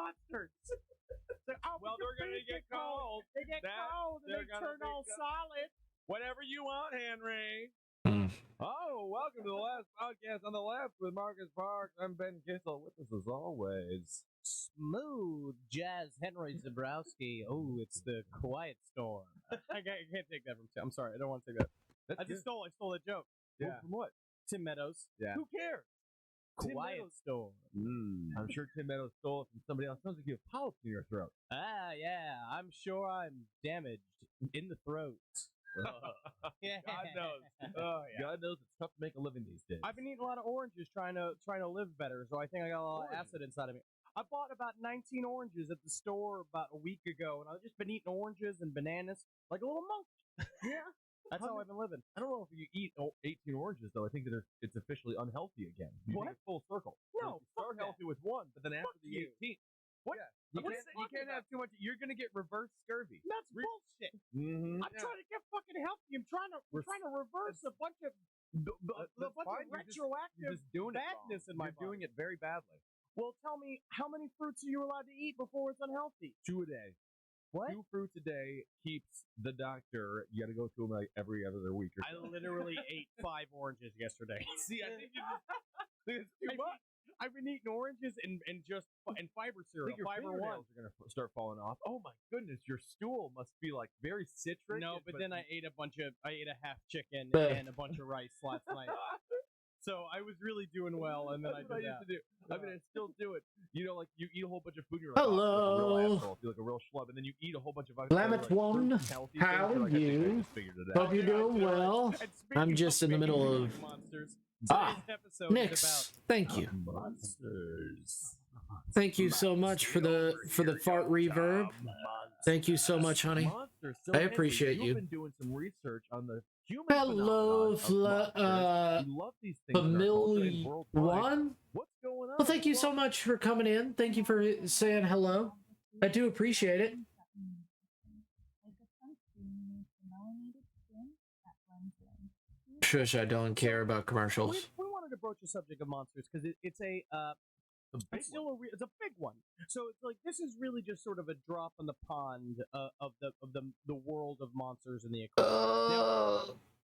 monsters. Well, they're gonna get cold. They get cold and they turn all solid. Whatever you want, Henry. Mm. Oh, welcome to the last podcast on the left with Marcus Parks. I'm Ben Kissel. With us as always. Smooth jazz Henry Zabrowski. Oh, it's the quiet storm. I can't take that from Tim. I'm sorry. I don't want to take that. I stole that joke. Yeah. From what? Tim Meadows. Yeah. Who cares? Quiet storm. I'm sure Tim Meadows stole it from somebody else. Sounds like you have polyps in your throat. Ah, yeah. I'm sure I'm damaged in the throat. Yeah. God knows. Oh, yeah. God knows it's tough to make a living these days. I've been eating a lot of oranges trying to live better, so I think I got a lot of acid inside of me. I bought about 19 oranges at the store about a week ago, and I've just been eating oranges and bananas like a little monkey. Yeah. That's how I've been living. I don't know if you eat 18 oranges, though. I think that it's officially unhealthy again. You What? think it's full circle. No, you start healthy with one, but then after Fuck the you. 18th. What? Yeah. You can't have too much. You're going to get reverse scurvy. That's bullshit. Mm-hmm. I'm trying to get fucking healthy. I'm trying to reverse a bunch of retroactive badness in my body. You're doing it very badly. Well, tell me, how many fruits are you allowed to eat before it's unhealthy? 2 a day. What? 2 fruits a day keeps the doctor. You got to go to him like every other week or so. I literally ate 5 oranges yesterday. See, I think it's too much. I've been eating oranges and fiber I cereal. think your Fiber One. fingernails are going to start falling off. Oh my goodness, your stool must be like very citric. No, but then I ate a half chicken Bleh. and a bunch of rice last night. So I was really doing well, and then That's I what did I used that. to do. I mean, I still do it. You know, like you eat a whole bunch of food, and you're like, Hello. oh, I feel like a real asshole. I feel like a real schlub, and then you eat a whole bunch of Lammet like, one, fruits, healthy how things, are you're like, I think I you? just figured it out. Hope you're doing well. And speaking I'm just of in the middle big of monsters, Ah, today's episode is Nix. Thank you. Monsters. Thank you so much for the fart reverb. Thank you so much, honey. Monsters. So, I Henry, appreciate you've you. been doing some research on the human Hello, phenomenon of monsters. You love these things that are cultured and worldwide. One. What's going on? Well, thank you so much for coming in. Thank you for saying hello. I do appreciate it. Shush, I don't care about commercials. We wanted to broach the subject of monsters because it's a it's a big one. So it's like this is really just sort of a drop in the pond of the world of monsters and the aquarium. Now,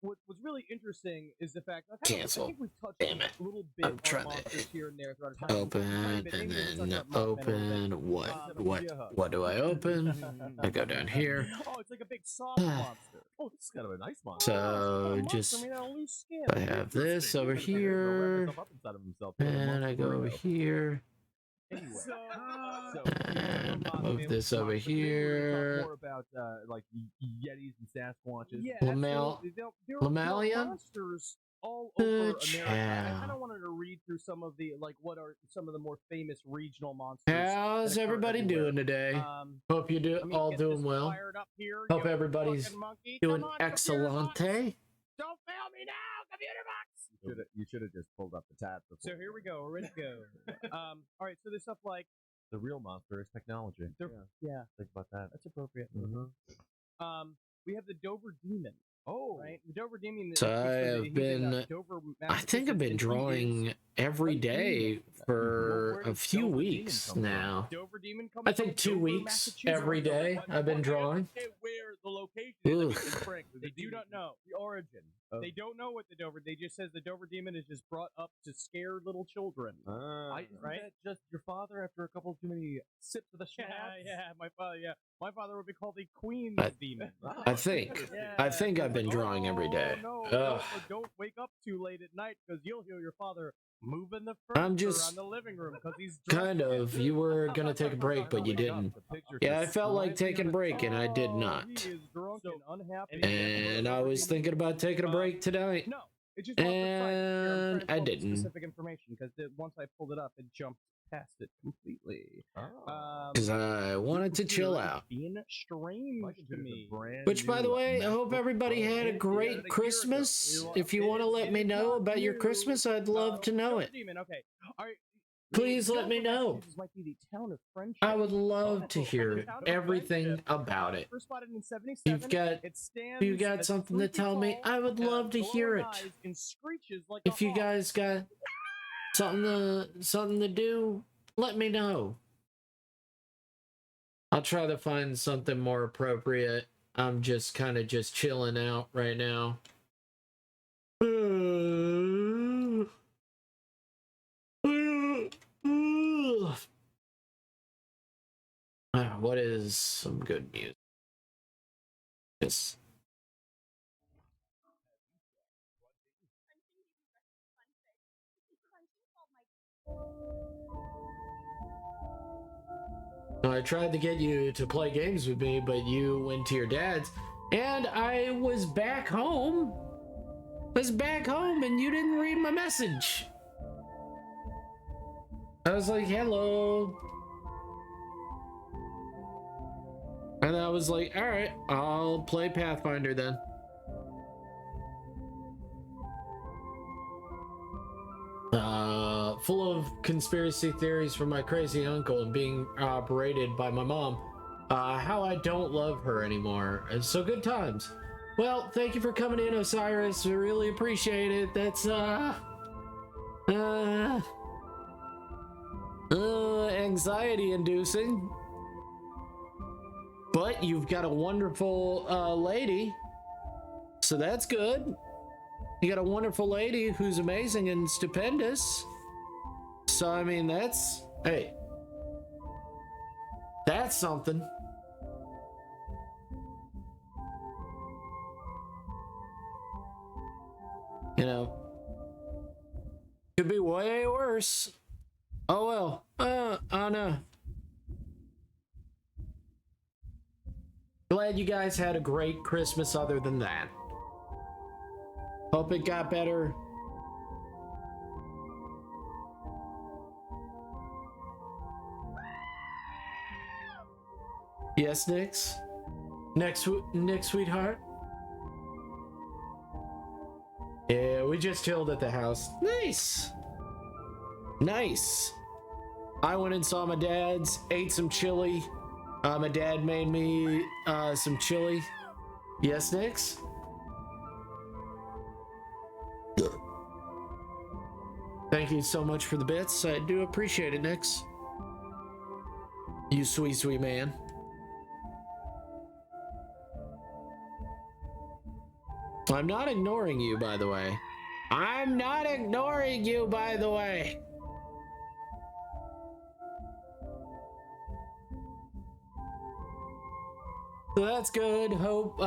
what's really interesting is the fact I Cancel. think we've touched Damn it. a little bit I'm trying on to monsters here and there throughout our time. Open and then open. What do I open? I go down here. Oh, it's like a big soft monster. Oh, this is kind of a nice monster. So just I have this over here, and I go over here. And move this over here. More about like Yetis and Sasquatches. Yeah, Lamel- there are Lammalia? monsters all over America. I Chow. kind of wanted to read through some of the what are some of the more famous regional monsters. How's that occur everybody everywhere. doing today? Hope you let me all get doing this well. fired up here, Hope you everybody's fucking monkey. doing Come on, computer box. excellente. Don't fail me now, computer box. You should have just pulled up the tab. So here we go. We're ready to go. All right. So there's stuff like The real monster is technology. yeah, Think about that. that's appropriate. Mm-hmm. We have the Dover Demon. Oh, Right, the Dover Demon. So I have been, I think I've been drawing every day for a few weeks now. Dover Demon comes I think from 2 Dover, weeks Massachusetts. every day I've been drawing. where the location is. Ugh. Frankly, They do not know. the origin. They don't know what the Dover. They just says the Dover Demon is just brought up to scare little children. Isn't Right? that just your father after a couple too many sips of the Yeah, schnapps? yeah. My father would be called the Queen's Demon. I think I've been drawing every day. No, Ugh. don't wake up too late at night because you'll hear your father moving the I'm furniture just around the living room because he's Kind of. You were gonna take a break, but you didn't. Yeah, I felt like taking a break, and I did not. He is drunk and unhappy. And I was thinking about taking a break tonight. No, it just off the site. Here, I'm trying to And I pull up didn't. Specific information because once I pulled it up, it jumped past it completely. Because I wanted to chill computer is out. Being strange to me. Which, by the way, I hope everybody had a great Christmas. If you want to let me know about your Christmas, I'd love to know it. Demon, okay. All right. Please let me know. Massachusetts might be the town of Friendship. I would love to hear everything about it. First spotted in If 77. you've It got stands something to tell me, I would love to hear it. and screeches like If a you hawk. guys got something to do, let me know. I'll try to find something more appropriate. I'm just kind of just chilling out right now. What is some good music? Yes. I tried to get you to play games with me, but you went to your dad's, and I was back home. And you didn't read my message. I was like, hello. And I was like, all right, I'll play Pathfinder then. Full of conspiracy theories from my crazy uncle and being berated by my mom. How I don't love her anymore. So good times. Well, thank you for coming in, Osiris. We really appreciate it. That's anxiety inducing. But you've got a wonderful lady. So that's good. You got a wonderful lady who's amazing and stupendous. So, I mean, that's something. You know, could be way worse. Oh well. Oh no. Glad you guys had a great Christmas other than that. Hope it got better. Yes, Nix? Nick, sweetheart? Yeah, we just chilled at the house. Nice! Nice! I went and saw my dad's, ate some chili. My dad made me some chili. Yes, Nix? Thank you so much for the bits. I do appreciate it, Nix. You sweet, sweet man. I'm not ignoring you, by the way. I'm not ignoring you, by the way. So that's good. Hope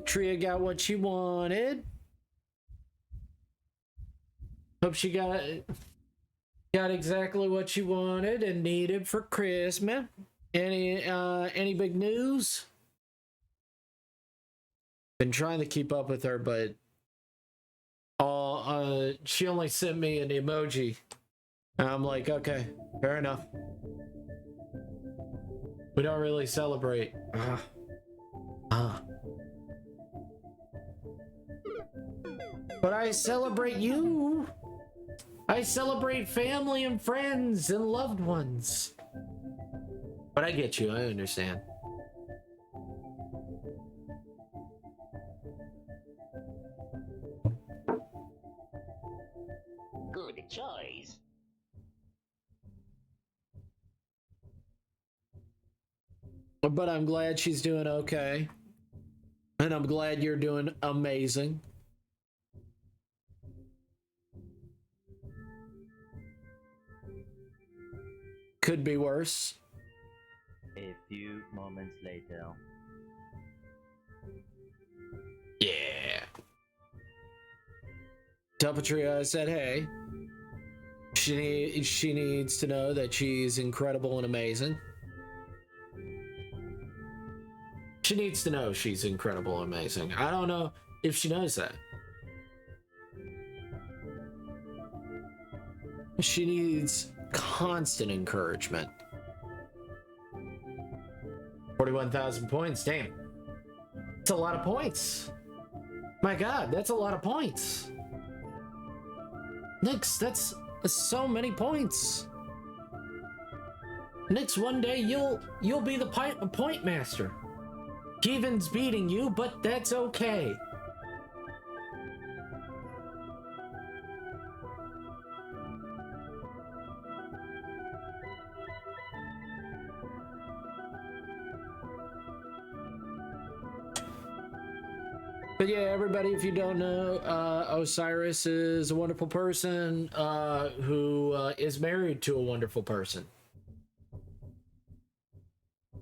Tria got what she wanted. Hope she got exactly what she wanted and needed for Christmas. Any big news? Been trying to keep up with her, but she only sent me an emoji. And I'm like, okay, fair enough. We don't really celebrate. But I celebrate you. I celebrate family and friends and loved ones. But I get you, I understand. Good choice. But I'm glad she's doing okay. And I'm glad you're doing amazing. Could be worse. A few moments later. Yeah. Tupatria said, hey. She needs to know that she's incredible and amazing. She needs to know she's incredible and amazing. I don't know if she knows that. She needs constant encouragement. 41,000 points, damn. That's a lot of points. My God, that's a lot of points. Nix, that's so many points. Nix, one day you'll be the point master. Keevan's beating you, but that's okay. But yeah, everybody, if you don't know, Osiris is a wonderful person who is married to a wonderful person.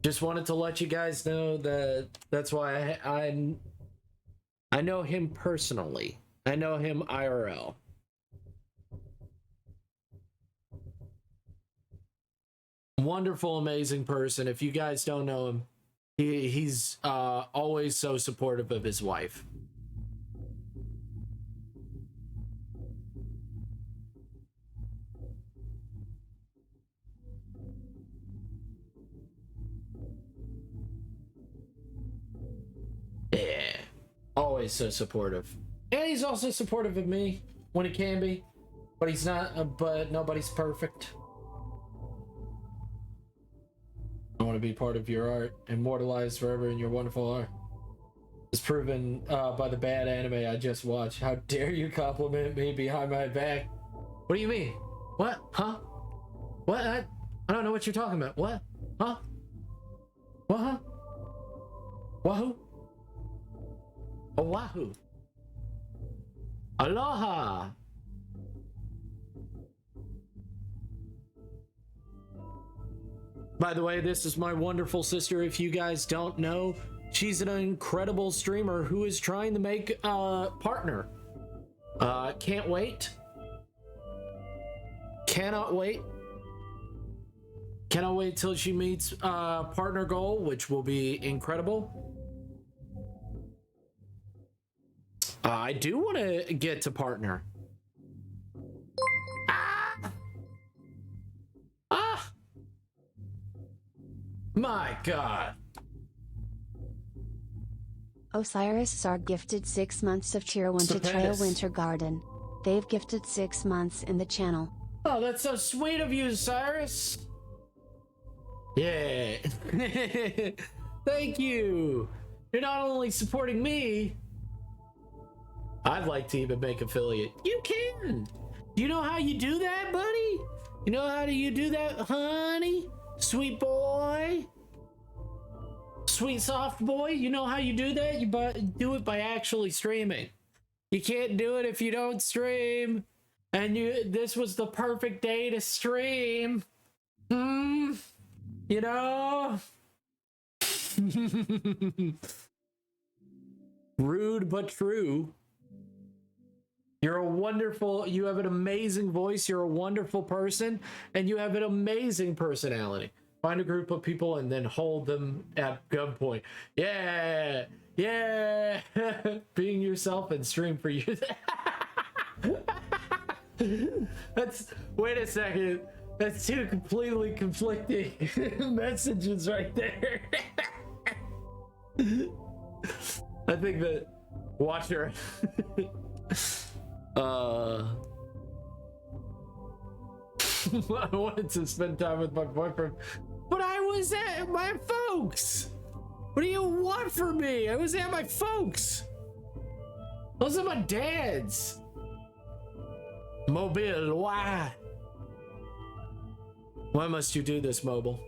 Just wanted to let you guys know that that's why I know him personally. I know him IRL. Wonderful, amazing person. If you guys don't know him, he's always so supportive of his wife. Yeah, always so supportive. And he's also supportive of me when he can be, but he's not, but nobody's perfect. I want to be part of your art, immortalized forever in your wonderful art. It's proven by the bad anime I just watched. How dare you compliment me behind my back? What do you mean? What? Huh? What? I don't know what you're talking about. What? Huh? What? Huh? Wahoo? Oahu. Aloha. By the way, this is my wonderful sister. If you guys don't know, she's an incredible streamer who is trying to make a partner. Can't wait. Cannot wait. Cannot wait till she meets partner goal, which will be incredible. I do want to get to partner. Ah! My God. Osiris are gifted 6 months of Cheer Winter Trail Winter Garden. They've gifted 6 months in the channel. Oh, that's so sweet of you, Cyrus. Yeah. Thank you. You're not only supporting me, I'd like to even make affiliate. You can. You know how you do that, buddy? You know how do you do that, honey? Sweet boy. Sweet soft boy. You know how you do that? You do it by actually streaming. You can't do it if you don't stream. And this was the perfect day to stream. You know? Rude but true. You're a wonderful, you have an amazing voice, you're a wonderful person, and you have an amazing personality. Find a group of people and then hold them at gunpoint. Yeah, yeah. Being yourself and stream for you. Wait a second. That's two completely conflicting messages right there. I think that, watch her. I wanted to spend time with my boyfriend, but I was at my folks. What do you want from me? I was at my folks. Those are my dad's. Mobile, why? Why must you do this, Mobile?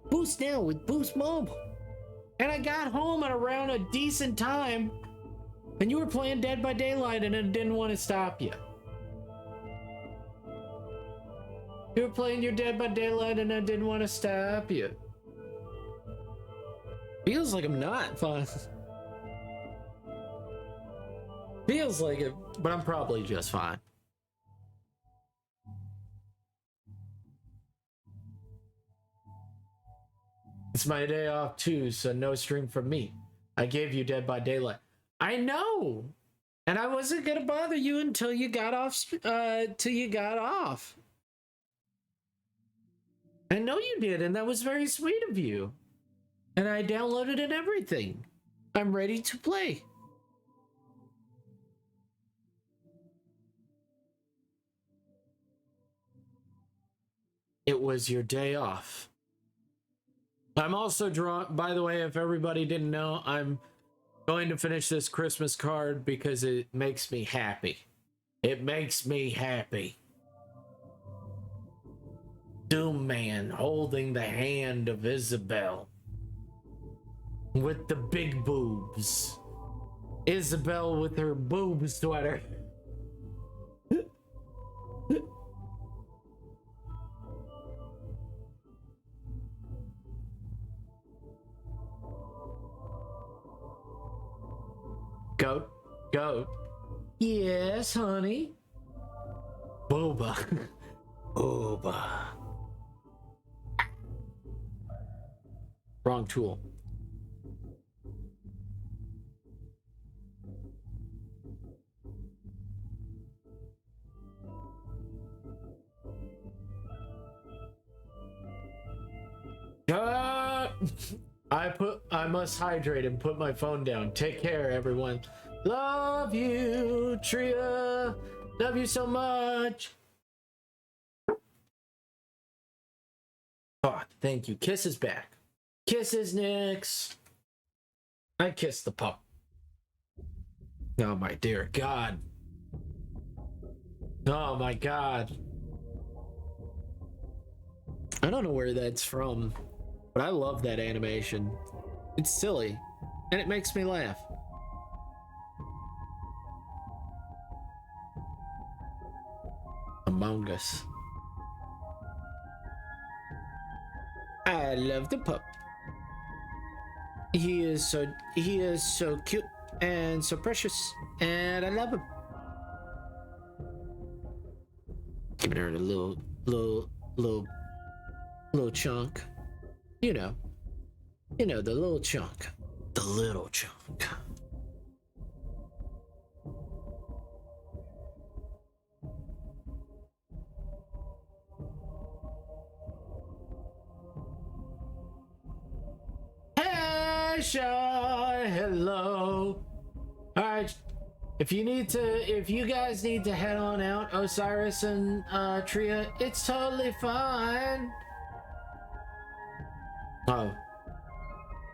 Boost now with Boost Mobile. And I got home at around a decent time, and you were playing Dead by Daylight, and I didn't want to stop you. You were playing your Dead by Daylight, and I didn't want to stop you. Feels like I'm not fine. Feels like it, but I'm probably just fine. It's my day off too, so no stream from me. I gave you Dead by Daylight. I know, and I wasn't gonna bother you until you got off. Till you got off. I know you did, and that was very sweet of you. And I downloaded it and everything. I'm ready to play. It was your day off. I'm also drawn, by the way, if everybody didn't know, I'm going to finish this Christmas card because it makes me happy. It makes me happy. Doom Man holding the hand of Isabel. with the big boobs. Isabel with her boob sweater. Goat, goat. Yes, honey. Boba. Boba. Wrong tool. I must hydrate and put my phone down. Take care, everyone. Love you, Tria. Love you so much. Oh, thank you. Kisses back. Kisses, Nix. I kissed the pup. Oh my dear God. Oh my God. I don't know where that's from, but I love that animation. It's silly, and it makes me laugh. Among Us. I love the pup. He is so cute and so precious, and I love him. Giving her a little chunk. You know, the little chunk. The little chunk. Hey, Shy, hello. All right, if you guys need to head on out, Osiris and Tria, it's totally fine. Oh,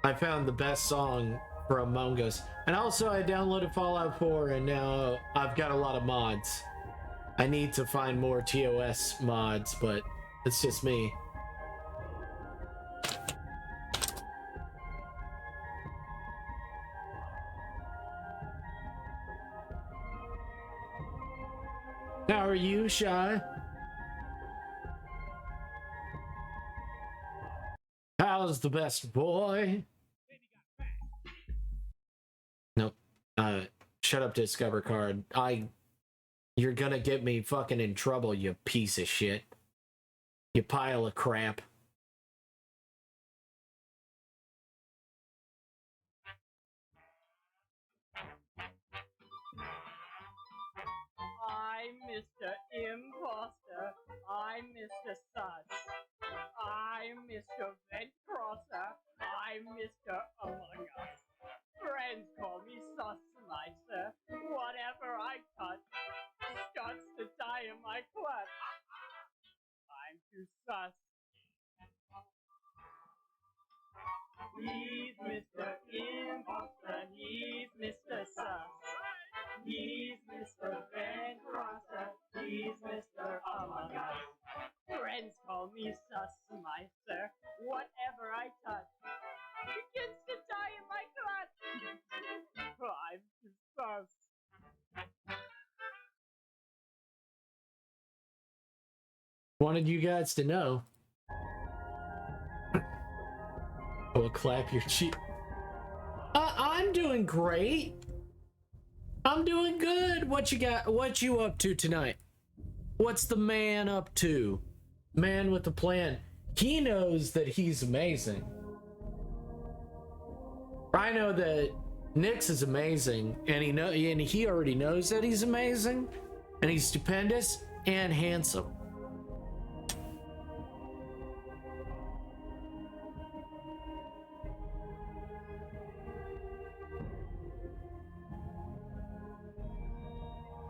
I found the best song for Among Us, and also I downloaded Fallout 4, and now I've got a lot of mods. I need to find more TOS mods, but it's just me. How are you, Shy? How's the best boy? Nope. Shut up, Discover Card. You're gonna get me fucking in trouble, you piece of shit. You pile of crap. I'm Mr. Imposter. I'm Mr. Sus. I'm Mr. Vent Crosser. I'm Mr. Among Us. Friends call me Sussmeister. Whatever I touch starts to die in my clutch. I'm too sus. He's Mr. Imposter. He's Mr. Sus. He's Mr. Van Crosser. He's Mr. Among Us. Friends call me Sussmeister. Whatever I touch begins to die in my clutch. I'm too sus. Wanted you guys to know. I will clap your cheek. I'm doing great. I'm doing good. What you got? What you up to tonight? What's the man up to? Man with the plan. He knows that he's amazing. I know that Nyx is amazing, and he already knows that he's amazing, and he's stupendous and handsome.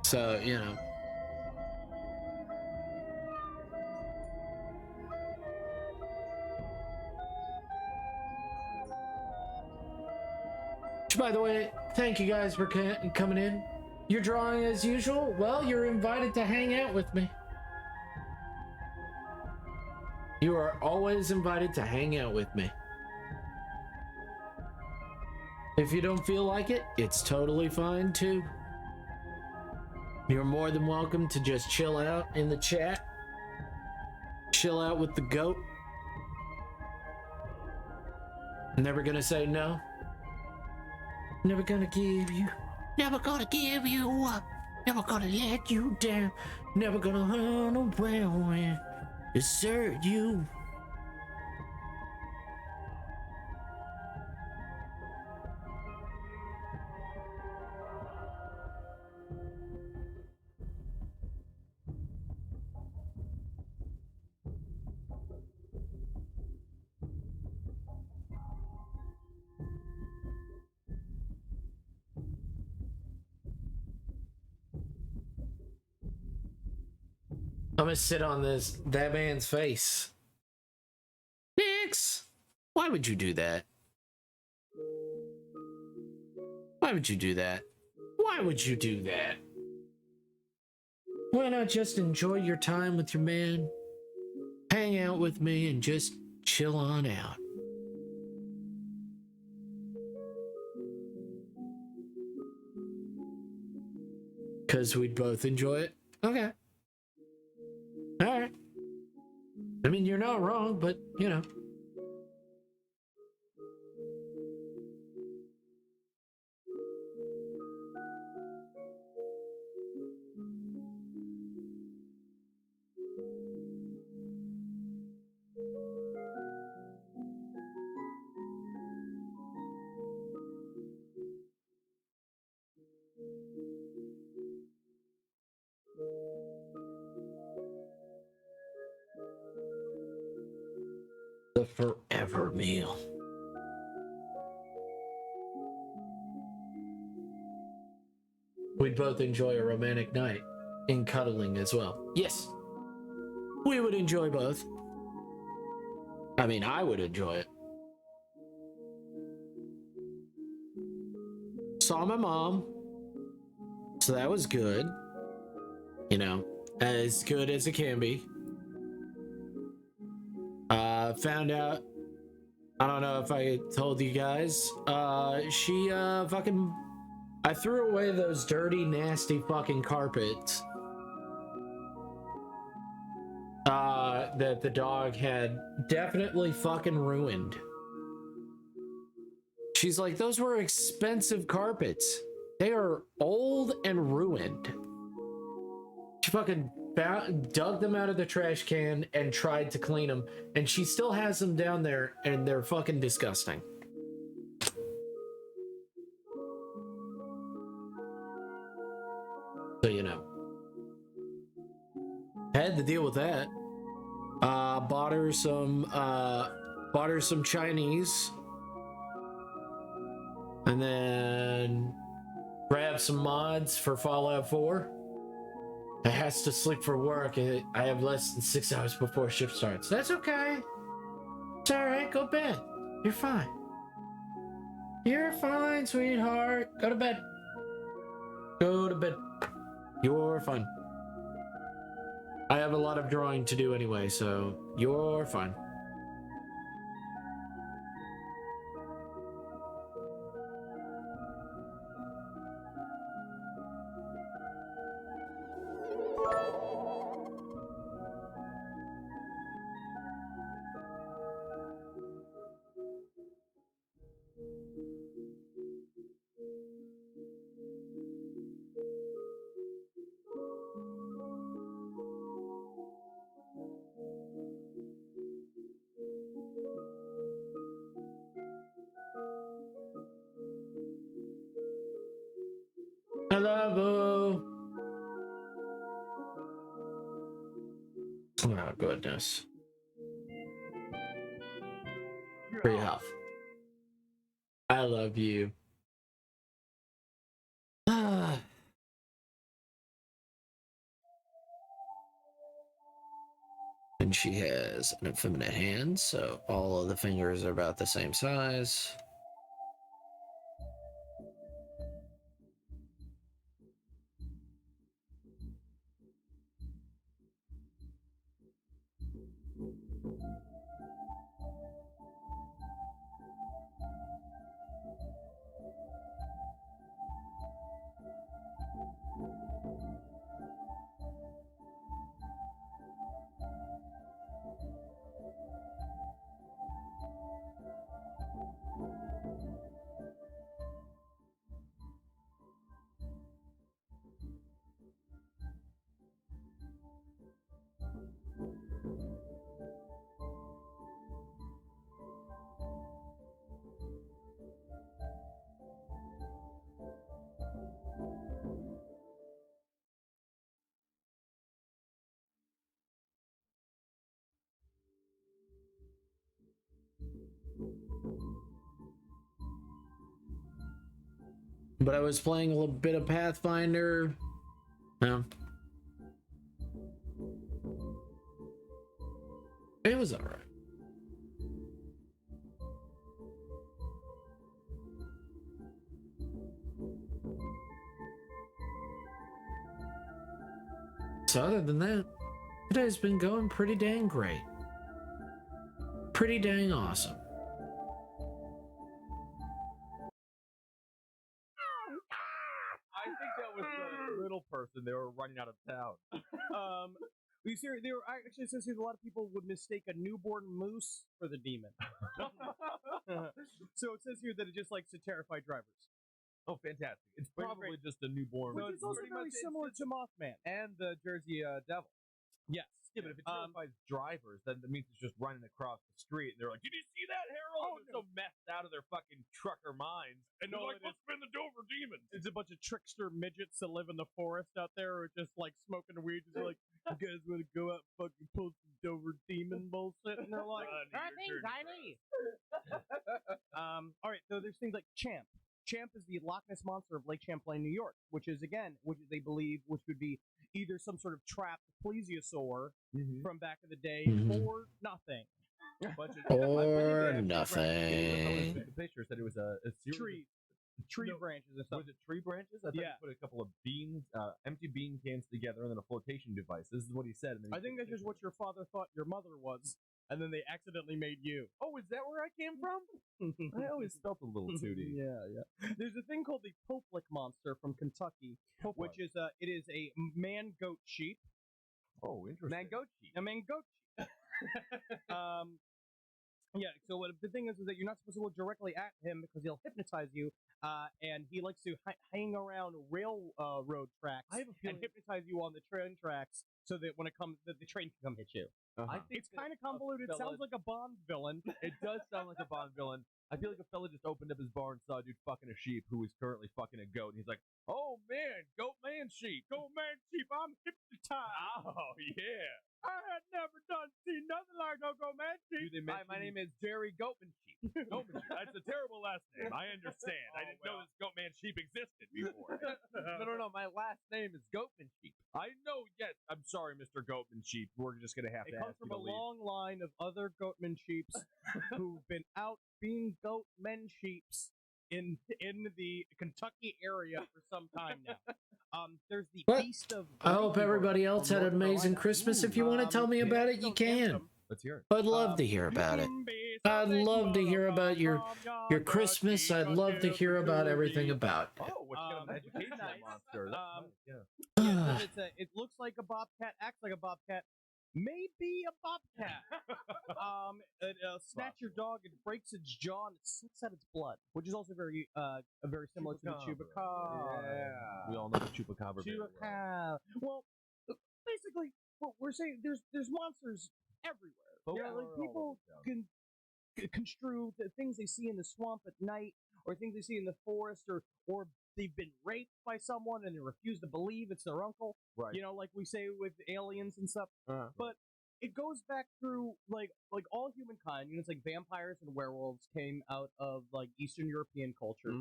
So, you know. By the way, thank you guys for coming in. You're drawing as usual? Well, you're invited to hang out with me. You are always invited to hang out with me. If you don't feel like it, it's totally fine too. You're more than welcome to just chill out in the chat. Chill out with the goat. Never gonna say no. Never gonna give you. Never gonna give you up. Never gonna let you down. Never gonna run away when desert you. I'm gonna sit on that man's face. Nix! Why would you do that? Why would you do that? Why would you do that? Why not just enjoy your time with your man? Hang out with me and just chill on out. Because we'd both enjoy it? Okay. Alright. I mean, you're not wrong, but, you know. The forever meal. We'd both enjoy a romantic night in cuddling as well. Yes. We would enjoy both. I mean, I would enjoy it. Saw my mom. So that was good. You know, as good as it can be. Found out, I don't know if I told you guys, she fucking, I threw away those dirty, nasty fucking carpets that the dog had definitely fucking ruined. She's like, those were expensive carpets. They are old and ruined. She fucking dug them out of the trash can and tried to clean them, and she still has them down there, and they're fucking disgusting. So, you know, had to deal with that. Bought her some Chinese, and then grabbed some mods for Fallout 4. I has to sleep for work. I have less than 6 hours before shift starts. That's okay. It's all right. Go to bed. You're fine. You're fine, sweetheart. Go to bed. Go to bed. You're fine. I have a lot of drawing to do anyway, so you're fine. Hello. Oh, goodness. Free health. I love you. And she has an effeminate hand, so all of the fingers are about the same size. but I was playing a little bit of Pathfinder. It was alright. So other than that, today's been going pretty dang great. Pretty dang awesome. I think that was the little person. They were running out of town. We see there actually says here a lot of people would mistake a newborn moose for the demon. So it says here that it just likes to terrify drivers. Oh, fantastic! It's probably just a newborn. Which is also very similar to Mothman and the Jersey Devil. Yes. Yeah, but if it terrifies drivers, then that means it's just running across the street, and they're like, "Did you see that, Harold?" Oh, they're so messed out of their fucking trucker minds. And they're all like, it "What's been the Dover demon?" It's a bunch of trickster midgets that live in the forest out there, or just like smoking weed, just like, you guys want to go out and fucking pull some Dover demon bullshit? And they're like, Nothing tiny. all right, so there's things like Champ. Champ is the Loch Ness monster of Lake Champlain, New York, which they believe, which would be either some sort of trapped plesiosaur from back in the day, or nothing. Or nothing. The picture said it was a tree branches and stuff. Was it tree branches? I thought you put a couple of beans, empty bean cans together, and then a flotation device. This is what he said. And then I think that's just what your father thought your mother was, and then they accidentally made you. Oh, is that where I came from? I always felt a little tooty. Yeah. There's a thing called the Poplik monster from Kentucky, which is it is a man-goat sheep. Oh, interesting. Man-goat sheep. A man-goat sheep. Yeah, so the thing is that you're not supposed to look directly at him because he'll hypnotize you, and he likes to hang around railroad tracks and hypnotize you on the train tracks so that when it comes, the train can come hit you. I think It's kind of convoluted. It sounds like a Bond villain. It does sound like a Bond villain. I feel like a fella just opened up his bar and saw a dude fucking a sheep who is currently fucking a goat, and he's like, "Oh man, goat man sheep, Goat man sheep, I'm hypnotized. Oh yeah." I had never seen nothing like no goat man sheep. Hi, my name is Jerry Goatman Sheep. Goatman Sheep. That's a terrible last name. I understand. I didn't know this Goatman Sheep existed before. No. My last name is Goatman Sheep. I know. Yes. I'm sorry, Mr. Goatman Sheep. We're just gonna have to. It comes from a long line of other goatman sheeps who've been out being goatmen sheeps in the Kentucky area for some time now. There's the Beast of. I hope everybody else had an amazing Christmas. If you want to tell me about it, you can. Let's hear it. I'd love to hear about it. I'd love to hear about your Christmas. I'd love to hear about everything about it. Oh, what kind of educational monster? It looks like a bobcat, acts like a bobcat, may be a bobcat. It snatch your dog, it breaks its jaw, and it sucks out its blood, which is also very similar to the chupacabra. Yeah, we all know the chupacabra. Chupacabra. Well, basically, what we're saying there's monsters everywhere. Like people can construe the things they see in the swamp at night, or things they see in the forest, or they've been raped by someone and they refuse to believe it's their uncle. Right. You know, like we say with aliens and stuff. But it goes back through like all humankind. You know, it's like vampires and werewolves came out of like Eastern European culture,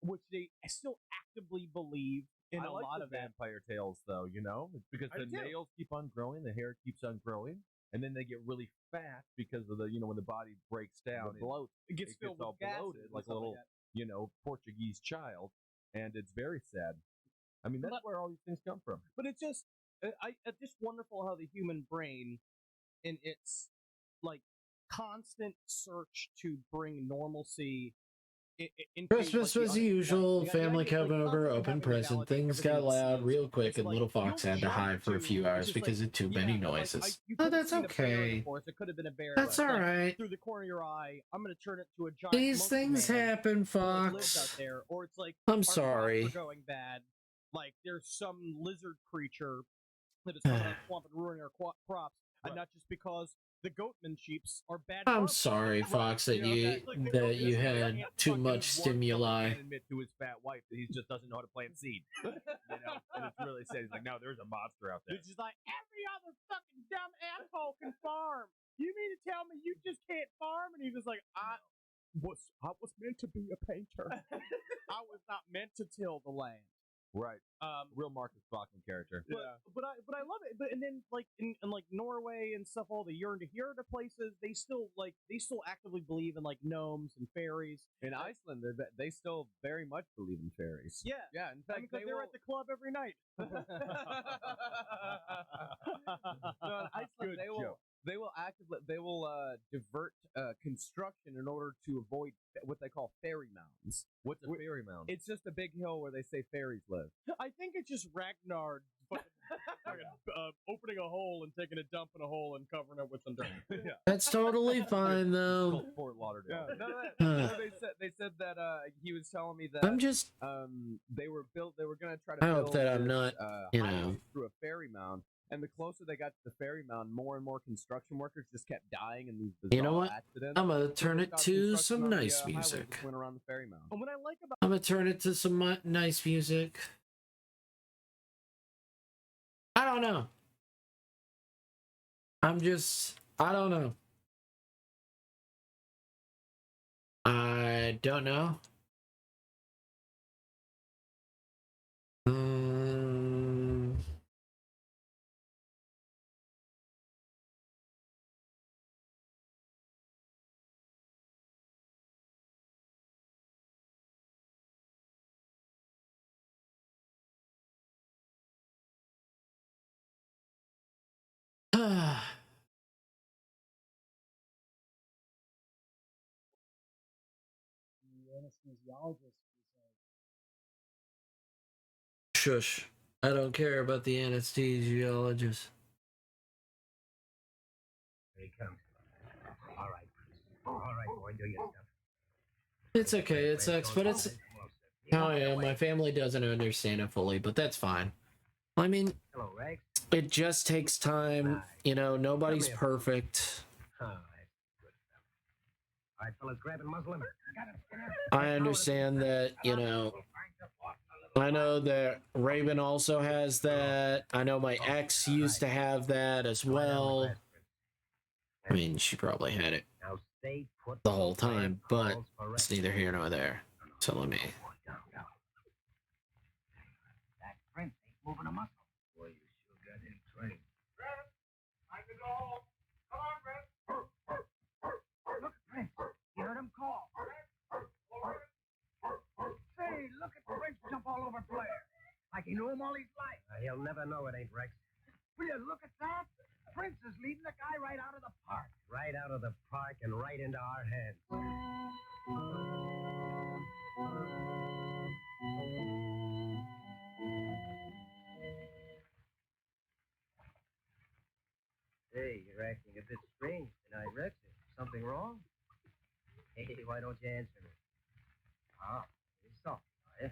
which they still actively believe in a lot of vampire tales, though. You know, it's because the nails keep on growing, the hair keeps on growing. And then they get really fat because of when the body breaks down, it gets filled with all bloated like a little, Portuguese child, and it's very sad. I mean, that's where all these things come from. But it's just, it's just wonderful how the human brain, in its like constant search to bring normalcy. Christmas was the usual, family coming over, open present, things got loud real quick, and little Fox had to hide for a few hours because of too many noises. Oh, that's okay. It could have been a bear. That's alright. Through the corner of your eye, I'm going to turn it to a giant. These things happen, Fox. Out there, or it's like I'm sorry. Going bad. Like there's some lizard creature that is coming out of the swamp and ruining our crops, and not just because the goatman sheeps are bad. I'm sorry, Fox, that you had too much stimuli. Admit to his fat wife that he just doesn't know how to plant seed. And it's really sad. He's like, no, there's a monster out there. It's just like every other fucking dumb asshole can farm. You mean to tell me you just can't farm? And he's just like, I was meant to be a painter. I was not meant to till the land. Right. Real Marcus Bachman character. But I love it. But and then like in like Norway and stuff, all the Jörn places, they still actively believe in like gnomes and fairies. In Iceland, they still very much believe in fairies. Yeah. Yeah. In fact, Because they're at the club every night. No, in Iceland, they will actively divert construction in order to avoid what they call fairy mounds. What's a fairy mound? It's just a big hill where they say fairies live. I think it's just Ragnar opening a hole and taking a dump in a hole and covering it with some dirt. Yeah. That's totally fine though. Fort Lauderdale. Yeah. No, they said that he was telling me that I'm just. they were gonna try to I build hope that I'm this, not, you highway know. through a fairy mound. And the closer they got to the fairy mound, more and more construction workers just kept dying in these bizarre You know what? accidents. I'm gonna turn They it stopped to construction some on the, nice highway, music. just went around the fairy mound. And what I like about I'm gonna turn it to some nice music. I don't know. I don't know. I don't know. Shush. I don't care about the anesthesiologist. Here he comes. All right, boy, do your stuff. It's okay, it sucks, but it's how I am. My family doesn't understand it fully, but that's fine. I mean, Hello, Rex. it just takes time. You know, nobody's perfect. Oh, that's good stuff. All right, fellas, grab and muzzle him. Got him, Skinner. I understand that, you know, I know that Raven also has that. I know my ex used to have that as well. I mean, she probably had it Now stay put the whole time, but it's neither here nor there. So let me. That Prince ain't moving a muscle. Boy, you sure got him trained. Time to go home. Come on, Prince. Look at Prince. You heard him call. Say, look at Prince jump all over Blair. Like he knew him all his life. He'll never know it ain't Rex. Will you look at that? Prince is leading the guy right out of the park. Right out of the park and right into our hands. Hey, you're acting a bit strange tonight, Rex. Is something wrong? Hey, why don't you answer me? Ah, you're soft, are you?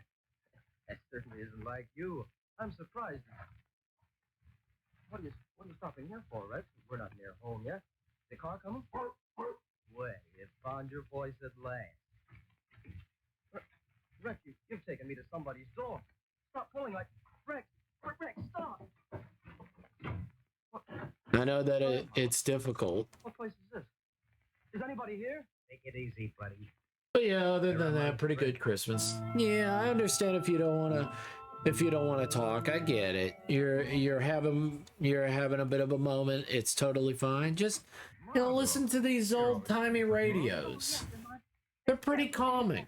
That certainly isn't like you. I'm surprised. What are you stopping here for, Rex? We're not near home yet. The car coming? Well, you found your voice at last. Rex, you've taken me to somebody's door. Stop pulling like... Rex, stop! I know that it's difficult. What place is this? Is anybody here? Take it easy, buddy. But yeah, other than that, pretty good Christmas. Yeah, I understand if you don't want to talk. I get it. You're having a bit of a moment. It's totally fine. Just, you know, listen to these old-timey radios. They're pretty calming.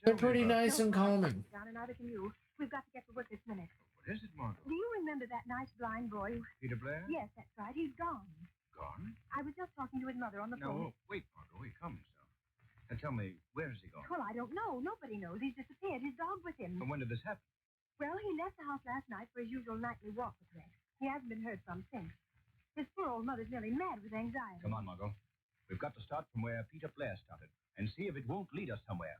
They're pretty nice and calming. Down and neither can you. We've got to get to work this minute. What is it, Margot? Do you remember that nice blind boy? Peter Blair? Yes, that's right. He's gone. Gone? I was just talking to his mother on the phone. No, wait, Margot. He comes. And tell me, where has he gone? Well, I don't know. Nobody knows. He's disappeared. His dog with him. And when did this happen? Well, he left the house last night for his usual nightly walk with Rex. He hasn't been heard from since. His poor old mother's nearly mad with anxiety. Come on, Margot. We've got to start from where Peter Blair started and see if it won't lead us somewhere.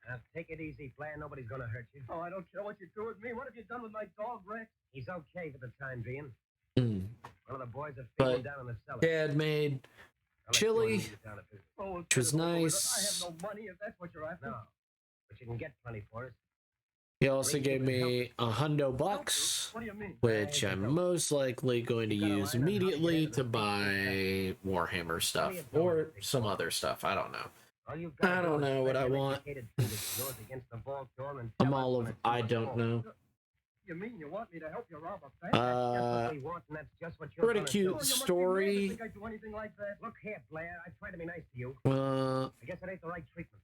Now, take it easy, Blair. Nobody's going to hurt you. Oh, I don't care what you do with me. What have you done with my dog, Rex? He's okay for the time being. One of the boys are feeding down in the cellar. Dad made chili, which was nice. I have no money if that's what you're after. No, but you can get plenty for us. He also gave me $100, What do you mean? which I'm most likely going to use immediately to buy Warhammer stuff or some other stuff. I don't know. I don't know what I want. I'm all of I don't know. You mean you want me to help you rob a bank? That's just what we want, and that's just what you're Pretty gonna cute do. story. You think I'd do anything like that? Look here, Blair. I try to be nice to you. I I guess it ain't the right treatment.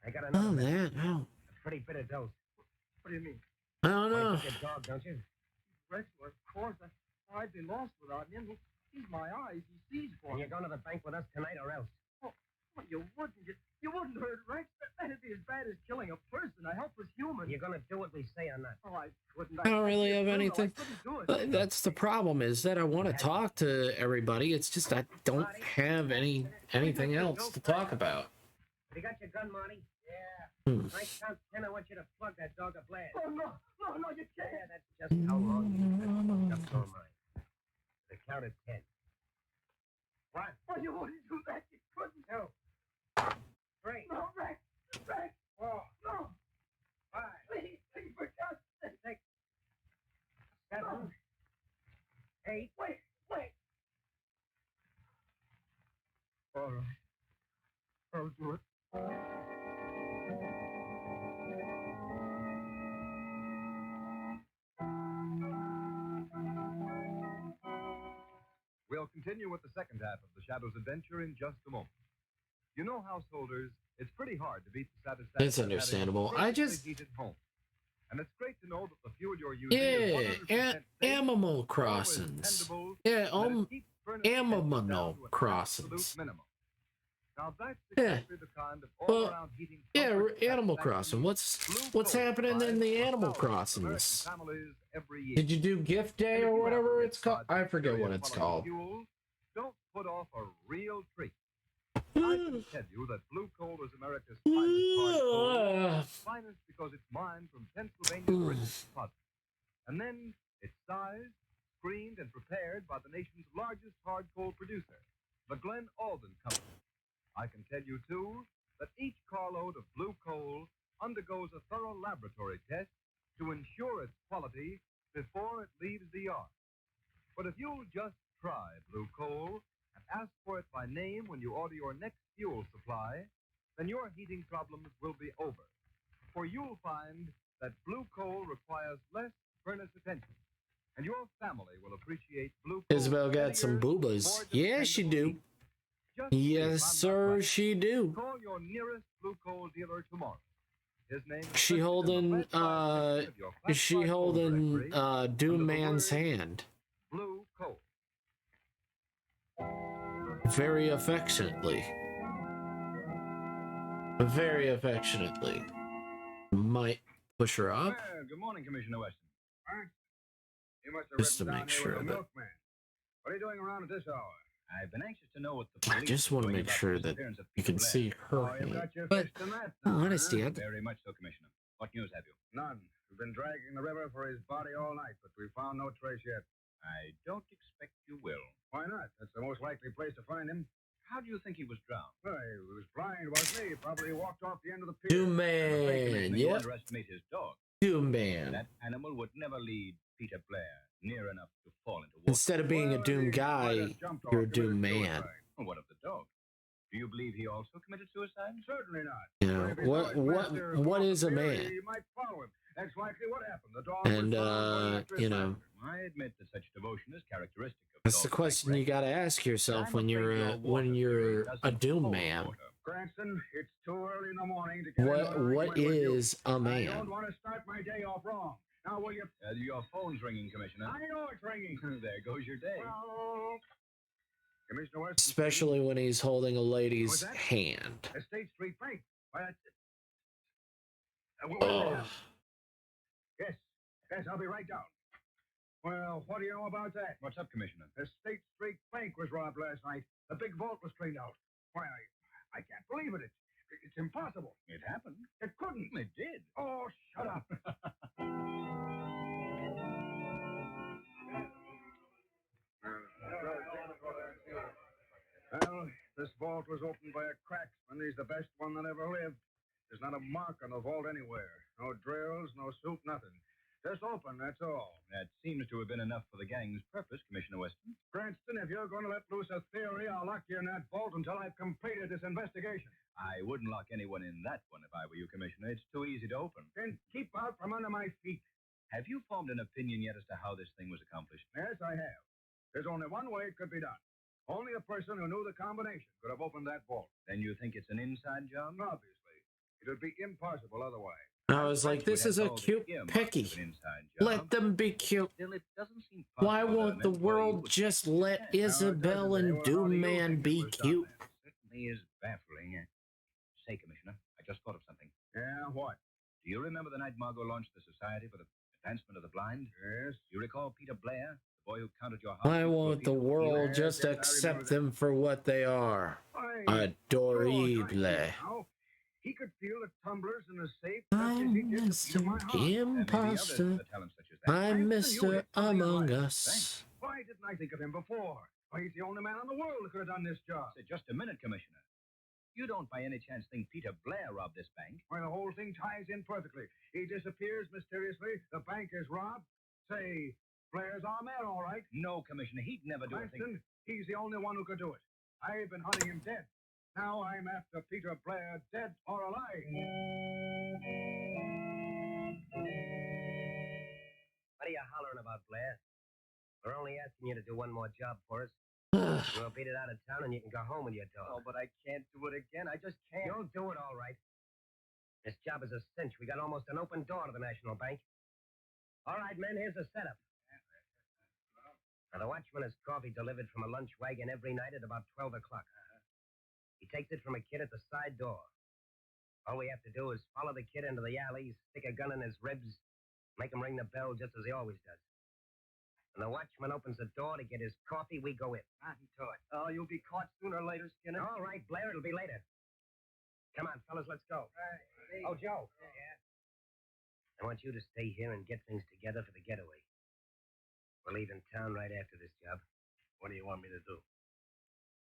I got another oh, message. that. Oh, A pretty bitter dose. What do you mean? I don't know. You your dog, don't you? Rex, of course. I'd be lost without him. He's my eyes. He sees for me. And you're going to the bank with us tonight or else? Oh, you wouldn't. You wouldn't hurt Rex. That'd be as bad as killing a person, a helpless human. You're going to do what we say or not? Oh, I couldn't. I don't really have anything. I couldn't do it. That's the problem, is that I want to talk to everybody. It's just I don't have anything else to talk about. You got your gun, Marty? Yeah. I count 10. I want you to plug that dog a blast. Oh, no, you can't. Yeah, that's just how long you just so mine. The count of 10. What? Oh, you wouldn't do that. You couldn't. 2, 3. No, Rex. 4. No. 5. Please, for God's sake. 6. 7. 8. Wait. All right. I'll do it. We'll continue with the second half of the Shadow's adventure in just a moment. You know, householders, it's pretty hard to beat the satisfaction. It's understandable. I just heated home. And it's great to know that the fuel you're using is 100% safe, Animal Crossings. Yeah, Animal Crossings. Now that's exactly the kind of all-around heating. Yeah, Animal Crossing. What's happening in the Animal Crossings? Did you do Gift Day or whatever it's called? I forget what it's called. Don't put off a real treat. I can tell you that blue coal is America's finest hard coal. Finest because it's mined from Pennsylvania's richest deposit. And then it's sized, screened, and prepared by the nation's largest hard coal producer, the Glen Alden Company. I can tell you, too, that each carload of blue coal undergoes a thorough laboratory test to ensure its quality before it leaves the yard. But if you'll just try blue coal and ask for it by name when you order your next fuel supply, then your heating problems will be over. For you'll find that blue coal requires less furnace attention, and your family will appreciate blue coal. Isabel got some boobas. Yeah, she do. Yes, sir, she do. Call your nearest blue coal dealer tomorrow. His name is she holding Doom Man's hand. Blue coal. Very affectionately. Very affectionately. Might push her up. Well, good morning, Commissioner Weston. Huh? You must have Just to written make down here sure with the that- milkman. What are you doing around at this hour? I've been anxious to know what the I police just are want to doing make about sure the that disappearance of you Peter can Blair. see her Oh, you've hand. got your But fist in that in now, honesty, huh? Very much so, Commissioner. What news have you? None. We've been dragging the river for his body all night, but we found no trace yet. I don't expect you will. Why not? That's the most likely place to find him. How do you think he was drowned? Well, he was blind, wasn't he? He probably walked off the end of the pier. Doom Man, Commissioner, you yep. underestimate his dog. Doom Man. That animal would never lead Peter Blair near enough to fall into water. Instead of being a Well, Doom he might guy, have jumped off, you're a committed Doom Man. suicide. Well, what of the dog? Do you believe he also committed suicide? Certainly not. You know, But if he saw his master what walk is a the pier, man? He might follow him. That's likely what happened. The dog And, was found going after his you know, master. I admit that such devotion is characteristic of that's the dogs question like you got to ask yourself I'm when you're afraid a, your water when you're theory a doesn't Doom hold Man. water. Cranston, it's too early in the morning to get into an What argument with you. is a I man? don't want to start my day off wrong. Now, will you? Your phone's ringing, Commissioner. I know it's ringing. There goes your day. Well, Commissioner Weston. Especially when he's holding a lady's What's that? hand. A State Street Bank. Why, that's it. What is Oh, that? Yes, I'll be right down. Well, what do you know about that? What's up, Commissioner? The State Street Bank was robbed last night. The big vault was cleaned out. Why, I can't believe it. It's impossible. It happened. It couldn't. It did. Oh, shut up. Well, this vault was opened by a cracksman. He's the best one that ever lived. There's not a mark on the vault anywhere. No drill, shells, no soup, nothing. Just open, that's all. That seems to have been enough for the gang's purpose, Commissioner Weston. Cranston, if you're going to let loose a theory, I'll lock you in that vault until I've completed this investigation. I wouldn't lock anyone in that one if I were you, Commissioner. It's too easy to open. Then keep out from under my feet. Have you formed an opinion yet as to how this thing was accomplished? Yes, I have. There's only one way it could be done. Only a person who knew the combination could have opened that vault. Then you think it's an inside job? Obviously. It would be impossible otherwise. I was like, this is a cute Pecky. Let them be cute. Still, it doesn't seem Why possible that won't an the employee world would- just let Isabel and Doom-Man be cute? Certainly is baffling. Say, Commissioner, I just thought of something. Yeah, what? Do you remember the night Margot launched the Society for the Advancement of the Blind? Yes. Do you recall Peter Blair, the boy who counted your house? Why won't the world just accept them for what they are? Adorable. He could feel the tumblers in the safe. I'm Mr. Imposter. I'm Mr. Among Us. Why didn't I think of him before? Why, he's the only man in the world who could have done this job. Say, just a minute, Commissioner. You don't by any chance think Peter Blair robbed this bank? Why, the whole thing ties in perfectly. He disappears mysteriously. The bank is robbed. Say, Blair's our man, all right. No, Commissioner, he'd never do a thing. Cranston, he's the only one who could do it. I've been hunting him dead. Now I'm after Peter Blair, dead or alive. What are you hollering about, Blair? We're only asking you to do one more job for us. We'll beat it out of town and you can go home with your dog. Oh, but I can't do it again. I just can't. You'll do it all right. This job is a cinch. We got almost an open door to the National Bank. All right, men, here's the setup. Now, the watchman has coffee delivered from a lunch wagon every night at about 12 o'clock. He takes it from a kid at the side door. All we have to do is follow the kid into the alley, stick a gun in his ribs, make him ring the bell just as he always does. When the watchman opens the door to get his coffee, we go in. He taught. Oh, you'll be caught sooner or later, Skinner. All right, Blair, it'll be later. Come on, fellas, let's go. Oh, Joe. Yeah? I want you to stay here and get things together for the getaway. We're leaving town right after this job. What do you want me to do?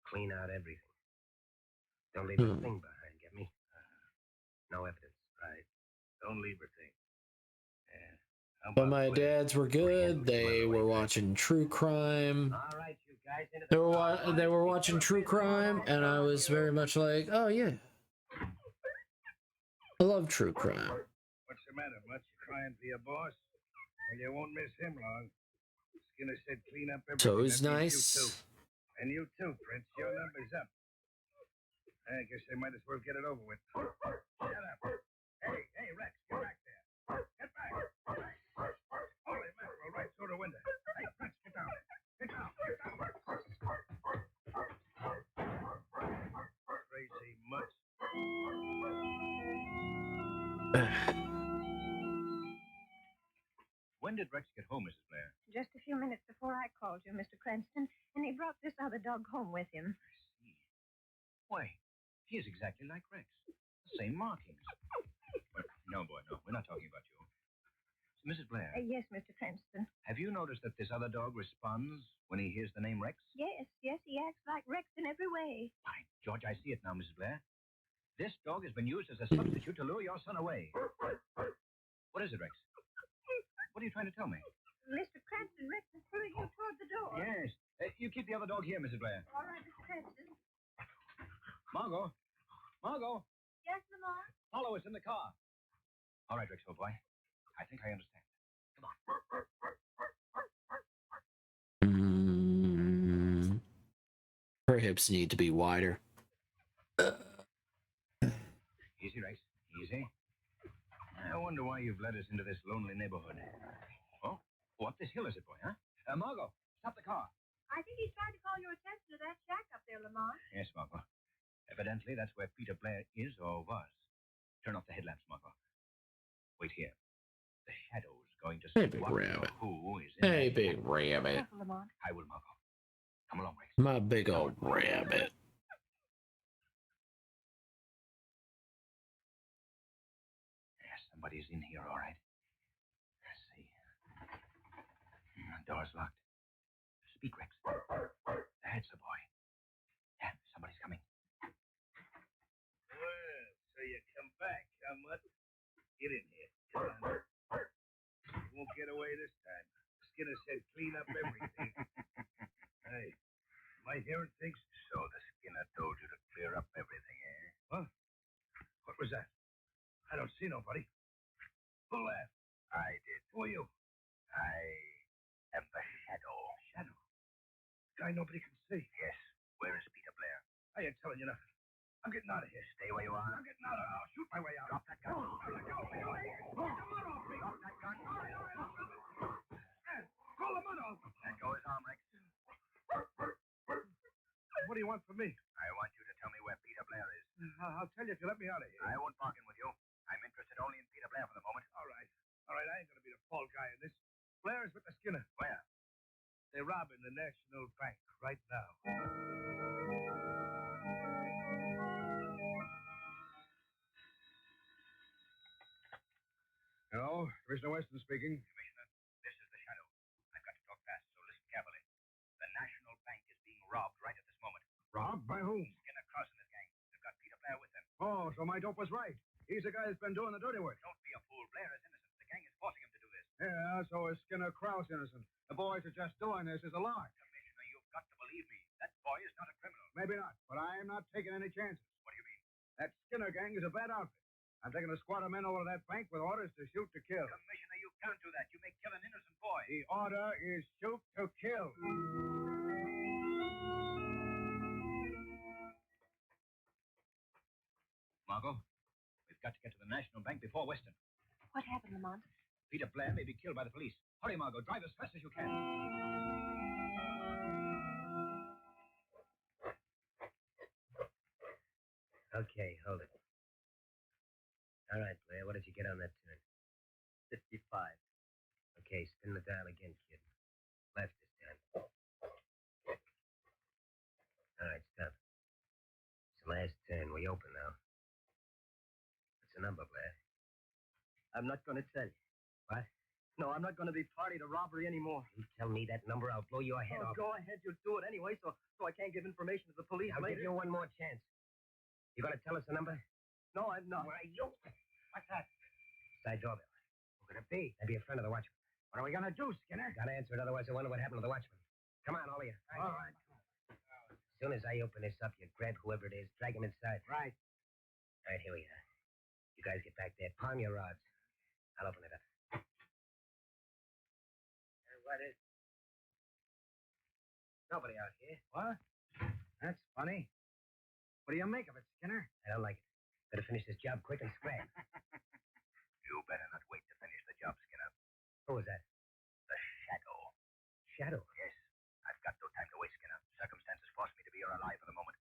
Clean out everything. Don't leave a thing behind, get me? No evidence. Right. Don't leave a thing. Yeah. But my dads were good. They were watching true crime. All right, you guys. Into the They were watching true crime, and I was very much like, oh yeah, I love true crime. What's the matter, much? You crying for your boss? Well, you won't miss him long. Skinner said clean up everything. So it's That means nice. You too. And you too, Prince. Your number's up. I guess they might as well get it over with. Shut up. Hey, Rex, get back there. Get back. Holy mackerel, right through the window. Hey, Rex, get down. Get down. Crazy mutt. When did Rex get home, Mrs. Blair? Just a few minutes before I called you, Mr. Cranston, and he brought this other dog home with him. Why, he is exactly like Rex. The same markings. But no, boy, no. We're not talking about you. So, Mrs. Blair, Yes, Mr. Cranston. have you noticed that this other dog responds when he hears the name Rex? Yes, he acts like Rex in every way. By George, I see it now, Mrs. Blair. This dog has been used as a substitute to lure your son away. What is it, Rex? What are you trying to tell me? Mr. Cranston, Rex is pulling you toward the door. Yes. You keep the other dog here, Mrs. Blair. All right, Mr. Cranston. Margot. Margot. Yes, Lamar? Follow us in the car. All right, Rex, old boy. I think I understand. Come on. Her hips need to be wider. Easy, Rex. Easy. I wonder why you've led us into this lonely neighborhood. Oh, up this hill is it, boy, huh? Margot, stop the car. I think he's trying to call your attention to that shack up there, Lamar. Yes, Margot. Evidently, that's where Peter Blair is or was. Turn off the headlamps, Margot. Wait here. The shadow's going to Hey, see big what rabbit. or who is in Hey, that big neighborhood. rabbit. Careful, Lamar. I will, Margot. Come along, Rex. My big old rabbit. Yes, somebody's in here, all right. Let's see. The door's locked. Speak, Rex. That's the boy. Yeah, somebody's coming. Well, so you come back, huh, mutt? Get in here. Come on. away this time. Skinner said clean up everything. Hey, am I hearing things? So the Skinner told you to clear up everything, eh? Huh? What was that? I don't see nobody. Who laughed? I did. Who are you? I am the Shadow. Shadow. Guy nobody can see. Yes. Where is Peter Blair? I ain't telling you nothing. I'm getting out of here. Stay where you are. I'm getting out of here. I'll shoot my way out. Drop that gun. Drop that gun. Call the mud off. Let go his arm, Rex. What do you want from me? I want you to tell me where Peter Blair is. I'll tell you if you let me out of here. I won't bargain with you. I'm interested only in Peter Blair for the moment. All right. I ain't going to be the fall guy in this. Blair is with the Skinner. Where? They're robbing the National Bank right now. Hello, Commissioner Weston speaking. Commissioner, this is the Shadow. I've got to talk fast, so listen carefully. The National Bank is being robbed right at this moment. Robbed? By whom? Skinner Cross and his gang. They've got Peter Blair with them. Oh, so my dope was right. He's the guy that's been doing the dirty work. Don't be a fool. Blair is innocent. The gang is forcing him to do this. Yeah, so is Skinner Krause innocent. The boys are just doing this as a lark. Commissioner, you've got to believe me. That boy is not a criminal. Maybe not, but I am not taking any chances. What do you mean? That Skinner gang is a bad outfit. I'm taking a squad of men over to that bank with orders to shoot to kill. Commissioner, you can't do that. You may kill an innocent boy. The order is shoot to kill. Margot, we've got to get to the National Bank before Weston. What happened, Lamont? Peter Blair may be killed by the police. Hurry, Margot. Drive as fast as you can. Okay, hold it. All right, Blair, what did you get on that turn? 55. Okay, spin the dial again, kid. Left this time. All right, stop. It's the last turn. We open now. What's the number, Blair? I'm not going to tell you. What? No, I'm not going to be party to robbery anymore. You tell me that number, I'll blow your head Oh, off. go ahead. You'll do it anyway, so I can't give information to the police I'll later. give you one more chance. You gonna tell us the number? No, I'm not. Why, you? What's that? Side doorbell. Who could it be? Maybe a friend of the watchman. What are we gonna do, Skinner? Gotta answer it, otherwise I wonder what happened to the watchman. Come on, all of you. All right. As soon as I open this up, you grab whoever it is, drag him inside. Right. All right, here we are. You guys get back there. Palm your rods. I'll open it up. What is? Nobody out here. What? That's funny. What do you make of it, Skinner? I don't like it. Better finish this job quick and scrap. You better not wait to finish the job, Skinner. Who was that? The Shadow. Shadow. Yes. I've got no time to waste, Skinner. Circumstances force me to be here alive for the moment.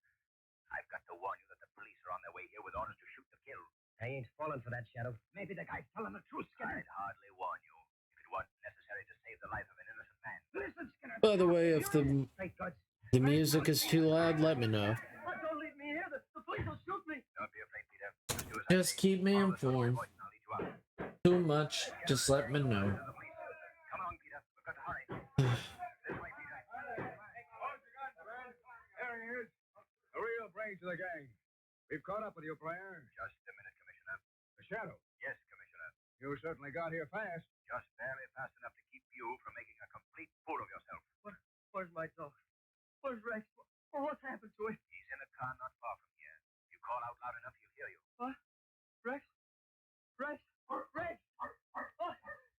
I've got to warn you that the police are on their way here with orders to shoot to kill. I ain't falling for that, Shadow. Maybe the guy's telling the truth, Skinner. I'd hardly warn you if it weren't necessary to save the life of an innocent man. Listen, Skinner. By the way, if the music is too loud, let me know. Don't leave me here. The police will shoot me. Don't be afraid, Peter. Just do as I Just say. keep me Follow the sound of informed. my voice and I'll lead you out. Too much, just let me know. Come along, Peter. We've got to hurry. This way, Peter. There he is. The real brains of the gang. We've caught up with you, Blair. Just a minute, Commissioner. The Shadow. Yes, Commissioner. You certainly got here fast. Just barely fast enough to keep you from making a complete fool of yourself. Where's my dog? Where's Rex? What's happened to him? He's in a car not far from here. If you call out loud enough, he'll hear you. What? Rex? Rex? Rex? Oh,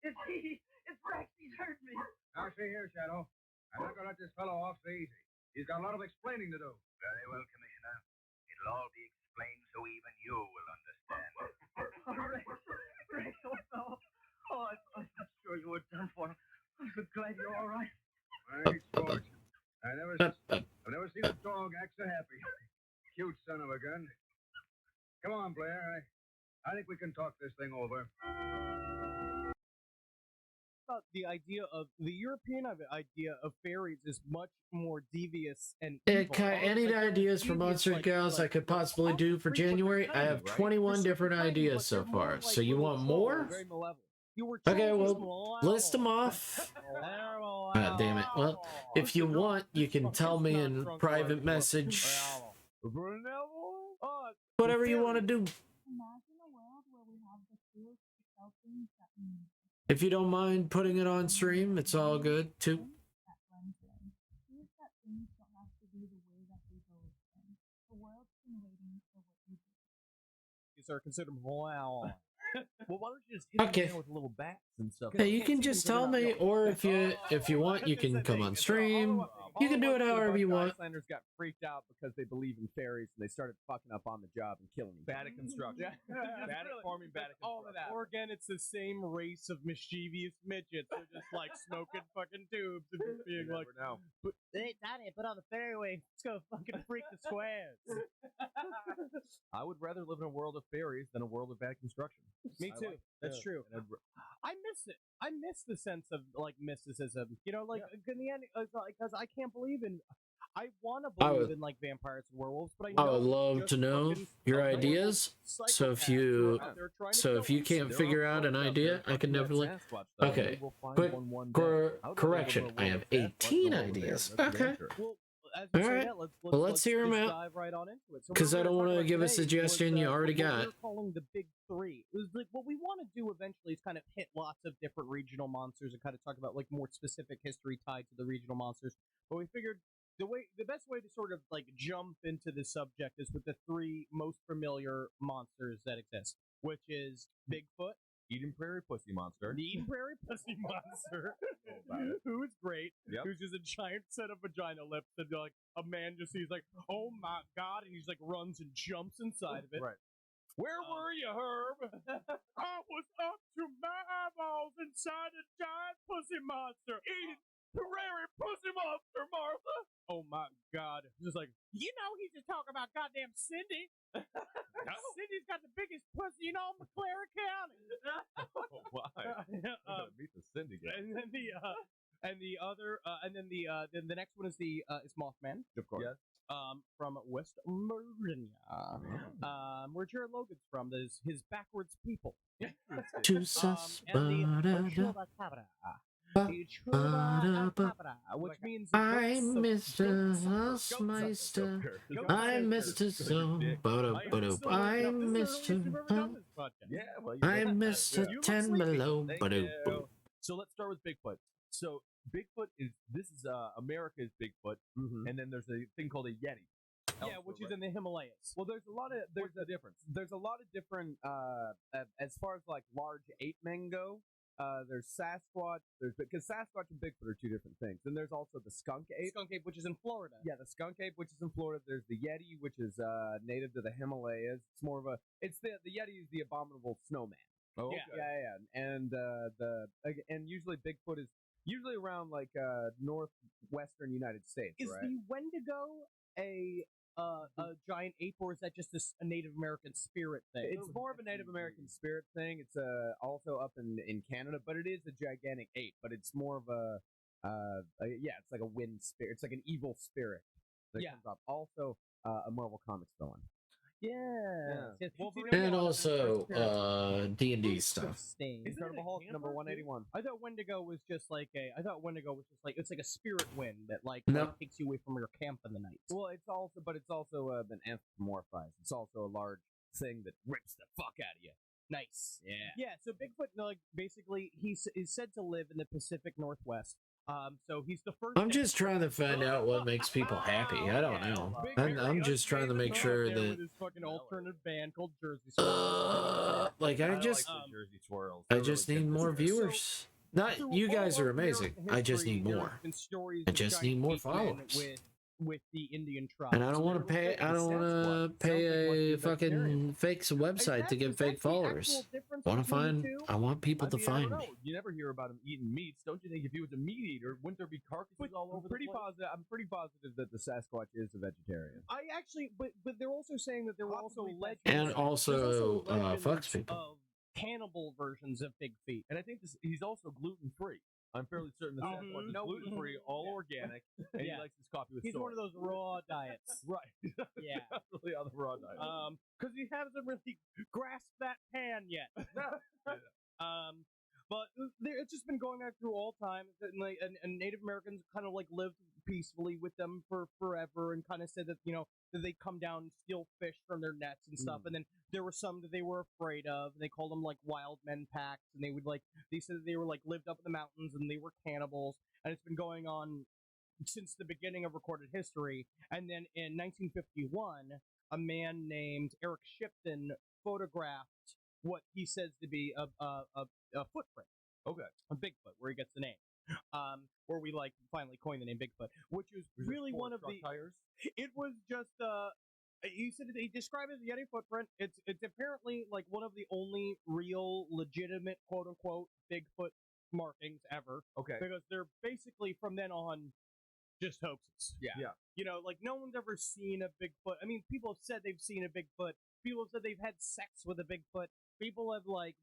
it's he. It's Rex. He's hurt me. Now, see here, Shadow. I'm not going to let this fellow off so easy. He's got a lot of explaining to do. Very well, Commissioner. It'll all be explained so even you will understand. Oh, Rex. Rex, oh, no. Oh, I'm not sure you were done for. I'm so glad you're all right. Right, sport. I've never seen a dog act so happy. Cute son of a gun. Come on, Blair. I think we can talk this thing over. About the idea of the European idea of fairies is much more devious and evil. Any ideas for Monster Gals I could possibly do for January? I have 21 different ideas so far. So you want more? Okay, well, list them off. Ah, damn it. Well, if you want, you can tell me in private message. Whatever you want to do. Imagine a world where we have the tools to If you don't mind putting it on stream, it's all good too. These are considered well. Well, why don't you just hit them Okay. down with little bats and stuff? Hey, you can just tell me, or if you want, you can come on stream. You can do it however you want. Icelanders got freaked out because they believe in fairies and they started fucking up on the job and killing each other. Bad at construction. Bad at farming, bad at all of that. Or again, it's the same race of mischievous midgets. They're just like smoking fucking tubes and just being like, Hey, Daddy, put on the fairway. Let's go fucking freak the squares. I would rather live in a world of fairies than a world of bad construction. Me too. That's true. I miss it. I miss the sense of like mysticism. You know, like in the end, because I can't believe in. I want to believe in like vampires and werewolves, but I would love to know your ideas. So if you can't figure out an idea, I can definitely. Okay, quick correction. I have 18 ideas. Okay. All right. Well, let's hear them out. Dive right on into it. Because I don't want to give a suggestion you already got. We're calling the big three. It was like what we want to do eventually is kind of hit lots of different regional monsters and kind of talk about like more specific history tied to the regional monsters. But we figured the best way to sort of like jump into the subject is with the three most familiar monsters that exist, which is Bigfoot, Eden Prairie Pussy Monster. the Eden Prairie Pussy Monster, who is great, who's just a giant set of vagina lips that like a man just sees like, oh my god, and he's like runs and jumps inside of it. Right. Where were you, Herb? I was up to my eyeballs inside a giant pussy monster. Eden Prairie Pussy Monster, Martha. Oh my god. Just like, you know he's just talking about goddamn Cindy. Cindy's got the biggest pussy in all McLaren County. Oh, why? Meet the Cindy guy. And then the next one is is Mothman, of course. Yes. From West Virginia. Where Jared Logan's from, there's his backwards people. To sus. Which means I'm Mr. Hussmeister. I'm Mr. So. I'm Mr. I'm Mr. 10 below. So let's start with Bigfoot. So Bigfoot is America's Bigfoot, and then there's a thing called a Yeti. Yeah, which is in the Himalayas. Well, there's a difference. There's a lot of different as far as like large ape men go. There's Sasquatch. Because Sasquatch and Bigfoot are two different things. Then there's also the skunk ape. Skunk ape, which is in Florida. Yeah, the skunk ape, which is in Florida. There's the Yeti, which is native to the Himalayas. It's more of a. It's the Yeti is the abominable snowman. Oh, okay. Yeah. And usually Bigfoot is usually around like northwestern United States. Is right? the Wendigo a giant ape, or is that just a Native American spirit thing? It's more of a Native American spirit thing. It's also up in Canada, but it is a gigantic ape. But it's more of it's like a wind spirit. It's like an evil spirit that comes up. Also, a Marvel Comics villain. Yeah. And also D&D stuff. Incredible Hulk number 181. I thought Wendigo was just like it's like a spirit wind that like takes you away from your camp in the night. Well, it's also been anthropomorphized. It's also a large thing that rips the fuck out of you. Nice. Yeah. Yeah. So Bigfoot, like basically, is said to live in the Pacific Northwest. So he's the first. I'm just trying to find out what makes people happy. I don't know. I'm just trying to make sure that. With his fucking alternative band called Jersey Swirls. Like I just need more viewers. Not you guys are amazing. I just need more. I just need more followers. With the Indian tribe, and I don't want to pay. I don't want to pay a fucking fake website to get fake followers. I want people to find me. You never hear about him eating meats, don't you think? If he was a meat eater, wouldn't there be carcasses all over the place? I'm pretty positive that the Sasquatch is a vegetarian. But they're also saying that there were also legends and also fucks people. Of cannibal versions of Big Feet, and I think he's also gluten free. I'm fairly certain the Sasquatch is gluten-free, all organic, and he likes his coffee with soy. He's one of those raw diets. Right. Yeah. Definitely on the raw diet. Because he hasn't really grasped that pan yet. But it's just been going on through all time, and Native Americans kind of like lived peacefully with them for forever, and kind of said that that they come down and steal fish from their nets and stuff. And then there were some that they were afraid of, and they called them like wild men packs, and they said that they were like lived up in the mountains and they were cannibals, and it's been going on since the beginning of recorded history. And then in 1951, a man named Eric Shipton photographed what he says to be a footprint. Okay. A Bigfoot, where he gets the name. Where we finally coined the name Bigfoot, which was really one of the tires. It was just he said he described it as a Yeti footprint. It's apparently like one of the only real legitimate quote unquote Bigfoot markings ever. Okay. Because they're basically from then on just hoaxes. Yeah. Like no one's ever seen a Bigfoot. I mean, people have said they've seen a Bigfoot. People have said they've had sex with a Bigfoot. People have like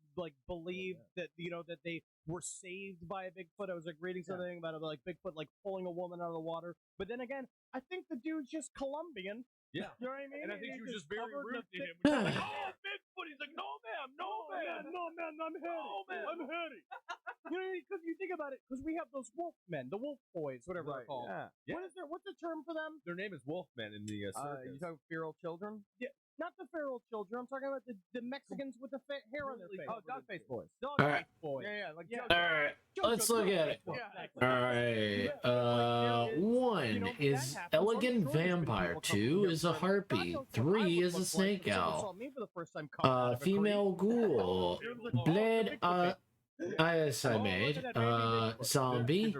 believed that that they were saved by a Bigfoot. I was like reading something about like Bigfoot like pulling a woman out of the water. But then again, I think the dude's just Colombian. Yeah. You know what I mean? And I think she was just very covered rude in to him. thick- When she's like, oh, Bigfoot. He's like, no, ma'am. No, ma'am. No, man, I'm Harry. No, man. I'm Harry. Because you think about it, because we have those wolf men, the wolf boys, whatever they're called. Yeah. What's the term for them? Their name is Wolfmen in the circus. You talking feral children? Yeah, not the feral children. I'm talking about the Mexicans with the hair on their face. Oh, dog face boys. Dog All right. face boys. All right, let's look at it. All right. 1 is Elegant Vampire. 2 is a harpy. 3 is a snake owl. Female ghoul. Bled. Yes, I made. Zombie.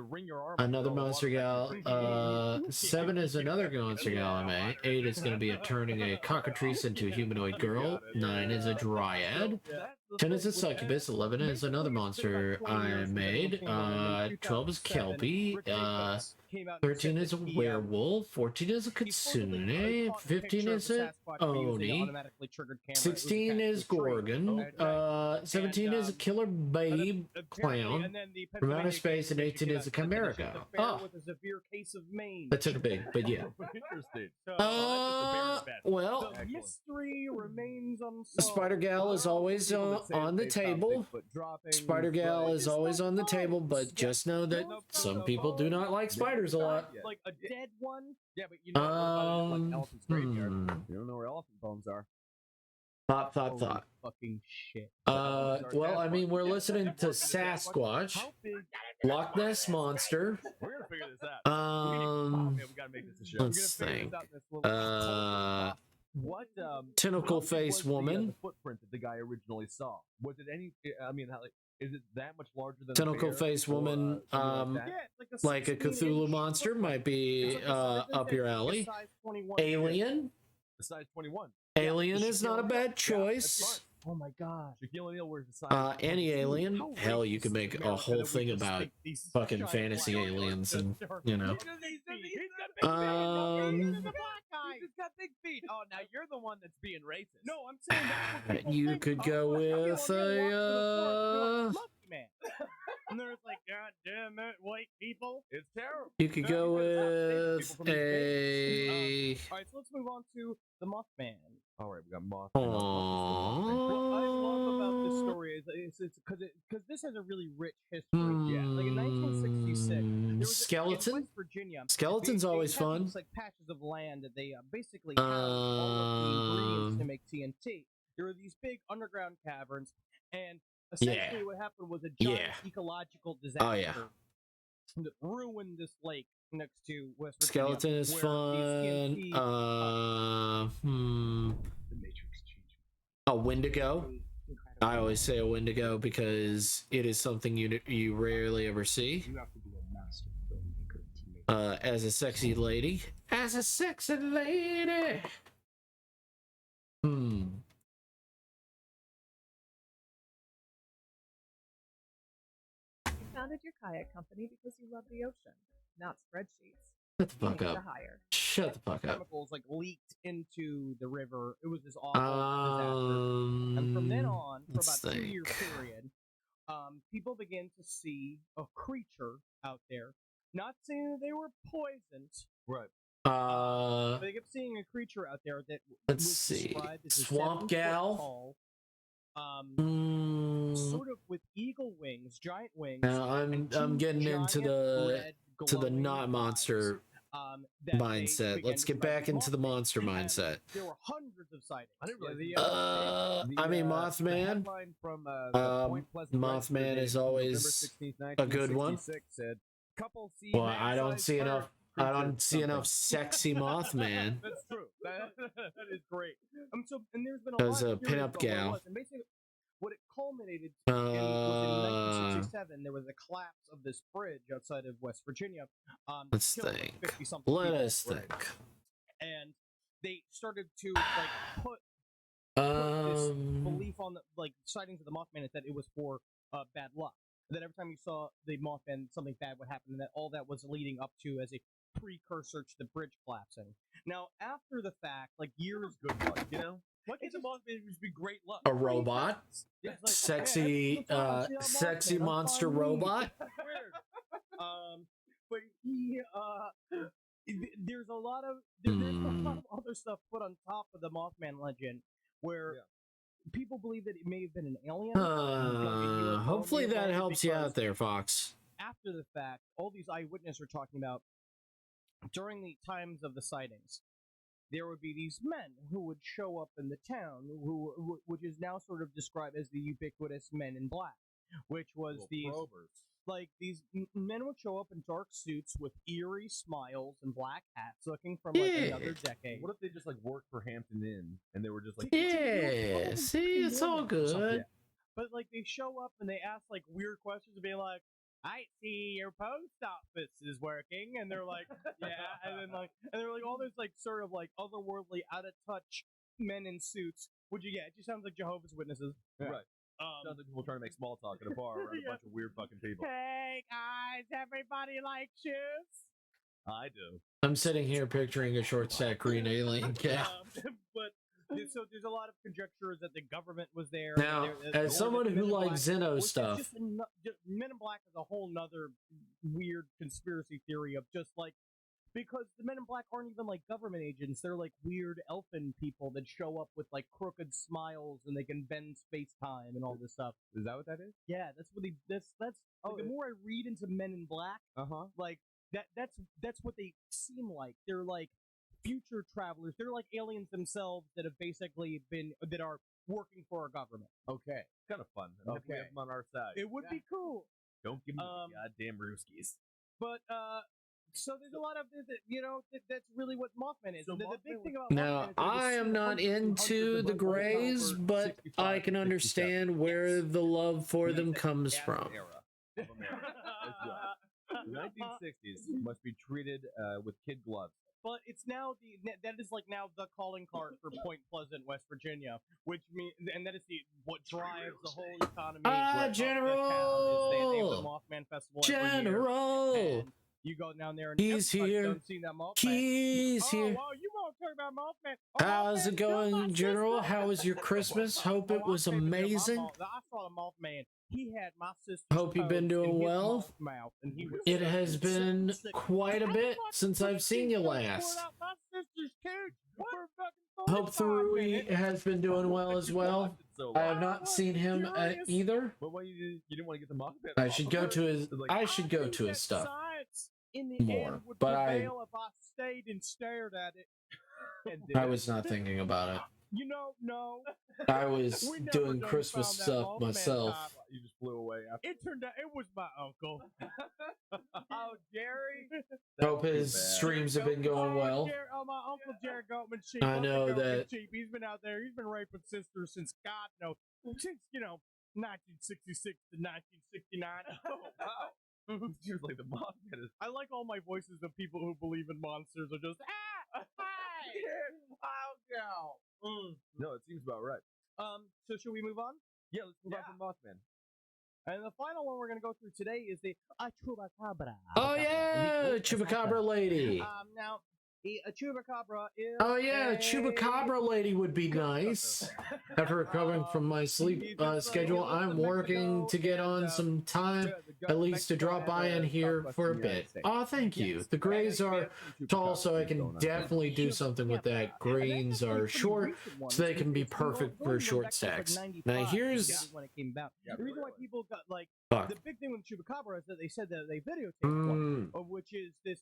Another monster gal. 7 is another monster gal I made. 8 is going to be turning a cockatrice into a humanoid girl. 9 is a dryad. 10 is a succubus. 11 is another monster I made. 12 is Kelpie. 13 is a werewolf. 14 is a kitsune. 15 is a oni. 16 is Gorgon. 17 is a killer babe clown from outer space, and 18 is a Chimera. Oh, with a severe case of Maine. that took a big, but yeah. Interesting. Well, the mystery remains unsolved. Spider Gal is always on the table. Spider Gal is always on the table, but just know that some people do not like spiders a lot. Like a dead one? Yeah, but you know like elephant's graveyard. You don't know where elephant bones are. Thought. Fucking shit. Well, I mean, we're listening to Sasquatch, Loch Ness Monster. We're gonna figure this out. We gotta make this a show. Let's think. What Tentacle face was woman. the footprint that the guy originally saw? Was it any? I mean, is it that much larger than Tentacle a bear face or, woman, something like that? like a Cthulhu monster might be up your alley. Alien. The size 21. Alien is not a bad choice. Oh my god. Shaquille O'Neal wears the size. Any alien. Hell, you could make a whole thing about fucking fantasy aliens, and you know. He's just got big feet. Oh, now you're the one that's being racist. No, I'm saying that's what You could go with a. man. And there's like, God damn it, white people. It's terrible. You could go with a. All right, so let's move on to the Mothman. All right, we got Mothman. What I love about this story is it's because this has a really rich history. Yeah, like in 1966, there was skeleton. in West Virginia. Skeleton's always they had fun. these, like patches of land that they basically had all of the ingredients to make TNT. There were these big underground caverns, and essentially what happened was a giant ecological disaster that ruined this lake next to West Virginia. Skeleton is fun. A Wendigo. I always say a Wendigo because it is something you rarely ever see. You have to be a master filmmaker to make As a sexy lady. As a sexy lady. You founded your kayak company because you love the ocean, not spreadsheets. Shut the fuck You need up. to hire. Shut the fuck up. Chemicals like leaked into the river. It was this awful disaster. And from then on, for about a 2-year period, people began to see a creature out there. Not saying that they were poisoned. Right. But they kept seeing a creature out there that Let's was see. described as a Swamp 7-foot gal. tall, sort of with eagle wings, giant wings. Now I'm getting into the not monster that mindset. Let's get back into the monster mindset. There were hundreds of sightings. I didn't realize I mean, Mothman. Mothman is always a good one. Said, couple Well, I don't see enough. I don't see enough sexy Mothman. That's true. That is great. And there's been a As lot a of theories pinup about what it gal. was. And basically, what it culminated to was in 1967. There was a collapse of this bridge outside of West Virginia. Let's killed think. 50-something Let people. us think. And they started to like put this belief on the sightings of the Mothman is that it was for bad luck. That every time you saw the Mothman, something bad would happen, and that all that was leading up to as a precursor to the bridge collapsing. Now, after the fact, like years, good luck, you know. Why can't the Mothman just be great luck? A robot, sexy, sexy monster robot. But he, there's a lot of other stuff put on top of the Mothman legend where people believe that it may have been an alien. Hopefully that helps you out there, Fox. After the fact, all these eyewitnesses are talking about during the times of the sightings, there would be these men who would show up in the town, which is now sort of described as the ubiquitous Men in Black, which was these men would show up in dark suits with eerie smiles and black hats, looking from another decade. What if they just worked for Hampton Inn and they were just see, it's all good. But they show up and they ask weird questions and be like, I see your post office is working, and they're like, yeah, and then and they're all those sort of otherworldly, out of touch men in suits. It just sounds like Jehovah's Witnesses. Yeah. Right. Sounds like people trying to make small talk at a bar around a bunch of weird fucking people. Hey guys, everybody like shoes? I do. I'm sitting here picturing a short stack green alien cat. So there's a lot of conjectures that the government was there. Now, as someone who likes Xeno stuff, Men in Black is a whole nother weird conspiracy theory of because the Men in Black aren't even government agents. They're weird elfin people that show up with crooked smiles and they can bend space-time and all this stuff. Is that what that is? Yeah, that's what the more I read into Men in Black, that's what they seem like. They're future travelers. They're aliens themselves that have basically that are working for our government. Okay, kind of fun. Okay, we have them on our side. It would be cool. Don't give me goddamn rooskies. But so there's a lot of that's really what Mothman is. So the big thing about now Mothman is I am not into the Greys, but I can understand where the love for them comes from. The 1960s must be treated with kid gloves. But it's now that is now the calling card for Point Pleasant, West Virginia, which means, and that is what drives the whole economy. General, they have the Mothman Festival General. Every year, and you go down there and he's here. He's here. Wow, you won't talk about Mothman. How's it going, General? How was your Christmas? Hope it was amazing. I saw the Mothman. He had my sister's Hope you've been doing well. Mouth, and he was it has been quite a bit since I've seen you last. Hope Thrui has been doing well as well. I have not seen him either. But why you didn't want to get the Mothman? I should go to his. I should go to his stuff more. But I stayed and stared at it. I was not thinking about it. No. I was doing Christmas stuff myself. You just flew away after. It turned out it was my uncle. Oh, Jerry. Hope his streams have been going well. My uncle Jerry Goatman Sheep. I know that. He's been out there. He's been raping sisters since God knows. Since 1966 to 1969. Oh, wow. You're like the Mothman is. I like all my voices of people who believe in monsters are just hi. Oh no. No, it seems about right. So should we move on? Yeah, let's move on from Mothman. And the final one we're going to go through today is the Chupacabra. Oh yeah, Chupacabra lady. Now, a Chupacabra is. Oh yeah, Chupacabra lady would be nice. After recovering from my sleep schedule, I'm working to get on some time, at least to drop by in here for a bit. Oh, thank you. The grays are tall, so I can definitely do something with that. Greens are short, so they can be perfect for short stacks. Now here's. The reason why people got the big thing with Chupacabra is that they said that they videotaped one, which is this.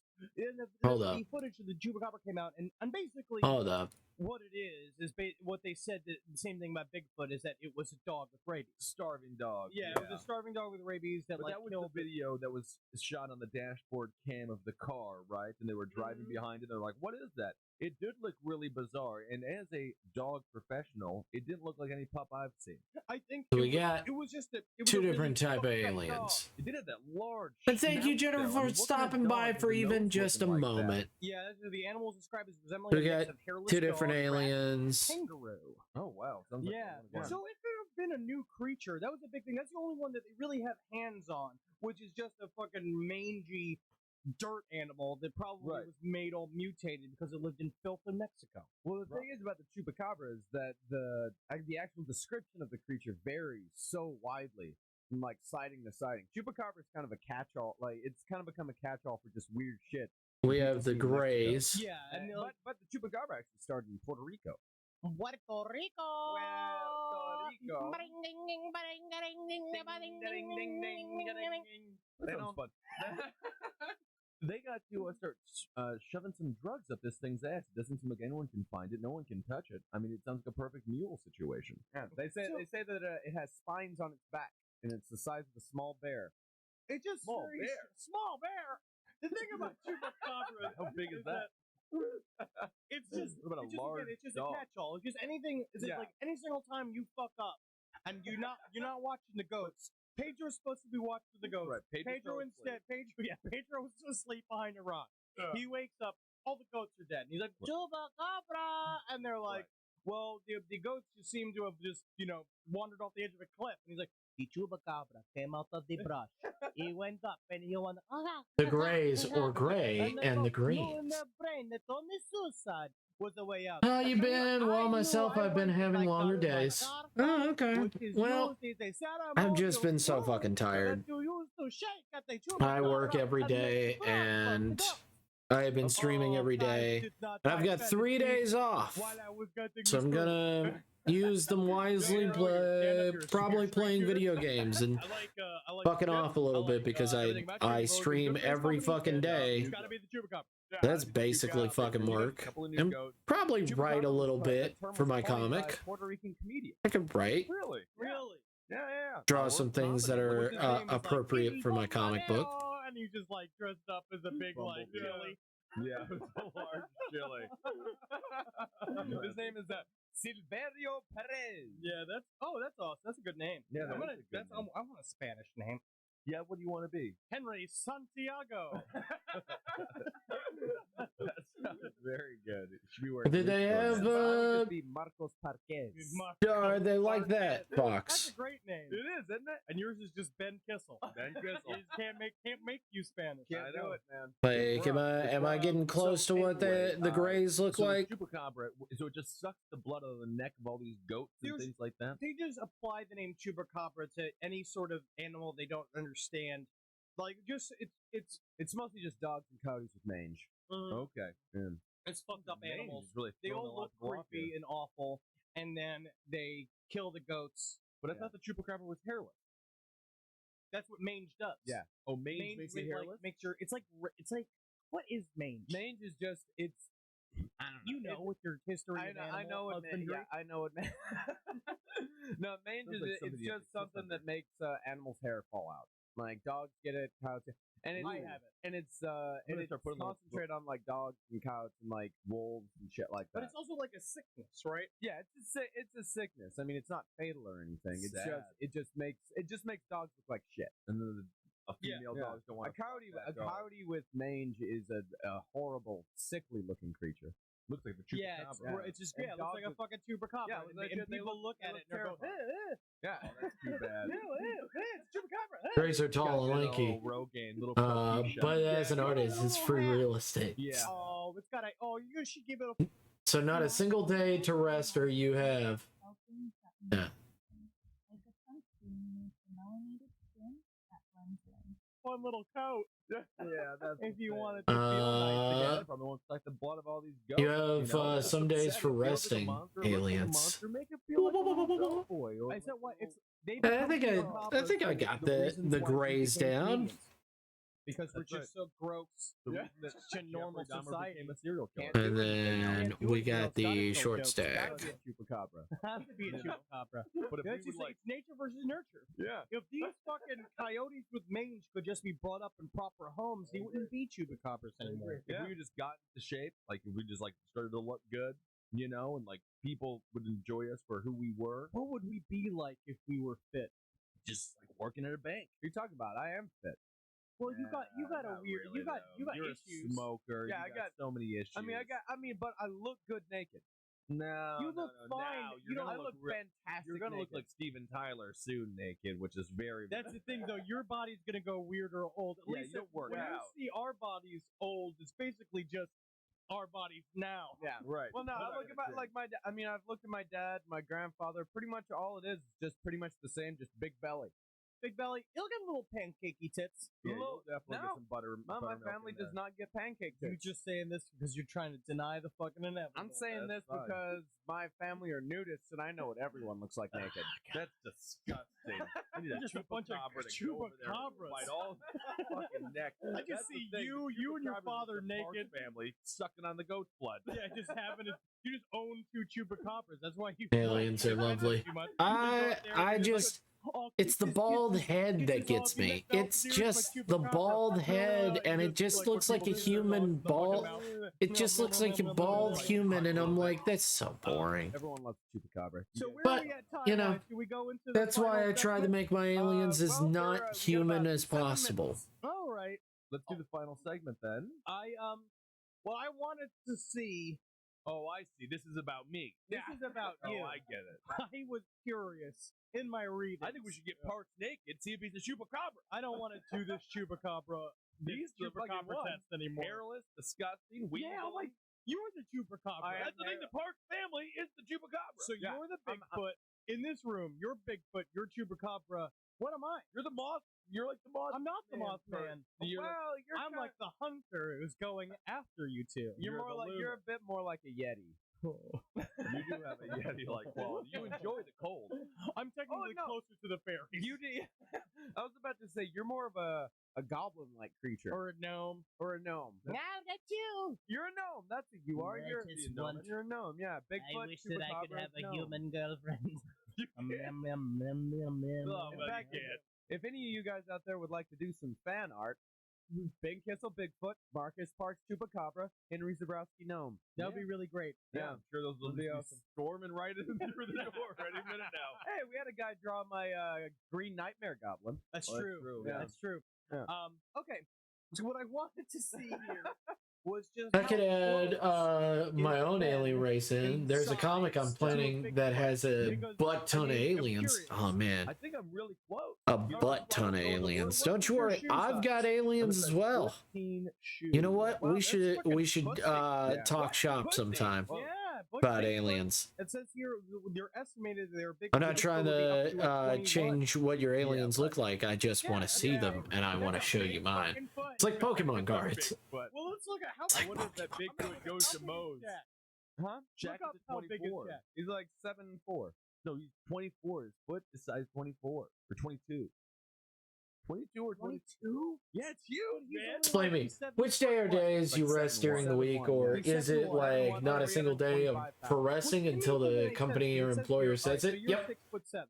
Hold up. The footage of the Chupacabra came out, and basically, Hold up. what it is what they said. That the same thing about Bigfoot is that it was a dog with rabies. Starving dog. Yeah, it was a starving dog with rabies that But like that was killed the video that was shot on the dashboard cam of the car, right? And they were driving behind it. They're like, "What is that?" It did look really bizarre, and as a dog professional, it didn't look like any pup I've seen. I think So we got it was just two different type of aliens. It did have that large. And thank you, snout, Jennifer, though. I for mean, what kind of stopping dog by has for a even nose just a looking like that? moment. Yeah, the animals described as resembling We a mix got of hairless two different dog, rat, aliens. kangaroo. Oh wow! Sounds like Yeah. fun. So if there had been a new creature, that was the big thing. That's the only one that they really have hands on, which is just a fucking mangy dirt animal that probably was made all mutated because it lived in filth in Mexico. Well, the thing is about the chupacabra is that the actual description of the creature varies so widely from like sighting to sighting. Chupacabra is kind of a catch-all. Like it's kind of become a catch-all for just weird shit. We have the Greys. Yeah, and but the chupacabra actually started in Puerto Rico. Puerto Rico. That sounds fun. They got to start shoving some drugs up this thing's ass. It doesn't seem like anyone can find it. No one can touch it. I mean, it sounds like a perfect mule situation. Yeah, they say that it has spines on its back, and it's the size of a small bear. It just small bear. The thing about chupacabra, how big is that? It's just what about a large it's just dog? a catch-all. It's just anything. It's like any single time you fuck up and you're not watching the goats. Pedro's supposed to be watching the goats. Right, Pedro was asleep behind a rock. He wakes up, all the goats are dead, and he's like chupacabra, and they're like, well, the goats just seem to have just wandered off the edge of a cliff, and he's like, the chupacabra came out of the brush. He went up and he went. The Greys or Gray and the Green. In their brain, that only suicide was the way out. How you been? Well, myself, I've been having longer days. Oh, okay. Well, I've just been so fucking tired. I work every day, and I have been streaming every day. And I've got 3 days off, so I'm gonna use them wisely, probably playing video games and fucking off a little bit because I stream every fucking day. That's basically fucking work. And probably write a little bit for my comic. Puerto Rican comedian. I could write. Really? Yeah. Draw some things that are appropriate for my comic book. And you just like dressed up as a big like chili. Yeah, it's a large chili. His name is Silverio Perez. Yeah, that's awesome. That's a good name. Yeah, I want a Spanish name. Yeah, what do you want to be? Henry Santiago. That sounds very good. It should be wearing Did they have be Marcos Parquez. are they like that, Fox? That's a great name. It is, isn't it? And yours is just Ben Kissel. Ben Kissel. You just can't make you Spanish. Can't do it, man. Like, am I getting close to what the Greys look like? The chupacabra, so it just sucks the blood out of the neck of all these goats and things like that. They just apply the name chupacabra to any sort of animal they don't understand. Like, just it's mostly just dogs and coyotes with mange. Okay. Yeah. It's fucked up Mange animals. is really They throwing all a lot look to go off creepy here. and awful, and then they kill the goats. But I thought the chupacabra was hairless. That's what mange does. Yeah. Oh, mange makes it hairless? Like, makes your it's like what is mange? Mange is just I don't know. With your history. I know what mange. Yeah, I know what mange. No, mange is it's just something that makes animals' hair fall out. Like dogs get it, coyotes, and it's, I have it, and it's concentrated on like dogs and coyotes and like wolves and shit like that. But it's also like a sickness, right? Yeah, it's a sickness. I mean, it's not fatal or anything. It's it just makes dogs look like shit, and then a female dogs don't want. A coyote with mange is a horrible, sickly looking creature. Looks like the chupacabra. It's just it looks like a fucking chupacabra. Yeah, and people look at it and they go, yeah, that's too bad. It's chupacabra. Greys are tall and lanky. But as an artist, it's free real estate. Yeah. Oh, it's got you should give it a. So not a single day to rest, or you have. Yeah. Fun little coat. Yeah, that's if you wanted to feel nice. Again, probably won't suck the blood of all these goats. You have some days for resting, aliens. I said what? They I become think I chupacabras got for the reasons why we grays became down. comedians. Because we're That's just so gross The to reason that normal Jeffrey Dahmer society. became a serial killer. And then we got the short It's stack. gotta be a chupacabra. Has to be a chupacabra. But if That's we just would like, it's nature versus nurture. yeah, If these fucking coyotes with mange could just be brought up in proper homes, they wouldn't be chupacabras anymore. if we just got into shape, like if we just like started to look good, you know, and like people would enjoy us for who we were, What would we be like if we were fit? just like working at a bank. What are you talking about? I am fit. Well, you got a Not weird really, you got You're issues. a smoker. Yeah, you I got so many issues. but I look good naked. No, You look fine. Now You you're don't gonna look fantastic. You're gonna look like Steven Tyler soon naked, which is very. That's the thing, though. Your body's gonna go weird or old. At Yeah, least you'll work when out. you see our bodies old, it's basically just our bodies now. Yeah. right. Well, no, We're I not look gonna at change. like my. I mean, I've looked at my dad, my grandfather. Pretty much all it is just pretty much the same, just big belly. Big belly. You'll get little pancakey tits. Yeah, Little- you'll definitely no. get some butter. No, my buttermilk family in does there. not get pancake You're tits. just saying this because you're trying to deny the fucking inevitable. I'm saying That's this fine. because my family are nudists, and I know what everyone looks like naked. That's disgusting. I need Just a bunch of chupacabra to go over there and chupacabras. bite all his fucking neck. I just That's the see thing, you the and your chupacabras is father the Marx naked. family sucking on the goat's blood. Yeah, just having it. You just own 2 chupacabras. That's why you. Aliens are lovely. I just it's the bald head that gets me. It's just the bald head, and it just looks like a human bald. It just looks like a bald human, and I'm like, that's so boring. Everyone loves chupacabra. So where But, are we at time? you know, Should we go into the That's why final I try to segment? make my aliens as well, not we got human about as 7 possible. minutes. All right. Let's do the final segment then. Well, I wanted to see. Oh, I see. This is about me. This is about you. Oh, I get it. I was curious in my reading. I think we should get Parks naked, see if he's a chupacabra. I don't want to do this chupacabra. He's the fucking chupacabra one. test anymore. Hairless, disgusting, weak. Yeah, like you're the chupacabra. That's the thing. The Parks family is the chupacabra. So you're the Bigfoot in this room. You're Bigfoot. You're chupacabra. What am I? You're the moth. You're like the moth. I'm not the Mothman. I'm like the hunter who's going after you two. You're more like you're a bit more like a yeti. You do have a yeti-like quality. You enjoy the cold. I'm technically closer to the fairies. You do. I was about to say you're more of a goblin-like creature or a gnome. No, that's you. You're a gnome. That's what you are. You're a gnome. Yeah, Bigfoot. I wish that I could have a gnome. human girlfriend. In fact, if any of you guys out there would like to do some fan art, Big Kissel Bigfoot, Marcus Parks Chupacabra, Henry Zabrowski Gnome. That would be really great. Yeah, I'm sure those will be awesome. storming right in through the door any minute now. Hey, we had a guy draw my Green Nightmare Goblin. That's Oh, that's true. true, Yeah. yeah. That's true. Yeah. Okay. So what I wanted to see here was just I how could add close my is own Ben alien race in. There's a comic I'm size to a planning big that one? has a Because, butt ton of I mean, I'm aliens. curious. Oh man, I think I'm really close. a butt ton of aliens. Don't you worry, I've got aliens as well. 14 shoes. You know what? Wow, We that's should fucking pussy. talk shop sometime Yeah, but about Bigfoot- aliens. It says here they're estimated they're big. I'm not trying to change what your aliens look like. I just want to see them, and I want to show you mine. It's like Pokemon cards. Well, let's look at how. I wonder if that Bigfoot goes to Moe's. Huh? Jack Look up is how a big is 24. Jack. He's like 7'4". No, he's 24. His foot is size 24 or 22. 22 or 22? Yeah, it's huge, man. Explain me, which day or days you rest during the week, or is it like not a single day of for resting until the company or employer says it? Yep.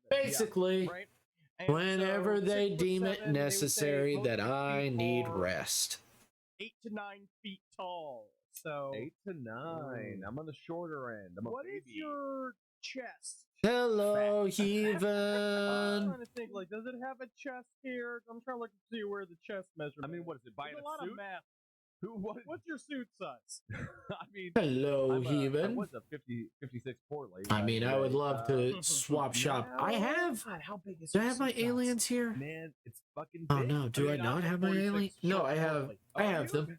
Basically, Right? And whenever so they 6'7", deem they it would say necessary most that I people need are rest. 8 to 9 feet tall. So 8 to 9. I'm on the shorter end. I'm a what baby. is your chest? Hello, I'm heathen. trying to think. Like, does it have a chest here? I'm trying to look to see where the chest measurement. I mean, what is it? Buying There's a a lot suit? of math. What? What's your suit size? I mean, Hello, I heathen. was a 56 Portly. I mean, I would love to swap shop. I have. God, how big is Do I your have my suit size? aliens here? Man, it's fucking Oh big. no, do I not have my alien? No, I have. I have them.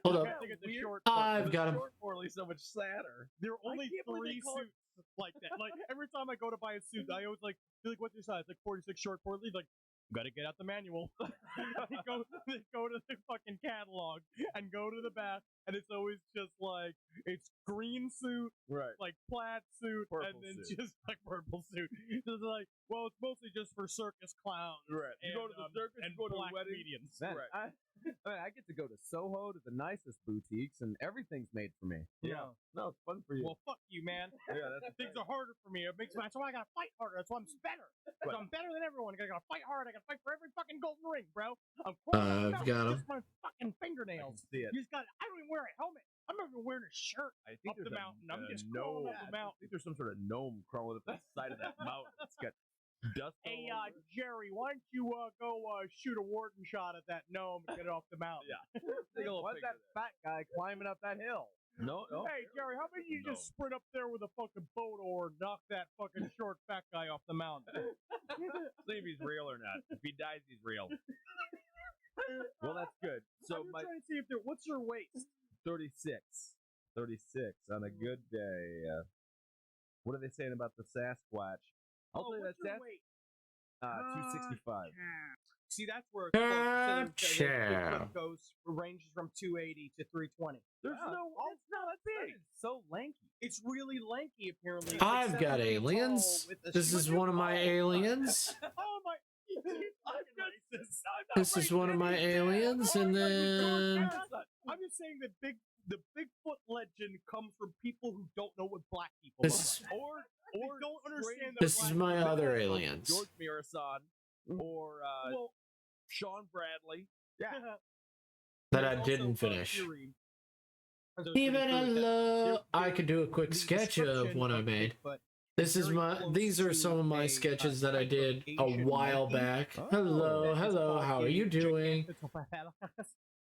Hold up. I think it's a short. I've got them. Short Portly so much sadder. There are only can't believe 3 they call it- suits like that. Like every time I go to buy a suit, I always like, they're like, what's your size? Like 46 short, 40. Like, gotta get out the manual. they go to the fucking catalog and go to the back, and it's always just like it's green suit, Right. like plaid suit, Purple and then suit. just like purple suit. Just like, well, it's mostly just for circus clowns. Right. You go to the circus, and you go to a black wedding. comedians. Man, I get to go to Soho to the nicest boutiques, and everything's made for me. Yeah. No, it's fun for you. Well, fuck you, man. Yeah, that's Things are harder for me. It makes me. That's why I gotta fight harder. That's why I'm better. So I'm better than everyone. I gotta fight hard. I gotta fight for every fucking golden ring, bro. I'm I've got 'em. just my fucking fingernails. see it. You just got. I don't even wear a helmet. I'm not even wearing a shirt I think up there's the mountain. I'm just gnome. crawling up the I mountain. think there's some sort of gnome crawling up the side of that mountain. It's got dust. Hey, all over it. Jerry, why don't you go shoot a warden shot at that gnome and get it off the mountain? Yeah. Take a little What's picture that fat guy climbing up that hill? No, no. Hey, Jerry, how about you just sprint up there with a fucking boat or knock that fucking short fat guy off the mountain? See if he's real or not. If he dies, he's real. Well, that's good. So I'm my trying to see if there. What's your waist? 36 on a good day. What are they saying about the Sasquatch? I'll tell you what's your that weight? 265. See, that's where it's close. Gotcha. It goes ranges from 280 to 320. There's it's not that big. It's so lanky. It's really lanky, apparently. I've got aliens. This is one of my aliens. Oh my! This is one of my aliens, and then I'm just saying that the Bigfoot legend comes from people who don't know what black people This- are, or don't understand. That this is black my people- other aliens. George Mirasan or Well, Sean Bradley. yeah. that I There's didn't also, finish. theory. There's Even theory a that low. I there- could do a quick the sketch of description one I of made. Bigfoot This is very my. close These are to some of my a, sketches that I type of did a Asian while monkey. back. Oh. Hello, It's hello. called How are a you doing? Gigantopithecus.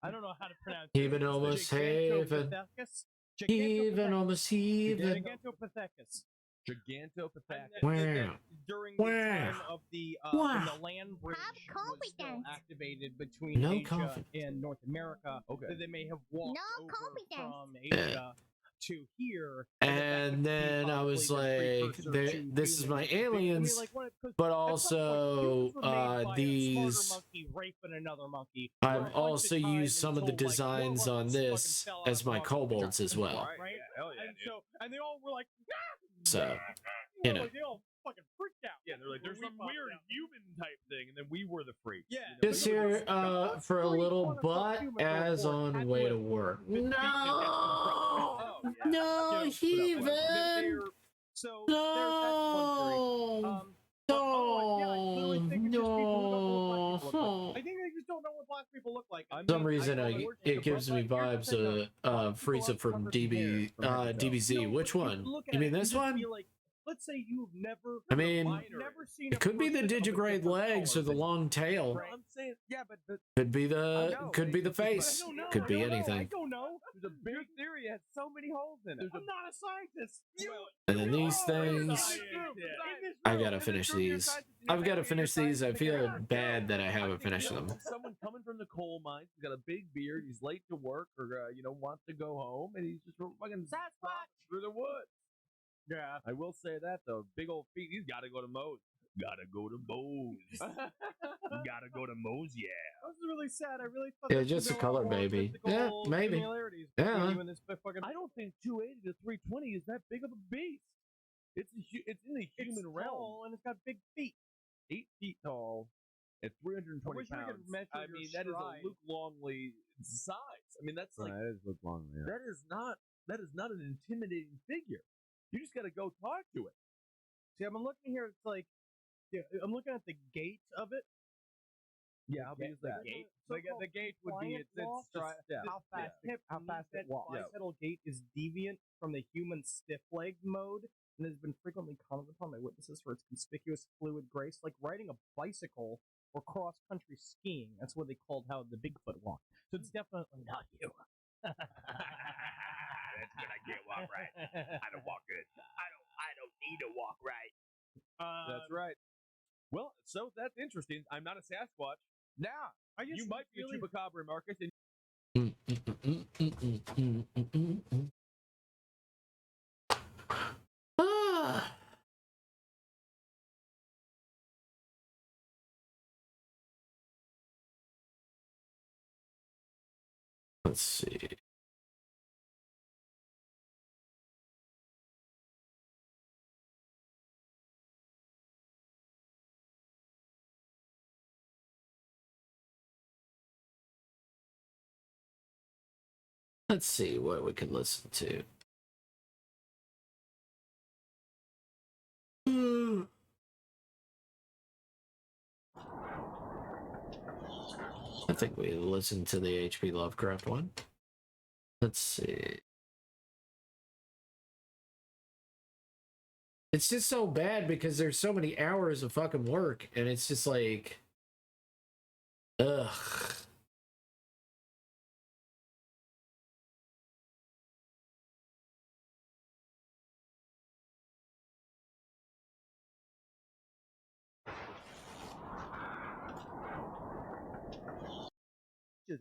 I don't know how to pronounce it. Even It's almost heaven. Gigantopithecus. Even almost even. Gigantopithecus. Gigantopithecus. Wow. During the time Wow. of the when Wow. the land bridge Have was still confidence. activated between No Asia confidence. and North America, Okay. that they may have walked No over confidence. from Asia to here. And then I was like, this is my aliens, but also these. monkey raping another monkey. I've also used some of the designs on this as my kobolds as well. Right? Hell yeah, And dude. and they all were like, So, you know. like, they all fucking freaked out. Yeah, they're like, there's We some popped weird out. human type thing, and then we were the freaks. Yeah. you know? Just We were here the for a little butt as on way to work. No, Oh, yeah. no, heathen. So there's that one theory. No, But otherwise, yeah, I literally think it's just people who don't know what black people look no. like. I think they just don't know what black people look like. For some reason, it gives me vibes of Frieza from DBZ. Which one? You mean this one? Let's say you've never. I mean, never seen. it could be the digigrade legs or the long tail. I'm saying, yeah, but Could be the face. Could be anything. I don't know. There's a big theory. It has so many holes in it. I'm not a scientist. And then these things. I gotta finish these. I've got to finish these. I feel bad that I haven't finished them. Someone coming from the coal mines, he's got a big beard, he's late to work, or wants to go home, and he's just fucking through the woods. Yeah. I will say that though, big old feet. He's got to go to Moe's. Gotta go to Moe's. Gotta go to Moe's. Yeah. That was really sad. I really thought. Yeah, there just was a color more baby. physical Yeah, maybe. similarities Yeah. between you and this fucking. I don't think 280 to 320 is that big of a beast. It's in the human realm. Tall and it's got big feet. 8 feet tall at 320 I wish we pounds. could measure I your mean, that is a stride. Luke Longley size. I mean, that's like That is Luke Longley. Yeah. that is not an intimidating figure. You just got to go talk to it. See, I'm looking here. It's like, yeah, I'm looking at the gait of it. Yeah, how big is that? Gait. The gait would be its stride. How fast it walks. bipedal gait is deviant from the human stiff-legged mode and has been frequently commented upon by witnesses for its conspicuous fluid grace, like riding a bicycle or cross-country skiing. That's what they called how the Bigfoot walked. So it's definitely not you. That's good. I can't walk right. I don't walk good. I don't need to walk right. That's right. Well, so that's interesting. I'm not a Sasquatch. Now, you might be a Chupacabra, Marcus. And Ah. Let's see. Let's see what we can listen to. I think we listened to the H.P. Lovecraft one. Let's see. It's just so bad because there's so many hours of fucking work, and it's just like, ugh.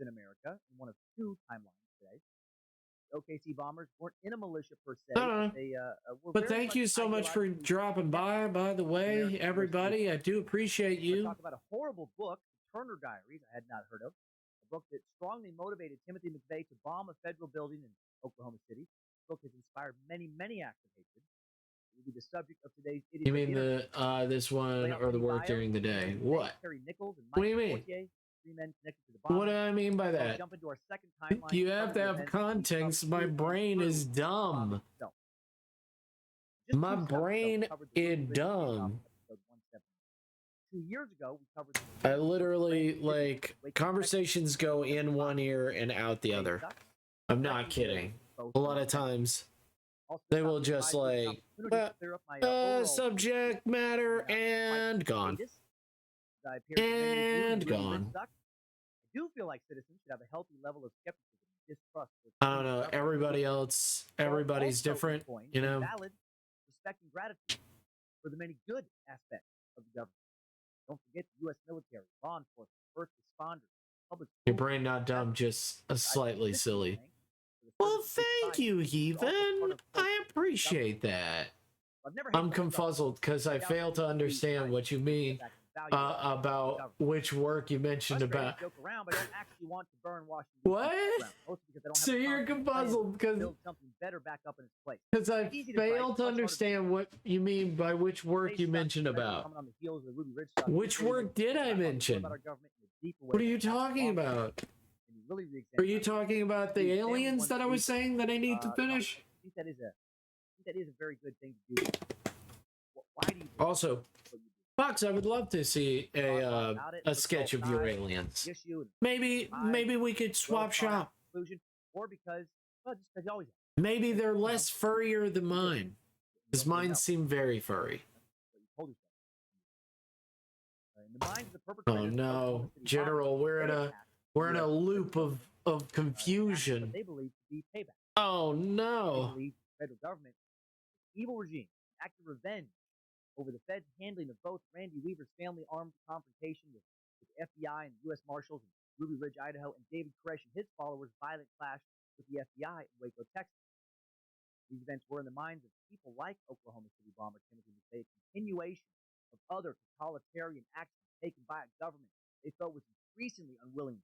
In America in one of two timelines today. The OKC bombers weren't in a militia per se. They were but thank you so much for dropping by the way, everybody. I do appreciate you. Talk about a horrible book, Turner Diaries, I had not heard of. A book that strongly motivated Timothy McVeigh to bomb a federal building in Oklahoma City. The book has inspired many acts of hatred. It will be the subject of today's idiot. You mean the this one or the work during the day? What? What do you mean? What do I mean by that? You have to have context. My brain is dumb. My brain is dumb. 2 years ago, we covered. I literally, like, conversations go in one ear and out the other. I'm not kidding. A lot of times, they will just, like, subject matter and gone. And gone. I do feel like citizens should have a healthy level of skepticism and distrust. I don't know. Everybody's different, you know. Valid respect and gratitude for the many good aspects of the government. Don't forget the U.S. military, law enforcement, first responders, public. Your brain not dumb, just slightly silly. Well, thank you, Heathen. I appreciate that. I'm confuzzled because I fail to understand what you mean about which work you mentioned about. What? So you're confuzzled because I fail to understand what you mean by which work you mentioned about. Which work did I mention? What are you talking about? Are you talking about the aliens that I was saying that I need to finish? I think that is a very good thing to do. Why do you also, Fox, I would love to see a sketch of your aliens. Maybe we could swap shop. Or because, well, just because you always. Maybe they're less furrier than mine, because mine seem very furry. Oh no, General, we're in a loop of confusion. Oh no. Federal government, evil regime, active revenge over the Fed's handling of both Randy Weaver's family armed confrontation with the FBI and U.S. Marshals in Ruby Ridge, Idaho, and David Koresh and his followers' violent clash with the FBI in Waco, Texas. These events were in the minds of people like Oklahoma City bomber Timothy McVeigh a continuation of other totalitarian actions taken by a government they felt was increasingly willing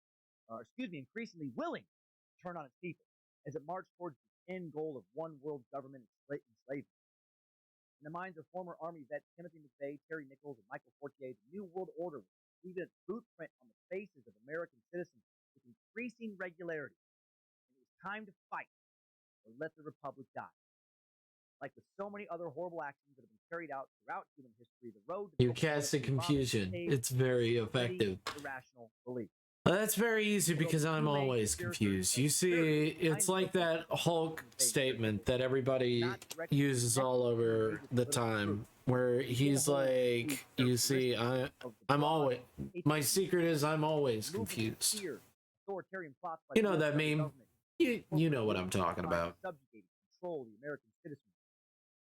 to turn on its people as it marched towards the end goal of one world government enslavement. In the minds of former Army vets Timothy McVeigh, Terry Nichols, and Michael Fortier, the New World Order was leaving its bootprint on the faces of American citizens with increasing regularity. And it was time to fight or let the Republic die. Like with so many other horrible actions that have been carried out throughout human history, the road to you cast the confusion. It's very effective. Irrational belief. That's very easy because I'm always confused. You see, it's like that Hulk statement that everybody uses all over the time, where he's like, you see, I'm always, my secret is I'm always confused. You know that meme? You know what I'm talking about.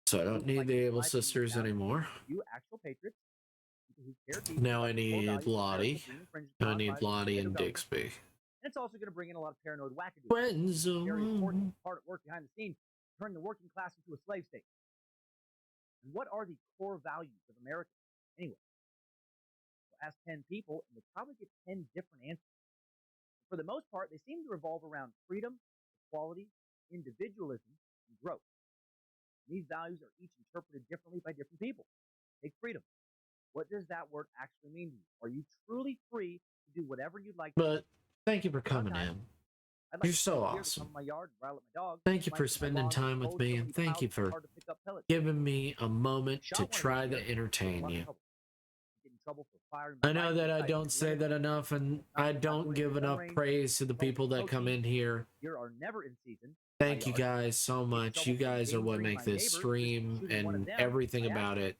So I don't need the Able Sisters anymore. Now I need Lottie. I need Lottie and Dixby. And it's also going to bring in a lot of paranoid wackadoodles. Very important part at work behind the scenes, turning the working class into a slave state. And what are the core values of America anyway? We'll ask 10 people, and we'll probably get 10 different answers. For the most part, they seem to revolve around freedom, equality, individualism, and growth. These values are each interpreted differently by different people. Take freedom. What does that word actually mean to you? Are you truly free to do whatever you'd like to do? But thank you for coming in. I'd like You're to so come here to awesome. come in my yard and rile up my dog. Thank you Might for get my spending lawn time with exposed me, so and many thank piles you it's for hard to pick up pellets. giving me a moment to Shot one try of to these here. entertain A lot of you. trouble. Get in trouble for firing I my know rifle that I inside don't say that enough, and I don't give enough praise to the people that come in here. Here are never in season. Thank you guys so much. You guys are what make this stream and everything about it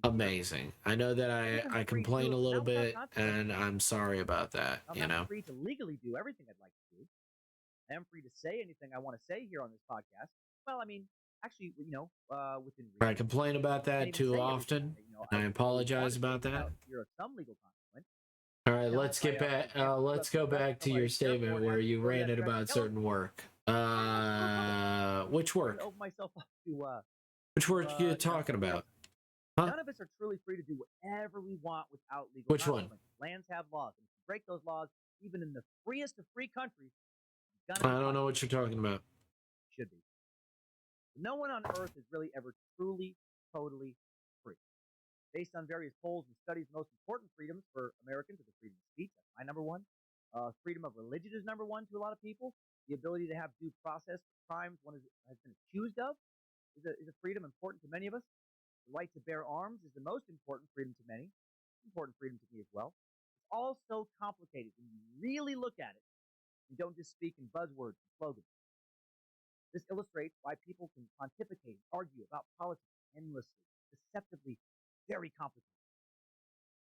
amazing. I know that I complain a little bit, and I'm sorry about that, I'm you know. not free to legally do everything I'd like to do. I am free to say anything I want to say here on this podcast. Well, I mean, actually, you know, within reason. I complain about that too often, and I apologize about that. Fear of some legal consequence. All right, let's get back. Let's go back to your statement where you ranted about certain work. Which work? Open myself up to, Which work are you talking about? Huh? None of us are truly free to do whatever we want without legal Which one? consequences. Lands have laws, and if you break those laws, even in the freest of free countries, I don't know what you're talking about. Should be. No one on Earth is really ever truly, totally free. Based on various polls and studies, the most important freedoms for Americans are the freedom of speech. That's my number one. Freedom of religion is number one to a lot of people. The ability to have due process for crimes one has been accused of is a freedom important to many of us. The right to bear arms is the most important freedom to many. Important freedom to me as well. It's all so complicated when you really look at it and don't just speak in buzzwords and slogans. This illustrates why people can pontificate and argue about politics endlessly, deceptively, very complicated.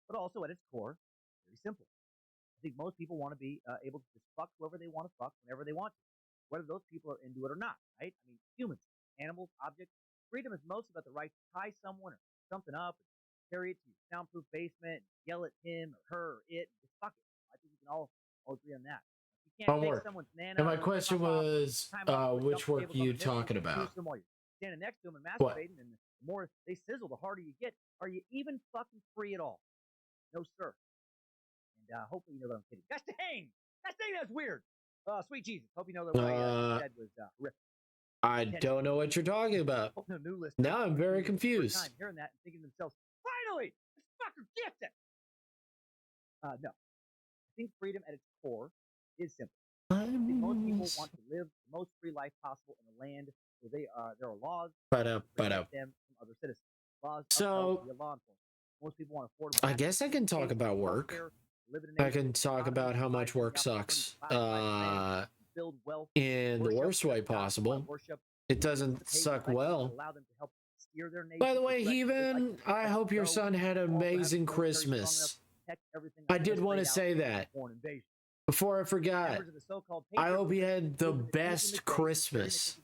But also at its core, very simple. I think most people want to be able to just fuck whoever they want to fuck whenever they want to, whether those people are into it or not, right? I mean, humans, animals, objects. Freedom is most about the right to tie someone or something up and carry it to your soundproof basement and yell at him or her or it and just fuck it. I think we can all agree on that. If you can't take someone's nana, and my question was, which work are you talking about? Standing next to him and masturbating, and the more they sizzle, the harder you get. Are you even fucking free at all? No, sir. And hopefully you know that I'm kidding. Gosh dang! Gosh dang, that's weird. Sweet Jesus. Hope you know that what I said was horrific. I don't know what you're talking about. Now I'm very confused. Hearing that and thinking to themselves, finally, this fucker gets it. No. I think freedom at its core is simple. I think most people want to live the most free life possible in a land where there are laws that protect them from other citizens. Laws upheld via law enforcement. Most people want affordable. I guess I can talk about work. I can talk about how much work sucks. In the worst way possible. It doesn't suck well. By the way, Heathen, I hope your son had an amazing Christmas. I did want to say that. Before I forgot, I hope he had the best Christmas.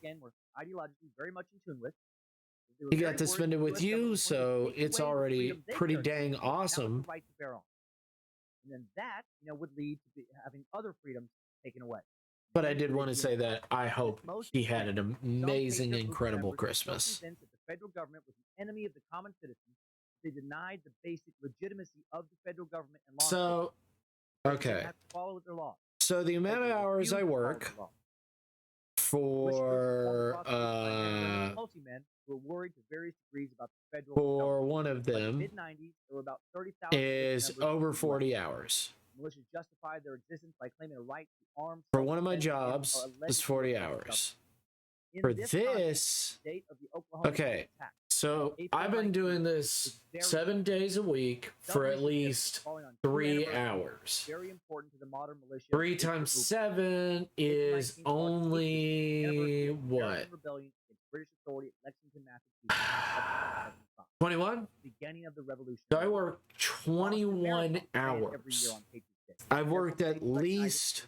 He got to spend it with you, so it's already pretty dang awesome. And then that, would lead to having other freedoms taken away. But I did want to say that I hope he had an amazing, incredible Christmas. The federal government was an enemy of the common citizen. They denied the basic legitimacy of the federal government and law. So, okay. So the amount of hours I work for one of them is over 40 hours. Militias justified their existence by claiming a right to arms. For one of my jobs is 40 hours. For this, okay, so I've been doing this 7 days a week for at least 3 hours. 3 times 7 is only what? 21? So I work 21 hours. I've worked at least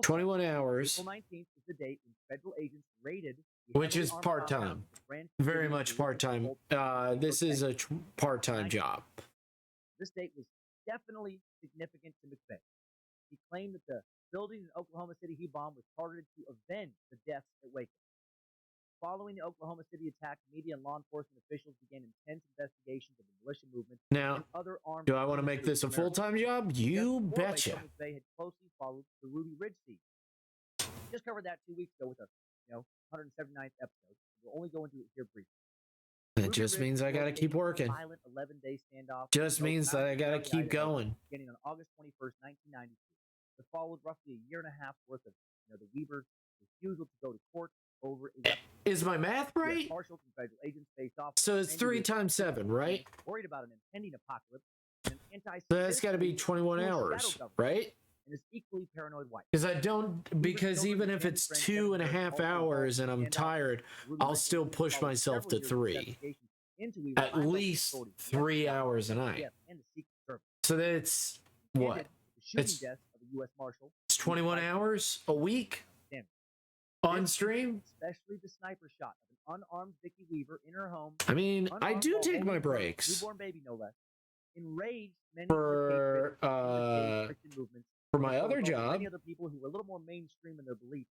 21 hours, which is part-time. Very much part-time. This is a part-time job. This date was definitely significant to McVeigh. He claimed that the building in Oklahoma City he bombed was targeted to avenge the deaths at Waco. Following the Oklahoma City attack, media and law enforcement officials began intense investigations of the militia movement Now, and other armed. do I want to make this a full-time job? You betcha. They had closely followed the Ruby Ridge siege. Just covered that 2 weeks ago with our, 179th episode. We'll only go into it here briefly. It just means I gotta keep working. Violent 11-day standoff. Just means that I gotta keep going. Beginning on August 21st, 1992. It followed roughly a year and a half worth of, the Weaver refusal to go to court over. Is my math right? Marshals and federal agents faced off. So it's 3 times 7, right? Worried about an impending apocalypse. And an So that's got to be 21 hours, right? And is equally paranoid white. Because even if it's 2.5 hours and I'm tired, I'll still push myself to 3. At least 3 hours a night. So that's what? It's 21 hours a week on stream. Especially the sniper shot of an unarmed Vicky Weaver in her home. I mean, I do take my breaks. Newborn baby, no less. Enraged many For my other job. Many other people who were a little more mainstream in their beliefs.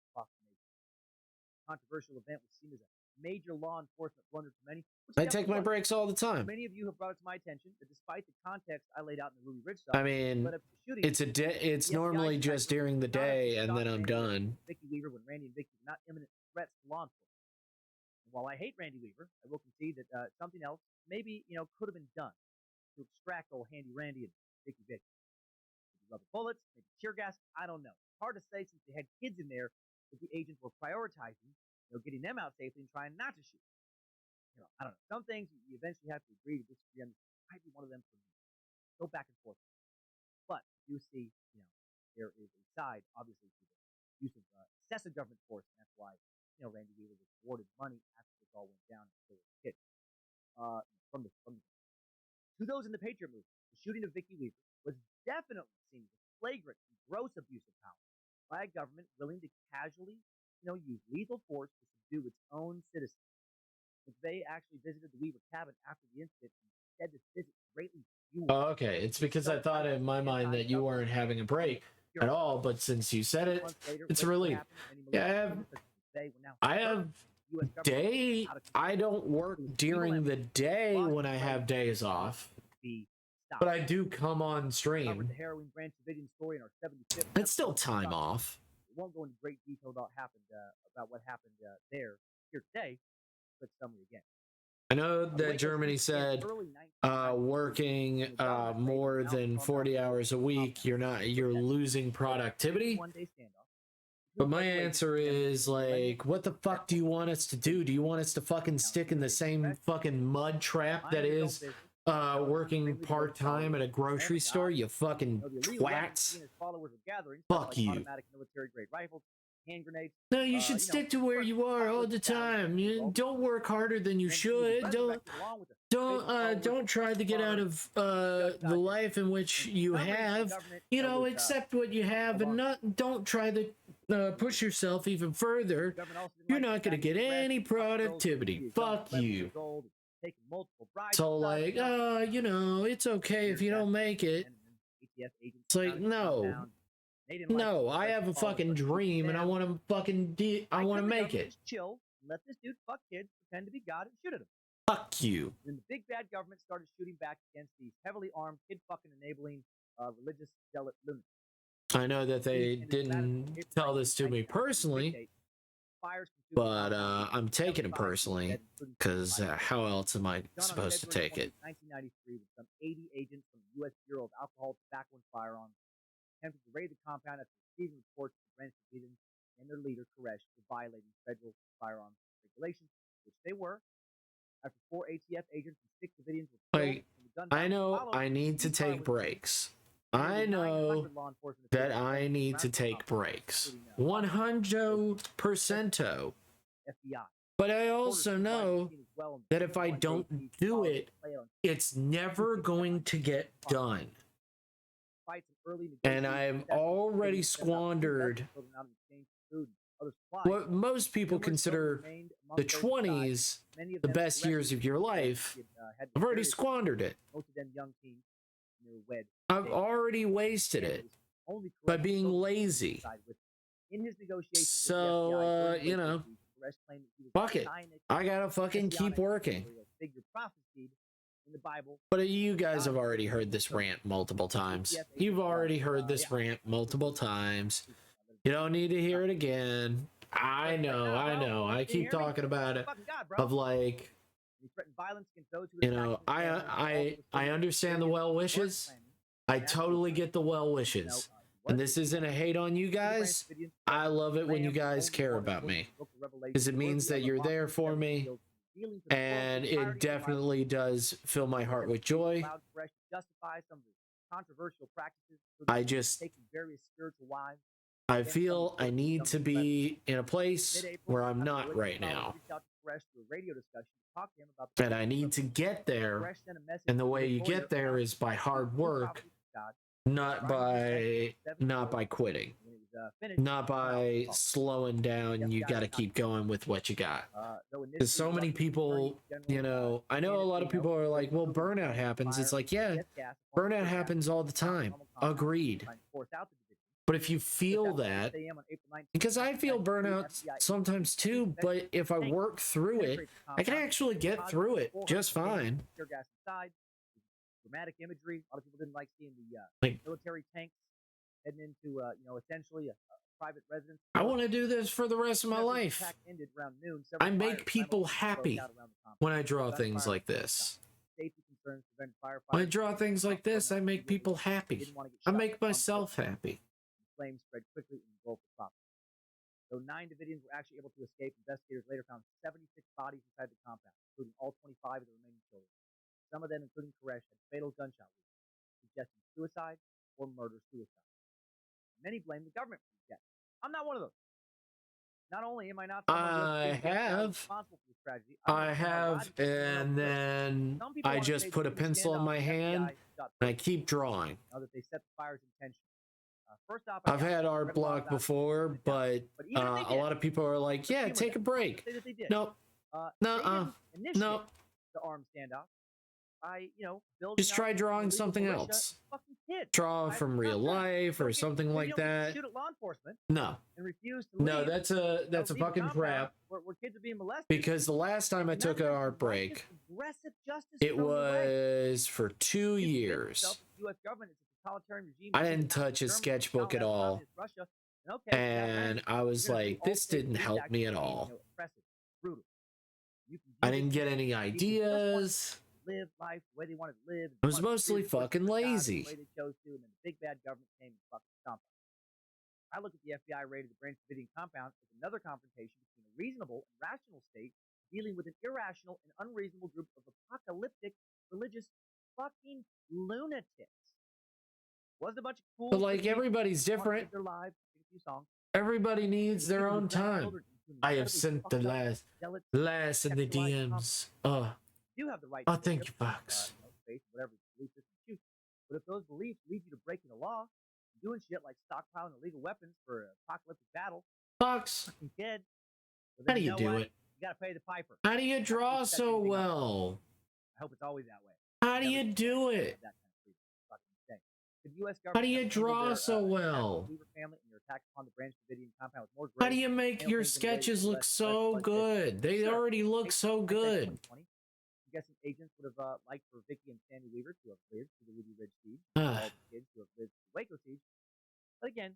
Controversial event was seen as a major law enforcement blunder to many. I take my breaks all the time. Many of you have brought it to my attention that despite the context I laid out in the Ruby Ridge I mean, it's normally just during the day and then I'm done. Vicky Weaver when Randy and Vicky were not imminent threats to law enforcement. And while I hate Randy Weaver, I will concede that something else maybe could have been done to extract old Handy Randy and Vicky Vicky. Maybe rubber bullets, maybe tear gas. I don't know. It's hard to say since they had kids in there that the agents were prioritizing, getting them out safely and trying not to shoot. I don't know. Some things you eventually have to agree to disagree on. Might be one of them for me. Go back and forth. But you see, there is a side, obviously, to the use of excessive government force, and that's why, Randy Weaver was awarded money after this all went down and still was a kid. To those in the Patriot movement, the shooting of Vicky Weaver was definitely seen as a flagrant and gross abuse of power by a government willing to casually, use lethal force to subdue its own citizens. They actually visited the Weaver cabin after the incident and said this visit greatly fueled. Oh, okay. It's because I thought in my mind that you weren't having a break at all, but since you said it, it's a relief. Yeah, I have day. I don't work during the day when I have days off, but I do come on stream. It's still time off. We won't go into great detail about what happened there here today. Quick summary again. I know that Germany said working more than 40 hours a week, you're losing productivity. But my answer is like, what the fuck do you want us to do? Do you want us to fucking stick in the same fucking mud trap that is working part-time at a grocery store, you fucking twats? Fuck you. No, you should stick to where you are all the time. You don't work harder than you should. Don't try to get out of the life in which you have. Accept what you have and don't try to push yourself even further. You're not gonna get any productivity. Fuck you. So like, it's okay if you don't make it. It's like, no, I have a fucking dream and I want to fucking I want to make it. Chill, let this dude fuck kids, pretend to be God, and shoot at him. Fuck you. When the big bad government started shooting back against these heavily armed, kid fucking enabling religious zealot lunatics. I know that they didn't tell this to me personally, but I'm taking it personally because how else am I supposed to take it? 1993, with some 80 agents from the U.S. Bureau of Alcohol, Tobacco, and Firearms attempted to raid the compound after receiving reports that the branch civilians and their leader, Koresh, were violating federal firearms regulations, which they were. After 4 ATF agents and 6 civilians were killed, I know I need to take breaks. I know that I need to take breaks. 100%. But I also know that if I don't do it, it's never going to get done. And I've already squandered what most people consider the 20s the best years of your life. I've already squandered it. I've already wasted it by being lazy. So, Koresh claimed that he was Fuck it. Zionist, I gotta fucking keep messianic, working. or, figure prophesied in the Bible. But you guys have already heard this rant multiple times. You've already heard this rant multiple times. You don't need to hear it again. I know. I keep talking about it. Of like, you know, I understand the well wishes. I totally get the well wishes. And this isn't a hate on you guys. I love it when you guys care about me, because it means that you're there for me. And it definitely does fill my heart with joy. I just, I feel I need to be in a place where I'm not right now. And I need to get there. And the way you get there is by hard work, not by quitting, not by slowing down. You got to keep going with what you got. Because so many people, you know, I know a lot of people are like, well, burnout happens. It's like, yeah, burnout happens all the time. Agreed. But if you feel that, because I feel burnout sometimes too, but if I work through it, I can actually get through it just fine. Dramatic imagery. A lot of people didn't like seeing the military tanks heading into, you know, essentially a private residence. I want to do this for the rest of my life. I make people happy when I draw things like this. When I draw things like this, I make people happy. I make myself happy. Flames spread quickly and engulfed the property. Though 9 Davidians were actually able to escape, investigators later found 76 bodies inside the compound, including all 25 of the remaining children. Some of them, including Koresh, had fatal gunshot wounds, suggesting suicide or murder-suicide. Many blame the government for these deaths. I'm not one of those. Not only am I not responsible for this tragedy, I have, and then I just put a pencil in my hand and I keep drawing. Now that they set the fire's intention. I've had art block before, but a lot of people are like, yeah, take a break. Nope. Nuh-uh. Nope. The armed standoff. Just try drawing something else. Draw from real life or something like that. No. No, that's a fucking crap. Because the last time I took an art break, it was for 2 years. I didn't touch his sketchbook at all. And I was like, this didn't help me at all. I didn't get any ideas. Live life the way they wanted to live. I was mostly fucking lazy. The way they chose to, and then the big bad government came and fucking stomped on it. I look at the FBI raid of the Branch Davidian compound as another confrontation between a reasonable and rational state dealing with an irrational and unreasonable group of apocalyptic religious fucking lunatics. Wasn't a bunch of cool. But like everybody's different. Their lives, a few songs. Everybody needs their own time. I have sent the last in the DMs. Do have the right thank you, Fox. Whatever belief system you choose. But if those beliefs lead you to breaking the law, doing shit like stockpiling illegal weapons for an apocalyptic battle, Fox, kid, well, how do you do it? You gotta pay the piper. How do you draw so well? I hope it's always that way. How do you do it? How do you draw so well? How do you make your sketches look so good? They already look so good. I'm guessing agents would have liked for Vicky and Sandy Weaver to have lived through the Ruby Ridge siege, and all the kids to have lived through the Waco siege. But again,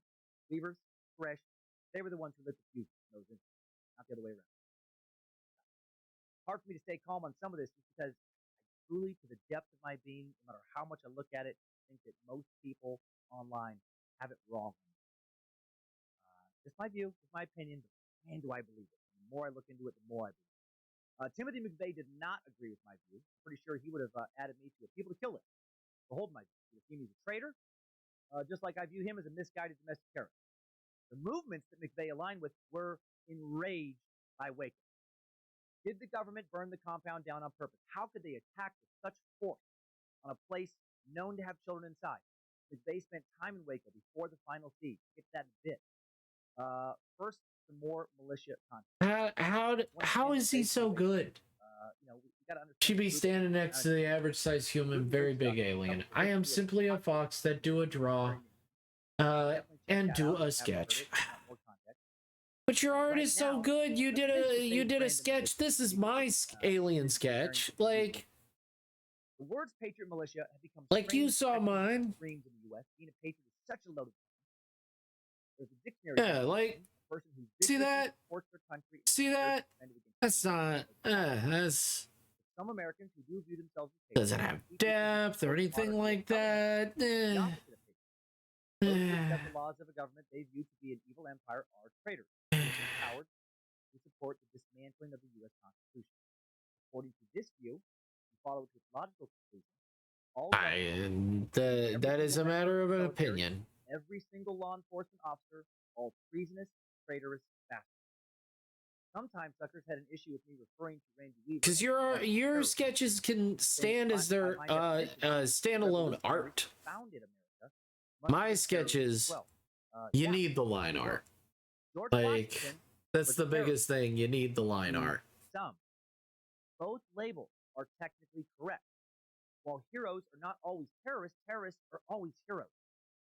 Weavers, Koresh, they were the ones who lit the fuse in those incidents, not the other way around. Hard for me to stay calm on some of this just because I truly, to the depth of my being, no matter how much I look at it, think that most people online have it wrong. Just my view, just my opinion, but man, do I believe it. And the more I look into it, the more I believe it. Timothy McVeigh did not agree with my view. I'm pretty sure he would have added me to a people to kill list. Behold my view. He would see me as a traitor, just like I view him as a misguided domestic terrorist. The movements that McVeigh aligned with were enraged by Waco. Did the government burn the compound down on purpose? How could they attack with such force on a place known to have children inside? McVeigh spent time in Waco before the final siege. Get that bit. First, some more militia content. How is he so good? Should be standing next to the average size human, very big alien. I am simply a fox that do a draw, and do a sketch. But your art Right is so now, good. You the did official a state brand of sketch. militia This is is my alien vegetarian sketch. militia. The words patriot militia have become Like you strange saw mine. extremes in the U.S. Being a patriot is such a loaded term. There's a dictionary Yeah, like, definition, a person who see vigorously that? supports their country and See prepares that? to defend it against That's enemies. not. That's Some Americans who do view themselves as patriots doesn't have see people who depth or support anything monarchy like and government that. as the opposite of patriots. Those who accept Eh. the laws of a government they view to be an evil empire are traitors. They are cowards who support the dismantling of the U.S. Constitution. According to this view, and follow it to its logical conclusion, all That is a matter of an opinion. every single law enforcement officer, all treasonous, traitorous bastards. Sometimes suckers had an issue with me referring to Randy Weaver. Because your sketches can stand as their standalone art. Founded America. My sketches, you need the line art. Like, that's the biggest thing. You need the line art. Some. Both labels are technically correct. While heroes are not always terrorists, terrorists are always heroes.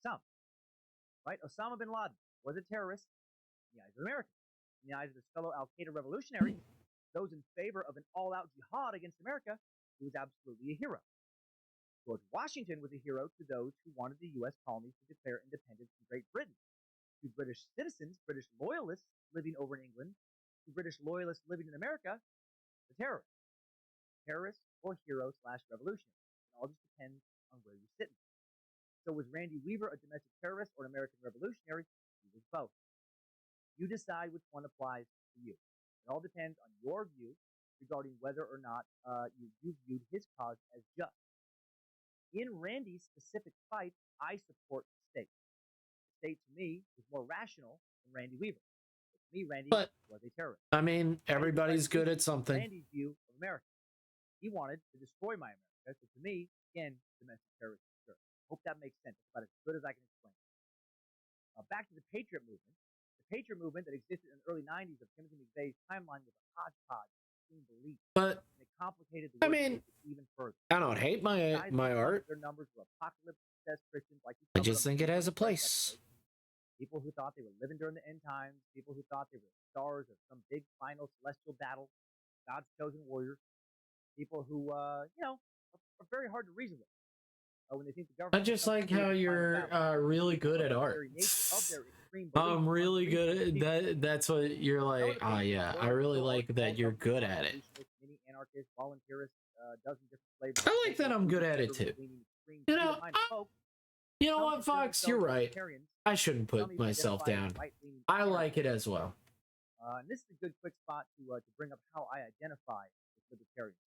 Some. Right? Osama bin Laden was a terrorist in the eyes of Americans. In the eyes of his fellow Al Qaeda revolutionaries, those in favor of an all-out jihad against America, he was absolutely a hero. George Washington was a hero to those who wanted the U.S. colonies to declare independence from Great Britain. To British citizens, British loyalists living over in England, to British loyalists living in America, the terrorist. Terrorist or hero / revolutionary. It all just depends on where you're sitting. So was Randy Weaver a domestic terrorist or an American revolutionary? He was both. You decide which one applies to you. It all depends on your view regarding whether or not you viewed his cause as just. In Randy's specific fight, I support the state. The state, to me, is more rational than Randy Weaver. But to me, Randy was a terrorist. I mean, everybody's good at something. Randy's view of America. He wanted to destroy my America. So to me, again, domestic terrorist. Sure. Hope that makes sense. It's about as good as I can explain. Back to the Patriot movement. The Patriot movement that existed in the early 90s of Timothy McVeigh's timeline was a hodgepodge of belief. But and it complicated the even further. I don't hate my art. Their numbers were apocalypse Christians like I just think it has a place. People who thought they were living during the end times, people who thought they were stars of some big final celestial battle, God's chosen warriors, people who are very hard to reason with. When they think the government I just like how you're really good at art. I'm really good at that. That's what you're like. Ah, yeah. I really like that you're good at it. I like that I'm good at it too. You know what, Fox? You're right. I shouldn't put myself down. I like it as well. And this is a good quick spot to bring up how I identify with libertarians.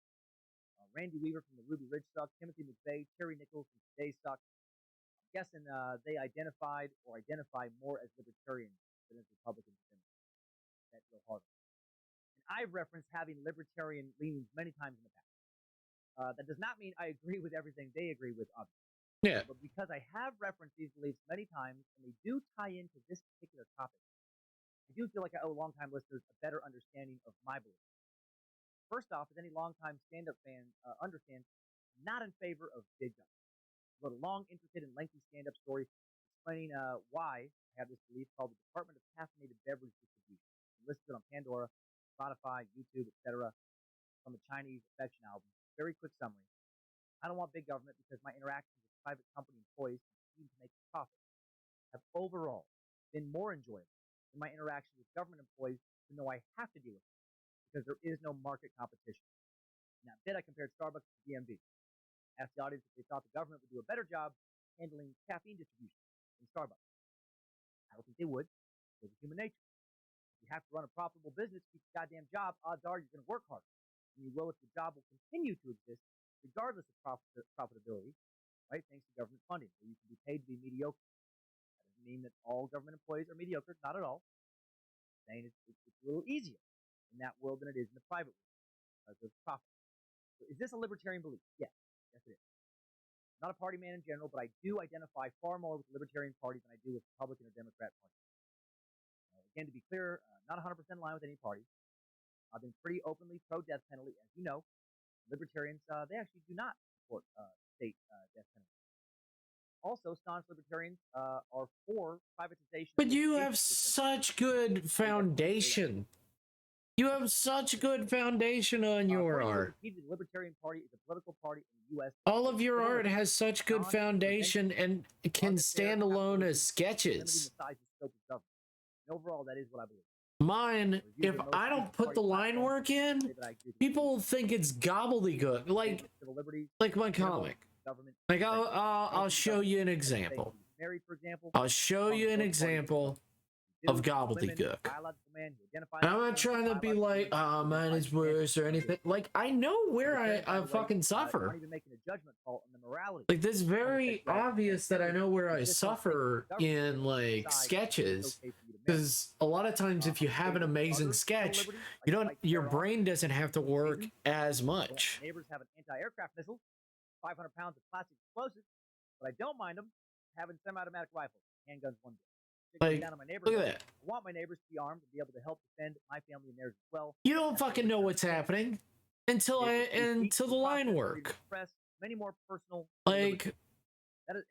Randy Weaver from the Ruby Ridge suck, Timothy McVeigh, Terry Nichols from Today's suck. I'm guessing they identify more as libertarians than as Republicans. That's real hard. And I've referenced having libertarian leanings many times in the past. That does not mean I agree with everything they agree with, obviously. Yeah. But because I have referenced these beliefs many times, and they do tie into this particular topic, I do feel like I owe longtime listeners a better understanding of my beliefs. First off, as any longtime stand-up fan understands, I'm not in favor of big government. I wrote a long, intricate, and lengthy stand-up story explaining why I have this belief called the Department of Caffeinated Beverage Distribution. You listen to it on Pandora, Spotify, YouTube, etc. From the Chinese Affection album. Very quick summary. I don't want big government because my interactions with private company employees seem to make profit have overall been more enjoyable than my interactions with government employees who know I have to deal with it because there is no market competition. In that bit, I compared Starbucks to DMV. Asked the audience if they thought the government would do a better job handling caffeine distribution than Starbucks. I don't think they would because of human nature. If you have to run a profitable business, keep your goddamn job, odds are you're going to work harder. And you will if the job will continue to exist regardless of profitability, right? Thanks to government funding, where you can be paid to be mediocre. That doesn't mean that all government employees are mediocre, not at all. I'm saying it's a little easier in that world than it is in the private world because of profit. So is this a libertarian belief? Yes. Yes, it is. I'm not a party man in general, but I do identify far more with the Libertarian Party than I do with Republican or Democrat parties. Again, to be clear, not 100% in line with any party. I've been pretty openly pro-death penalty, as you know. Libertarians, they actually do not support state death penalty. Also, staunch libertarians are for privatization. But you have such good foundation. You have such good foundation on your art. The Libertarian Party is a political party in the U.S. All of your art has such good foundation and can stand alone as sketches. Overall, that is what I believe. Mine, if I don't put the line work in, people think it's gobbledygook, like my comic. Like I'll show you an example. I'll show you an example of gobbledygook. And I'm not trying to be like, oh, mine is worse or anything. Like, I know where I fucking suffer. Like, this very obvious that I know where I suffer in, like, sketches. Because a lot of times if you have an amazing sketch, your brain doesn't have to work as much. Neighbors have an anti-aircraft missile, 500 pounds of plastic explosives, but I don't mind them having semi-automatic rifles, handguns one day. Like, look at that. I want my neighbors to be armed and be able to help defend my family and theirs as well. You don't fucking know what's happening until the line work. Many more personal, like,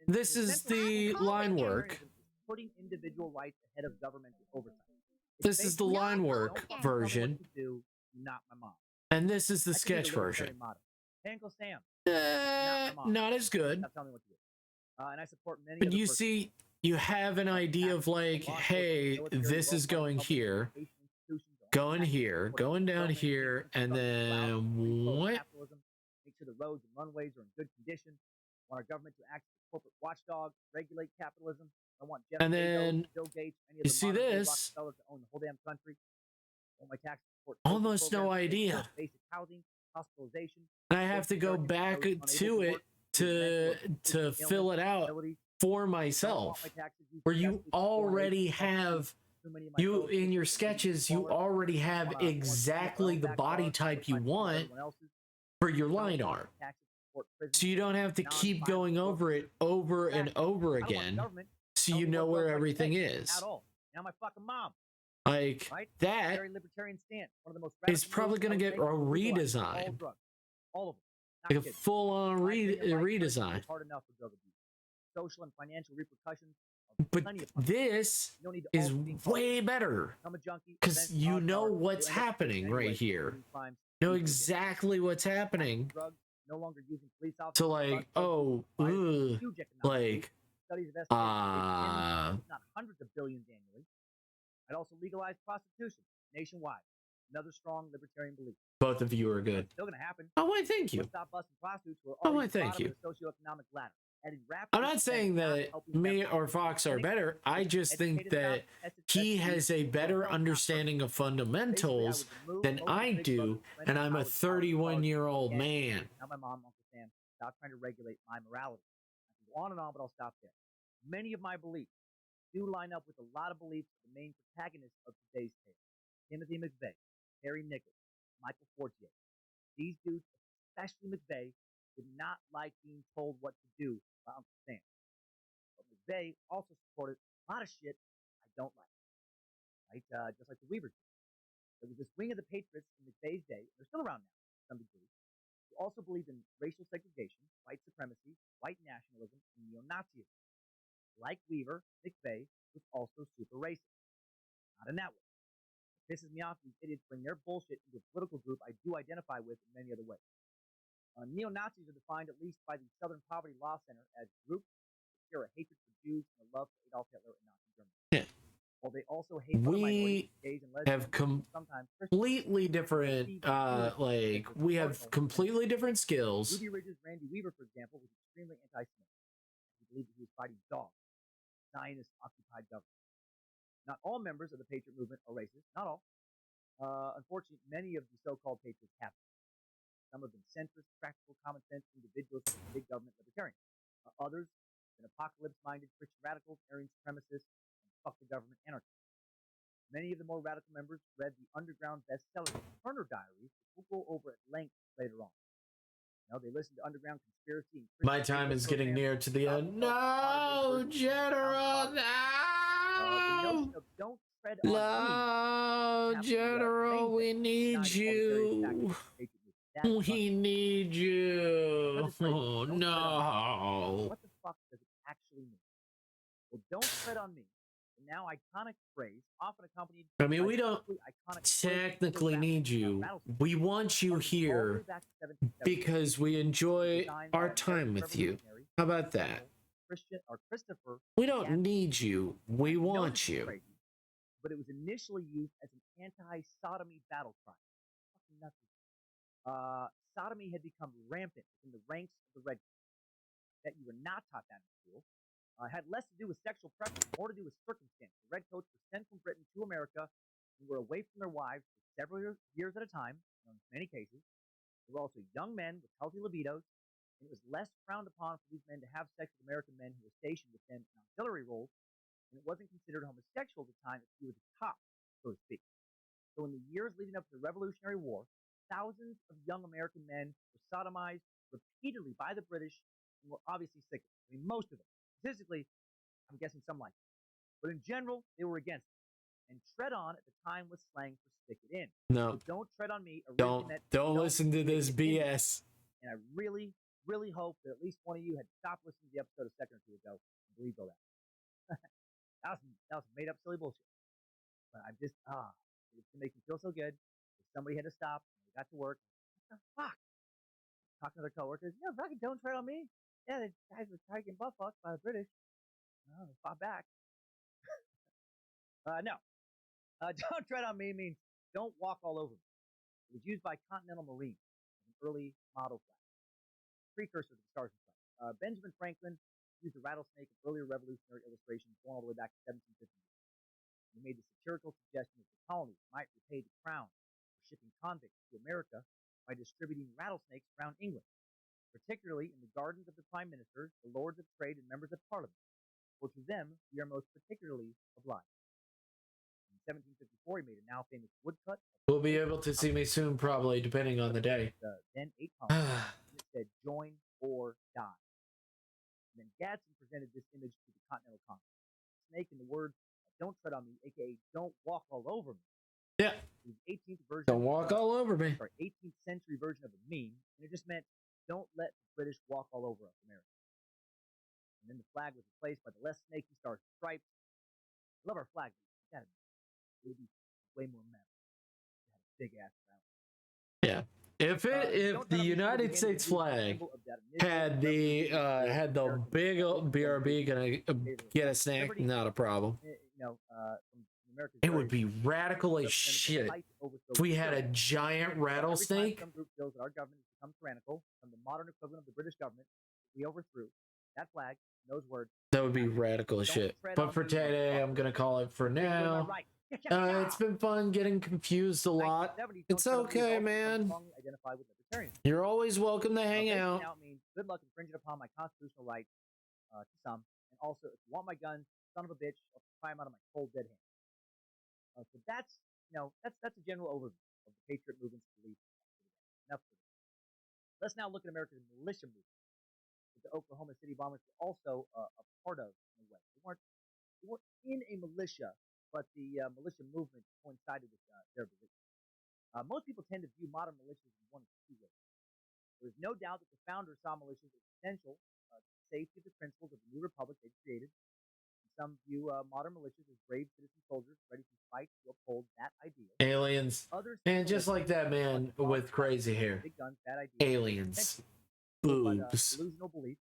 this is the line work. Putting individual rights ahead of governmental oversight. This is the line work version. Not my mom. And this is the sketch version. Hey, Uncle Sam. Not as good. Stop telling me what to do. And I support many. But you see, you have an idea of like, hey, this is going here, going here, going down here, and then what? Make sure the roads and runways are in good condition. I want our government to act as a corporate watchdog, regulate capitalism. I want Jeff and then Bill Gates, any of you the see this. To own the whole damn country. I want my tax support almost no idea. Basic housing, hospitalization. And I have to go back to it to fill it out for myself, where you already have, you in your sketches, you already have exactly the body type you want for your line art. So you don't have to keep going over it over and over again, so you know where everything is. Now my fucking mom. Like, that is probably going to get a redesign. All of them. Like a full-on redesign. Social and financial repercussions. But this is way better because you know what's happening right here. You know exactly what's happening. So like, oh, like, not hundreds of billions annually. I'd also legalize prostitution nationwide. Another strong libertarian belief. Both of you are good. Still gonna happen. Oh, why, thank you. Stop busting prostitutes who are Oh, why, thank you. the socioeconomic ladder. I'm not saying that me or Fox are better. I just think that he has a better understanding of fundamentals than I do, and I'm a 31-year-old man. Now my mom, Uncle Sam, stop trying to regulate my morality. I can go on and on, but I'll stop there. Many of my beliefs do line up with a lot of beliefs of the main protagonists of today's tale. Timothy McVeigh, Harry Nichols, Michael Fortier. These dudes, especially McVeigh, did not like being told what to do by Uncle Sam. But McVeigh also supported a lot of shit I don't like. Right? Just like the Weavers did. There was this wing of the Patriots in McVeigh's day, they're still around now to some degree, who also believed in racial segregation, white supremacy, white nationalism, and neo-Nazism. Like Weaver, McVeigh was also super racist. Not in that way. It pisses me off these idiots bring their bullshit into a political group I do identify with in many other ways. Neo-Nazis are defined at least by the Southern Poverty Law Center as groups that share a hatred for Jews and a love for Adolf Hitler and Nazi Germany. Yeah. While they also hate minorities, gays, and lesbians, have completely different, we have completely different skills. Ruby Ridge's Randy Weaver, for example, was extremely anti-Semitic. He believed that he was fighting dogs, Zionist-occupied government. Not all members of the Patriot movement are racist. Not all. Unfortunately, many of the so-called Patriots have. Some have been centrist, practical, common sense individuals, big government libertarians. Others have been apocalypse-minded Christian radicals, Aryan supremacists, and fuck the government anarchists. Many of the more radical members read the underground bestseller Turner Diaries, which we'll go over at length later on. Now they listen to underground conspiracy and my time is getting near to the end. No, General, no! No, General, we need you. We need you. Oh, no. What the fuck does it actually Well, don't tread on me. The now iconic phrase, often accompanied. I mean, by we don't iconic technically need you. rattlesnakes, We want you started all the way here back to 1770, because we enjoy designed by our American time with you. revolutionary How about that? Christopher. We don't Gadsden. need you. We I know want this is you. crazy, but it was initially used as an anti-sodomy battle cry. Fucking nuts. Sodomy had become rampant in the ranks of the Redcoats. That you were not taught that in school. Had less to do with sexual preference, more to do with circumstance. The Redcoats were sent from Britain to America and were away from their wives for several years at a time, in many cases. They were also young men with healthy libidos, and it was less frowned upon for these men to have sex with American men who were stationed with them in auxiliary roles, and it wasn't considered homosexual at the time if you were the top, so to speak. So in the years leading up to the Revolutionary War, thousands of young American men were sodomized repeatedly by the British and were obviously sick of it. I mean, most of them. Statistically, I'm guessing some like it. But in general, they were against it. And tread on at the time was slang for stick it in. No. So don't tread on me. Don't listen to this BS. And I really, really hope that at least one of you had stopped listening to the episode a second or two ago and believed all that. that was made up silly bullshit. But I'm just it's gonna make me feel so good. If somebody had to stop and they got to work, what the fuck? Talking to their coworkers, fucking don't tread on me. Yeah, the guys were trying to get butt fucked by the British. No, they fought back. No. Don't tread on me means don't walk all over me. It was used by Continental Marines as an early model flag, precursor to the Stars and Stripes. Benjamin Franklin used a rattlesnake in earlier revolutionary illustrations going all the way back to 1750. He made the satirical suggestion that the colonies might repay the crown for shipping convicts to America by distributing rattlesnakes around England, particularly in the gardens of the prime ministers, the lords of trade, and members of parliament, for to them we are most particularly obliged. In 1754, he made a now famous woodcut. We'll be able to see me soon, probably, depending on the day. Then 8 columns, and it said, join or die. And then Gadsden presented this image to the Continental Congress. Snake in the words, don't tread on me, aka don't walk all over me. Yeah. It was the 18th version. Don't walk all over me. Sorry, 18th century version of a meme, and it just meant don't let the British walk all over us, America. And then the flag was replaced by the less snaky stars and stripes. I love our flag. It would be way more metal. It had a big ass crown. Yeah. If the United States flag had the big old BRB gonna get a snack, not a problem. It would be radical as shit if we had a giant rattlesnake. Some group feels that our government has become tyrannical from the modern equivalent of the British government. We overthrew that flag, those words. That would be radical as shit. But for today, I'm gonna call it for now. It's been fun getting confused a lot. It's okay, man. You're always welcome to hang out. Means good luck infringing upon my constitutional rights to some, and also if you want my guns, son of a bitch, I'll pry them out of my cold dead hand. So that's a general overview of the patriot movement's beliefs. Enough for this. Let's now look at America's militia movement, that the Oklahoma City bombers were also a part of in a way. They weren't in a militia, but the militia movement coincided with their beliefs. Most people tend to view modern militias in one of two ways. There is no doubt that the founders saw militias as essential to the safety of the principles of the new republic they created. And some view modern militias as brave citizen soldiers ready to fight to uphold that idea. Aliens. And just like that man with crazy hair. Big guns, bad ideas. Aliens. Boobs. Delusional belief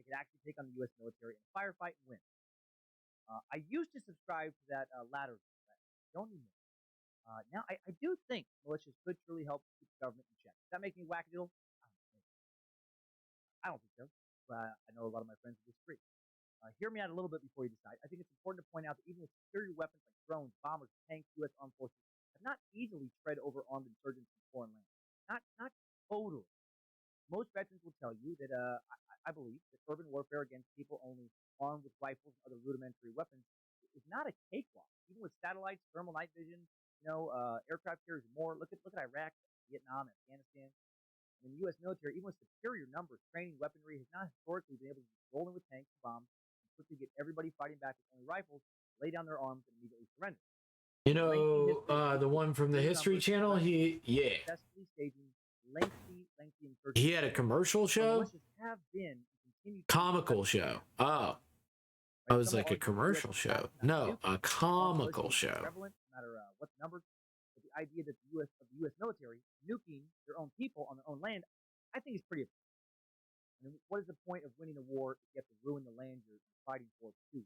they could actually take on the U.S. military and firefight and win. I used to subscribe to that latter. Don't anymore. Now, I do think militias could truly help keep the government in check. Does that make me wackadoodle? I don't think so. But I know a lot of my friends would disagree. Hear me out a little bit before you decide. I think it's important to point out that even with superior weapons like drones, bombers, tanks, U.S. armed forces have not easily tread over armed insurgents from foreign lands. Not totally. Most veterans will tell you that I believe that urban warfare against people only armed with rifles and other rudimentary weapons is not a cakewalk. Even with satellites, thermal night vision, aircraft carriers, more. Look at Iraq, Vietnam, Afghanistan. I mean, the U.S. military, even with superior numbers, training, weaponry, has not historically been able to just roll in with tanks and bombs and quickly get everybody fighting back with only rifles, lay down their arms, and immediately surrender. You know, the one from the History Channel, he had a commercial show? Comical show. Oh. I was like a commercial show. No, a comical show. Prevalent, no matter what the numbers. But the idea that the U.S. military nuking their own people on their own land, I think is pretty. I mean, what is the point of winning a war if you have to ruin the land you're fighting for to win?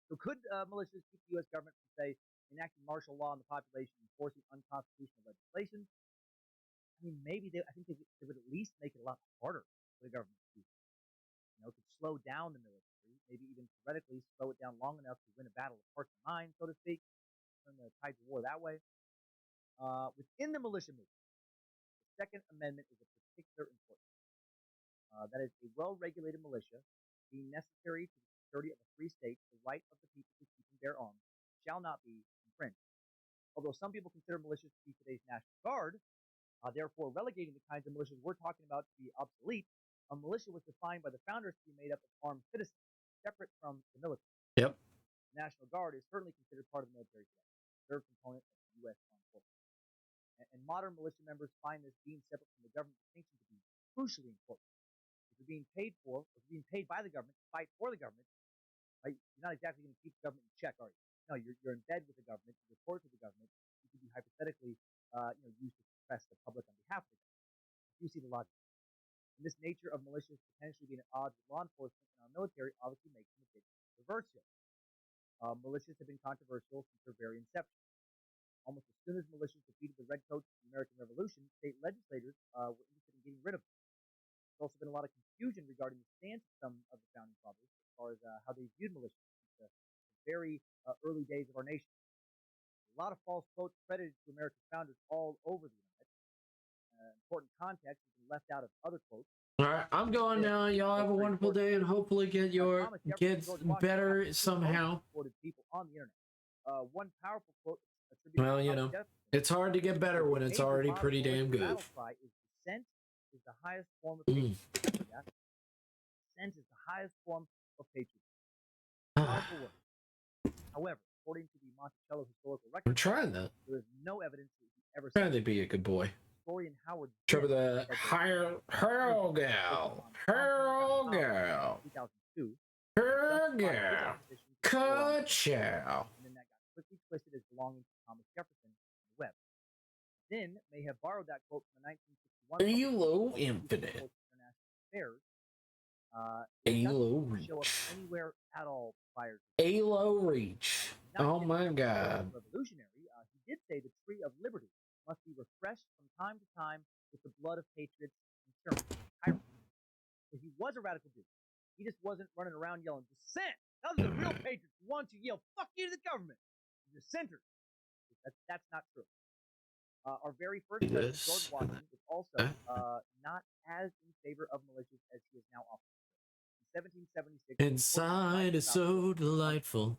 So could militias keep the U.S. government from, say, enacting martial law on the population and enforcing unconstitutional legislation? I mean, maybe I think they would at least make it a lot harder for the government to do. Could slow down the military, maybe even theoretically slow it down long enough to win a battle of hearts and minds, so to speak, turn the tide of war that way. Within the militia movement, the Second Amendment is of particular importance. That is, a well-regulated militia, being necessary to the security of a free state, the right of the people to keep and bear arms, shall not be infringed. Although some people consider militias to be today's National Guard, therefore relegating the kinds of militias we're talking about to be obsolete, a militia was defined by the founders to be made up of armed citizens, separate from the military. Yep. The National Guard is certainly considered part of the military today, a third component of the U.S. armed forces. And modern militia members find this being separate from the government distinction to be crucially important. If you're being paid for, or if you're being paid by the government to fight for the government, right, you're not exactly going to keep the government in check, are you? No, you're in bed with the government, you report to the government, you can be hypothetically used to suppress the public on behalf of the government. You see the logic. And this nature of militias potentially being at odds with law enforcement and our military obviously makes them a bit controversial. Militias have been controversial since their very inception. Almost as soon as militias defeated the Redcoats in the American Revolution, state legislators were interested in getting rid of them. There's also been a lot of confusion regarding the stance of some of the founding fathers as far as how they viewed militias since the very early days of our nation. A lot of false quotes credited to America's founders all over the internet. Important context has been left out of other quotes. All right, I'm going now. Y'all have a wonderful day and hopefully get better somehow. People on the internet. One powerful quote. Well, it's hard to get better when it's already pretty damn good. Battle cry is dissent is the highest form of patriotism. Dissent is the highest form of patriotism. Powerful word. However, according to the Monticello historical record, I'm trying that. There is no evidence that he ever said. Trying to be a good boy. Historian Howard. Trouble the Harold gal. 2002. Her gal. Ka-chow. And then that got quickly twisted as belonging to Thomas Jefferson and the Webb. Then may have borrowed that quote from the 1961 Halo Infinite. International Affairs. Halo Show up Reach. anywhere at all prior to Halo Reach. Oh my God. Revolutionary. He did say the tree of liberty must be refreshed from time to time with the blood of patriots and servants. So he was a radical dude. He just wasn't running around yelling dissent. Those are the real patriots who want to yell "fuck you" to the government. Dissenters. That's not true. Our very first president, George Washington, was also not as in favor of militias as he is now often. In 1776, inside is so delightful.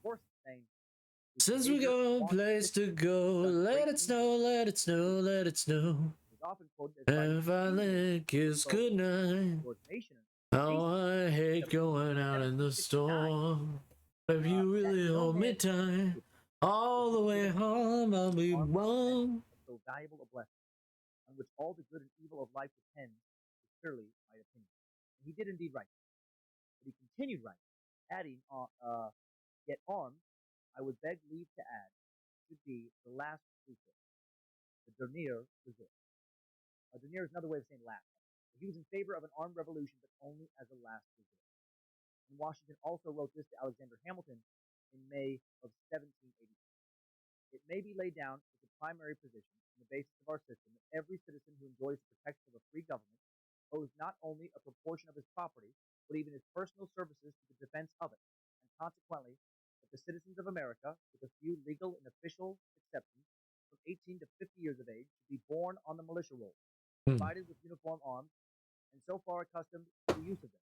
Since we got a place to go, let it snow, let it snow, let it snow. If I let kiss goodnight. Oh, I hate going out in the storm. If you really hold me tight, all the way home I'll be wrong. So valuable a blessing, on which all the good and evil of life depends, is clearly my opinion. And he did indeed write. But he continued writing, adding, "Yet arms, I would beg leave to add, should be the last resort, the dernier resort." Dernier is another way of saying last. He was in favor of an armed revolution, but only as a last resort. And Washington also wrote this to Alexander Hamilton in May of 1780. It may be laid down as a primary position and the basis of our system that every citizen who enjoys the protection of a free government owes not only a proportion of his property, but even his personal services to the defense of it, and consequently, that the citizens of America, with a few legal and official exceptions, from 18 to 50 years of age, should be born on the militia roll, provided with uniform arms, and so far accustomed to the use of them.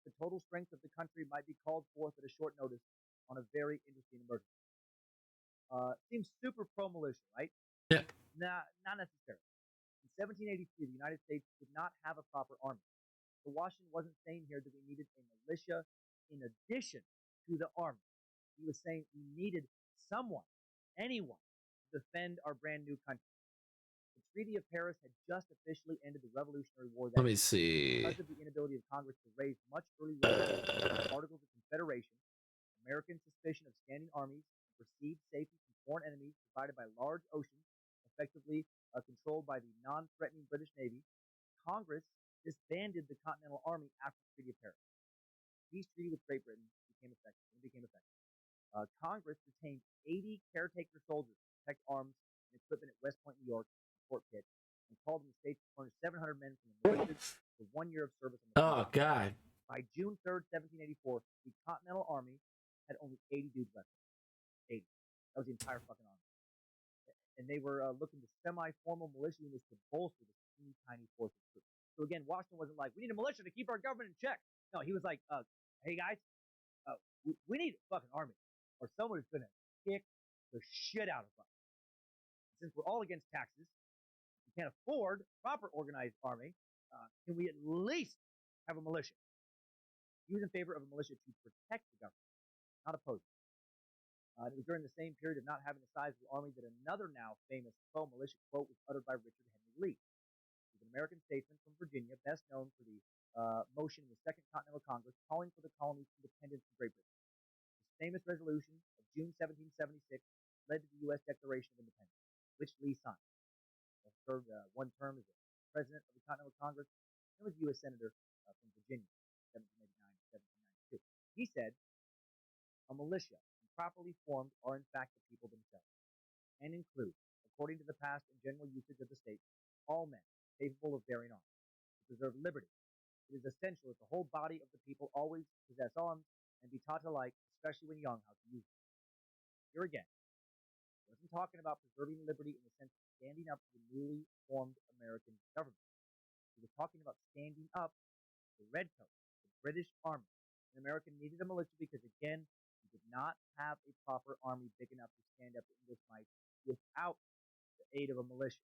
The total strength of the country might be called forth at a short notice on a very interesting emergency. Seems super pro-militia, right? Yeah. Nah, not necessarily. In 1783, the United States did not have a proper army. So Washington wasn't saying here that we needed a militia in addition to the army. He was saying we needed someone, anyone, to defend our brand new country. The Treaty of Paris had just officially ended the Revolutionary War. Let me see. Because of the inability of Congress to raise much early Articles of Confederation, American suspicion of standing armies and perceived safety from foreign enemies provided by large oceans, effectively controlled by the non-threatening British Navy, Congress disbanded the Continental Army after the Treaty of Paris. Peace treaty with Great Britain became effective. Congress retained 80 caretaker soldiers to protect arms and equipment at West Point, New York, and Fort Pitt, and called on the states to furnish 700 men from the militias for 1 year of service on the Oh, God. By June 3rd, 1784, the Continental Army had only 80 dudes left. 80. That was the entire fucking army. And they were looking to semi-formal militia units to bolster this teeny tiny force of troops. So again, Washington wasn't like, we need a militia to keep our government in check. No, he was like, hey guys, we need a fucking army, or someone is going to kick the shit out of us. Since we're all against taxes, we can't afford a proper organized army, can we at least have a militia? He was in favor of a militia to protect the government, not oppose it. It was during the same period of not having the size of the army that another now famous pro-militia quote was uttered by Richard Henry Lee. He was an American statesman from Virginia, best known for the motion in the Second Continental Congress calling for the colony's independence from Great Britain. This famous resolution of June 1776 led to the U.S. Declaration of Independence, which Lee signed. He served one term as the president of the Continental Congress and was a U.S. senator from Virginia, 1789 to 1792. He said, a militia, when properly formed, are in fact the people themselves, and include, according to the past and general usage of the state, all men capable of bearing arms, to preserve liberty. It is essential that the whole body of the people always possess arms and be taught alike, especially when young, how to use them. Here again, he wasn't talking about preserving liberty in the sense of standing up to the newly formed American government. He was talking about standing up to the redcoats, the British Army. And America needed a militia because, again, we did not have a proper army big enough to stand up to English might without the aid of a militia.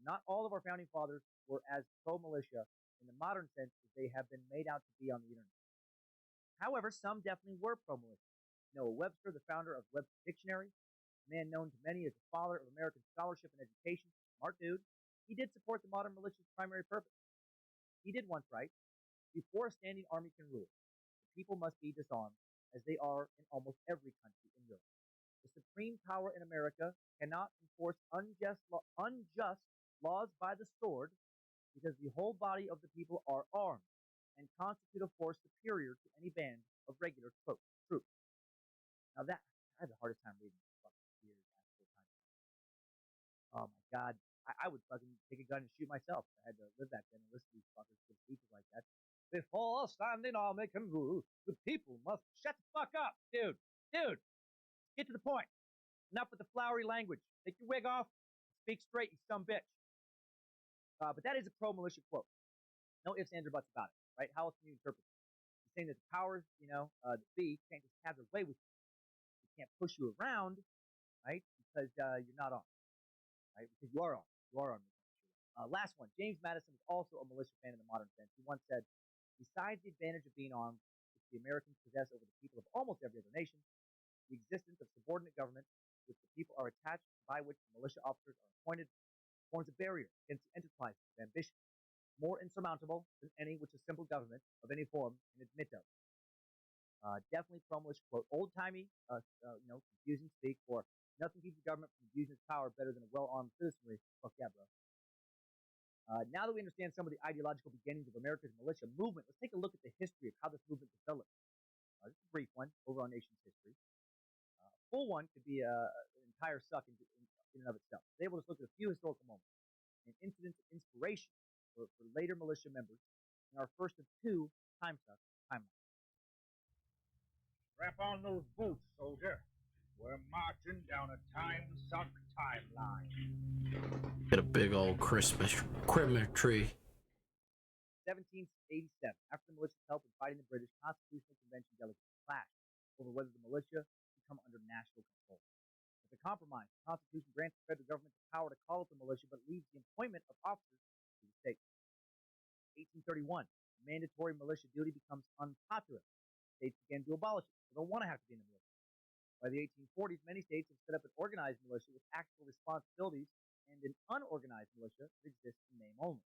Not all of our founding fathers were as pro-militia in the modern sense as they have been made out to be on the internet. However, some definitely were pro-militia. Noah Webster, the founder of Webster's Dictionary, a man known to many as the father of American scholarship and education, smart dude, he did support the modern militia's primary purpose. He did once write, before a standing army can rule, the people must be disarmed, as they are in almost every country in Europe. The supreme power in America cannot enforce unjust laws by the sword, because the whole body of the people are armed and constitute a force superior to any band of regular troops. Now I had the hardest time reading this fucking weird actual time. Oh my god, I would fucking take a gun and shoot myself. I had to live back then and listen to these fuckers give speeches like that. Before a standing army can rule, the people must shut the fuck up, dude. Get to the point. Enough with the flowery language. Take your wig off. Speak straight, you some bitch. But that is a pro-militia quote. No ifs, ands, or buts about it, right? How else can you interpret it? He's saying that the powers, that be, can't just have their way with you. They can't push you around, right? Because you're not armed, right? Because you are armed. You are armed. Last one. James Madison was also a militia fan in the modern sense. He once said, besides the advantage of being armed, which the Americans possess over the people of almost every other nation, the existence of subordinate government, which the people are attached, by which the militia officers are appointed, forms a barrier against the enterprise of ambition, more insurmountable than any which a simple government of any form can admit of. Definitely pro-militia quote. Old-timey, confusing speak for nothing keeps the government from using its power better than a well-armed citizenry. Fuck yeah, bro. Now that we understand some of the ideological beginnings of America's militia movement, let's take a look at the history of how this movement developed. Just a brief one over our nation's history. Full one could be an entire suck in and of itself. Today we'll just look at a few historical moments and incidents of inspiration for later militia members in our first of two time suck timelines. Strap on those boots, soldier. We're marching down a time suck timeline. Get a big old Christmas tree. 1787, after the militia's help in fighting the British, Constitutional Convention delegates clashed over whether the militia should come under national control. As a compromise, the Constitution grants the federal government the power to call up the militia, but leaves the employment of officers to the states. 1831, mandatory militia duty becomes unpopular. States began to abolish it. They don't want to have to be in the militia. By the 1840s, many states have set up an organized militia with actual responsibilities and an unorganized militia that exists in name only.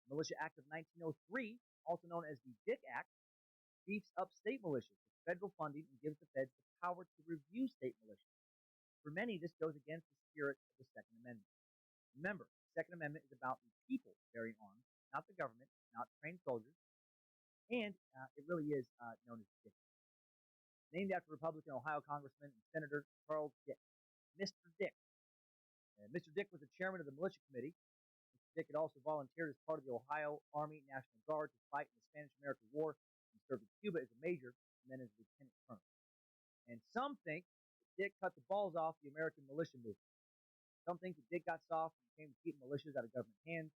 The Militia Act of 1903, also known as the Dick Act, beefs up state militias with federal funding and gives the feds the power to review state militias. For many, this goes against the spirit of the Second Amendment. Remember, the Second Amendment is about the people bearing arms, not the government, not trained soldiers, and it really is known as Dick. Named after Republican Ohio Congressman and Senator Charles Dick, Mr. Dick. Mr. Dick was the chairman of the militia committee. Mr. Dick had also volunteered as part of the Ohio Army National Guard to fight in the Spanish-American War and served in Cuba as a major and then as a lieutenant colonel. And some think that Dick cut the balls off the American militia movement. Some think that Dick got soft and came to keep militias out of government hands.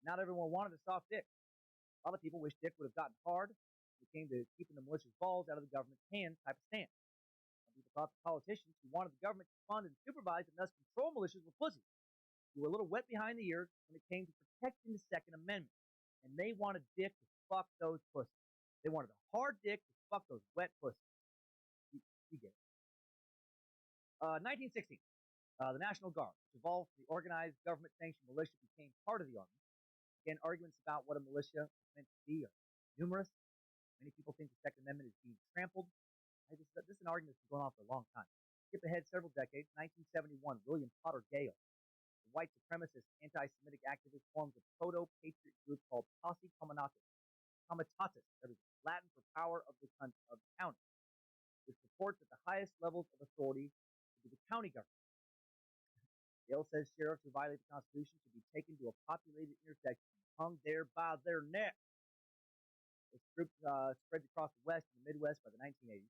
Not everyone wanted a soft Dick. A lot of people wish Dick would have gotten hard when it came to keeping the militia's balls out of the government's hands type of stance. Some people thought the politicians who wanted the government to fund and supervise and thus control militias were pussies, who were a little wet behind the ears when it came to protecting the Second Amendment. And they wanted Dick to fuck those pussies. They wanted a hard Dick to fuck those wet pussies. You get it. 1916. The National Guard, which evolved from the organized government-sanctioned militia, became part of the Army. Again, arguments about what a militia is meant to be are numerous. Many people think the Second Amendment is being trampled. This is an argument that's been going on for a long time. Skip ahead several decades. 1971, William Potter Gale, the white supremacist anti-Semitic activist, forms a proto-patriot group called Posse Comitatus, that is Latin for power of the county, which supports at the highest levels of authority to be the county government. Gale says sheriffs who violate the Constitution should be taken to a populated intersection and hung there by their neck. This group spread across the West and the Midwest by the 1980s.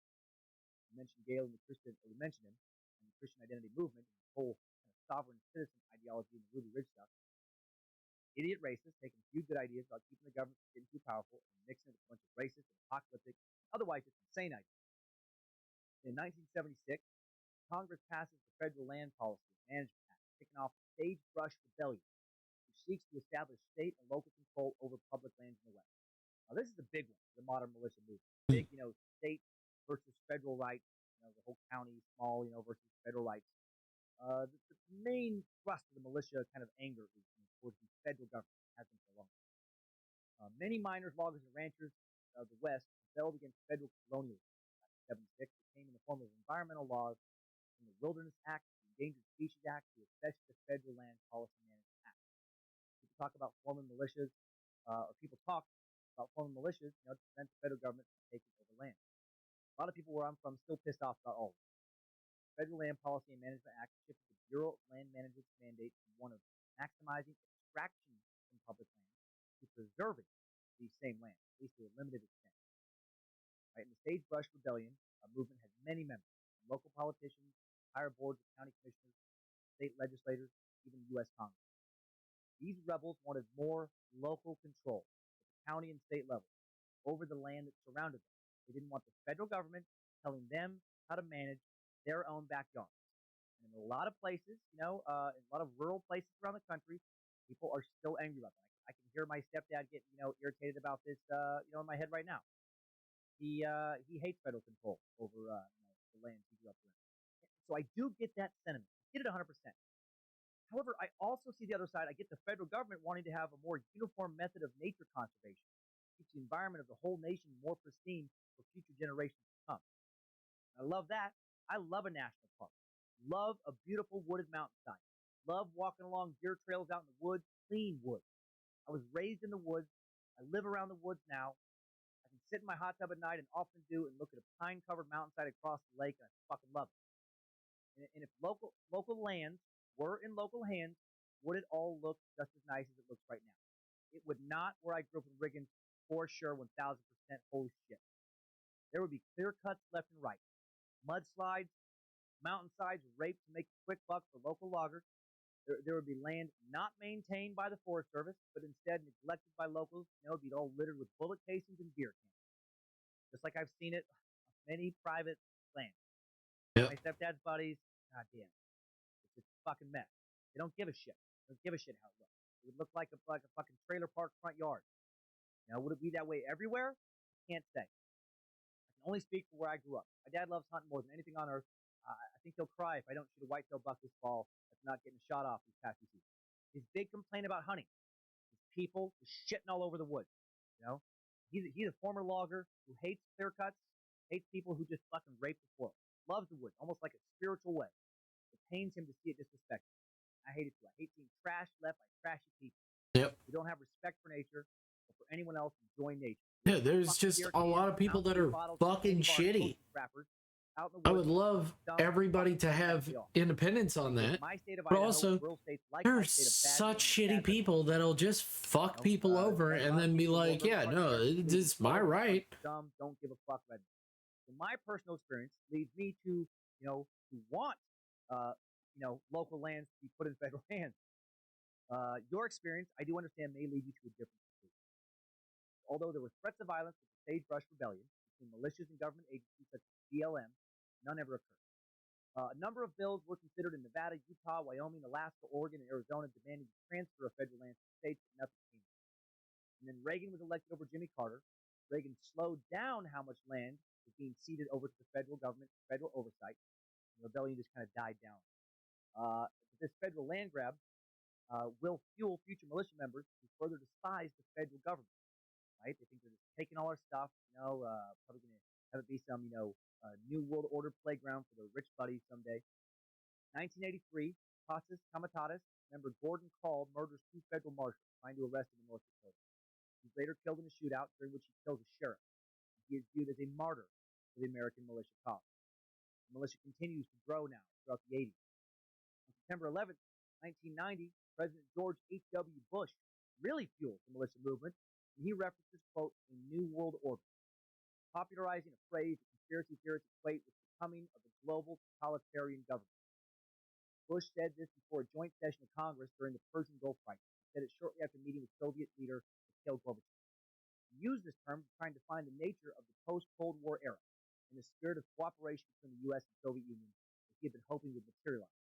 We mentioned Gale and we mentioned him and the Christian identity movement and the whole kind of sovereign citizen ideology and the Ruby Ridge stuff. Idiot racists taking a few good ideas about keeping the government from getting too powerful and mixing it with a bunch of racist and apocalyptic, otherwise just insane ideas. In 1976, Congress passes the Federal Land Policy and Management Act, kicking off the Sagebrush Rebellion, which seeks to establish state and local control over public lands in the West. Now, this is a big one, the modern militia movement. Big, state versus federal rights, the whole county, small, versus federal rights. The main thrust of the militia kind of anger is towards the federal government, has been for a long time. Many miners, loggers, and ranchers of the West rebelled against federal colonialism. In 1976, it came in the form of environmental laws, from the Wilderness Act, the Endangered Species Act, to especially the Federal Land Policy Management Act. People talk about forming militias, to prevent the federal government from taking over land. A lot of people where I'm from still pissed off about all of this. The Federal Land Policy and Management Act shifted the Bureau of Land Management's mandate from one of maximizing extraction from public lands to preserving these same lands, at least to a limited extent. Right? And the Sagebrush Rebellion movement has many members, from local politicians, higher boards of county commissioners, state legislators, even the U.S. Congress. These rebels wanted more local control at the county and state level over the land that surrounded them. They didn't want the federal government telling them how to manage their own backyards. And in a lot of places, in a lot of rural places around the country, people are still angry about that. I can hear my stepdad getting, irritated about this, in my head right now. He hates federal control over, the lands he grew up in. So I do get that sentiment. I get it 100%. However, I also see the other side. I get the federal government wanting to have a more uniform method of nature conservation, keeps the environment of the whole nation more pristine for future generations to come. I love that. I love a national park. Love a beautiful wooded mountainside. Love walking along deer trails out in the woods, clean woods. I was raised in the woods. I live around the woods now. I can sit in my hot tub at night and often do and look at a pine-covered mountainside across the lake, and I fucking love it. And if local lands were in local hands, would it all look just as nice as it looks right now? It would not where I grew up in Riggin, for sure, 1,000%. Holy shit. There would be clear cuts left and right. Mudslides, mountainsides raped to make a quick buck for local loggers. There would be land not maintained by the Forest Service, but instead neglected by locals. It would be all littered with bullet casings and beer cans. Just like I've seen it on many private lands. Yep. My stepdad's buddies, goddamn. It's a fucking mess. They don't give a shit. They don't give a shit how it looks. It would look like a fucking trailer park front yard. Would it be that way everywhere? I can't say. I can only speak for where I grew up. My dad loves hunting more than anything on earth. I think he'll cry if I don't shoot a whitetail buck this fall that's not getting shot off these past few seasons. His big complaint about hunting is people just shitting all over the woods. He's a former logger who hates clear cuts, hates people who just fucking rape the forest. Loves the woods, almost like a spiritual way. It pains him to see it disrespected. I hate it too. I hate seeing trash left by trashy people. Yep. Who don't have respect for nature or for anyone else enjoying nature. Yeah, there's just a lot of people that are fucking shitty. I would love everybody to have independence on that, but also there's such shitty people that'll just fuck people over and then be like, yeah, no, it's my right. Dumb, don't give a fuck. So my personal experience leads me to, to want, local lands to be put in federal hands. Your experience, I do understand, may lead you to a different conclusion. Although there were threats of violence with the Sagebrush Rebellion between militias and government agencies such as BLM, none ever occurred. A number of bills were considered in Nevada, Utah, Wyoming, Alaska, Oregon, and Arizona demanding the transfer of federal lands to states, but nothing came. And then Reagan was elected over Jimmy Carter. Reagan slowed down how much land was being ceded over to the federal government, federal oversight. The rebellion just kind of died down. This federal land grab will fuel future militia members who further despise the federal government. Right? They think they're just taking all our stuff. Probably going to have it be some, New World Order playground for the rich buddies someday. 1983, Casas Comitatus member Gordon Call murders 2 federal marshals trying to arrest him in North Dakota. He's later killed in a shootout during which he kills a sheriff. He is viewed as a martyr for the American militia cause. The militia continues to grow now throughout the 80s. On September 11th, 1990, President George H.W. Bush really fuels the militia movement, and he references, quote, a new world order, popularizing a phrase that conspiracy theorists equate with the coming of a global totalitarian government. Bush said this before a joint session of Congress during the Persian Gulf crisis. He said it shortly after meeting with Soviet leader Mikhail Gorbachev. He used this term trying to find the nature of the post-Cold War era and the spirit of cooperation between the U.S. and Soviet Union that he had been hoping would materialize.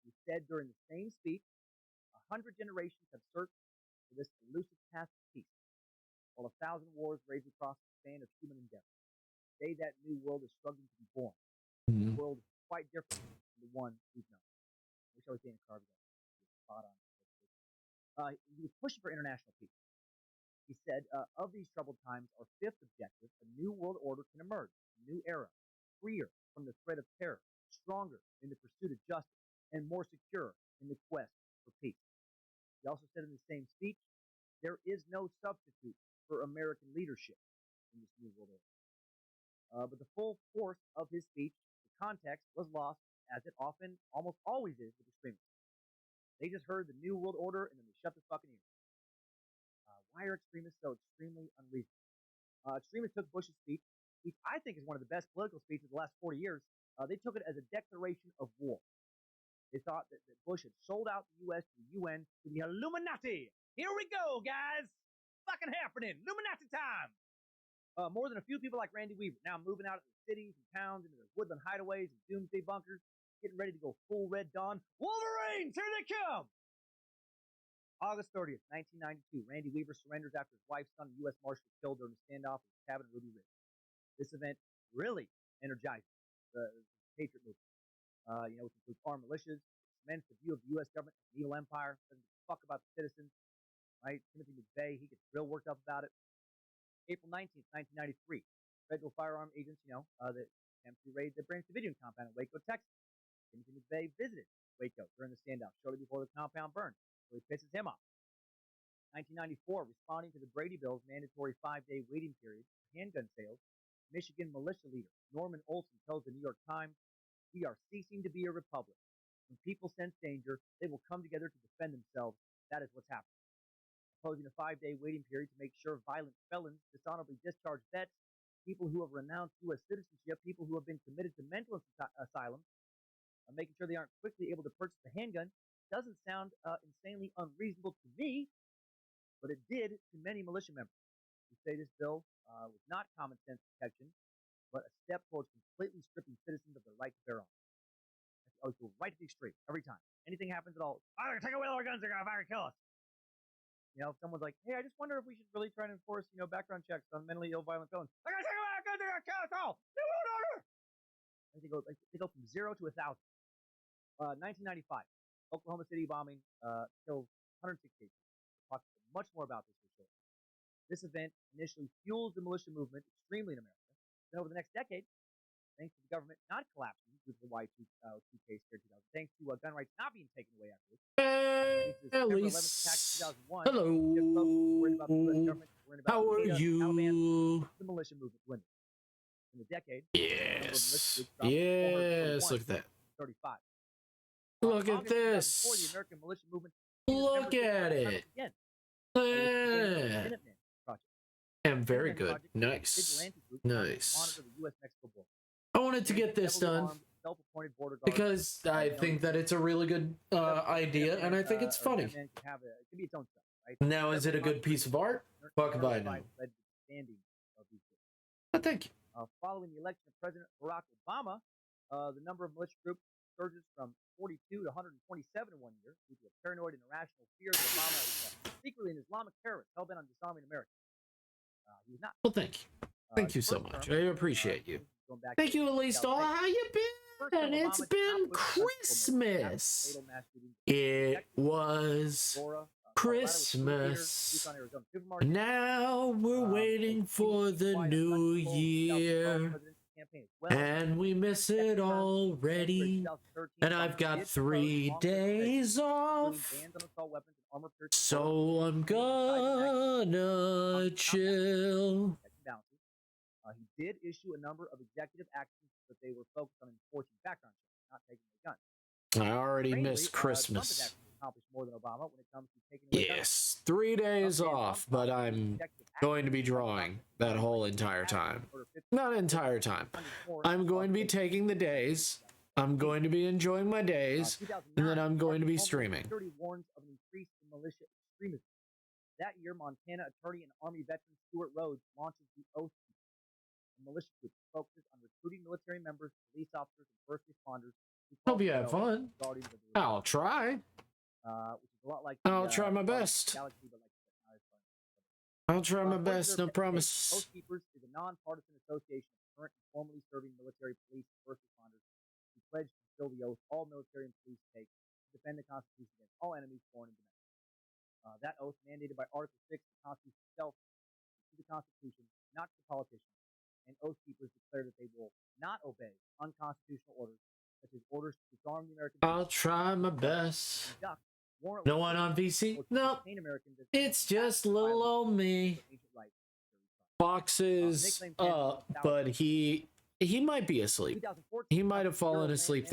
He said during the same speech, 100 generations have searched for this elusive path to peace, while 1,000 wars rage across the span of human endeavor. Today, that new world is struggling to be born. The world is quite different from the one we've known. I wish I was saying a card spot on. He was pushing for international peace. He said, of these troubled times, our 5th objective, a new world order can emerge, a new era, freer from the threat of terror, stronger in the pursuit of justice, and more secure in the quest for peace. He also said in the same speech, there is no substitute for American leadership in this new world order. But the full force of his speech, the context, was lost, as it often, almost always is with extremists. They just heard the new world order and then they shut their fucking ears. Why are extremists so extremely unreasonable? Extremists took Bush's speech, which I think is one of the best political speeches of the last 40 years. They took it as a declaration of war. They thought that Bush had sold out the U.S. to the UN, to the Illuminati. Here we go, guys. Fucking happening. Illuminati time. More than a few people like Randy Weaver now moving out of the cities and towns into their woodland hideaways and doomsday bunkers, getting ready to go full Red Dawn. Wolverines, here they come! August 30th, 1992, Randy Weaver surrenders after his wife's son, a U.S. Marshal, was killed during a standoff at his cabin in Ruby Ridge. This event really energized the Patriot movement. Which includes armed militias, cements the view of the U.S. government as an evil empire, doesn't give a fuck about the citizens, right? Timothy McVeigh, he gets real worked up about it. April 19th, 1993, federal firearm agents, that attempt to raid the Branch Davidian compound in Waco, Texas. Timothy McVeigh visited Waco during the standoff shortly before the compound burned, so he pisses him off. 1994, responding to the Brady Bill's mandatory 5-day waiting period for handgun sales, Michigan militia leader Norman Olson tells the New York Times, "We are ceasing to be a republic. When people sense danger, they will come together to defend themselves. That is what's happening." Opposing a 5-day waiting period to make sure violent felons dishonorably discharge vets, people who have renounced U.S. citizenship, people who have been committed to mental asylums, making sure they aren't quickly able to purchase a handgun, doesn't sound insanely unreasonable to me, but it did to many militia members who say this bill was not common sense protection, but a step towards completely stripping citizens of their right to bear arms. I always go right to the extreme, every time. Anything happens at all, I'm going to take away all our guns, they're going to fucking kill us. If someone's like, hey, I just wonder if we should really try to enforce, background checks on mentally ill, violent felons. They're going to take away our guns, they're going to kill us all. New World Order! They go from 0 to 1,000. 1995, Oklahoma City bombing kills 168 people. We'll talk much more about this for sure. This event initially fuels the militia movement extremely in America. Then over the next decade, thanks to the government not collapsing due to the Y2K scare 2000, thanks to gun rights not being taken away afterwards, Hello. How are you? the militia movement dwindled. In the decade, Yes. Yes. Look at that. 35. Look at August 2004, the this. American militia movement Look at it. again. Yeah. Minuteman Project. And very Minuteman good. Project, Nice. vigilante group designed to Nice. monitor the U.S.-Mexico border. I wanted to get this Heavily done armed, self-appointed border guards, because I think that it's a really good idea, and I think it's funny. Minuteman it can be its own stuff, right? Now, is it a good piece of art? Fuck if I know. But thank you. Following the election of President Barack Obama, the number of militia groups surges from 42 to 127 in 1 year due to a paranoid and irrational fear that Obama is secretly an Islamic terrorist hell-bent on disarming America. He was not. Well, thank you. Thank you so much. I appreciate you. Thank you, Elise. How you been? It's been Christmas. It was Christmas. Now we're waiting for the new year. And we miss it already. And I've got 3 days off. So I'm gonna chill. He did issue a number of executive actions, but they were focused on enforcing background checks, not taking the gun. I already missed Christmas. More than Obama when it comes to taking away Yes, 3 days off, but I'm going to be drawing that whole entire time. Not entire time. I'm going to be taking the days. I'm going to be enjoying my days, and then I'm going to be streaming. Warns of an increase in militia extremism. That year, Montana attorney and Army veteran Stuart Rhodes launches the Oath, a militia group that focuses on recruiting military members, police officers, and first responders. Hope you have fun. I'll try. Which is a lot like I'll try my best. I'll try my best, no promise. Oath Keepers is a nonpartisan association of current and formerly serving military, police, and first responders who pledge to fulfill the oath all military and police take to defend the Constitution against all enemies, foreign and domestic. That oath, mandated by Article 6 of the Constitution itself, is to the Constitution, not to the politicians, and Oath Keepers declare that they will not obey unconstitutional orders, such as orders to disarm the American people. I'll try my best. No one on VC? No. It's just little old me. Fox is up, but he might be asleep. He might have fallen asleep.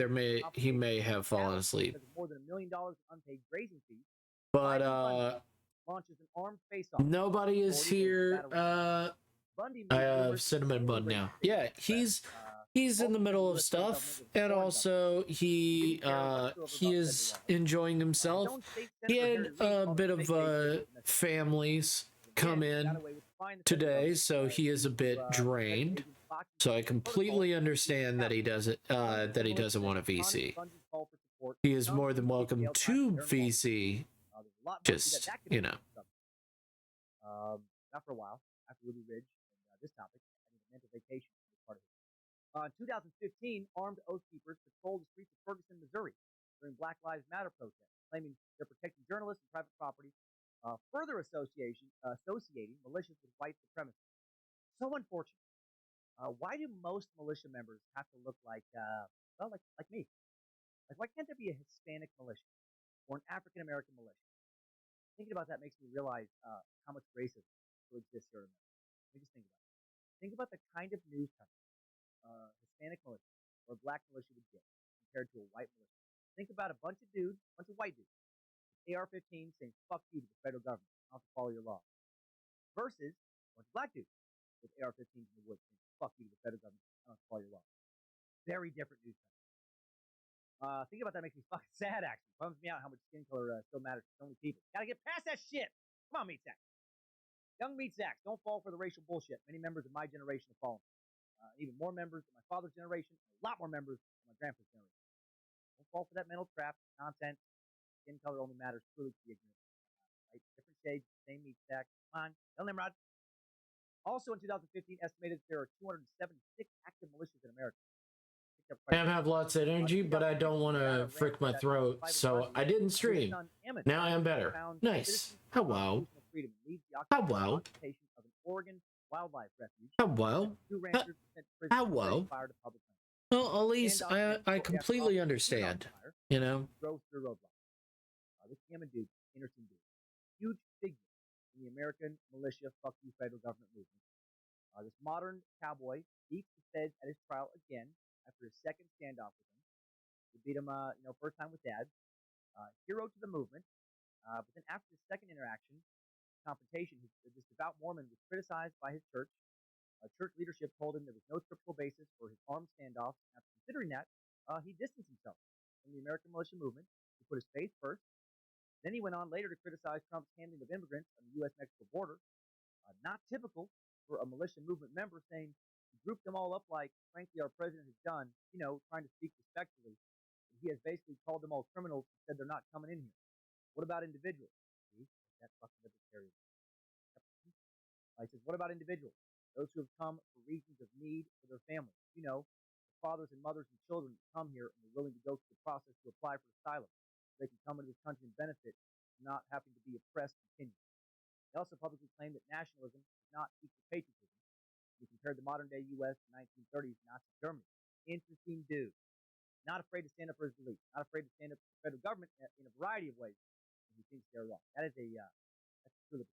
He may have fallen asleep. More than $1 million in unpaid grazing fees. But launches an armed face-off. nobody is here. I have Cinnamon Bun now. Yeah, he's in the middle of stuff, and also he is enjoying himself. He had a bit of families come in today, so he is a bit drained. So I completely understand that he doesn't want a VC. He is more than welcome to VC. Just, you know. Not for a while, after Ruby Ridge and this topic, I need a mental vacation as part of it. In 2015, armed Oath Keepers patrolled the streets of Ferguson, Missouri during Black Lives Matter protests, claiming they're protecting journalists and private property, further associating militias with white supremacy. So unfortunate. Why do most militia members have to look like me? Like, why can't there be a Hispanic militia or an African American militia? Thinking about that makes me realize how much racism still exists here in America. Let me just think about it. Think about the kind of news coverage Hispanic militia or black militia would get compared to a white militia. Think about a bunch of white dudes, with AR-15 saying "fuck you" to the federal government, not to follow your law, versus a bunch of black dudes with AR-15s in the woods saying "fuck you" to the federal government, not to follow your law. Very different news coverage. Thinking about that makes me fucking sad, actually. Bums me out how much skin color still matters to so many people. Gotta get past that shit! Come on, meat sacks. Young meat sacks, don't fall for the racial bullshit many members of my generation have fallen. Even more members of my father's generation, and a lot more members of my grandpa's generation. Don't fall for that mental trap, nonsense. Skin color only matters truly to the ignorant. Right? Different shades, same meat sack. Come on, tell Nimrod. Also in 2015, estimated there are 276 active militias in America. I have lots of energy, but I don't want to frick my throat, so I didn't stream. Now I am better. Nice. Hello. Hello. Oregon Wildlife Refuge. Hello. 2 ranchers were sent to prison for Hello. setting fire to public land. Well, Elise, Standoff ended I shortly after completely officers understand. turned on fire You know? and drove through roadblocks. This Hammond dude, interesting dude, huge figure in the American militia fuck you federal government movement. This modern cowboy beat the feds at his trial again after his second standoff with him. He beat him, first time with Dad. Hero to the movement. But then after his second interaction, confrontation, this devout Mormon was criticized by his church. Church leadership told him there was no scriptural basis for his armed standoffs. After considering that, he distanced himself from the American militia movement. He put his faith first. Then he went on later to criticize Trump's handling of immigrants on the U.S.-Mexico border. Not typical for a militia movement member, saying he grouped them all up like, frankly, our president has done, trying to speak respectfully. He has basically called them all criminals and said they're not coming in here. What about individuals? See, that fucking libertarian. He says, what about individuals? Those who have come for reasons of need for their families. The fathers and mothers and children that come here and are willing to go through the process to apply for asylum. They can come into this country and benefit from not having to be oppressed continually. They also publicly claim that nationalism is not equal patriotism. We compared the modern day U.S. to 1930s Nazi Germany. Interesting dude. Not afraid to stand up for his beliefs. Not afraid to stand up for the federal government in a variety of ways when he thinks they're wrong. That's true.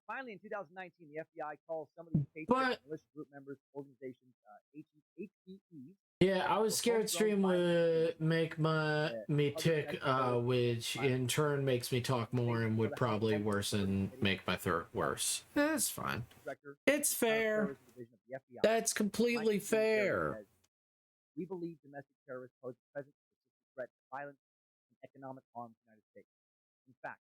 Finally, in 2019, the FBI calls some of these patriotic militia group members, organizations, HBEs. Yeah, I was scared stream would make me tick, which in turn makes me talk more and would probably make my throat worse. That's fine. It's fair. That's completely fair. We believe domestic terrorists pose a present persistent threat to violence and economic harm to the United States. In fact,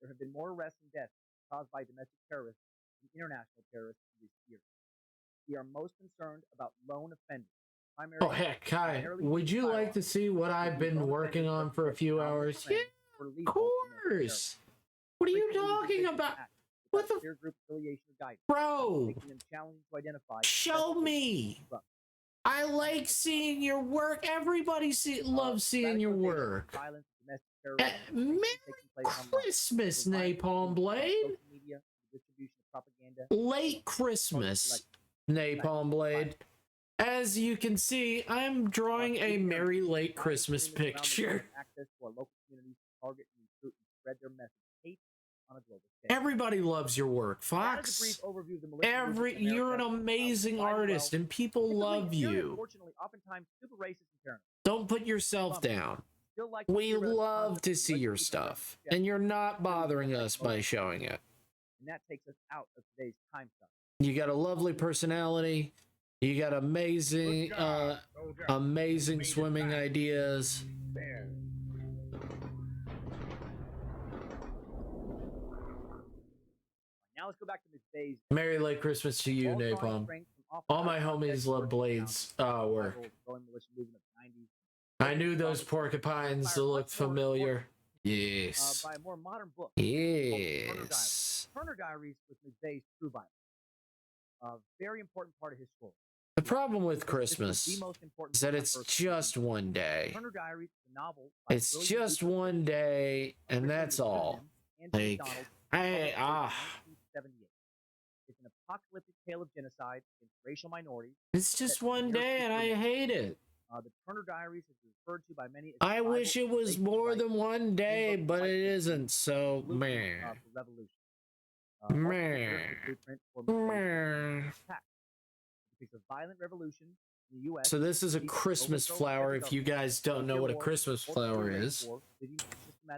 there have been more arrests and deaths caused by domestic terrorists than international terrorists in recent years. We are most concerned about lone offenders. Oh heck, Kai, would you like to see what I've been working on for a few hours? Yeah, of course. What are you talking about? What the bro? Show me. I like seeing your work. Everybody loves seeing your work. Merry Christmas, Napalm Blade. Late Christmas, Napalm Blade. As you can see, I'm drawing a merry late Christmas picture. Everybody loves your work, Fox. You're an amazing artist, and people love you. Don't put yourself down. We love to see your stuff, and you're not bothering us by showing it. And that takes us out of today's time stuff. You got a lovely personality. You got amazing, amazing swimming ideas. Now let's go back to McVeigh's. Merry late Christmas to you, Napalm. All my homies love Blade's work. I knew those porcupines looked familiar. Yes. By a more modern book. Yes. Turner Diaries was McVeigh's true Bible. A very important part of his story. The problem with Christmas is that it's just one day. Turner Diaries is a novel. It's just one day, and that's all. Like, It's an apocalyptic tale of genocide against racial minorities. It's just one day, and I hate it. The Turner Diaries is referred to by many. I wish it was more than one day, but it isn't. So, man. So this is a Christmas flower. If you guys don't know what a Christmas flower is,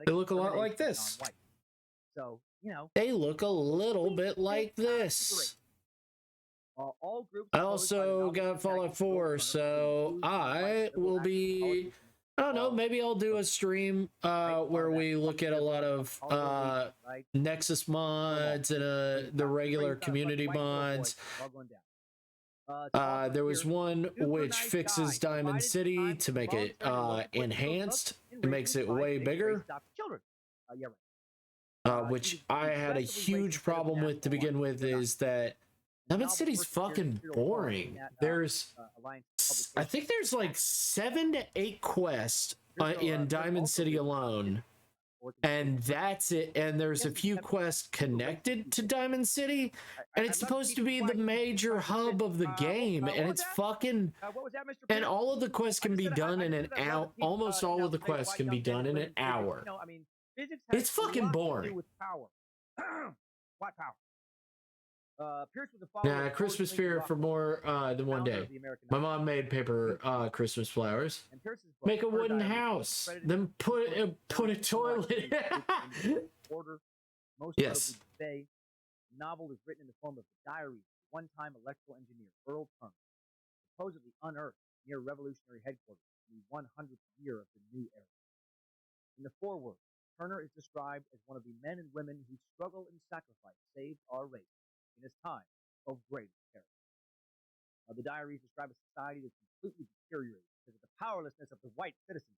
they look a lot like this. So, they look a little bit like this. I also got Fallout 4, so I will be, I don't know, maybe I'll do a stream where we look at a lot of Nexus mods and the regular community mods. There was one which fixes Diamond City to make it enhanced. It makes it way bigger. Which I had a huge problem with to begin with, is that Diamond City's fucking boring. I think there's like 7 to 8 quests in Diamond City alone. and that's it. And there's a few quests connected to Diamond City, and it's supposed to be the major hub of the game, and it's fucking. What was that, Mr. And all of the quests can be done in an hour. Almost all of the quests can be done in an hour. No, I mean, physics has It's fucking a lot to boring. do with power. What power? Pierce was a follower Nah, of Christmas George spirit Lincoln for more than one founder day. of the American My Army. mom made paper Christmas flowers. And Pierce's book, Make a Her wooden Diary, house, credited then with put a influence toilet. order, most Yes. notably Bay. The novel is written in the form of the diary of one-time electrical engineer Earl Turner, supposedly unearthed near Revolutionary headquarters in the 100th year of the new era. In the foreword, Turner is described as one of the men and women whose struggle and sacrifice saved our race in his time of greatest terror. The diaries describe a society that's completely deteriorated because of the powerlessness of the white citizens.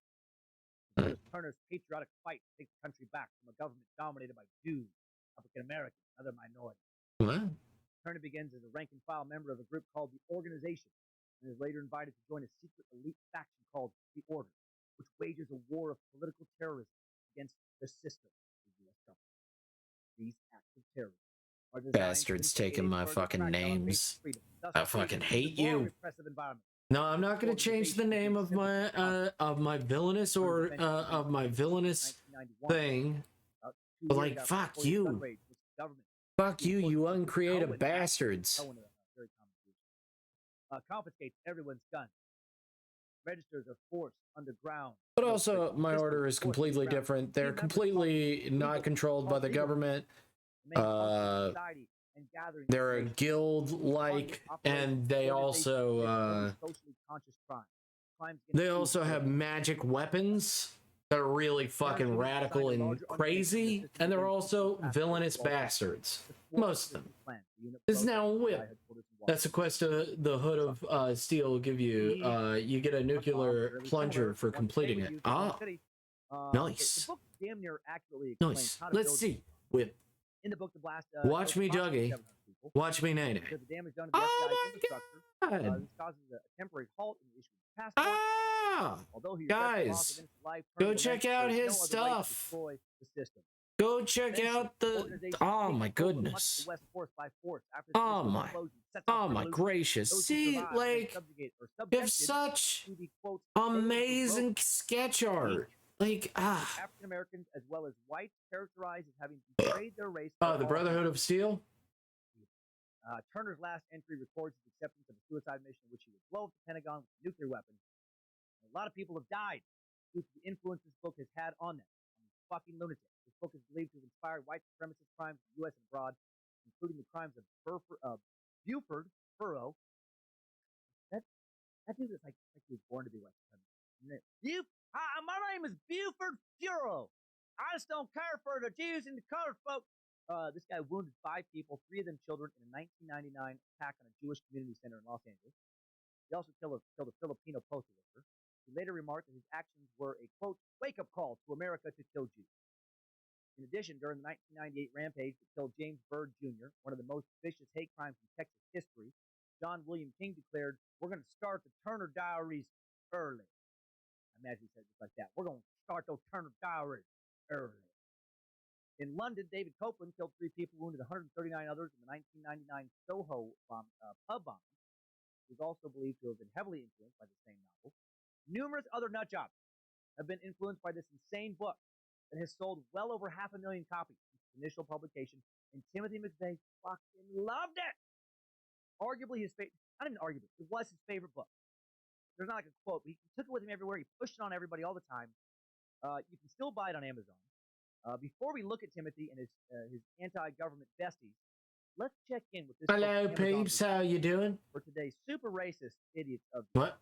As well as Turner's patriotic fight to take the country back from a government dominated by Jews, African Americans, and other minorities. What? Turner begins as a rank-and-file member of a group called the Organization, and is later invited to join a secret elite faction called the Order, which wages a war of political terrorism against the system of the U.S. government. These acts of terrorism are designed Bastards to taking my further fucking crackdown on names. basic freedom, thus I creating fucking an hate even more you. repressive environment. No, I'm not going to change the name of my villainous or of my villainous thing. But like, fuck you. Fuck you, you uncreative bastards. Confiscates everyone's gun. Registers are forced underground. But also, my order is completely different. They're completely not controlled by the government. They're a guild-like, and they also have magic weapons that are really fucking radical and crazy, and they're also villainous bastards. Most of them. This is now a whip. That's a quest the Hood of Steel will give you. You get a nuclear plunger for completing it. Ah, nice. Damn near accurately Nice. Let's see. Whip. In the book, the blast. Watch me, Dougie. Watch me, Nene. Because the damage done to the FBI's infrastructure, this causes a temporary halt in the issue of passport. Although he guys, go check out his stuff. Go check out the. Oh my goodness. Oh my gracious. See, like, you have such amazing sketch art. Like, African Americans as well as whites characterized as having betrayed their race. The Brotherhood of Steel. Turner's last entry records his acceptance of a suicide mission in which he would blow up the Pentagon with a nuclear weapon. And a lot of people have died due to the influence this book has had on them. On these fucking lunatics. This book is believed to have inspired white supremacist crimes in the U.S. and abroad, including the crimes of Buford Furrow. That dude is like he was born to be white supremacist. My name is Buford Furrow. I just don't care for the Jews and the colored folks. This guy wounded 5 people, 3 of them children, in a 1999 attack on a Jewish community center in Los Angeles. He also killed a Filipino postal worker. He later remarked that his actions were a, quote, wake-up call to America to kill Jews. In addition, during the 1998 rampage that killed James Byrd Jr., one of the most vicious hate crimes in Texas history, John William King declared, "We're going to start the Turner Diaries early." I imagine he said it just like that. We're going to start those Turner Diaries early. In London, David Copeland killed 3 people, wounded 139 others in the 1999 Soho pub bombing. He was also believed to have been heavily influenced by the same novel. Numerous other nutjobs have been influenced by this insane book that has sold well over 500,000 copies since its initial publication, and Timothy McVeigh fucking loved it. Arguably his favorite, not even arguably, it was his favorite book. There's not like a quote, but he took it with him everywhere. He pushed it on everybody all the time. You can still buy it on Amazon. Before we look at Timothy and his anti-government besties, let's check in with this. Hello, peeps. How you doing? For today's super racist idiots of what?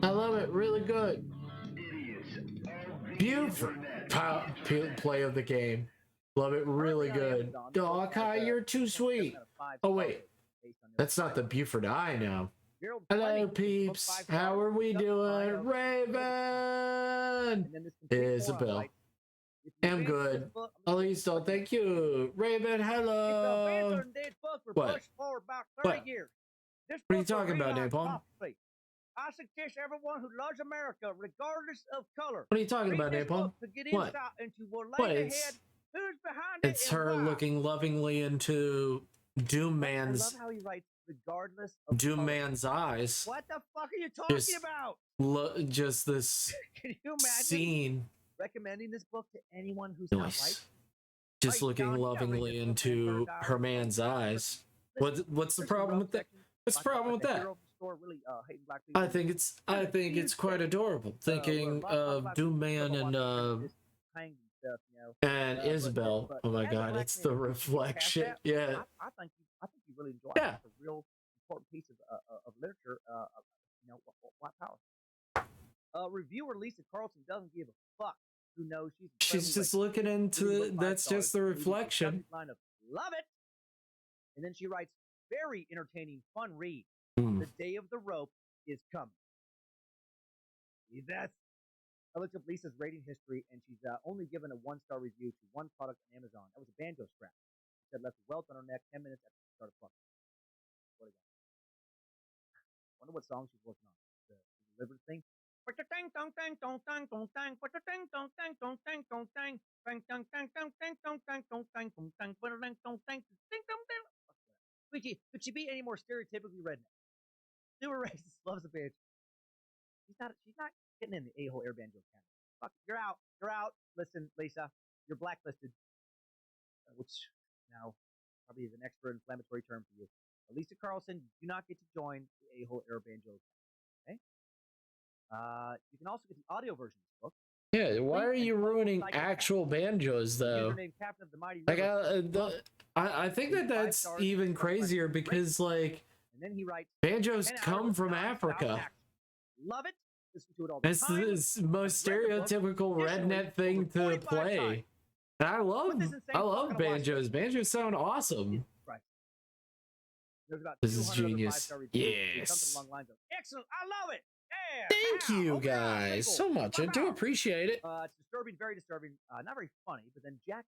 I love it. Really good. Beautiful play of the game. Love it. Really good. Oh, Kai, you're too sweet. Oh wait, that's not the Buford I know. Hello, peeps. How are we doing? Raven. Isabel. I'm good. At least, thank you. Raven, hello. What? What? What are you talking about, Napalm? I suggest everyone who loves America, regardless of color. What are you talking about, this Napalm? book to get What? insight into what What? lays ahead, who's behind It's it, and her why. looking lovingly into Doom I love Man's how he writes, regardless of color. eyes. What the fuck are you talking Just about? just this Can you imagine scene. recommending this book to anyone who's not white? Nice. Just looking lovingly into her man's eyes. What's the problem with that? What's the problem with that? I think it's quite adorable. Thinking of Doom Man and Isabel. Oh my god, it's the reflection. Yeah. I think you really enjoy it. Yeah. It's a real important piece of literature. White power. Reviewer Lisa Carlson doesn't give a fuck who knows She's just looking into that's just the reflection. Line of love it, and then she writes, very entertaining, fun read. The day of the rope is coming. See that? I looked up Lisa's rating history, and she's only given a 1-star review to one product on Amazon. That was a banjo strap. She said left a welt on her neck 10 minutes after she started plucking. What do you got? Wonder what song she's working on. The delivered thing. Could she be any more stereotypically redneck? Super racist, loves a bitch. She's not getting in the a-hole air banjo category. Fuck, you're out. You're out. Listen, Lisa, you're blacklisted. Which now probably is an extra inflammatory term for you. Lisa Carlson, you do not get to join the a-hole air banjo category. Okay? You can also get the audio version of this book. Yeah, why are you ruining actual banjos though? Like, I think that's even crazier because like banjos come from Africa. Love it. Listen to it all It's the most stereotypical redneck thing to play. And I love banjos. Banjos sound awesome. This is genius. Yes. Excellent. I love it. Yeah. Thank you guys so much. I do appreciate it. It's disturbing, very disturbing. Not very funny, but then Jack.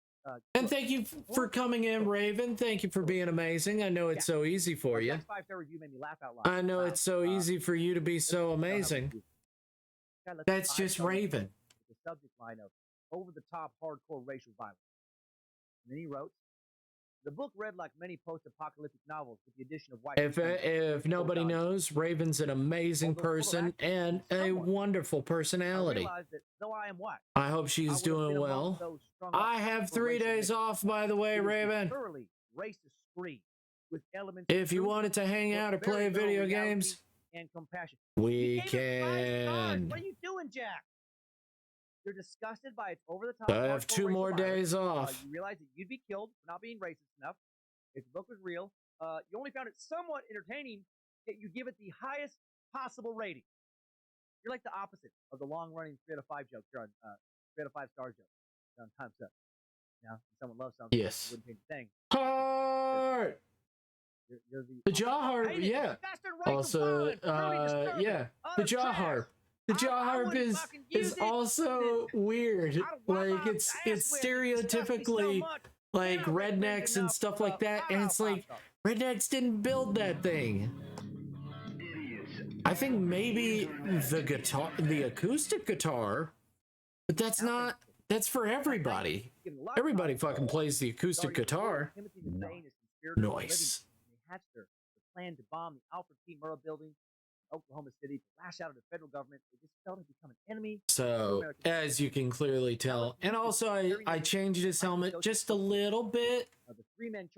And thank you for coming in, Raven. Thank you for being amazing. I know it's so easy for you. Review made me laugh out loud. I know it's so easy for you to be so amazing. That's just Raven. The subject line of over-the-top hardcore racial violence. And then he wrote, the book read like many post-apocalyptic novels with the addition of white. If nobody knows, Raven's an amazing person and a wonderful personality. I hope she's doing well. I have 3 days off, by the way, Raven. If you wanted to hang out or play video games, we can. What are you doing, Jack? You're disgusted by its over-the-top. I have 2 more days off. You realize that you'd be killed for not being racist enough. If the book was real, you only found it somewhat entertaining, yet you give it the highest possible rating. You're like the opposite of the long-running 3 out of 5 joke. You're on 3 out of 5 star joke. On Time's Up. Now, if someone loves something, yes. Wouldn't change a thing. Heart. You're the jaw harp, yeah. Also, yeah, the jaw harp. The jaw harp is also weird. Like it's stereotypically like rednecks and stuff like that, and it's like rednecks didn't build that thing. I think maybe the acoustic guitar, but that's not. That's for everybody. Everybody fucking plays the acoustic guitar. Nice. They hatched their plan to bomb the Alfred P. Murrah building in Oklahoma City to lash out at the federal government. They just felt it become an enemy. So, as you can clearly tell, and also I changed his helmet just a little bit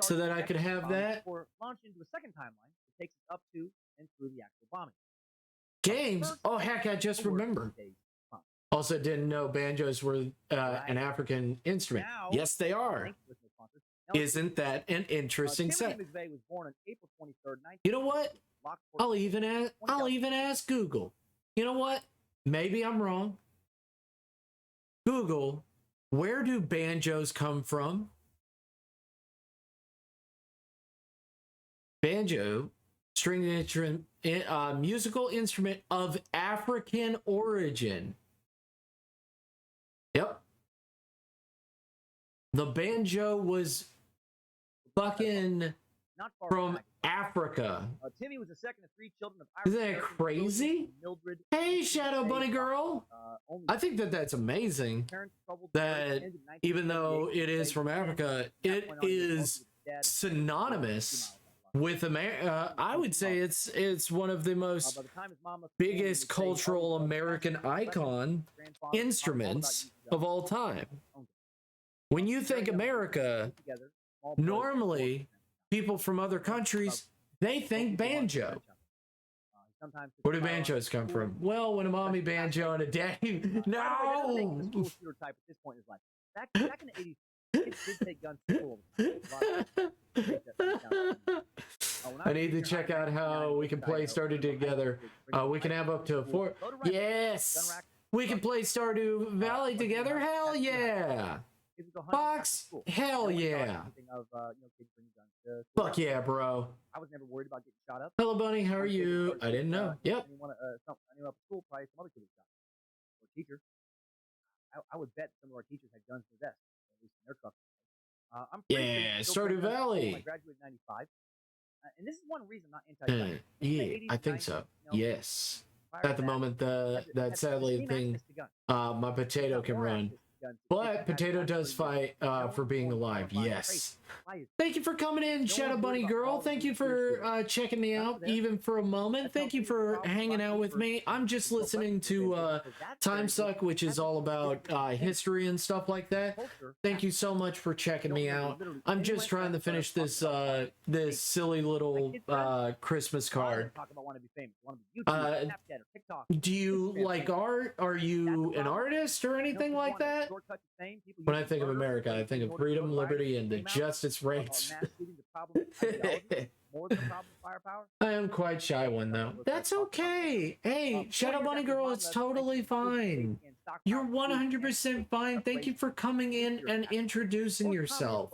so that I could have that. Or launch into a second timeline that takes us up to and through the actual bombing. Games? Oh, heck, I just remembered. Also didn't know banjos were an African instrument. Yes, they are. Isn't that an interesting set? You know what? I'll even ask Google. You know what? Maybe I'm wrong. Google, where do banjos come from? Banjo, string instrument, musical instrument of African origin. Yep. The banjo was fucking from Africa. Timmy was the second of 3 children of Isn't Irish that American crazy? Joseph and Mildred. Hey, Shadow Bunny Girl. Only I think that that's amazing. parents troubled That even though it is from Africa, it is synonymous with America. I would say it's one of the most biggest cultural American icon instruments of all time. When you think America, normally people from other countries, they think banjo. Where do banjos come from? Well, when a mommy banjo and a daddy. No! School stereotype at this point is like back in the 80s, kids did take guns to school. I need to check out how we can play Stardew together. We can have up to 4. Yes! We can play Stardew Valley together. Hell yeah! Fox, hell yeah! Fuck yeah, bro. I was never worried about getting shot up. Hello, Bunny. How are you? I didn't know. Yep. I knew up school, probably some other kid was shot. Or teacher. I would bet some of our teachers had guns in their vests, at least in their trucks. I'm yeah, Stardew Valley. I graduated in '95, and this is one reason I'm not anti-gun. Yeah, I think so. Yes. At the moment, that sadly thing, my potato can run. But Potato does fight for being alive, yes. Thank you for coming in, Shadow Bunny Girl. Thank you for checking me out, even for a moment. Thank you for hanging out with me. I'm just listening to Time Suck, which is all about history and stuff like that. Thank you so much for checking me out. I'm just trying to finish this this silly little Christmas card. Do you like art? Are you an artist or anything like that? When I think of America, I think of freedom, liberty, and the justice rates. I am quite shy one, though. That's okay. Hey, Shadow Bunny Girl, it's totally fine. You're 100% fine. Thank you for coming in and introducing yourself.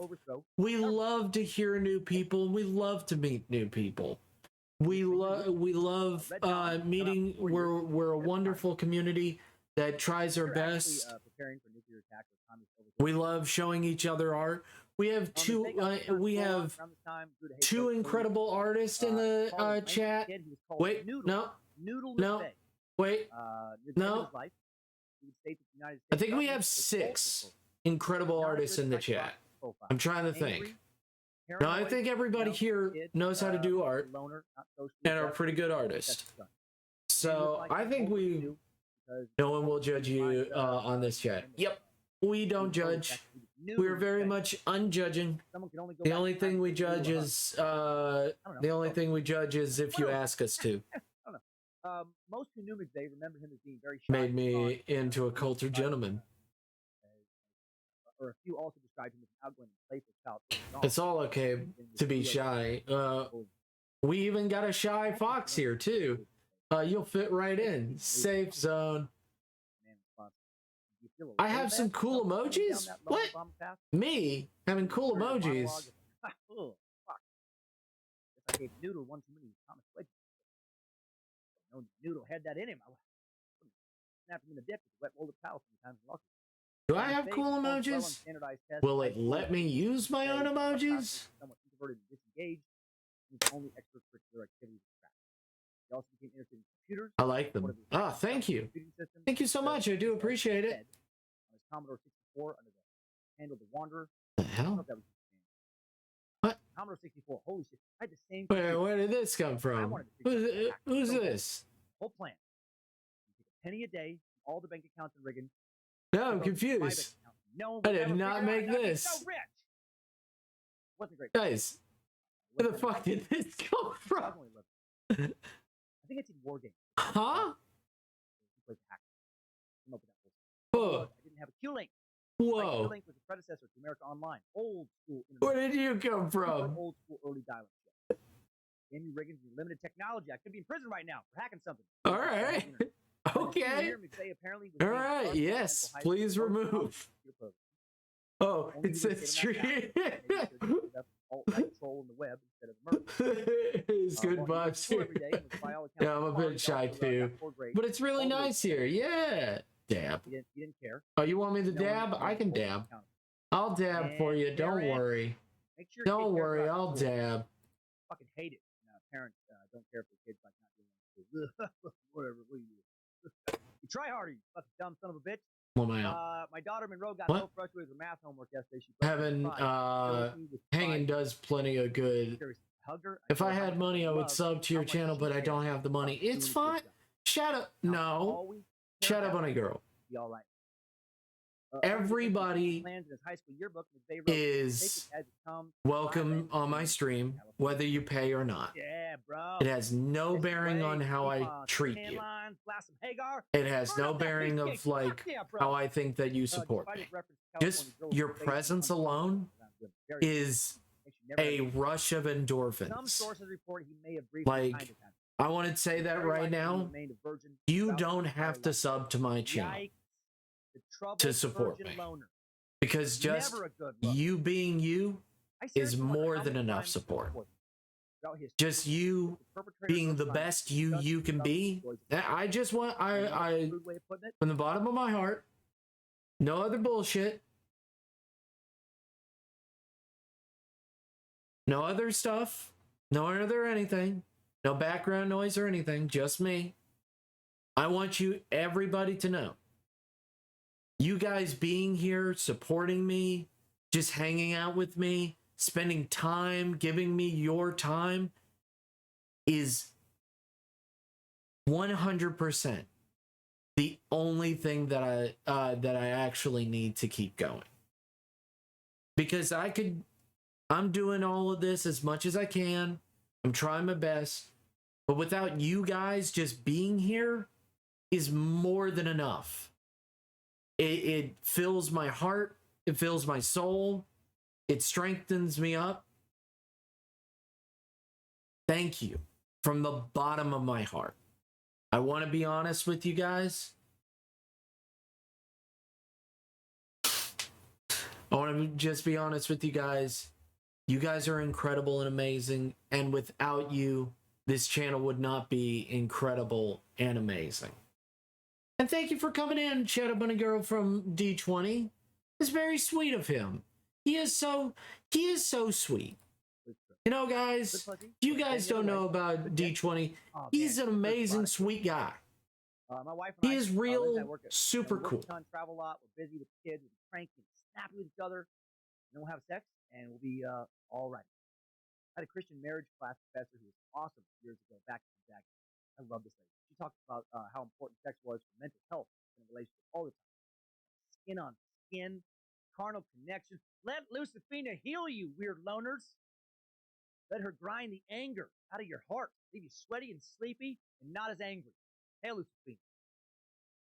We love to hear new people. We love to meet new people. We love meeting. We're a wonderful community that tries our best. We love showing each other art. We have two incredible artists in the chat. Wait, no, wait, no. I think we have 6 incredible artists in the chat. I'm trying to think. No, I think everybody here knows how to do art and are pretty good artists. So I think no one will judge you on this chat. Yep, we don't judge. We're very much unjudging. The only thing we judge is if you ask us to. Most who knew me today remember him as being very shy. Made me into a cultured gentleman. Or a few also described him as an outgoing and playful child. It's all okay to be shy. We even got a shy fox here too. You'll fit right in. Safe zone. I have some cool emojis? What? Me? Having cool emojis? Oh, fuck. If I gave Noodle one too many Thomas Wedges. No, Noodle had that in him. I snapped him in the dick with a wet molded towel sometimes. Do I have cool emojis? Will it let me use my own emojis? Somewhat introverted and disengaged. Only extracurricular activities. He also became interested in computers. I like them. Ah, thank you. Thank you so much. I do appreciate it. On his Commodore 64 under the handle the Wanderer. The hell? What? Commodore 64. Holy shit! I had the same. Where did this come from? Who's this? Whole plan. You take a penny a day, all the bank accounts in Riggin. No, I'm confused. No, I did not make this. So rich. Wasn't great. Guys, where the fuck did this come from? I think it's in War Games. Huh? I didn't have a Q-Link. Whoa. Q-Link was the predecessor to America Online. Old school internet. Where did you come from? Old school early dial-up. Amy Riggins and limited technology. I could be in prison right now for hacking something. All right. Okay. All right. Yes. Please remove. Oh, it says street. It's good vibes here. Yeah, I'm a bit shy too, but it's really nice here. Yeah. Dab. You didn't care. Oh, you want me to dab? I can dab. I'll dab for you. Don't worry. Don't worry. I'll dab. fucking hate it. Parents don't care if their kids like not doing it. Whatever. What do you do? You try harder, you fucking dumb son of a bitch. Well, My daughter Monroe got What? so frustrated with her math homework yesterday. She Hanging does plenty of good. If I had money, I would sub to your channel, but I don't have the money. It's fine. Shut up. No. Shut up, Bunny Girl. Be all right. Everybody is welcome on my stream, whether you pay or not. Yeah, bro. It has no bearing on how I treat you. It has no bearing of like how I think that you support me. Just your presence alone is a rush of endorphins. Like, I want to say that right now, you don't have to sub to my channel to support me, because just you being you is more than enough support. Just you being the best you can be. I just want, I from the bottom of my heart, no other bullshit, no other stuff, no other anything, no background noise or anything, just me. I want you, everybody, to know, you guys being here, supporting me, just hanging out with me, spending time, giving me your time, is 100% the only thing that I actually need to keep going. Because I'm doing all of this as much as I can. I'm trying my best. But without you guys just being here is more than enough. It fills my heart. It fills my soul. It strengthens me up. Thank you from the bottom of my heart. I want to be honest with you guys. I want to just be honest with you guys. You guys are incredible and amazing. And without you, this channel would not be incredible and amazing. And thank you for coming in, Shadow Bunny Girl from D20. It's very sweet of him. He is so sweet. You know, guys, you guys don't know about D20. He's an amazing, sweet guy. My wife and he is real, super cool. Travel a lot. We're busy with the kids. We'll be cranky and snappy with each other. And then we'll have sex, and we'll be all right. I had a Christian marriage class professor who was awesome years ago back in Jack. I love this lady. She talked about how important sex was for mental health in a relationship all the time. Skin on skin, carnal connection. Let Lucifina heal you, weird loners. Let her grind the anger out of your heart, leave you sweaty and sleepy and not as angry. Hey, Lucifina.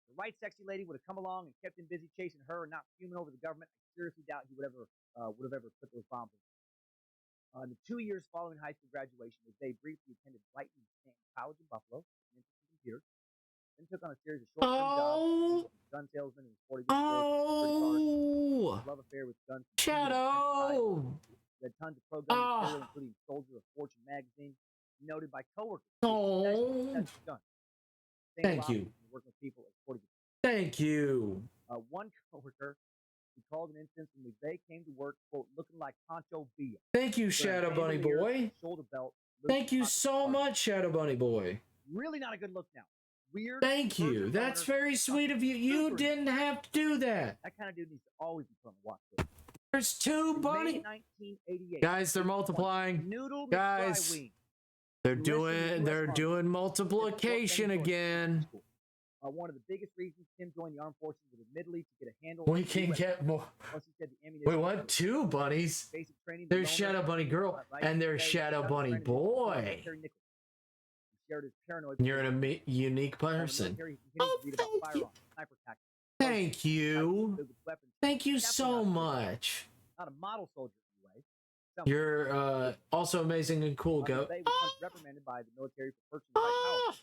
The right sexy lady would have come along and kept him busy chasing her and not fuming over the government. I seriously doubt he would have ever put those bombs in. In the 2 years following high school graduation, they briefly attended Brighton College in Buffalo, an interest in computers, then took on a series of short-term jobs as gun salesman and sporting goods stores, love affair with guns. Shadow! Read tons of pro-gun material, including Soldier of Fortune magazine, noted by coworkers. Thank you. Working with people at sporting goods. Thank you. One coworker recalled an instance when they came to work, quote, looking like Pancho Villa. Thank you, Shadow Bunny Boy. Shoulder belt. Thank you so much, Shadow Bunny Boy. Really not a good look now. Weird. Thank you. That's very sweet of you. You didn't have to do that. That kind of dude needs to always be put on the watch list. There's two bunny. Guys, they're multiplying. Guys, they're doing multiplication again. One of the biggest reasons Tim joined the armed forces was admittedly to get a handle. We can get more. Wait, what? Two bunnies? There's Shadow Bunny Girl and there's Shadow Bunny Boy. You're a unique person. Oh, thank you. Thank you. Thank you so much. Not a model soldier anyway. You're also amazing and cool, Goat. Reprimanded by the military for purchasing white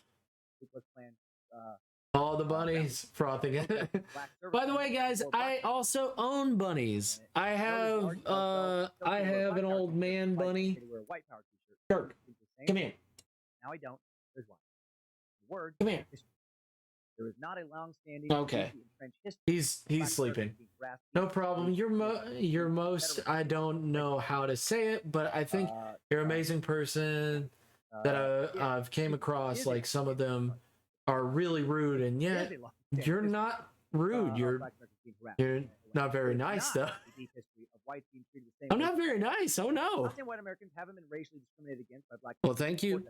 power. All the bunnies frothing. By the way, guys, I also own bunnies. I have an old man bunny. Kirk, come here. Now I don't. There's one. Word. Come here. There is not a long-standing. Okay. He's sleeping. last. No problem. You're most. I don't know how to say it, but I think you're an amazing person that I've came across. Like some of them are really rude, and yet you're not rude. You're not very nice though. I'm not very nice. Oh no. Not saying white Americans haven't been racially discriminated against by black. Well, thank you.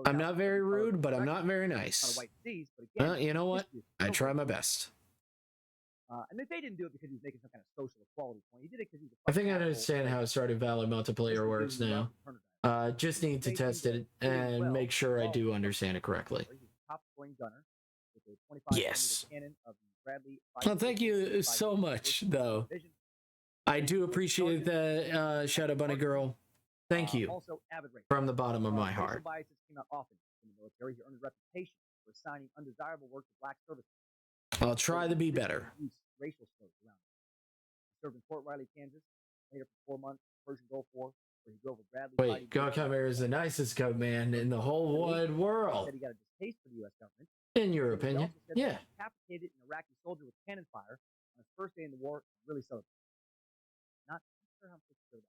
I'm not very rude, but I'm not very nice. Well, you know what? I try my best. And they didn't do it because he was making some kind of social equality point. He did it because he was. I think I understand how Stardew Valley multiplayer works now. Just need to test it and make sure I do understand it correctly. Yes. Well, thank you so much, though. I do appreciate that, Shadow Bunny Girl. Thank you from the bottom of my heart. Biases came out often in the military. He earned a reputation for assigning undesirable work to black servicemen. I'll try to be better. Racial slurs around him. He served in Fort Riley, Kansas, later for 4 months, Persian Gulf War, where he drove a Bradley. Wait, Goat Chimera is the nicest goat man in the whole wide world. He said he got a distaste for the U.S. government. In your opinion, yeah. He decapitated an Iraqi soldier with cannon fire on his first day in the war. Really celebrated. Not sure how much about his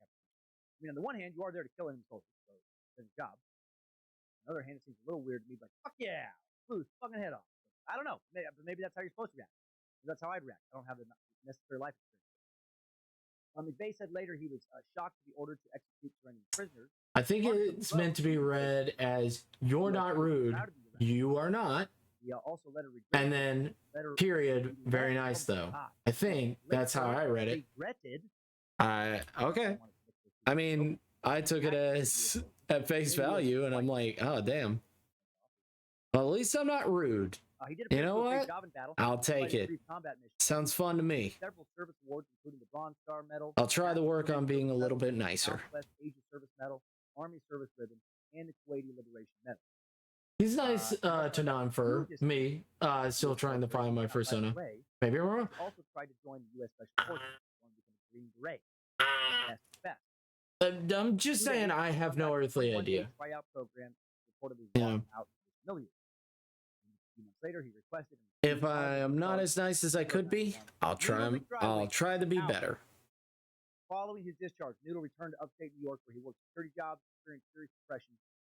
I mean, on the one hand, you are there to kill enemy soldiers, so it's his job. On the other hand, it seems a little weird to me, like, fuck yeah, blew his fucking head off. I don't know, maybe that's how you're supposed to react. That's how I'd react. I don't have the necessary life experience. McVeigh said later he was shocked to be ordered to execute surrendering prisoners. I think it's meant to be read as "You're not rude, you are not," and then period. Very nice though. I think that's how I read it. Okay. I mean, I took it as at face value, and I'm like, oh damn. Well, at least I'm not rude. You know what? I'll take it. Sounds fun to me. I'll try to work on being a little bit nicer. He's nice to non-fur. Me, still trying to find my persona. Maybe I'm wrong. Also tried to join the U.S. Special Forces. Green Beret. I'm just saying I have no earthly idea. Yeah. If I am not as nice as I could be, I'll try to be better. Following his discharge, Noodle returned to upstate New York, where he worked 30 jobs, experienced serious depression,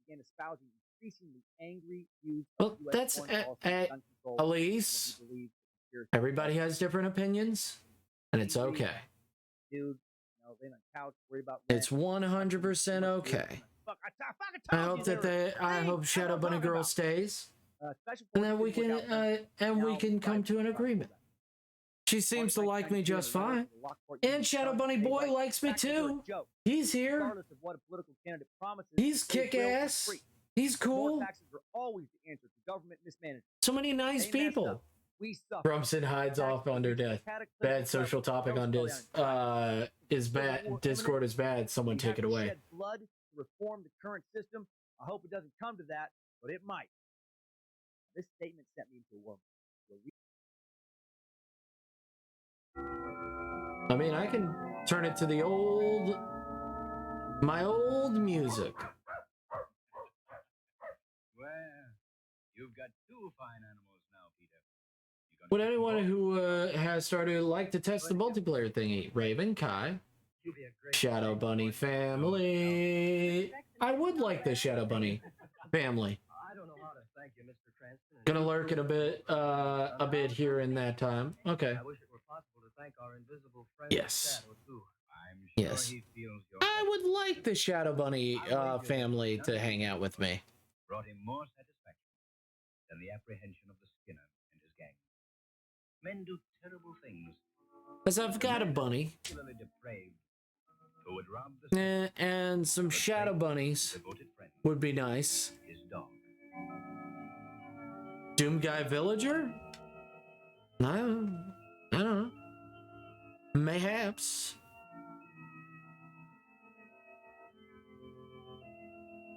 began espousing increasingly angry views of that's Elise. Everybody has different opinions, and it's okay. Dude, laying on couch, worried about it's 100% okay. I hope Shadow Bunny Girl stays, and then we can come to an agreement. She seems to like me just fine, and Shadow Bunny Boy likes me too. He's here. He's kick-ass. He's cool. So many nice people. Brumson hides off under death. Bad social topic on this is bad. Discord is bad. Someone take it away. Blood to reform the current system. I hope it doesn't come to that, but it might. This statement sent me into a world. I mean, I can turn it to my old music. Well, you've got 2 fine animals now, Peter. Would anyone who has started like to test the multiplayer thingy? Raven, Kai, Shadow Bunny family. I would like the Shadow Bunny family. I don't know how to thank you, Mr. Cranston. Gonna lurk in a bit here in that time. Okay. I wish it were possible to thank our invisible friend. Yes. Shadow, too. I'm sure yes. He feels your I would like the Shadow Bunny family to hang out with me. Brought him more satisfaction than the apprehension of the Skinner and his gang. Men do terrible things. Because I've got a bunny. Depraved, who would rob the and some Shadow Bunnies would be nice. His dog. Doom Guy Villager? I don't know. Mayhaps.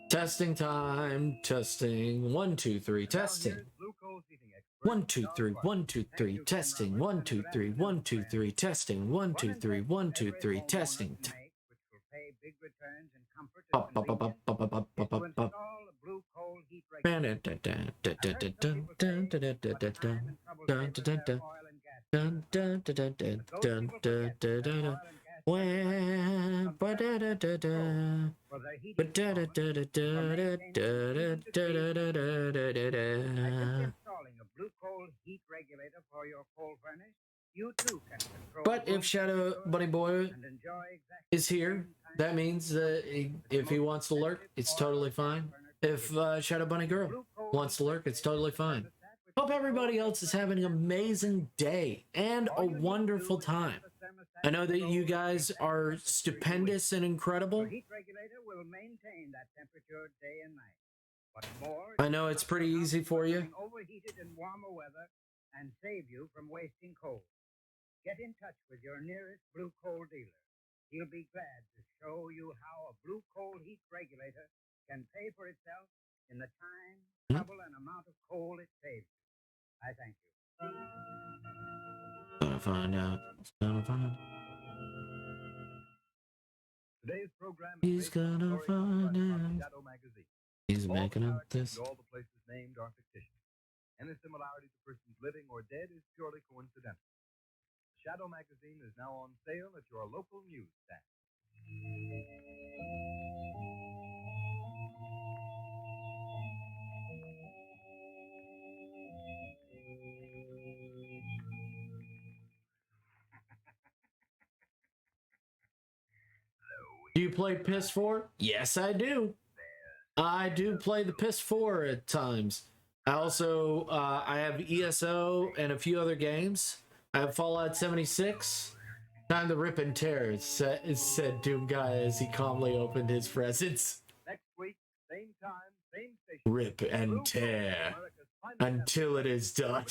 Testing time. Testing. 1, 2, 3. Testing. 1, 2, 3. 1, 2, 3. Testing. 1, 2, 3. 1, 2, 3. Testing. 1, 2, 3. 1, 2, 3. Testing. Dun dun dun dun dun dun dun dun dun. When ba da da da da. For the heat Ba da da da da da da da da da da da da. installing a blue coal heat regulator for your coal furnace, you too can control But if Shadow Bunny Boy and enjoy exactly is here, that means that if he wants to lurk, it's totally fine. If Shadow Bunny Girl wants to lurk, it's totally fine. Hope everybody else is having an amazing day and a wonderful time. I know that you guys are stupendous and incredible. Your heat regulator will maintain that temperature day and night. What's more, I know it's pretty easy for you. overheated in warmer weather and save you from wasting coal. Get in touch with your nearest blue coal dealer. He'll be glad to show you how a blue coal heat regulator can pay for itself in the time, trouble, and amount of coal it saves you. I thank you. Gonna find out. Gonna find. Today's program He's gonna find out. Shadow Magazine. He's All making the up characters this. and all the places named are fictitious. Any similarity to persons living or dead is purely coincidental. Shadow Magazine is now on sale at your local newsstand. Do you play Piss 4? Yes, I do. I do play the Piss 4 at times. I also I have ESO and a few other games. I have Fallout 76. Time to rip and tear, said Doom Guy as he calmly opened his presents. Next week, same time, same station. Rip and tear until it is done.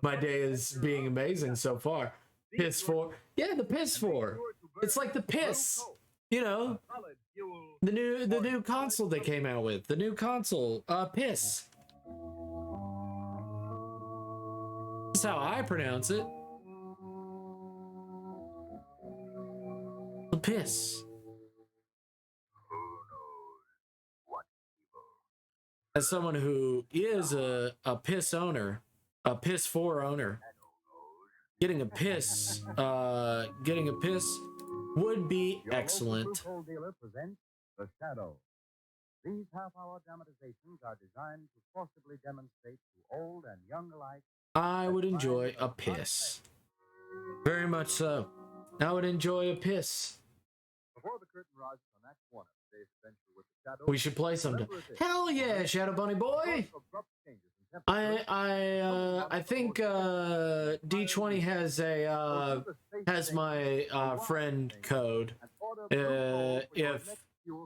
My day is being amazing so far. Piss 4. Yeah, the Piss 4. It's like the piss. You know, the new console they came out with. The new console, Piss. That's how I pronounce it. The Piss. As someone who is a Piss owner, a Piss 4 owner, getting a Piss would be excellent. Blue Coal dealer presents The Shadow. These half-hour dramatizations are designed to forcibly demonstrate to old and young alike. I would enjoy a piss. Very much so. I would enjoy a piss. Before the curtain rises on Act 1 of today's adventure with The Shadow, We should play sometime. Hell yeah, Shadow Bunny Boy! I think D20 has my friend code.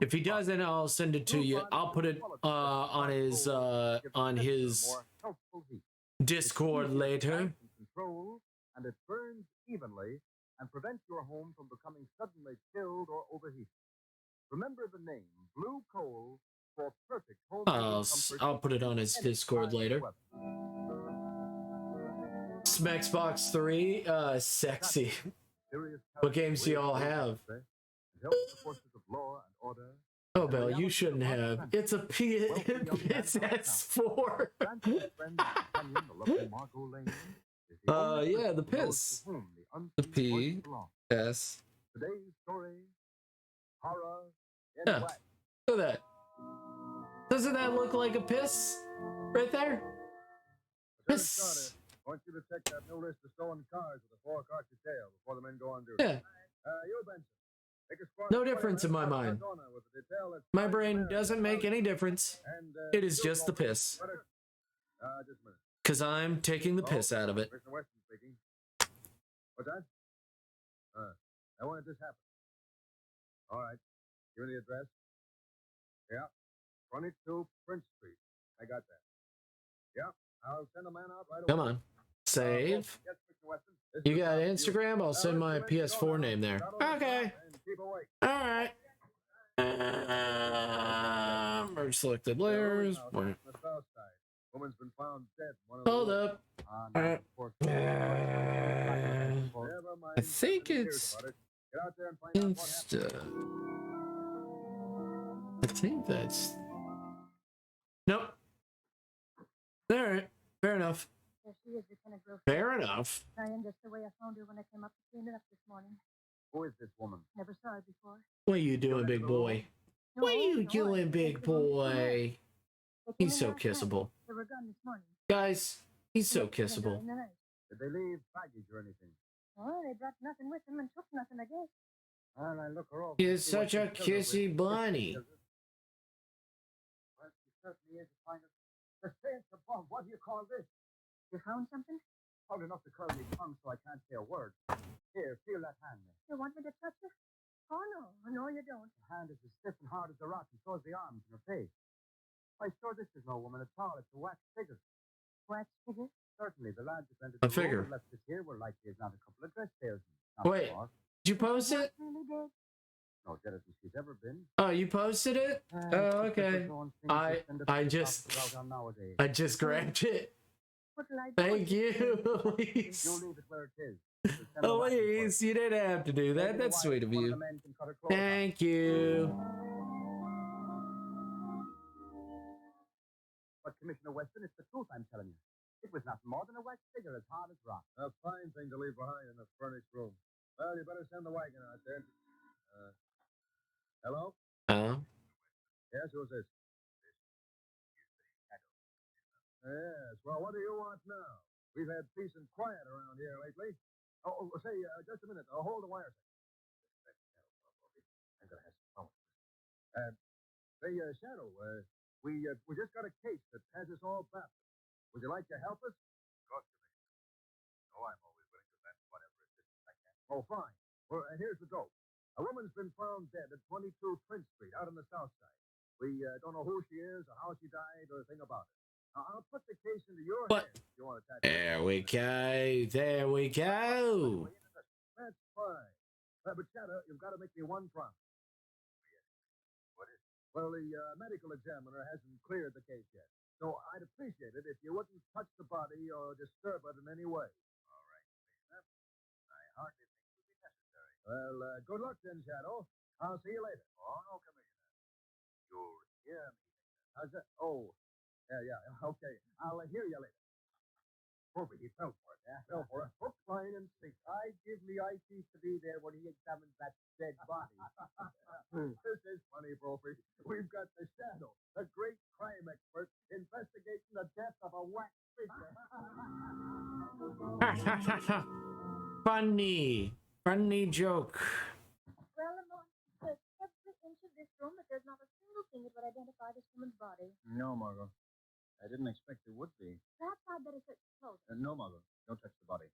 If he doesn't, I'll send it to you. I'll put it on his Discord later. And it burns evenly and prevents your home from becoming suddenly chilled or overheated. Remember the name Blue Coal for perfect home comfort. I'll put it on his Discord later. Xbox 3, sexy. What games do y'all have? Oh, Bell, you shouldn't have. It's a PS4. Yeah, the piss. The PS. Today's story, horror, Yeah, look at that. Doesn't that look like a piss? Right there? Piss. I want you to check that new list of stolen cars with a 4-car detail before the men go on duty. Yeah. You, Benson. Take a squad No difference in my mind. with a detail that's My brain doesn't make any difference. and, It is just the piss. just a minute. Because I'm taking the piss out of it. Commissioner Weston speaking. What's that? Now when did this happen? All right. Give me the address. Yeah. 22 Prince Street. I got that. Yeah. I'll send a man out right away. Come on. Save. Yes, Mr. Weston. This You is got you. Instagram? I'll send my PS4 name there. Okay. And keep awake. Alright. Merge selected layers. Now, that's the south side. Woman's been found dead. One of Hold the up. I think it's Get out there and find out what happened. Insta. I think that's. Nope. Alright. Fair enough. There she is, Lieutenant Gross. Fair enough. Lying just the way I found her when I came up to clean it up this morning. Who is this woman? Never saw her before. What are you doing, big boy? What are you doing, big boy? He's so kissable. They were gone this morning. Guys, he's so kissable. Did they leave baggage or anything? Oh, they brought nothing with them and took nothing, I guess. Well, I look her over. He is such a kissy bunny. Well, she certainly is a kind of... The saints above, what do you call this? You found something? Hard enough to curl my tongue so I can't say a word. Here, feel that hand there. You want me to touch her? Oh, no. No, you don't. The hand is as stiff and hard as a rock, and so is the arms and her face. Why, sure, this is no woman at all. It's a wax figure. Wax figure? Certainly, the lads who entered A the figure. room and left us here were likely as not a couple of dress salesmen. Wait, did you post it? Really did. No, deader than she's ever been. Oh, you posted it? Oh, okay. I just grabbed it. Thank you, Elise. You'll leave it where it is. Elise, you didn't have to do that. That's sweet of you. Thank you. But Commissioner Weston, it's the truth I'm telling you. It was nothing more than a wax figure as hard as rock. A fine thing to leave behind in a furnished room. Well, you better send the wagon out there. Hello? Yes, who's this? Yes, well, what do you want now? We've had peace and quiet around here lately. Say, just a minute. Hold the wire. I'm going to have some phone. Say, Shadow, we just got a case that has us all baffled. Would you like to help us? Of course, Commissioner. Oh, I'm always willing to lend whatever assistance I can. Oh, fine. Well, here's the dope. A woman's been found dead at 22 Prince Street out on the south side. We don't know who she is or how she died or a thing about it. I'll put the case into your hands if you want to tackle it. There we go. There we go. That's fine. But Shadow, you've got to make me one promise. What is it? Well, the medical examiner hasn't cleared the case yet. So I'd appreciate it if you wouldn't touch the body or disturb it in any way. All right, Commissioner. I hardly think it would be necessary. Well, good luck then, Shadow. I'll see you later. Oh, no, Commissioner. You'll hear me. How's that? Oh, yeah, okay. I'll hear you later. Probably he fell for it, yeah? Fell for it. Hook, line, and sink. I give me eye teeth to be there when he examines that dead body. This is funny, Brophy. We've got the Shadow, the great crime expert, investigating the death of a wax figure. Funny joke. Well, Lamont, there's every inch of this room, but there's not a single thing that would identify this woman's body. No, Margot. I didn't expect there would be. Perhaps I'd better search the clothing. No, Margot. Don't touch the body.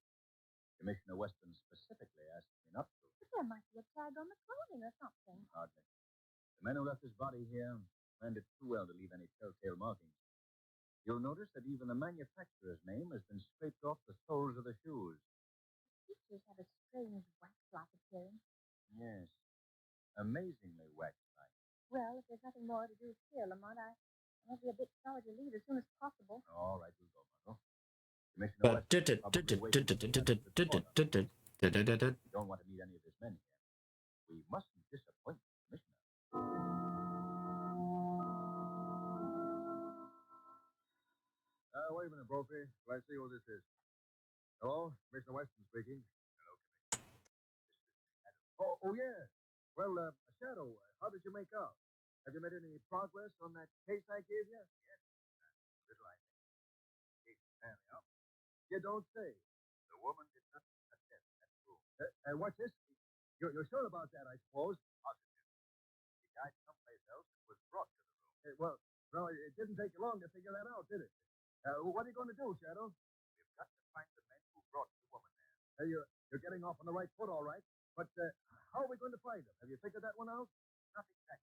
Commissioner Weston specifically asked me not to. But there might be a tag on the clothing or something. Hardly. The man who left his body here planned it too well to leave any telltale markings. You'll notice that even the manufacturer's name has been scraped off the soles of the shoes. The features have a strange wax-like appearance. Yes. Amazingly wax-like. Well, if there's nothing more to do here, Lamont, I'll be a bit sorry to leave as soon as possible. All right, we'll go, Margot. Commissioner Weston probably waited for the We don't want to meet any of his men here. We mustn't disappoint the Commissioner. Wait a minute, Brophy. Till I see who this is. Hello? Commissioner Weston speaking. Hello, Commissioner. Oh, yeah. Well, Shadow, how did you make out? Have you made any progress on that case I gave you? Yes. Little, I think. Case is panning out. You don't say. The woman did not attend that room. What's this? You're sure about that, I suppose? Positive. She died someplace else and was brought to the room. Well, it didn't take you long to figure that out, did it? What are you going to do, Shadow? We've got to find the men who brought the woman there. You're getting off on the right foot, all right. But how are we going to find them? Have you figured that one out? Not exactly.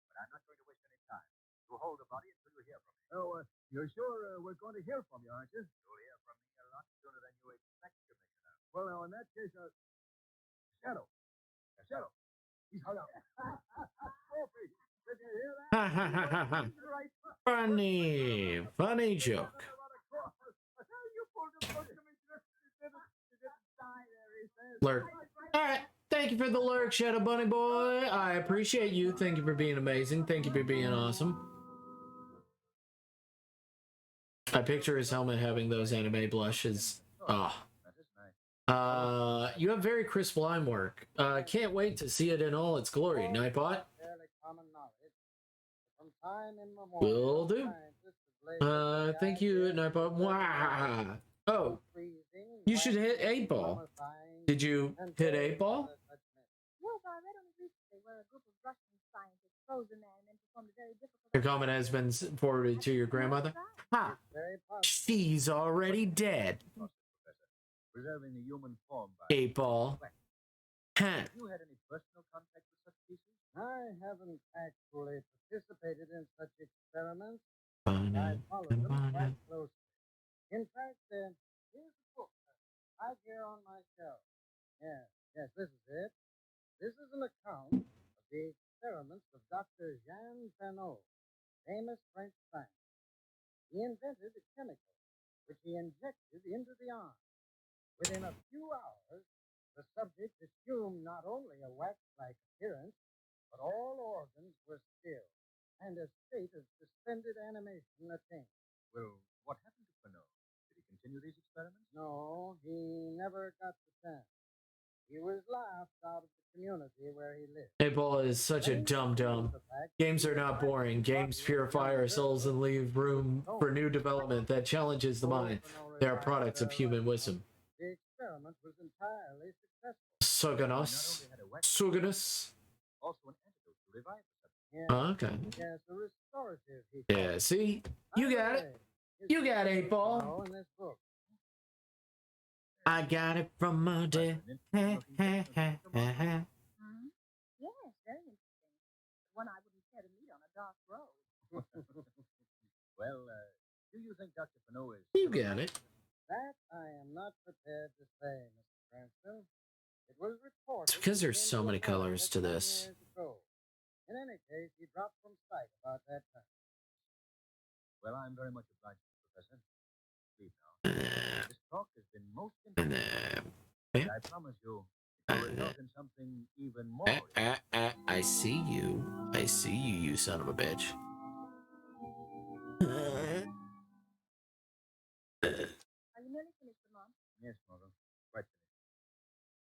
But I'm not going to waste any time. You hold the body until you hear from me. Oh, you're sure we're going to hear from you, aren't you? You'll hear from me a lot sooner than you expect, Commissioner. Well, now, in that case, Shadow. Shadow. He's hung up. Did you hear that? Funny joke. Lurk. All right. Thank you for the lurk, Shadow Bunny Boy. I appreciate you. Thank you for being amazing. Thank you for being awesome. I picture his helmet having those anime blushes. Oh. You have very crisp line work. Can't wait to see it in all its glory, Nightbot. Will do. Thank you, Nightbot. Wow. Oh, you should hit 8-ball. Did you hit 8-ball? Yes, I read on it recently where a group of Russian scientists froze a man and then performed a very difficult... Your comment has been forwarded to your grandmother. Ha! She's already dead. Preserving the human form by 8-ball. Huh. Have you had any personal contact with such species? I haven't actually participated in such experiments. I followed them quite closely. In fact, here's a book right here on my shelf. Yes, this is it. This is an account of the experiments of Dr. Jean Fenot, famous French scientist. He invented a chemical which he injected into the arm. Within a few hours, the subject assumed not only a wax-like appearance, but all organs were still, and a state of suspended animation attained. Well, what happened to Fenot? Did he continue these experiments? No, he never got the chance. He was laughed out of the community where he lived. 8-ball is such a dum-dum. Games are not boring. Games purify our souls and leave room for new development that challenges the mind. They are products of human wisdom. The experiment was entirely successful. Suganos. Suganos. Also an antidote to revive the Yes, Oh, okay. yes, a restorative. He Yeah, see? You got it. You got 8-ball. in this book. I got it from my dad. Yes, very interesting. One I wouldn't care to meet on a dark road. Well, do you think Dr. Fenot is... You got it. That I am not prepared to say, Mr. Cranston. It was reported... It's because there's so many colors to this. In any case, he dropped from sight about that time. Well, I'm very much obliged to you, Professor. Leave now. This talk has been most interesting. And I promise you, it will result in something even more... I see you. I see you, you son of a bitch. Are you nearly finished, Lamont? Yes, Margot. Quite finished.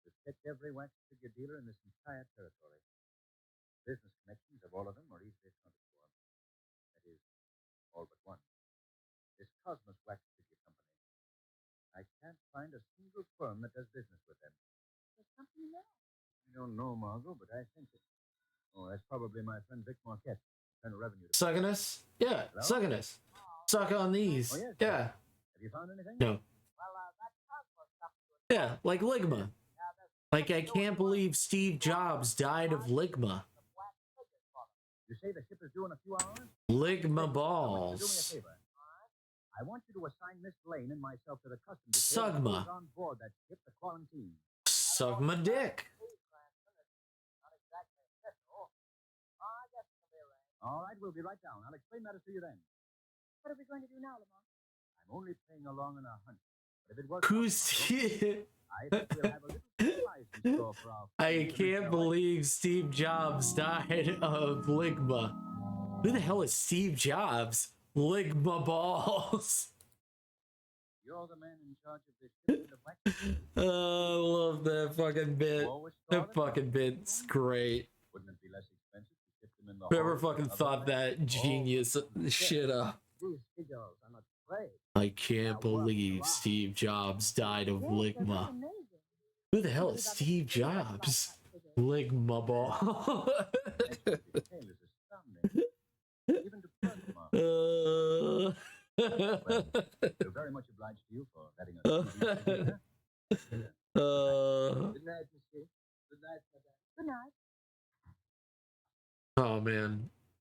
We've checked every wax figure dealer in this entire territory. Business connections of all of them are easily accounted for. That is, all but one. This Cosmos Wax Figure Company. I can't find a single firm that does business with them. There's something there. I don't know, Margot, but I think that... Oh, that's probably my friend Vic Marquette. Internal Revenue. Sucking us? Yeah, Hello? sucking us. Suck on these. Oh, yes. Yeah. Have you found anything? No. Yeah, like Ligma. Like, I can't believe Steve Jobs died of Ligma. You say the ship is due in a few hours? Ligma Do me a balls. favor. I want you to assign Miss Lane and myself to the customs Sugma. on board that ship to quarantine. Suck my dick. All right, we'll be right down. I'll explain matters to you then. What are we going to do now, Lamont? I'm only playing along in a hunch. But if it works Who's I think we'll have a little surprise in store for our I can't believe Steve Jobs died of Ligma. Who the hell is Steve Jobs? Ligma balls. You're the man in charge of this shipment of wax? Oh, I love that fucking bit. That fucking bit's great. Wouldn't it be less expensive to ship them in the Whoever hold fucking of the thought that genius shit up. These figures are not afraid. I can't believe Steve Jobs died of Ligma. Who the hell is Steve Jobs? Ligma ball. Even to well, we're very much obliged to you for letting us. Good night, Mister. Good night, Madame. Good night. Oh man.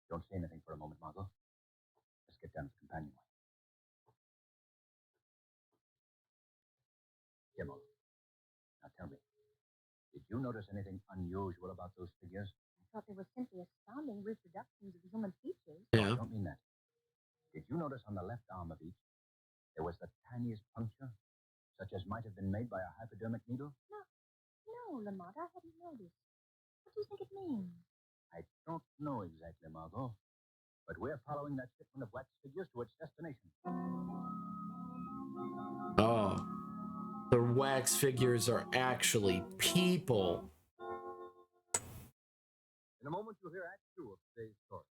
Don't say anything for a moment, Margot. Let's get down to the companionway. Jimmo, now tell me, did you notice anything unusual about those figures? I thought they were simply astounding reproductions of human features. Yeah. I don't mean that. Did you notice on the left arm of each, there was the tiniest puncture, such as might have been made by a hypodermic needle? No, Lamont, I hadn't noticed. What do you think it means? I don't know exactly, Margot. But we're following that shipment of wax figures to its destination. Oh. The wax figures are actually people. In a moment, you'll hear Act 2 of today's story.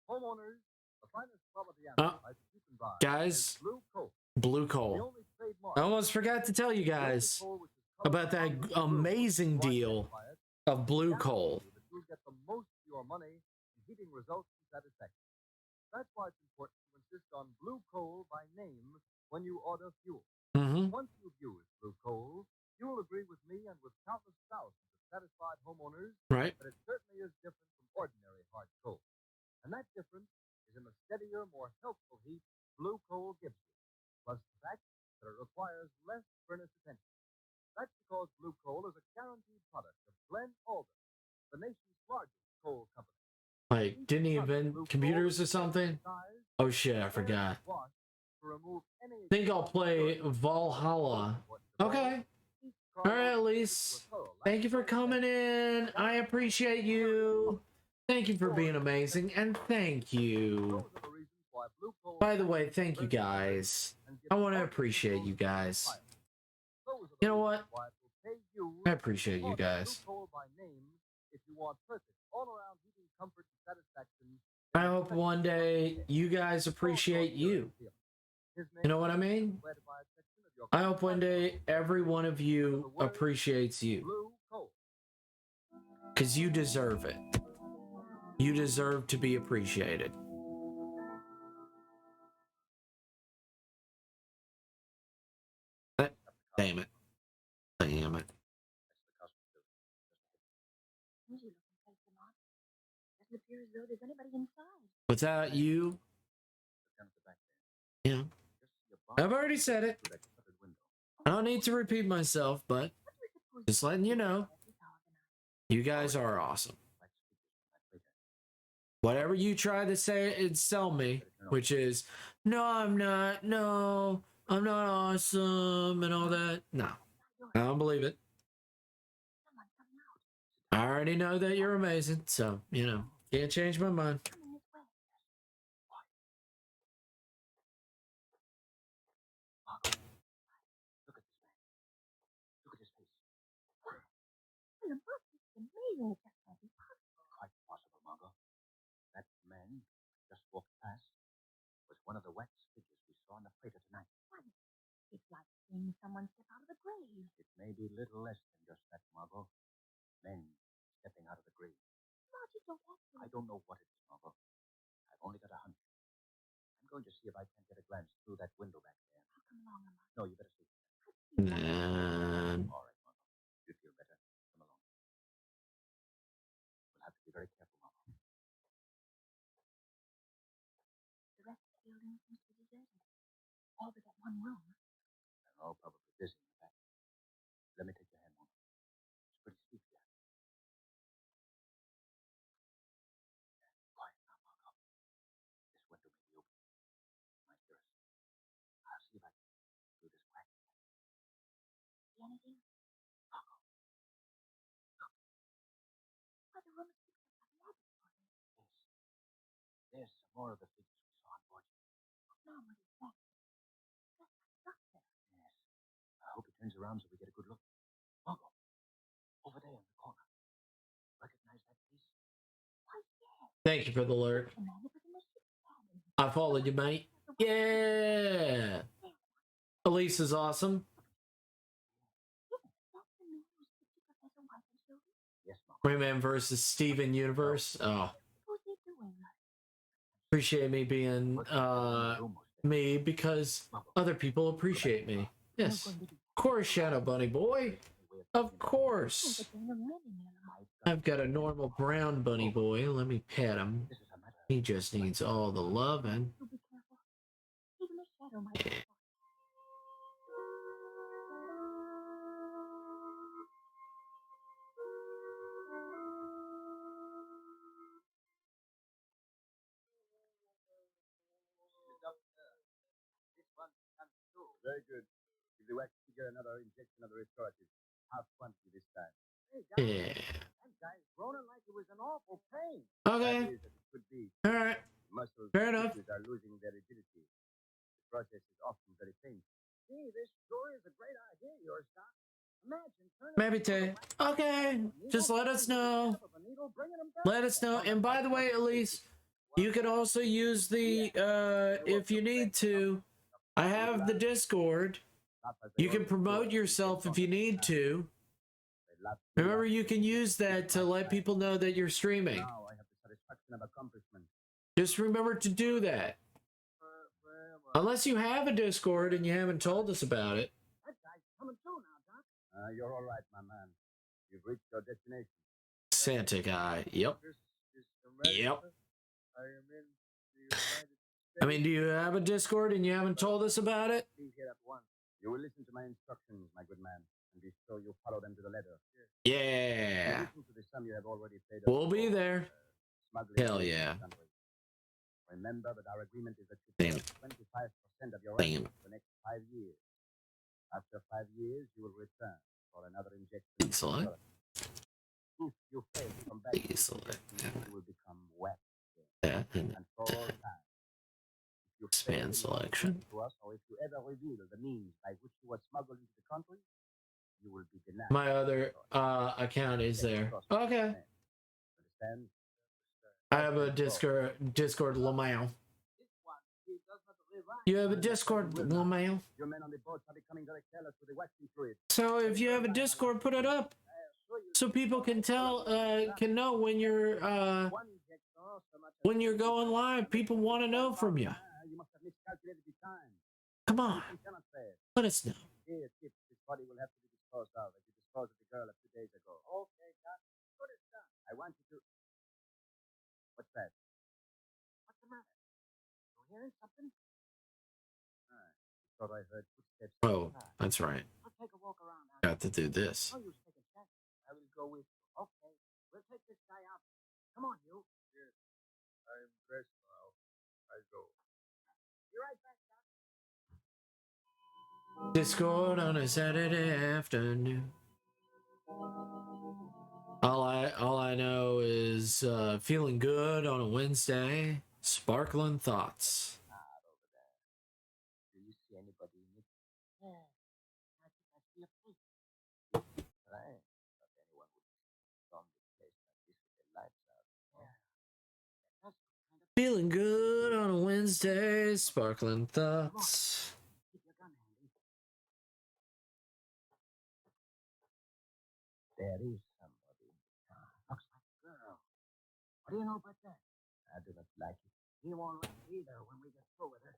Homeowners, the finest quality anthracite you can buy guys, is blue coal. Blue coal. I almost forgot to tell you guys about that amazing deal of blue coal. You'll get the most for your money in heating results and satisfaction. That's why it's important to insist on blue coal by name when you order fuel. Once you've used blue coal, you'll agree with me and with countless thousands of satisfied homeowners that it certainly is different from ordinary hard coal. And that difference is in the steadier, more helpful heat blue coal gives you, plus the fact that it requires less furnace attention. That's because blue coal is a guaranteed product of Glen Alden, the nation's largest coal company. Like, didn't he invent computers or something? Oh shit, I forgot. Think I'll play Valhalla. Okay. Alright, Elise. Thank you for coming in. I appreciate you. Thank you for being amazing, and thank you. By the way, thank you guys. I want to appreciate you guys. You know what? I appreciate you guys. I hope one day you guys appreciate you. You know what I mean? I hope one day every one of you appreciates you. Because you deserve it. You deserve to be appreciated. Damn it. Damn it. Doesn't appear as though there's anybody inside. What's that, you? Yeah. I've already said it. I don't need to repeat myself, but just letting you know, you guys are awesome. Whatever you try to say and sell me, which is, no, I'm not, no, I'm not awesome, and all that. No, I don't believe it. I already know that you're amazing, so, you know, can't change my mind. Quite possible, Margot. That man just walked past was one of the wax figures we saw in the freighter tonight. It's like seeing someone step out of the grave. It may be little less than just that, Margot. Men stepping out of the grave. Margie, don't act like... I don't know what it is, Margot. I've only got a hunch. I'm going to see if I can get a glance through that window back there. I'll come along, Emma. No, you better sleep. Nah. All right, Margot. You'd feel better. Come along. We'll have to be very careful, Margot. The rest of the building seems to be deserted. All but that one room. They're all probably busy in the back. Let me take your hand, Margot. It's pretty steep here. Quiet now, Margot. This window may be open. You might hear us. I'll see if I can through this crack. See anything? Margot. Look. Why, the room is fixed up like a laboratory. Yes. There's some more of the figures we saw on board. No, what is that? That's like a doctor. Yes. I hope he turns around so we get a good look. Margot. Over there in the corner. Recognize that face? Why, yes. Thank you for the alert. The man that was in the ship's cabin. I followed you, mate. Yeah. Elise is awesome. Yes, Margot. Rayman versus Steven Universe. Oh. Appreciate me being me because other people appreciate me. Yes. Of course, Shadow Bunny boy. Of course. I've got a normal brown bunny boy. Let me pet him. He just needs all the loving. Yeah. Very good. Give the wax figure another injection of the restorative. Half quantity this time. Yeah. That guy's groaning like he was in awful pain. Okay. That is, as it could be. All right. Muscles Fair and enough. tissues are losing their rigidity. The process is often very painful. Gee, this sure is a great idea, yours, Doc. Imagine turning Maybe to. Okay. Just let us know. Let us know. And by the way, Elise, you can also use the if you need to. I have the Discord. You can promote yourself if you need to. Remember, you can use that to let people know that you're streaming. Now I have the satisfaction of accomplishment. Just remember to do that. Unless you have a Discord and you haven't told us about it. That guy's coming through now, Doc. You're all right, my man. You've reached your destination. Santa guy. Yep. Yep. I mean, do you have a Discord and you haven't told us about it? Please get at once. You will listen to my instructions, my good man, and be sure you follow them to the letter. Yeah. Listen to the sum you have already paid us We'll be for, there. smuggling Hell into yeah. the country. Remember that our agreement is that you Damn pay it. 25% of your Damn earnings for the next 5 years. After 5 years, you will return for another injection. Excellent. If you fail to come back, Excellent. you will become wet. That and And for all time. If you fail expand in selection. to us, or if you ever reveal the means by which you were smuggled into the country, you will be denied. My other account is there. Okay. Understand? I have a Discord Lamau. You have a Discord Lamau. Your men on the boat are becoming very careless with the waxing fluid. So if you have a Discord, put it up so people can tell can know when you're going live. People want to know from you. You must have miscalculated the time. Come on, You cannot say it. let us know. Here, Kip, this body will have to be disposed of as you disposed of the girl a few days ago. Okay, Doc. Put it down. I want you to... What's that? What's the matter? You hearing something? Thought I heard footsteps. Oh, that's right. I'll take a walk around. Got to do this. Oh, you take a chance. I will go with you. Okay. We'll take this guy out. Come on, you. Yes. I'm dressed now. I go. Be right back, Doc. Discord on a Saturday afternoon. All I know is feeling good on a Wednesday. Sparkling thoughts. Do you see anybody in it? Yeah. I think I see a face. Right. Not anyone would storm this place like this with their lights out. Yeah. That's kind of... Feeling good on a Wednesday. Sparkling thoughts. Keep your gun handy. There is somebody in the car. Looks like a girl. What do you know about that? I do not like it. He won't like it either when we get through with her.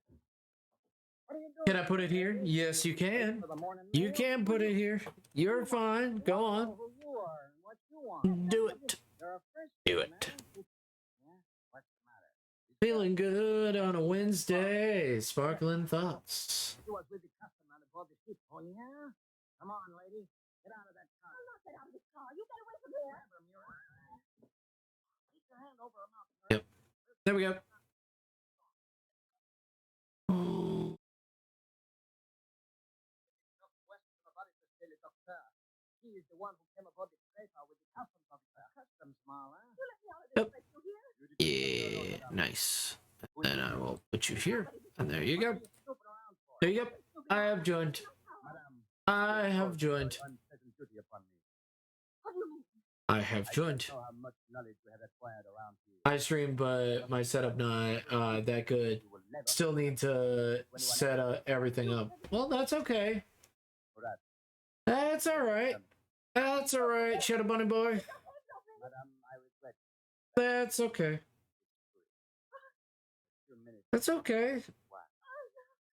What are you doing? Can I put it here? Yes, you can. You can put it here. You're fine. Go on. Who you are and what you want. Do it. You're a first Do man. it. Yeah? What's the matter? Feeling good on a Wednesday. Sparkling thoughts. You was with the customer aboard the ship, oh yeah? Come on, lady. Get out of that car. I'm not get out of this car. You get away from here. Grab her, Mira. Keep your hand over her mouth. Yep. There we go. Oh. He is the one who came aboard the freighter with the customs officer. Customs, Mara. You let me out of this Yep. place, you hear? Yeah, nice. And I will put you here. And there you go. There you go. I have joined. I have joined. Unpleasant duty upon me. What do you mean? I have joined. I don't know how much knowledge you have acquired around here. I stream, but my setup not that good. You will never Still need to set everything up. Well, that's okay. for that. That's all right. That's all right, Shadow Bunny boy. Madam, I regret. That's okay. Few minutes. That's okay.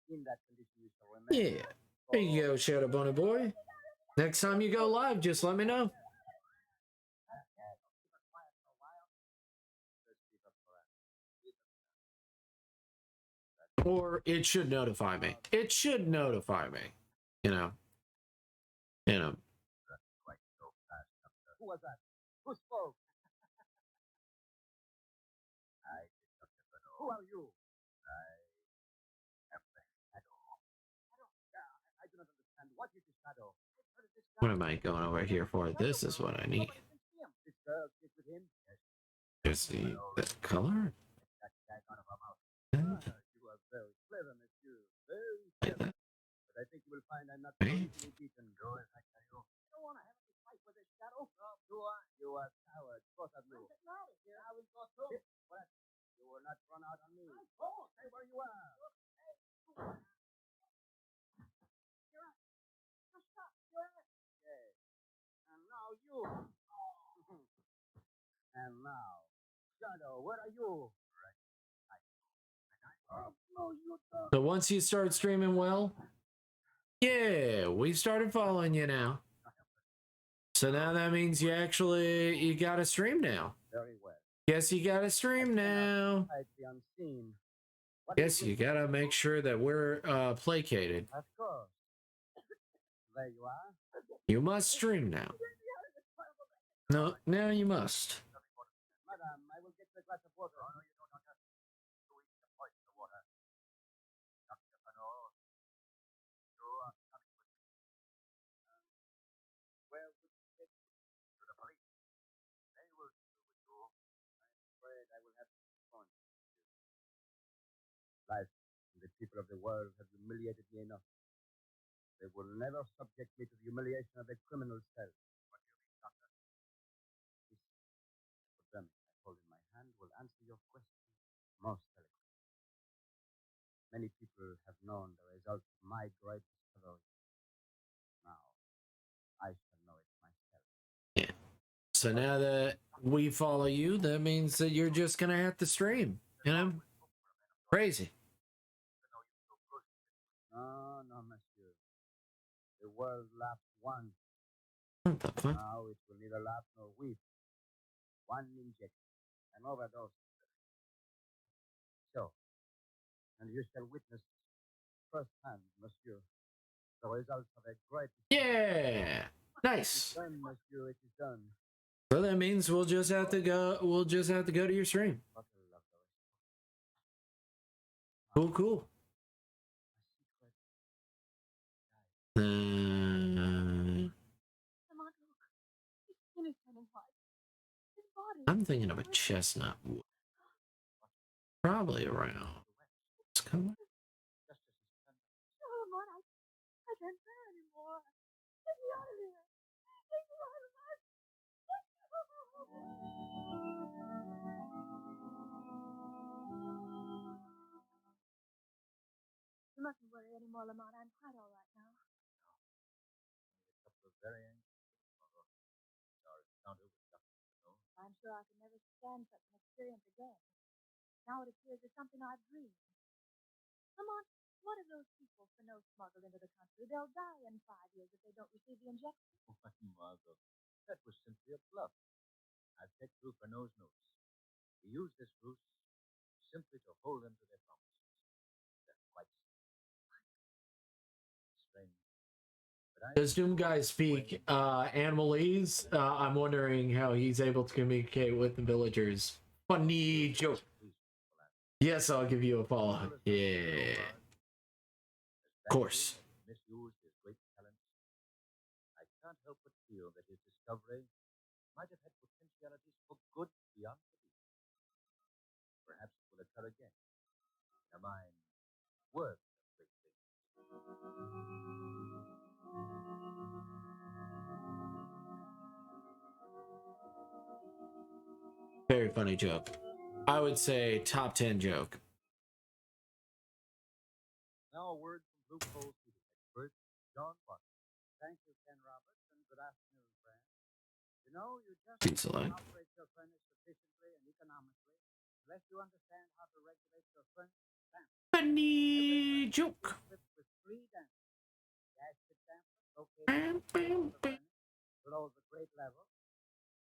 In that condition, you shall remember. Yeah. There you go, Shadow Bunny boy. Next time you go live, just let me know. Or it should notify me. It should notify me. You know. You know. Who was that? Who spoke? I did not ever know. Who are you? I am the shadow. I do not understand. What is this shadow? What am I going over here for? This is what I need. This girl is with him. Yes. Just the color. That guy out of her mouth. Yeah. You are very clever, monsieur. Very Like clever. that. But I think you will find I'm not Right. so easily beaten. Go as I tell you. You don't want to have a fight with this shadow? No, do I? You are cowards, both of you. Now we go through. What? You will not run out on me. Oh, stay where you are. Yes. And now you. And now, Shadow, where are you? No, you don't. So once you start streaming well, yeah, we started following you now. So now that means you gotta stream now. Very well. Guess you gotta stream now. Hide the unseen. What Guess is you it? gotta make sure that we're placated. Of course. There you are. You must stream now. No, now you must. Madam, I will get you a glass of water. Oh, no, you don't. Just to eat the poison of water. Dr. Fano, you are coming with me. Where would you take me? To the police. They will deal with you. I'm afraid I will have to respond to you. Life and the people of the world have humiliated me enough. They will never subject me to the humiliation of a criminal cell. What do you mean, Doctor? This epidemic I hold in my hand will answer your question most eloquently. Many people have known the result of my great discovery. Now, I shall know it myself. Yeah. So now that we follow you, that means that you're just gonna have to stream. You know? Crazy. No, no, monsieur. The world laughed once. What the fuck? Now it will neither laugh nor weep. One injection, an overdose. So, and you shall witness firsthand, monsieur, the result of a great. Yeah. Nice. It is done, monsieur. It is done. So that means we'll just have to go. We'll just have to go to your stream. What a lovely. Cool, cool. Come on, look. His skin is turning white. His body. I'm thinking of a chestnut wood. Probably around this color. Oh, Lord, I can't bear anymore. Get me out of here. Take me out of my... You mustn't worry anymore, Lamont. I'm quite all right now. A couple of very anxious tomorrow. Our encounter with Dr. Snow. I'm sure I could never stand such an experience again. Now it appears as something I've dreamed. Lamont, what are those people Fano smuggled into the country? They'll die in 5 years if they don't receive the injection. My mother. That was simply a bluff. I've checked through Fernand's notes. He used this ruse simply to hold them to their promises. That's quite strange. Does Doom Guy speak Animalese? I'm wondering how he's able to communicate with the villagers. Funny joke. Yes, I'll give you a follow. Yeah. Of course. Misused his great talents. I can't help but feel that his discovery might have had potentialities for good beyond belief. Perhaps it will occur again. In a mind worth of great things. Very funny joke. I would say top 10 joke. Now a word from Blue Coal City expert John Watson. Thank you, Ken Roberts, and good afternoon, friends. You know, you just Pizza-like. operate your furnace efficiently and economically unless you understand how to regulate your furnace damper. Funny joke. Equipped with 3 dampers. Gas pit damper located below the grate level.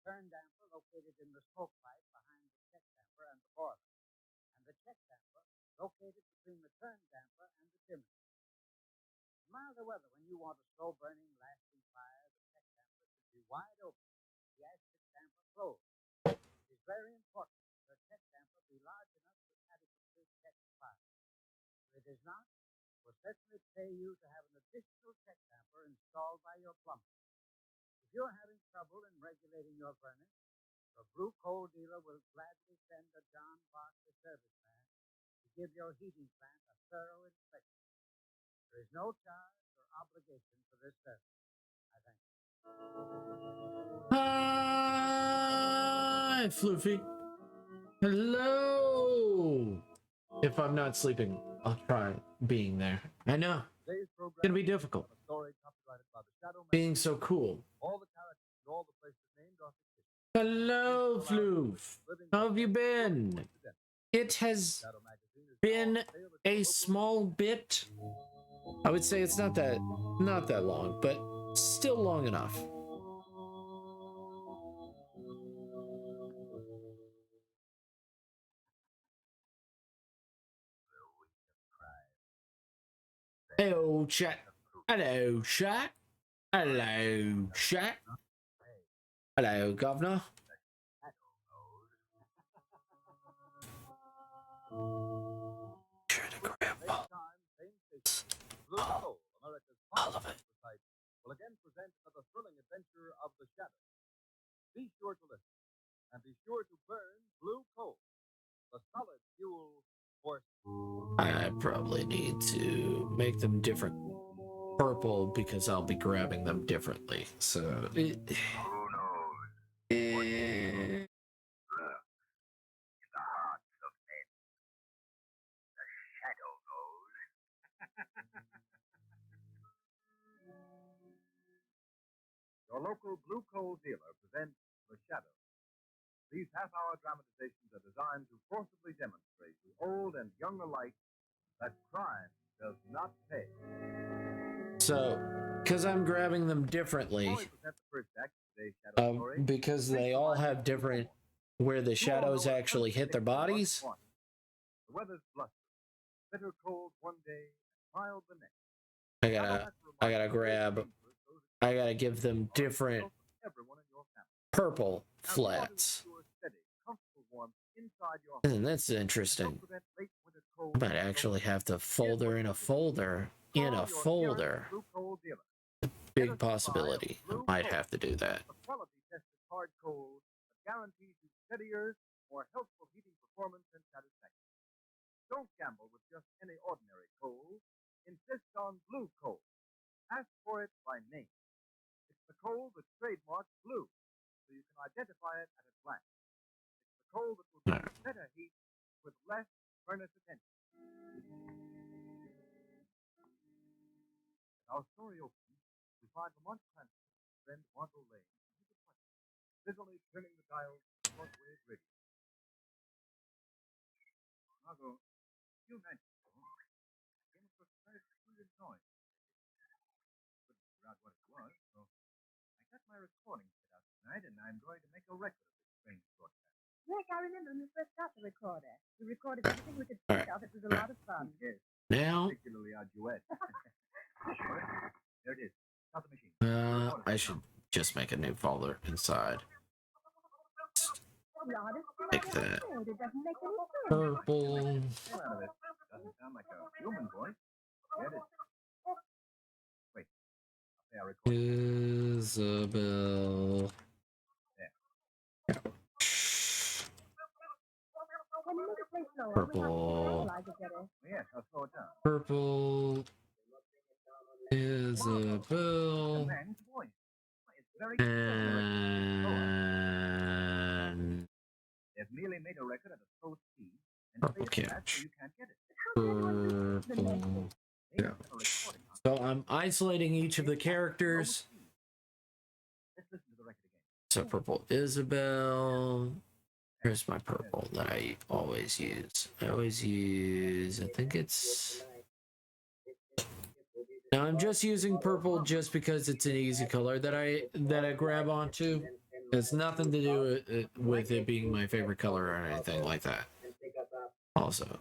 Turn damper located in the smoke pipe behind the check damper and the boiler. And the check damper located between the turn damper and the chimney. In milder weather, when you want a slow-burning, lasting fire, the check damper should be wide open. The gas pit damper closed. It is very important that the check damper be large enough to adequately catch fire. If it is not, will certainly pay you to have an additional check damper installed by your plumber. If you're having trouble in regulating your furnace, the Blue Coal dealer will gladly send a John Barker serviceman to give your heating plant a thorough inspection. There is no charge or obligation for this service. I thank you. Hi, Floofy. Hello. If I'm not sleeping, I'll try being there. I know. It's gonna be difficult. Being so cool. Hello, Floof. How have you been? It has been a small bit. I would say it's not that long, but still long enough. Hello, chat. Hello, chat. Hello, chat. Hello, Governor. Sure to grab all of it. Will again present another thrilling adventure of the shadow. Be sure to listen, and be sure to burn blue coal, the solid fuel for. I probably need to make them different purple because I'll be grabbing them differently. So Who knows? In the hearts of men, the shadow knows. Your local blue coal dealer presents The Shadow. These half-hour dramatizations are designed to forcibly demonstrate to old and young alike that crime does not pay. So, because I'm grabbing them differently, because they all have different where the shadows actually hit their bodies. The weather's blustery, bitter cold one day, mild the next. I gotta give them different purple flats. And that's interesting. I might actually have to folder in a folder in a folder. Big possibility. I might have to do that. A quality-tested hard coal that guarantees you steadier, more healthful heating performance and satisfaction. Don't gamble with just any ordinary coal. Insist on blue coal. Ask for it by name. It's the coal that's trademarked blue, so you can identify it at a glance. It's the coal that will give better heat with less furnace attention. As our story opens, we find Lamont Cranston, friend Margot Lane, busily turning the dial to shortwave radio. Margot, you mentioned came across a very peculiar noise. Couldn't figure out what it was, so I got my recording set up tonight, and I'm going to make a record of this strange broadcast. Rick, I remember when we first got the recorder. We recorded everything we could think of. It was a lot of fun. Yes. Now, Particularly our duet. There it is. Stop the machine. I should just make a new folder inside. Like that. Purple. Doesn't sound like a human voice. Get it? Wait. I'll play our Isabel. Purple. Yes, I'll slow it down. Purple. Isabel. And They've merely made a record at a slow speed and purple played it fast so couch. you can't get it. Purple couch. So I'm isolating each of the characters. Let's listen to the record again. So purple Isabel. Here's my purple that I always use. I think it's... Now I'm just using purple just because it's an easy color that I grab onto. It's nothing to do with it being my favorite color or anything like that. Also.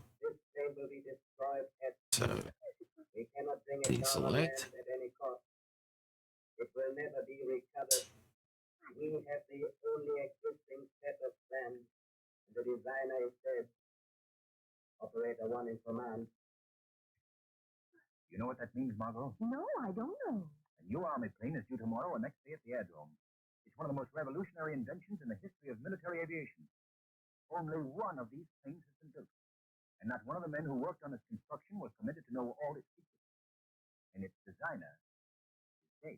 So, deselect. It will never be recovered. We have the only existing set of plans. The designer said, Operator 1 in command. You know what that means, Margot? No, I don't know. A new Army plane is due tomorrow or next day at the aerodrome. It's one of the most revolutionary inventions in the history of military aviation. Only one of these planes has been built, and not one of the men who worked on its construction was permitted to know all its secrets. And its designer is dead.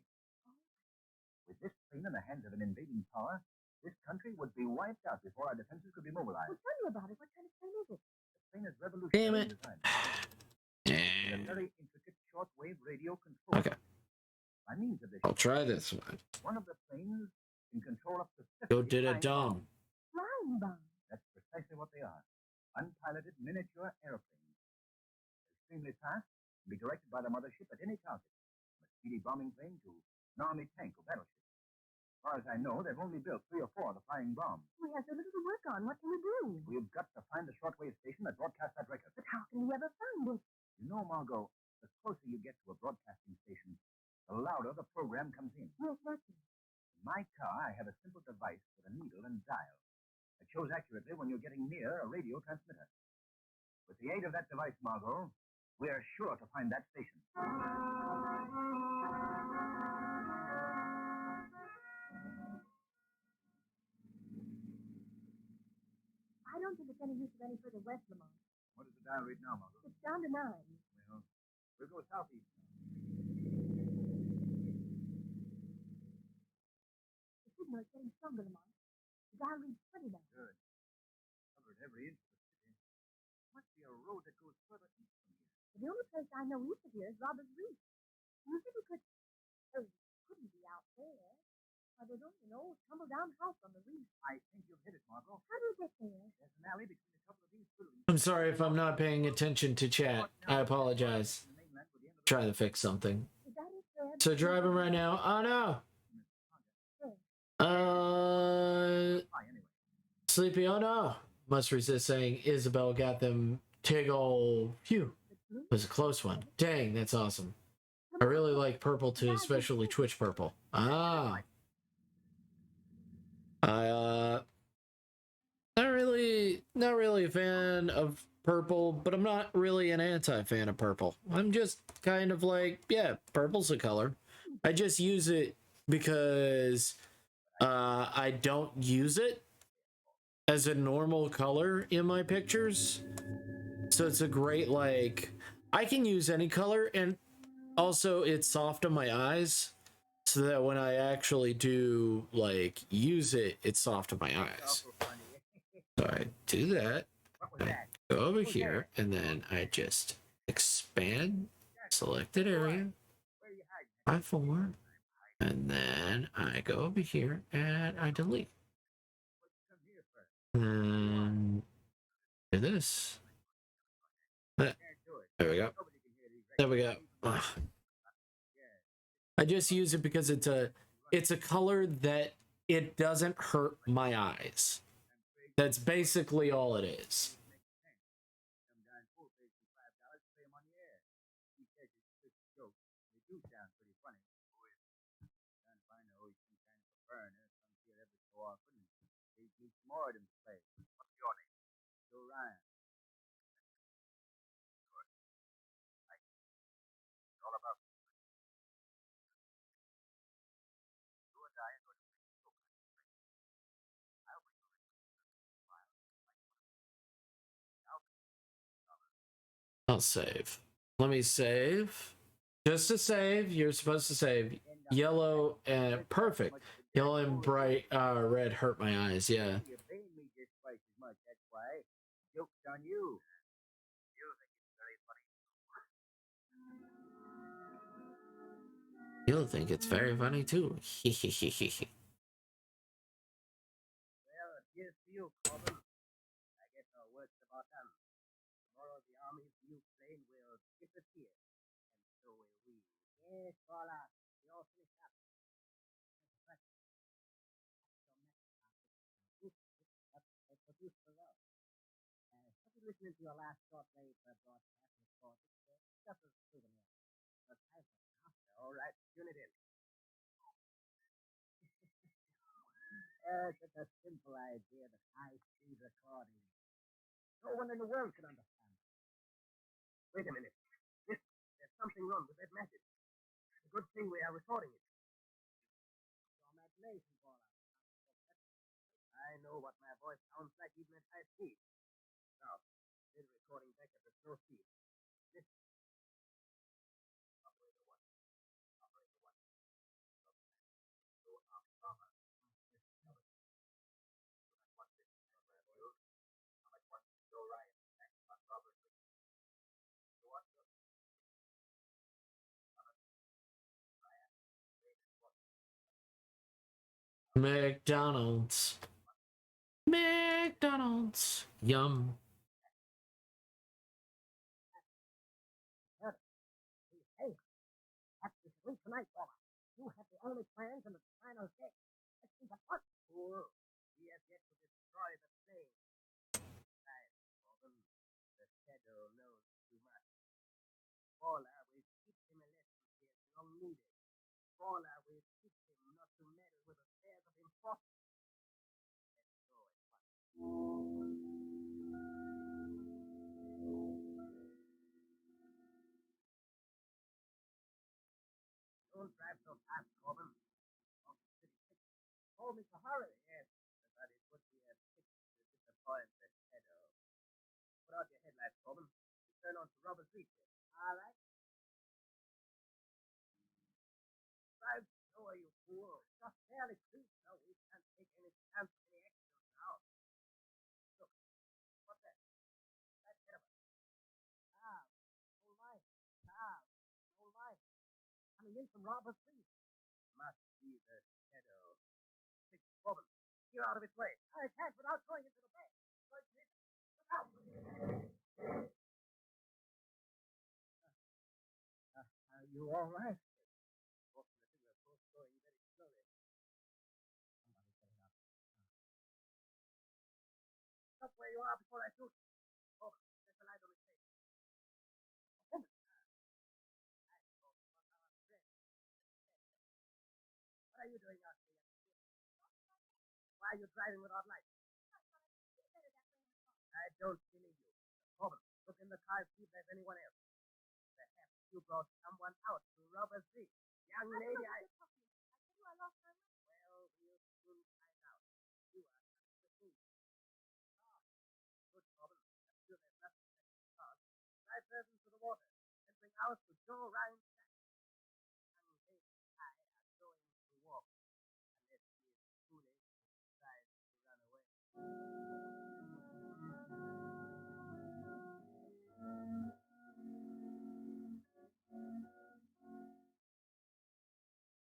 With this plane in the hands of an invading power, this country would be wiped out before our defenses could be mobilized. Well, tell me about it. What kind of plane is it? The plane is Damn revolutionary it. in design. With a very intricate shortwave radio control. Okay. By means of this, I'll try this one. of the planes can control up to 50 Go did a flying dumb. bombs. Flying bomb. That's precisely what they are. Unpiloted miniature airplanes. Extremely fast, can be directed by the mothership at any target. From a speedy bombing plane to an army tank or battleship. As far as I know, they've only built 3 or 4 of the flying bombs. We have so little to work on. What can we do? We've got to find the shortwave station that broadcasts that record. But how can we ever find it? You know, Margot, the closer you get to a broadcasting station, the louder the program comes in. Yes, certainly. In my car, I have a simple device with a needle and dial. It shows accurately when you're getting near a radio transmitter. With the aid of that device, Margot, we are sure to find that station. I don't think it's any use of any further west, Lamont. What does the dial read now, Margot? It's down to 9. Well, we'll go southeast. The signal is getting stronger, Lamont. The dial reads 20 now. Good. Covered every inch of the city. Must be a road that goes further east from here. But the only place I know east of here is Robbers Reef. You think we could... Oh, it couldn't be out there. Why, there's only an old tumble-down house on the reef. I think you've hit it, Margot. How do we get there? There's an alley between a couple of these buildings. I'm sorry if I'm not paying attention to chat. I apologize. Try to fix something. Is that it, Fred? So driving right now. Oh no. Sleepy. Oh no. Must resist saying Isabel got them tiggle. Phew. It was a close one. Dang, that's awesome. I really like purple too, especially Twitch purple. Ah. Not really a fan of purple, but I'm not really an anti-fan of purple. I'm just kind of like, yeah, purple's a color. I just use it because I don't use it as a normal color in my pictures. So it's a great, like, I can use any color, and also it's soft on my eyes, so that when I actually do, like, use it, it's soft on my eyes. So I do that, I go over here, and then I just expand selected area by 4, and then I go over here and I delete. And do this. There we go. There we go. Ugh. I just use it because it's a color that it doesn't hurt my eyes. That's basically all it is. I'll save. Let me save. Just to save, you're supposed to save yellow and perfect. Yellow and bright red hurt my eyes, yeah. You pay me just twice as much, that's why. Joke's on you. You think it's very funny. You'll think it's very funny too. Well, here's to you, Corbin. I guess our work's about done. Tomorrow the Army's new plane will disappear. And so will we. Yes, voila. We all finished up. Produced for us. Started listening to your last shortwave broadcast report. Just a souvenir. All right, tune it in. Such a simple idea that high-speed recording. No one in the world can understand. Wait a minute. This something wrong with that message. It's a good thing we are recording it. Your imagination, Paula. I know what my voice sounds like even at high speed. Now, we're recording back at the slow speed. Listen. Operator 1. Operator 1. McDonald's. McDonald's. Yum. Hey, after this week tonight, Paula, you have the only plans in the final day. Let's see the fun. Cool. We have yet to destroy the plane. Right, Robin. The shadow knows too much. Paula will teach him a lesson he has long needed. Paula will teach him not to meddle with affairs of importance. Let's go at once. Don't drive so fast, Corbin. Oh, pretty quick. Told me to hurry. Yes, but it would be a pity to disappoint the shadow. Put out your headlights, Corbin. Turn on to Robert's Beach. All right. Drive slower, you fool. Just barely creep, so we can't take any chance of any accidents now. Look, what's that? Right ahead of us. Ah, no light. Ah, no light. Coming in from Robert's Beach. Must be the shadow. Quick, Corbin, get out of its way. I can't without going into the bay. Look out. Are you all right? Fortunately, we're both going very slowly. Somebody's getting up. Stop where you are before I shoot. Over. There's a light on his face. A woman. I thought it was our friend. What are you doing out here? Why are you driving without lights? I don't believe you. Over. Look in the car and see if there's anyone else. Perhaps you brought someone out to Robert's Beach. Young lady, I lost my way. Well, we'll soon find out. You are coming with me. Ah, good, Robin. I'm sure there's nothing like the cars. Drive further into the water and bring ours to Joe Ryan's shack. Young lady, I are going to walk unless he is foolish and tries to run away.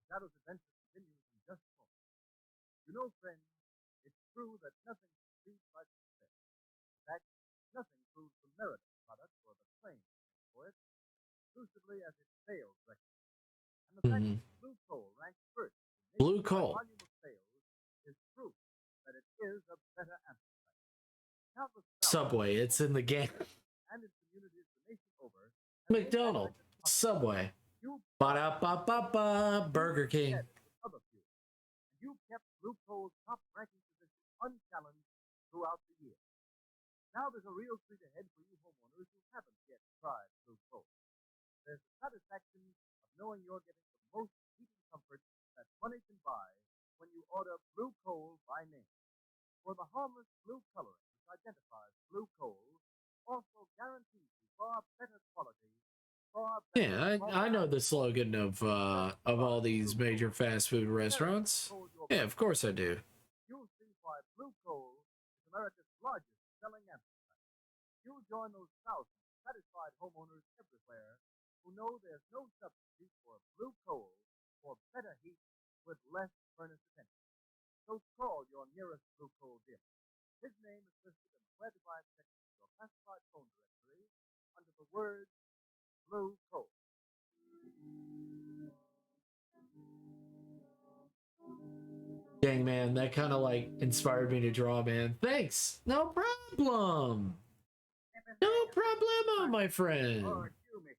Shadow's adventure continues in just a moment. You know, friends, it's true that nothing succeeds by success. In fact, nothing proves the merit of a product or the claim for it exclusively as its sales record. And the fact that Blue Coal ranks first in Blue Coal. volume of sales is proof that it is a better antidepressant. Countless Subway, it's in the game. and in communities the nation over, McDonald's, Subway, ba-da-ba-ba-ba, Burger King. other fuel. And you've kept Blue Coal's top ranking position unchallenged throughout the year. Now there's a real treat ahead for you homeowners who haven't yet tried Blue Coal. There's the satisfaction of knowing you're getting the most heating comfort that money can buy when you order Blue Coal by name. For the harmless blue coloring which identifies Blue Coal also guarantees you far better quality, far better Yeah, I know the slogan of all these major fast food restaurants. Yeah, of course I do. You'll see why Blue Coal is America's largest selling antidepressant. You'll join those thousands of satisfied homeowners everywhere who know there's no substitute for Blue Coal for better heat with less furnace attention. So call your nearest Blue Coal dealer. His name is listed in the where to buy section of your classified phone directory under the word Blue Coal. Dang, man, that kind of like inspired me to draw, man. Thanks. No problem. No problemo, my friend.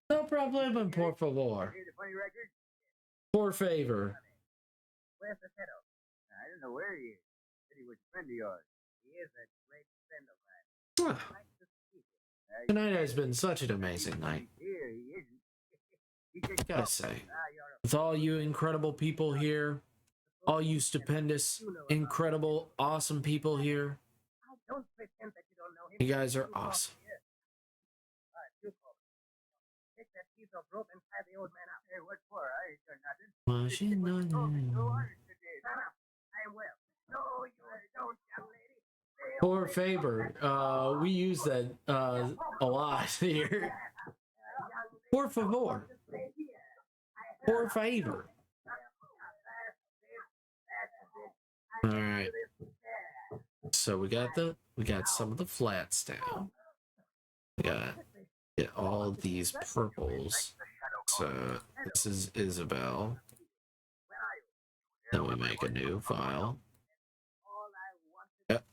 No problemo, por favor. Hear the funny record? Por favor. Where's the shadow? I don't know where he is. Said he was a friend of yours. He is a great friend of mine. Nice to see you. Tonight has been such an amazing night. Here he isn't. gotta say, with all you incredible people here, all you stupendous, incredible, awesome people here, Don't pretend that you don't know him. you guys are awesome. All right, you call it. Take that piece of rope and tie the old man up. Hey, what for? I ain't done nothing. Shut up. I will. No, you don't, young lady. Poor favor. We use that a lot here. Por favor. Por favor. All right. So we got some of the flats down. We got get all of these purples. So this is Isabel. Then we make a new file. Yep.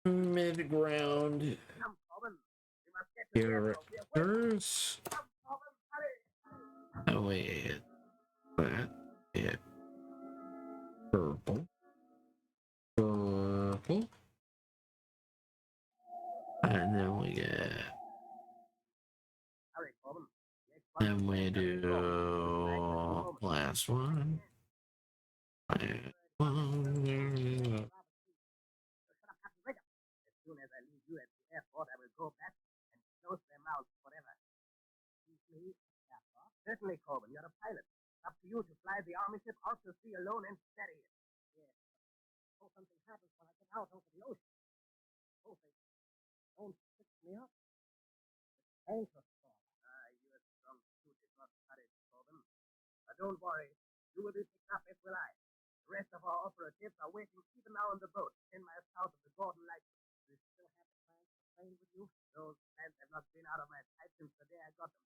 Mid-ground characters. Oh wait, that hit purple, and then we get. Then we do last one. As soon as I leave you at the airport, I will go back and close their mouths forever. Excuse me, Captain. Certainly, Corbin, you're a pilot. It's up to you to fly the army ship out to sea alone and steady it. Yes. Suppose something happens when I get out over the ocean. Suppose they don't pick me up. It's dangerous, Corbin. Your strong suit is not courage, Corbin. But don't worry. You will be picked up, as will I. The rest of our operatives are waiting even now on the boat, 10 miles south of the Gordon Light. Do you still have the plans to train with you? Those plans have not been out of my sight since the day I got them.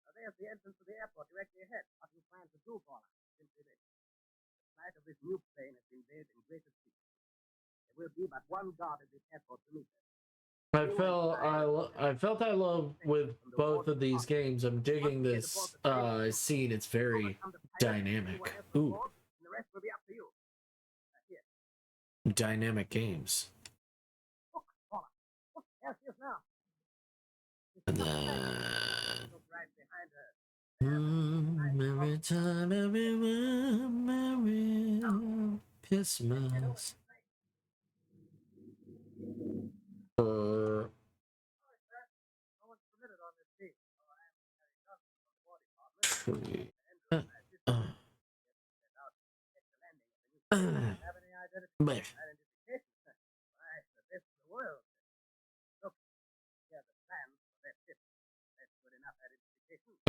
Now, there's the entrance to the airport directly ahead. What do you plan to do, Paula? Simply this. The flight of this new plane has been made in greater speed. There will be but one guard at the airport to meet us. I felt I love with both of these games. I'm digging this scene. It's very dynamic. Ooh. The rest will be up to you. Here. Dynamic games. Look, Paula. Look, there she is now. And then Right behind her. every time, everyone, Merry Christmas.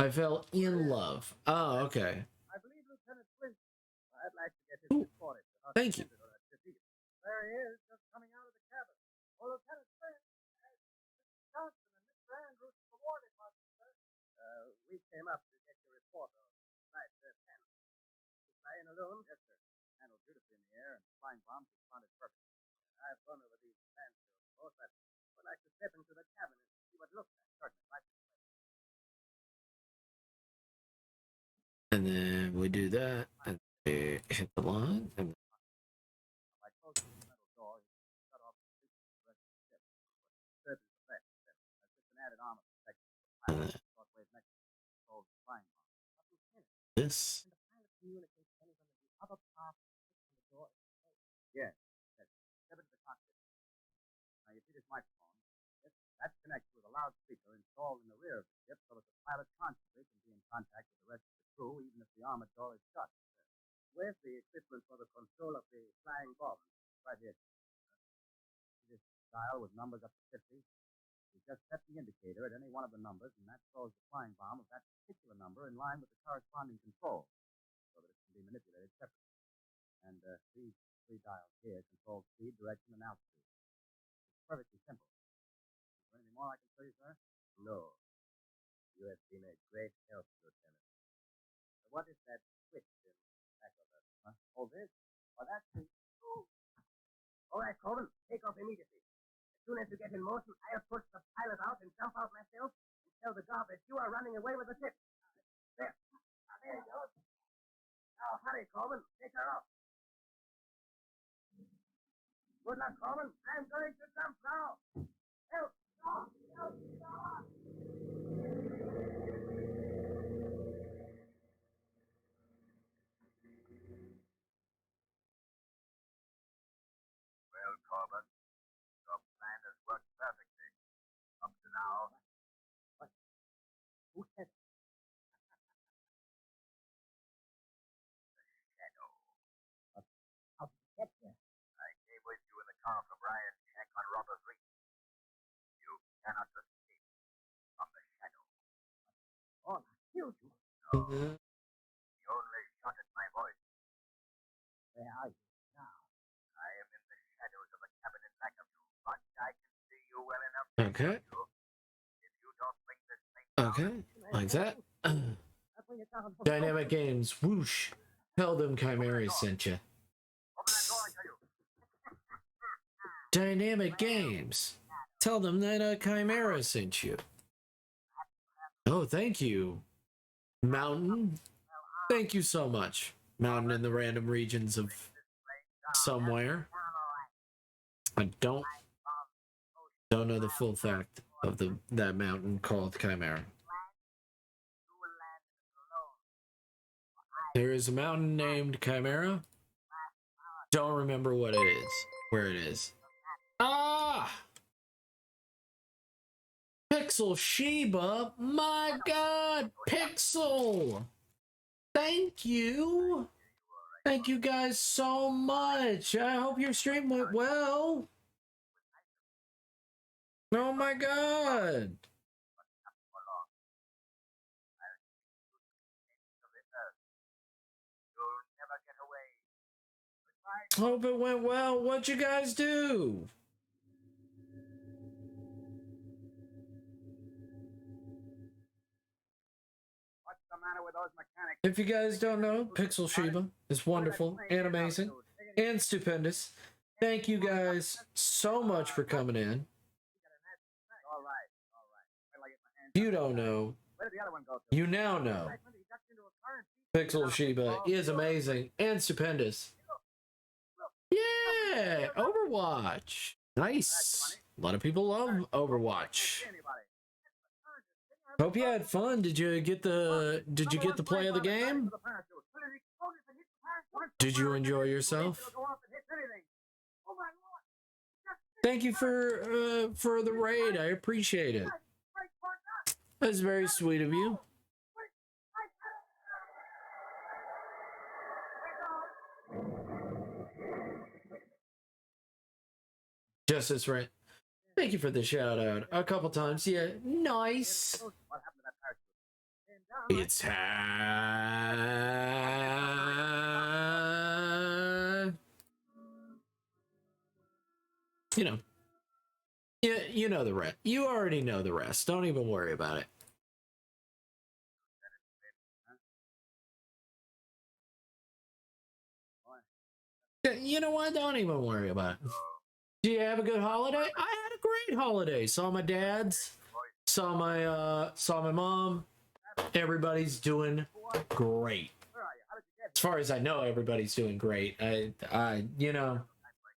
But I fell in love. Oh, okay. I believe Lieutenant Flint. I'd like to get his report. Thank you. There he is, just coming out of the cabin. Oh, Lieutenant Flint, Mr. Johnson and Mr. Andrews from the War Department, sir. We came up to get your report on Flight 10. You flying alone? Yes, sir. Handled beautifully in the air, and flying bombs responded perfectly. I've gone over these plans, sir, of course, but would like to step into the cabin and see what it looks like. Certainly, right this way. And then we do that, and we hit the line, and I closed the metal door, he shut off the street for the rest of the ship. Service effect, then. That's just an added armor protection for pilots. Shortwave mechanism controls the flying bomb. What was in it? this. Can the pilot communicate with anyone in the other part of the door? Yes. Yes. Step into the cockpit. Now you see this microphone. Yes. That connects with a loudspeaker installed in the rear of the ship so that the pilot constantly can be in contact with the rest of the crew, even if the armored door is shut. Where's the equipment for the control of the flying bomb? Right here. This dial with numbers up to 50. You just set the indicator at any one of the numbers, and that throws the flying bomb of that particular number in line with the corresponding control, so that it can be manipulated separately. And these three dials here control speed, direction, and altitude. It's perfectly simple. Is there anything more I can show you, sir? No. You have been a great help, Lieutenant. What is that switch in the back of us? Huh? Oh, this? Oh, that's the... Oh. All right, Corbin, take off immediately. As soon as you get in motion, I'll push the pilot out and jump out myself and tell the guard that you are running away with the ship. There. There he goes. Now, hurry, Corbin. Take her off. Good luck, Corbin. I'm going to jump now. Help! Stop! Help! Stop! Well, Corbin, your plan has worked perfectly. Up to now. What? Who said it? Shadow. How did you get there? I came with you in the car from Ryan's shack on Robbers Reef. You cannot escape from the shadow. Oh, I killed you. No. You only shot at my voice. Where are you now? I am in the shadows of the cabin in back of you, but I can see you well enough to Okay. hear you. If you don't bring this thing Okay. Like that. Dynamic Games. Whoosh. Tell them Chimera sent you. open that door, I tell you. Dynamic Games. Tell them that Chimera sent you. Oh, thank you, Mountain. Thank you so much, Mountain, in the random regions of somewhere. I don't know the full fact of that mountain called Chimera. There is a mountain named Chimera. Don't remember what it is. Where it is. Ah! Pixel Sheba! My god! Pixel! Thank you! Thank you guys so much! I hope your stream went well! Oh my god! Hope it went well. What'd you guys do? What's the matter with those mechanics? If you guys don't know, Pixel Sheba is wonderful and amazing and stupendous. Thank you guys so much for coming in. All right. Wait till I get my hands If you don't know, Where did the other one go to? you now know. Pixel Sheba is amazing and stupendous. Yeah, Overwatch. Nice. A lot of people love Overwatch. Hope you had fun. Did you get the play of the game? Did you enjoy yourself? Thank you for the raid. I appreciate it. That's very sweet of you. Justice right. Thank you for the shout out. A couple times. Yeah, nice. It's time. You know. Yeah, you know the rest. You already know the rest. Don't even worry about it. You know what? Don't even worry about it. Do you have a good holiday? I had a great holiday. Saw my dad's. Saw my mom. Everybody's doing great. As far as I know, everybody's doing great. I you know,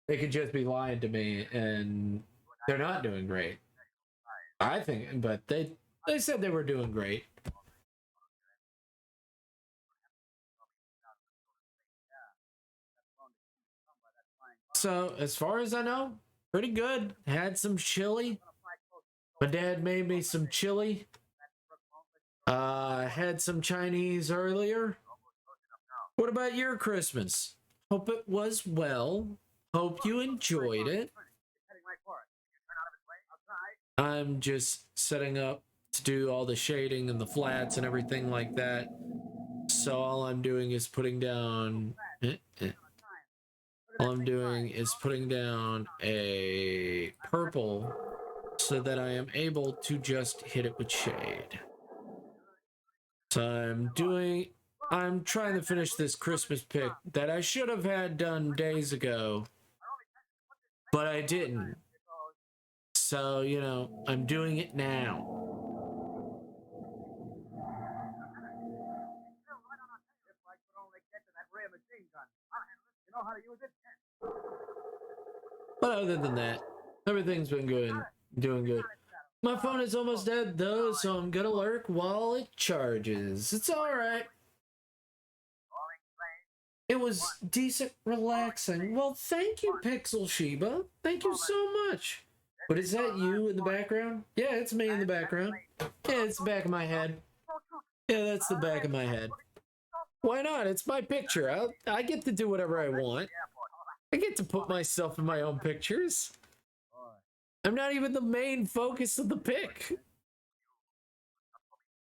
they could just be lying to me and they're not doing great. I think, but they said they were doing great. So, as far as I know, pretty good. Had some chili. My dad made me some chili. Had some Chinese earlier. What about your Christmas? Hope it was well. Hope you enjoyed it. I'm just setting up to do all the shading and the flats and everything like that. So all I'm doing is putting down... All I'm doing is putting down a purple so that I am able to just hit it with shade. So I'm trying to finish this Christmas pick that I should have had done days ago, but I didn't. So, you know, I'm doing it now. But other than that, everything's been good. Doing good. My phone is almost dead though, so I'm gonna lurk while it charges. It's alright. It was decent, relaxing. Well, thank you, Pixel Sheba. Thank you so much. But is that you in the background? Yeah, it's me in the background. Yeah, it's the back of my head. Yeah, that's the back of my head. Why not? It's my picture. I get to do whatever I want. I get to put myself in my own pictures. I'm not even the main focus of the pic.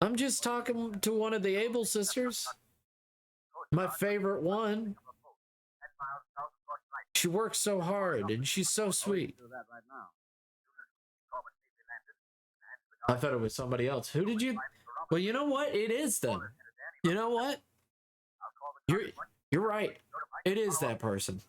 I'm just talking to one of the Able sisters. My favorite one. She works so hard and she's so sweet. I thought it was somebody else. Who did you? Well, you know what? It is them. You know what? You're right. It is that person.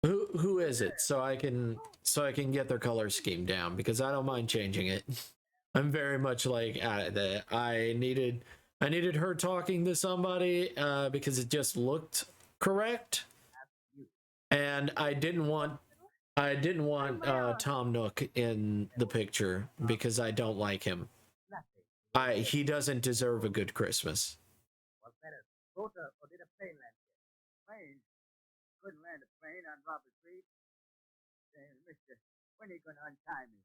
Who is it? So I can get their color scheme down, because I don't mind changing it. I'm very much like I needed her talking to somebody because it just looked correct, and I didn't want Tom Nook in the picture because I don't like him. He doesn't deserve a good Christmas. Couldn't land a plane on Robert Street. Mister, when are you going to untie me?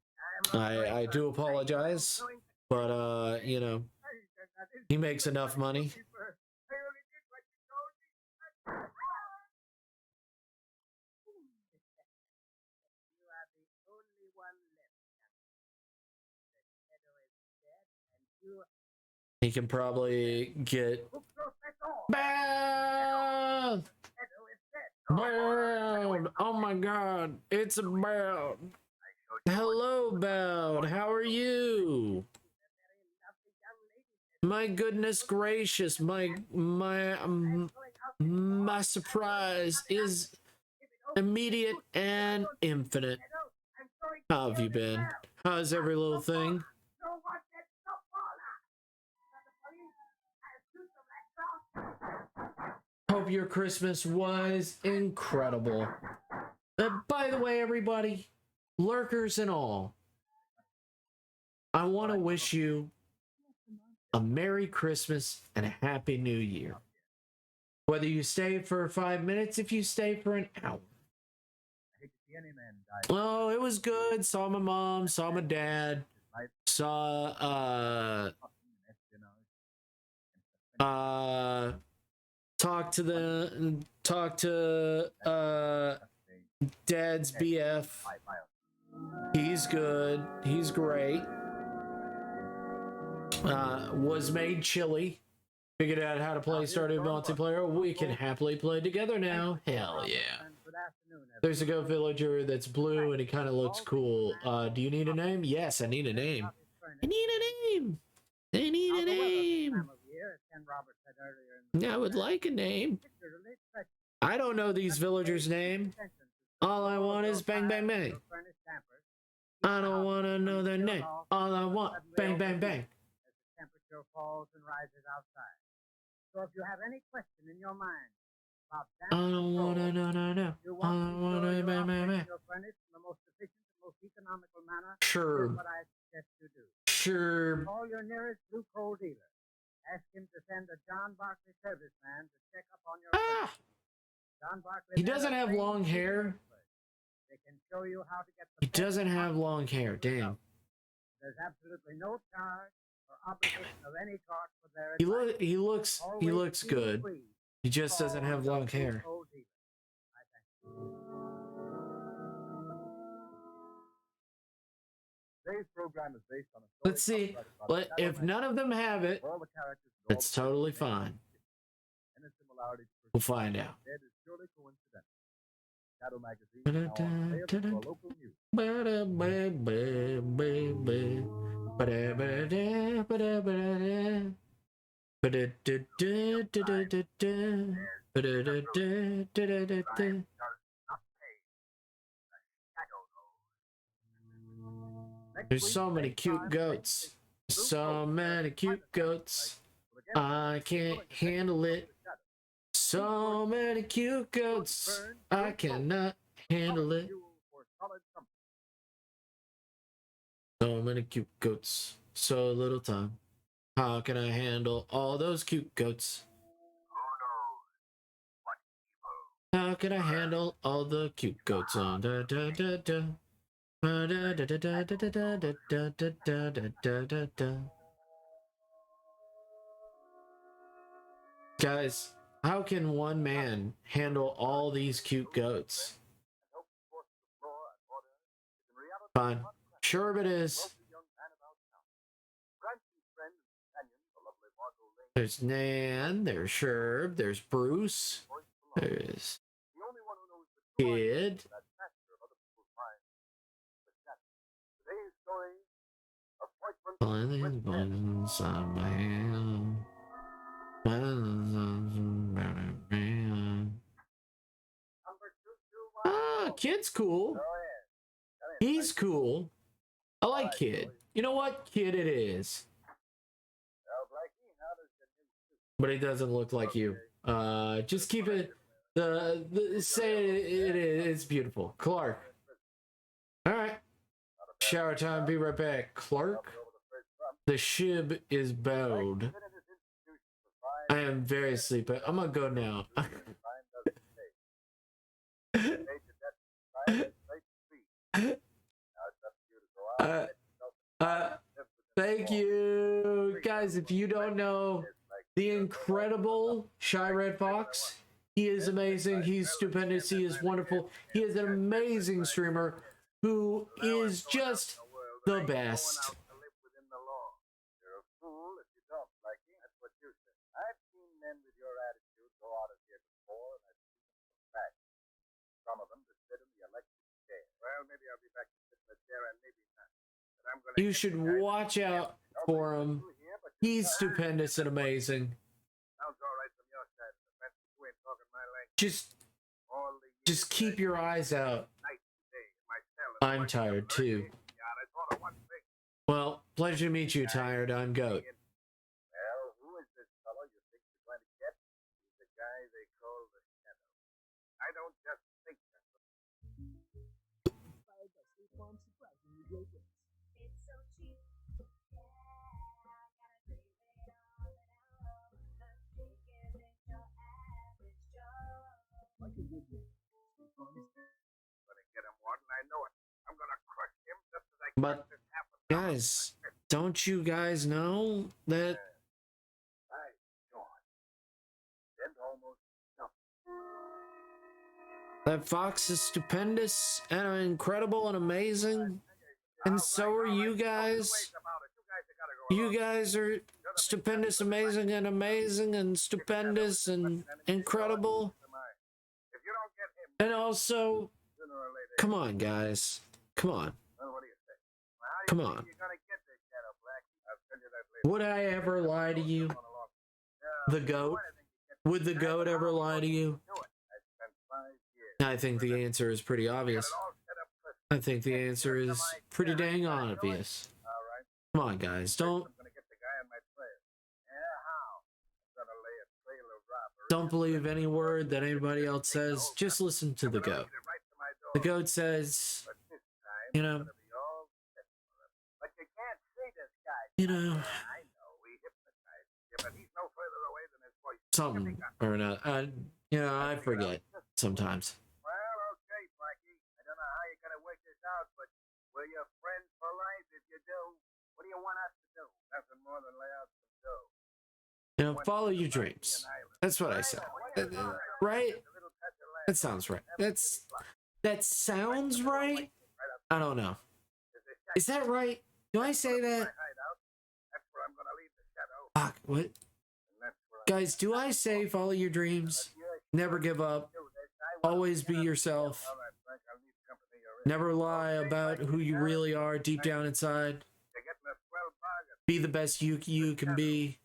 I do apologize, but you know, he makes enough money. He can probably get Bound! Bound! Oh my god, it's a Bound! Hello, Bound, how are you? My goodness gracious, my surprise is immediate and infinite. How have you been? How's every little thing? Hope your Christmas was incredible. By the way, everybody, lurkers and all, I want to wish you a Merry Christmas and a Happy New Year. Whether you stay for 5 minutes, if you stay for an hour. Oh, it was good. Saw my mom, saw my dad, saw talk to Dad's BF. He's good. He's great. Was made chili. Figured out how to play started multiplayer. We can happily play together now. Hell yeah. There's a goat villager that's blue and he kind of looks cool. Do you need a name? Yes, I need a name. I need a name. I need a name. I would like a name. I don't know these villagers' name. All I want is bang, bang, bang. I don't want to know their name. All I want, bang, bang, bang. Temperature falls and rises outside. So if you have any question in your mind about I don't want to know, all I want to bang, bang, bang. Your furnace in the most efficient, most economical manner. Sure. Here's what I suggest you do. Sure. Call your nearest blue coal dealer. Ask him to send a John Barkley serviceman to check up on your furnace. John Barkley. He doesn't have long hair. They can show you how to get the He doesn't have long hair. Damn. There's absolutely no charge or obligation of any sort for their He looks good. He just doesn't have long hair. Today's program is based on a Let's see. But if none of them have it, it's totally fine. We'll find out. Shadow Magazine now on sale for local news. There's so many cute goats. So many cute goats. I can't handle it. So many cute goats. I cannot handle it. So many cute goats. So little time. How can I handle all those cute goats? How can I handle all the cute goats? Da, da, da, da. Da, da, da, da, da, da, da, da, da, da, da, da, da, da. Guys, how can one man handle all these cute goats? Fine. Sure it is. There's Nan, there's Sherb, there's Bruce, there's Kid. Buttons on my hand. Ah, Kid's cool. He's cool. I like Kid. You know what? Kid it is. But he doesn't look like you. Just keep it. Say it is. It's beautiful. Clark. All right. Shower time. Be right back. Clark. The shib is bowed. I am very sleepy. I'm gonna go now. Thank you, guys. If you don't know the incredible Shy Red Fox, he is amazing. He's stupendous. He is wonderful. He is an amazing streamer who is just the best. You should watch out for him. He's stupendous and amazing. Just keep your eyes out. I'm tired too. Well, pleasure to meet you, Tired. I'm Goat. But guys, don't you guys know that Fox is stupendous and incredible and amazing? And so are you guys. You guys are stupendous, amazing and stupendous and incredible. And also, come on, guys. Come on. Come on. Would I ever lie to you? The goat? Would the goat ever lie to you? I think the answer is pretty obvious. I think the answer is pretty dang obvious. Come on, guys. Don't believe any word that anybody else says. Just listen to the goat. The goat says, you know, something or not. I forget sometimes. Follow your dreams. That's what I said. Right? That sounds right. That sounds right? I don't know. Is that right? Do I say that? Fuck, what? Guys, do I say follow your dreams? Never give up. Always be yourself. Never lie about who you really are deep down inside. Be the best you can be.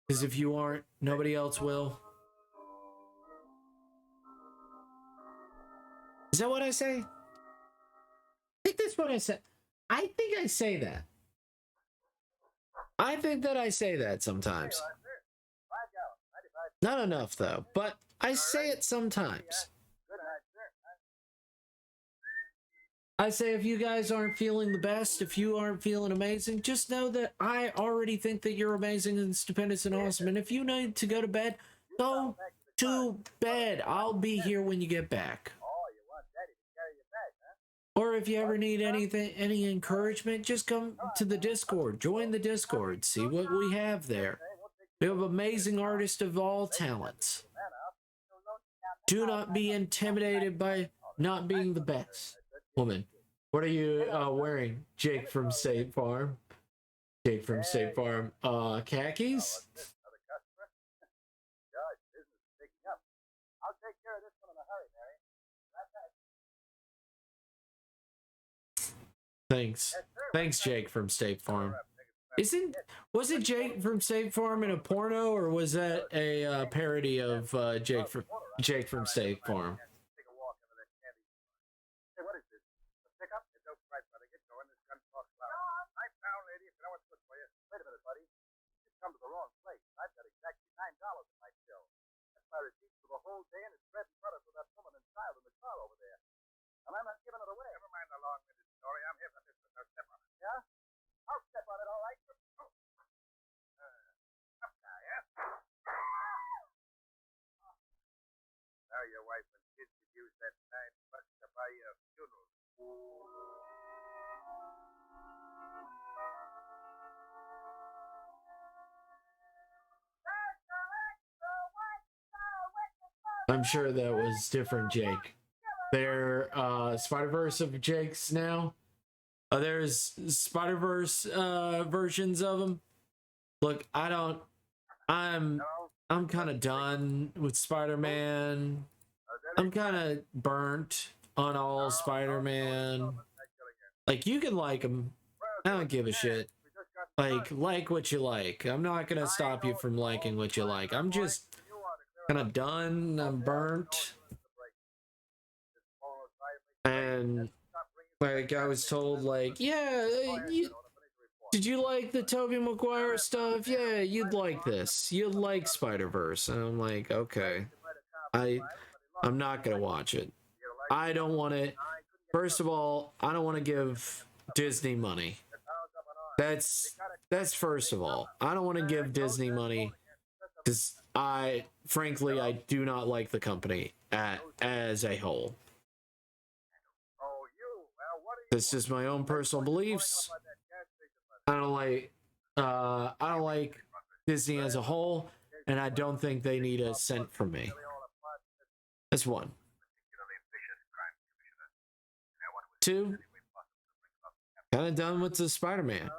Because if you aren't, nobody else will. Is that what I say? I think that's what I said. I think I say that. I think that I say that sometimes. Not enough, though, but I say it sometimes. I say if you guys aren't feeling the best, if you aren't feeling amazing, just know that I already think that you're amazing and stupendous and awesome. And if you need to go to bed, go to bed. I'll be here when you get back. Or if you ever need anything, any encouragement, just come to the Discord. Join the Discord. See what we have there. We have amazing artists of all talents. Do not be intimidated by not being the best. Woman, what are you wearing? Jake from State Farm. Jake from State Farm. Khakis? Thanks. Thanks, Jake from State Farm. Was it Jake from State Farm in a porno, or was that a parody of Jake from State Farm? And I'm not giving it away. Never mind the long-winded story. I'm here for this, but no step on it. Yeah? I'll step on it, all right. Up now, yeah? Now your wife and kids could use that $9 to buy you a funeral. I'm sure that was different, Jake. They're Spider-Verse of Jake's now. There's Spider-Verse versions of them. Look, I'm kind of done with Spider-Man. I'm kind of burnt on all Spider-Man. Like, you can like them. I don't give a shit. Like what you like. I'm not gonna stop you from liking what you like. I'm just kind of done. I'm burnt. And like I was told, like, yeah, did you like the Tobey Maguire stuff? Yeah, you'd like this. You'd like Spider-Verse. And I'm like, okay, I'm not gonna watch it. I don't want to. First of all, I don't want to give Disney money. That's first of all. I don't want to give Disney money because frankly, I do not like the company as a whole. This is my own personal beliefs. I don't like Disney as a whole, and I don't think they need a cent from me. That's one. 2, kind of done with the Spider-Man.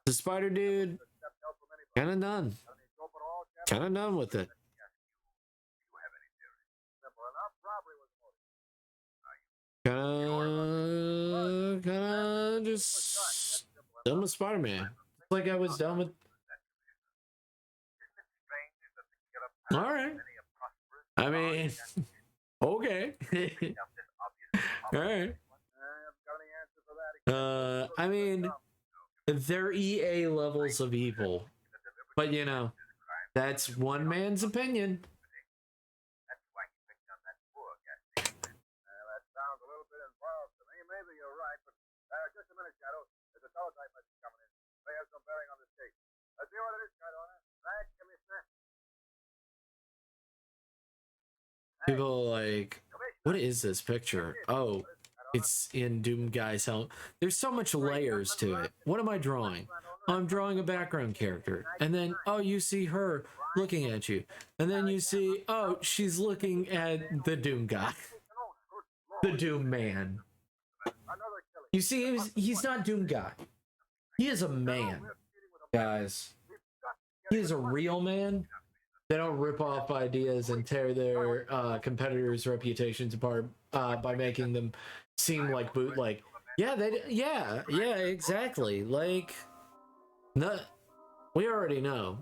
The Spider Dude, kind of done. Kind of done with it. Kind of just done with Spider-Man. It's like I was done with. All right. I mean, okay. All right. I mean, they're EA levels of evil, but you know, that's one man's opinion. People are like, what is this picture? Oh, it's in Doom Guy's helmet. There's so much layers to it. What am I drawing? Oh, I'm drawing a background character. And then, oh, you see her looking at you. And then you see, oh, she's looking at the Doom Guy. The Doom Man. You see, he's not Doom Guy. He is a man, guys. He is a real man. They don't rip off ideas and tear their competitors' reputations apart by making them seem like bootleg. Yeah, yeah, exactly. Like, no, we already know.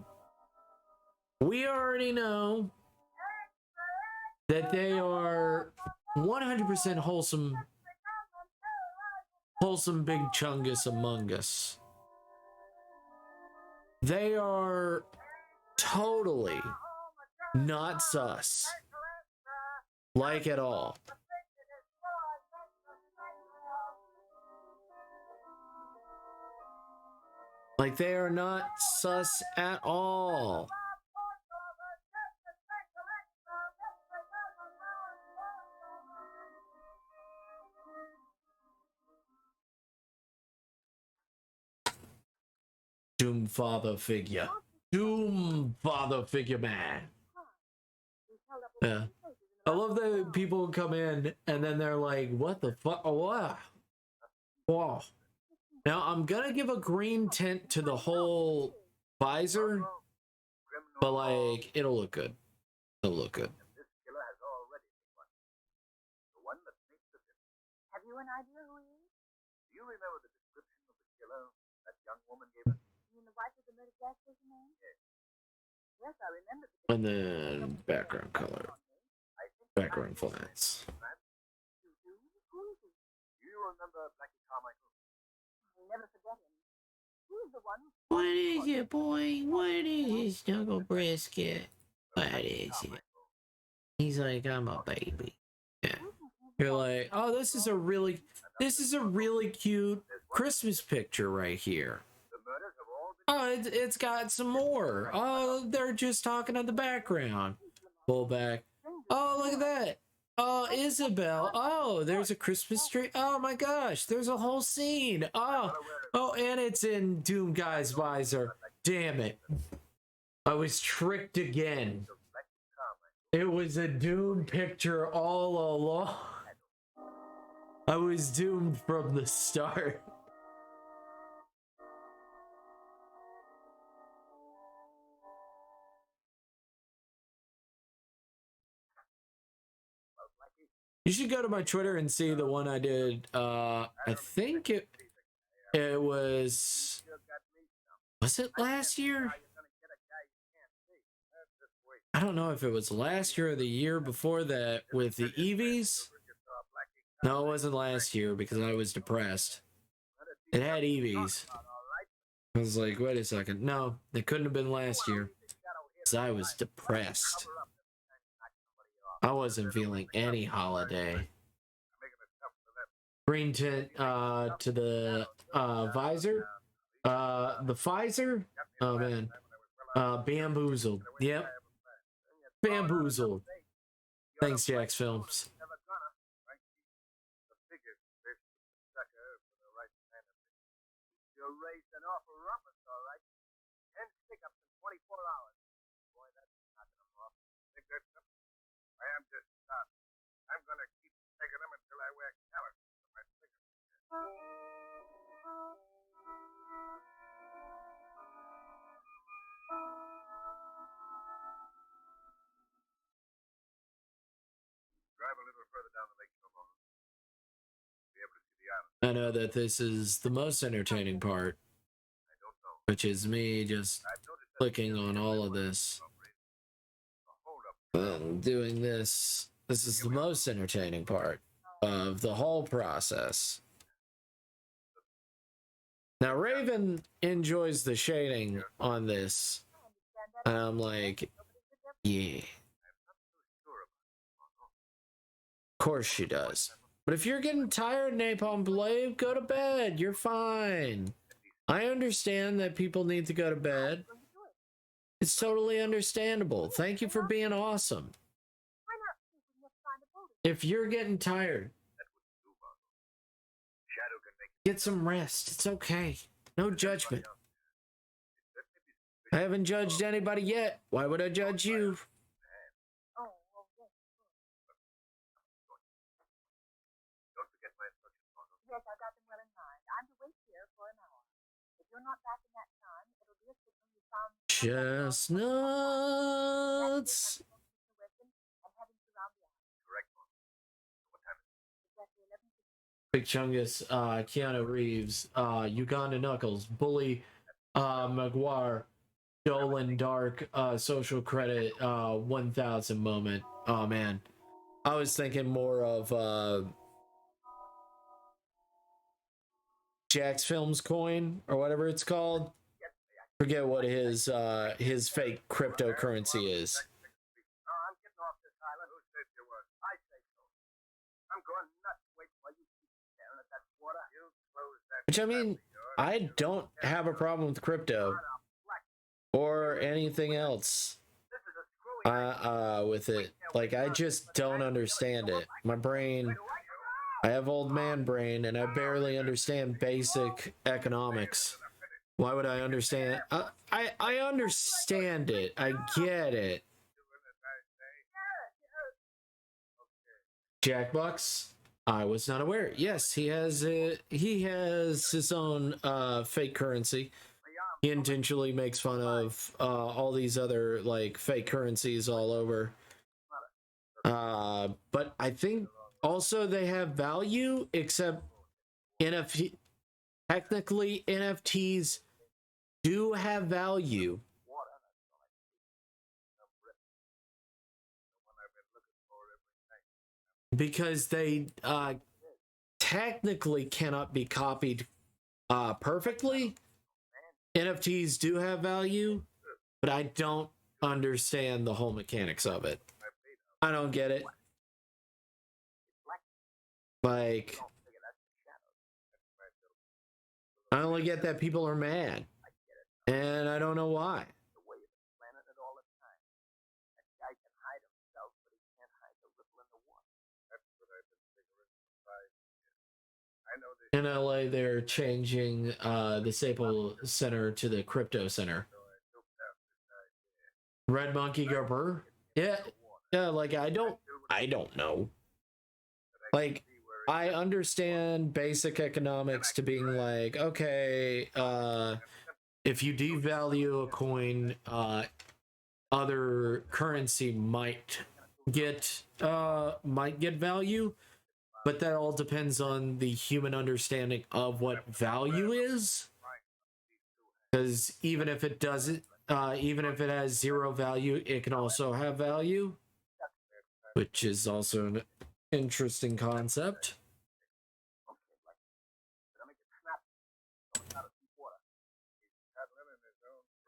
We already know that they are 100% wholesome big chungus among us. They are totally Not sus. Like at all. Like they are not sus at all. Doom father figure. Doom father figure man. Yeah. I love that people come in and then they're like, what the fuck? Oh, wow. Wow. Now, I'm gonna give a green tint to the whole visor, but like, it'll look good. It'll look good. Have you an idea who he is? Do you remember the description of the killer that young woman gave us? You mean the wife of the murdered gas station man? Yes, I remember. And then background color. Background flats. Who is he? Do you remember Blackie Carmichael? I'll never forget him. He's the one who... What is it, boy? What is it, Snuggle Brisket? What is it? He's like, I'm a baby. Yeah. You're like, oh, this is a really cute Christmas picture right here. Oh, it's got some more. Oh, they're just talking in the background. Pull back. Oh, look at that. Oh, Isabel. Oh, there's a Christmas tree. Oh my gosh, there's a whole scene. Oh, and it's in Doom Guy's visor. Damn it. I was tricked again. It was a Doom picture all along. I was doomed from the start. You should go to my Twitter and see the one I did. I think it was it last year? I don't know if it was last year or the year before that with the EVs. No, it wasn't last year because I was depressed. It had EVs. I was like, wait a second. No, it couldn't have been last year because I was depressed. I wasn't feeling any holiday. Green tint to the visor. The visor? Oh man. Bamboozled. Yep. Bamboozled. Thanks, Jax Films. You're raised an awful rumpus, all right. 10 stick-ups in 24 hours. Boy, that's knocking them off. Think that's something? I am just I'm gonna keep taking them until I wear calluses for my stick-ups. Drive a little further down the lake for a moment. Be able to see the island. I know that this is the most entertaining part, which is me just clicking on all of this. Doing this. This is the most entertaining part of the whole process. Now, Raven enjoys the shading on this. And I'm like, yeah. Of course she does. But if you're getting tired, Napalm Blade, go to bed. You're fine. I understand that people need to go to bed. It's totally understandable. Thank you for being awesome. If you're getting tired, get some rest. It's okay. No judgment. I haven't judged anybody yet. Why would I judge you? Yes, I got them well in mind. I'm to wait here for an hour. If you're not back in that time, it'll be a signal you found... Chestnuts. Big Chungus, Keanu Reeves, Uganda Knuckles, Bully, Maguire, Dolan Dark, Social Credit, 1000 moment. Oh man, I was thinking more of Jax Films coin or whatever it's called. Forget what his fake cryptocurrency is. Which, I mean, I don't have a problem with crypto or anything else with it. Like, I just don't understand it. My brain, I have old man brain, and I barely understand basic economics. Why would I understand? I understand it. I get it. Jackbox? I was not aware. Yes, he has his own fake currency. He intentionally makes fun of all these other like fake currencies all over. But I think also they have value, except NFT. Technically, NFTs do have value. Because they technically cannot be copied perfectly. NFTs do have value, but I don't understand the whole mechanics of it. I don't get it. Like, I only get that people are mad, and I don't know why. In LA, they're changing the Staples Center to the Crypto Center. Red Monkey go brr? Yeah, like I don't know. Like, I understand basic economics to being like, okay, if you devalue a coin, other currency might get value, but that all depends on the human understanding of what value is. Because even if it doesn't, even if it has zero value, it can also have value, which is also an interesting concept.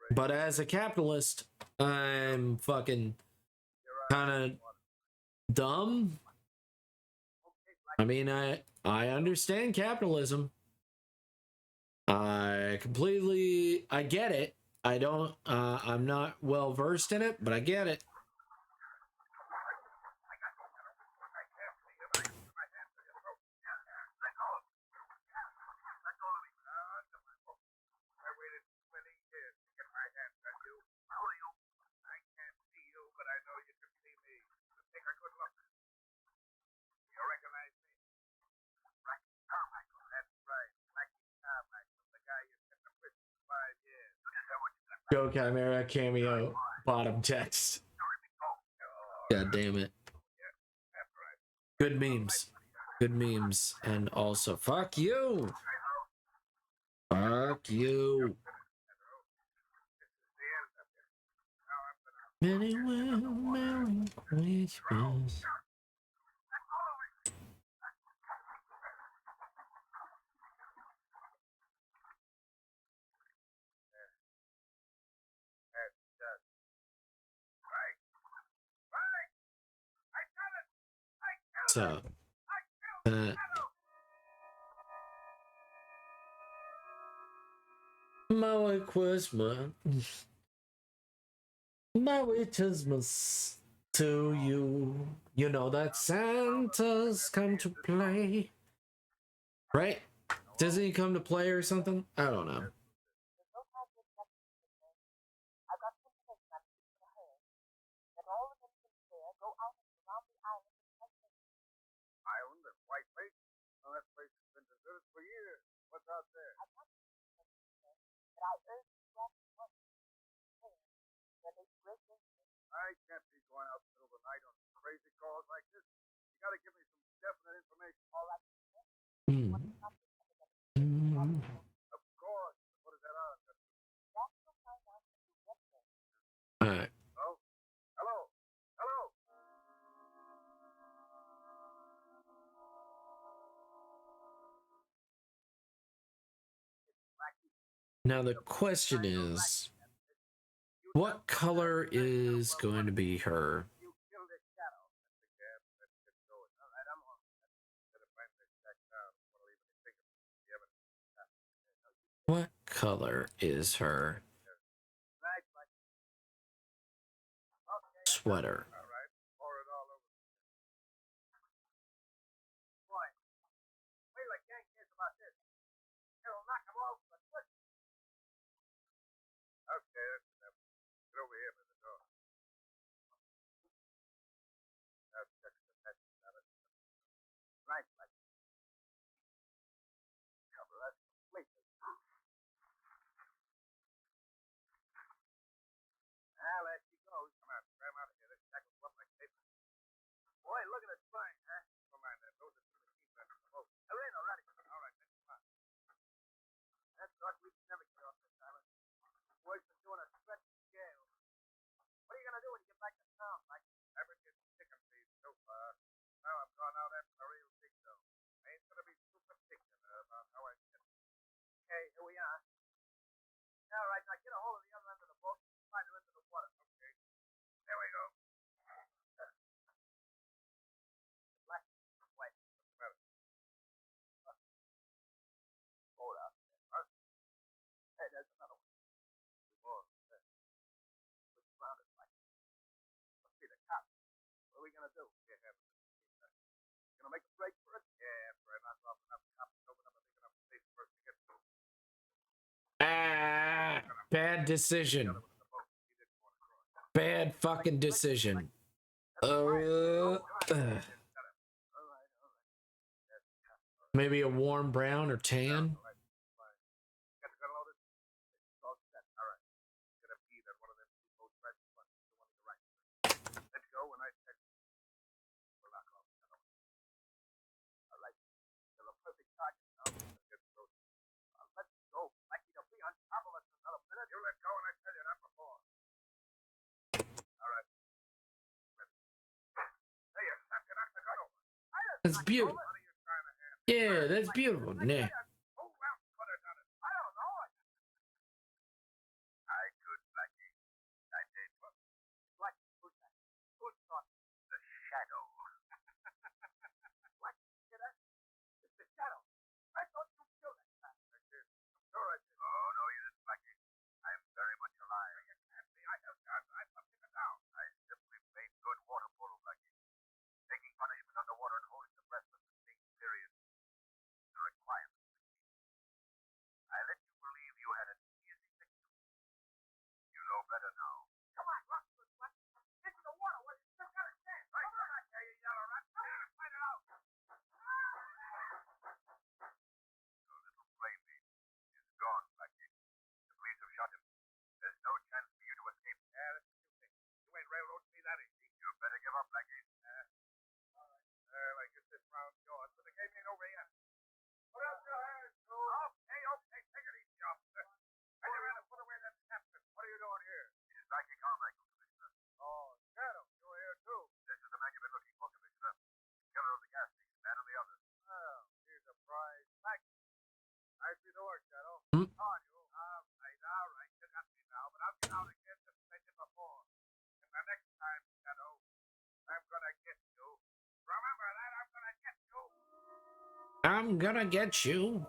But as a capitalist, I'm fucking kind of dumb. I mean, I understand capitalism. I get it. I'm not well versed in it, but I get it. Go Chimera cameo bottom text. God damn it. Good memes. Good memes. And also, fuck you. Fuck you. Merry Christmas. So, Merry Christmas. Merry Christmas to you. You know that Santa's come to play. Right? Doesn't he come to play or something? I don't know. Island and White Lake? Oh, that place has been deserted for years. What's out there? I can't be going out in the middle of the night on crazy calls like this. You gotta give me some definite information. Of course. What is that on? Alright. Oh? Hello? Hello? Now the question is, what color is going to be her? What color is her sweater? All right, pour it all over. Boy, wait till the gang hears about this. It'll knock them all for good. Okay, that's enough. Get over here by the door. Now check the match on it. Right, like. Cover us completely. Now, there she goes. Come on, grab out of here. This tackle's up like paper. Boy, look at the spine, huh? Never mind that. Those are two machine guns in the boat. They're in already. All right, then come on. That's what we can never get off this island. Boy's been doing a stretch in jail. What are you gonna do when you get back to town, Mike? I've been getting chicken feed so far. Now I'm going out after the real big dough. I ain't gonna be too particular about how I get it. Okay, here we are. All right, now get a hold of the other end of the boat and slide her into the water. Okay. There we go. Black, white. What's the matter? Hold up. Huh? Hey, there's another one. Two more. There. We're surrounded, Mike. Must be the cops. What are we gonna do? Yeah, have it. Gonna make a break for it? Yeah, after I knock off enough cops and open up a big enough space for us to get through. Ah, bad decision. Bad fucking decision. Maybe a warm brown or tan. Got the gun loaded? It's all set. All right. Get a feed on one of them two boats right in front. The one to the right. Let's go when I check. We'll lock off. All right. You're a perfect target now. Get close. Let's go. Mikey, they'll be on top of us in another minute. You let go and I tell you that before. All right. Ready. There you snap. You knocked the gun over. That's beautiful. What are you trying to have? Yeah, that's beautiful. Nah. Who else could have done it? I don't know. I could, Blackie. I did. What? Black, who's that? Who's talking? The shadow. Black, hear that? It's the shadow. I thought you killed that guy. I did. I'm sure I did. Oh, no, you didn't, Blackie. I'm very much alive. You can't be. I have guns. I'm taken down. I simply played good water polo, Blackie. Taking punishment underwater and holding the breath for sustained periods is a requirement. I let you believe you had an easy victim. You know better now. Come on, rock, Black. Into the water. What? You still got a chance. Right, come on, you yellow rat. Come on, fight it out. Your little playmate is gone, Blackie. The police have shot him. There's no chance for you to escape. Yeah, that's what you think. You ain't railroading me that easy. You better give up, Blackie. All right. Well, I guess this round's yours, but the game ain't over yet. Put up your hands, Joe. Okay. Take it easy, officer. I never had to put away that napkin. What are you doing here? This is Blackie Carmichael, Commissioner. Oh, Shadow, you're here too. This is the man you've been looking for, Commissioner. Killer of the gas station man and the others. Well, here's a prize. Blackie. Nice piece of work, Shadow. Hmm? On you. All right. You got me now, but I'll get out again just as I did before. And the next time, Shadow, I'm gonna get you. Remember that, I'm gonna get you. I'm gonna get you.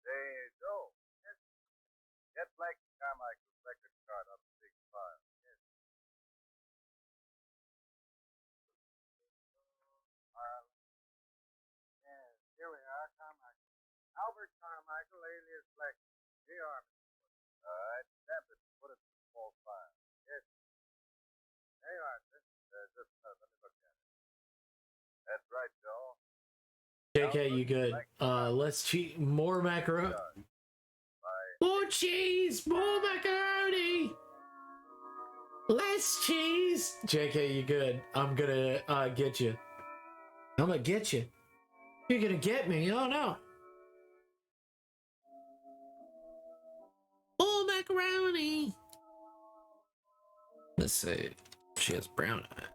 Hey, Joe. Get Blackie Carmichael's record card out of the big file. Yes. Yes, here we are, Carmichael. Albert Carmichael, alias Blackie. Here are me. All right, stamp it and put it in the small file. Yes. There you are, sir. Just a minute, let me look at it. That's right, Joe. JK, you good? Let's cheat more macaroni. More cheese, more macaroni. Less cheese. JK, you good? I'm gonna get you. I'm gonna get you. You're gonna get me. Oh no. More macaroni. Let's see. She has brown eyes.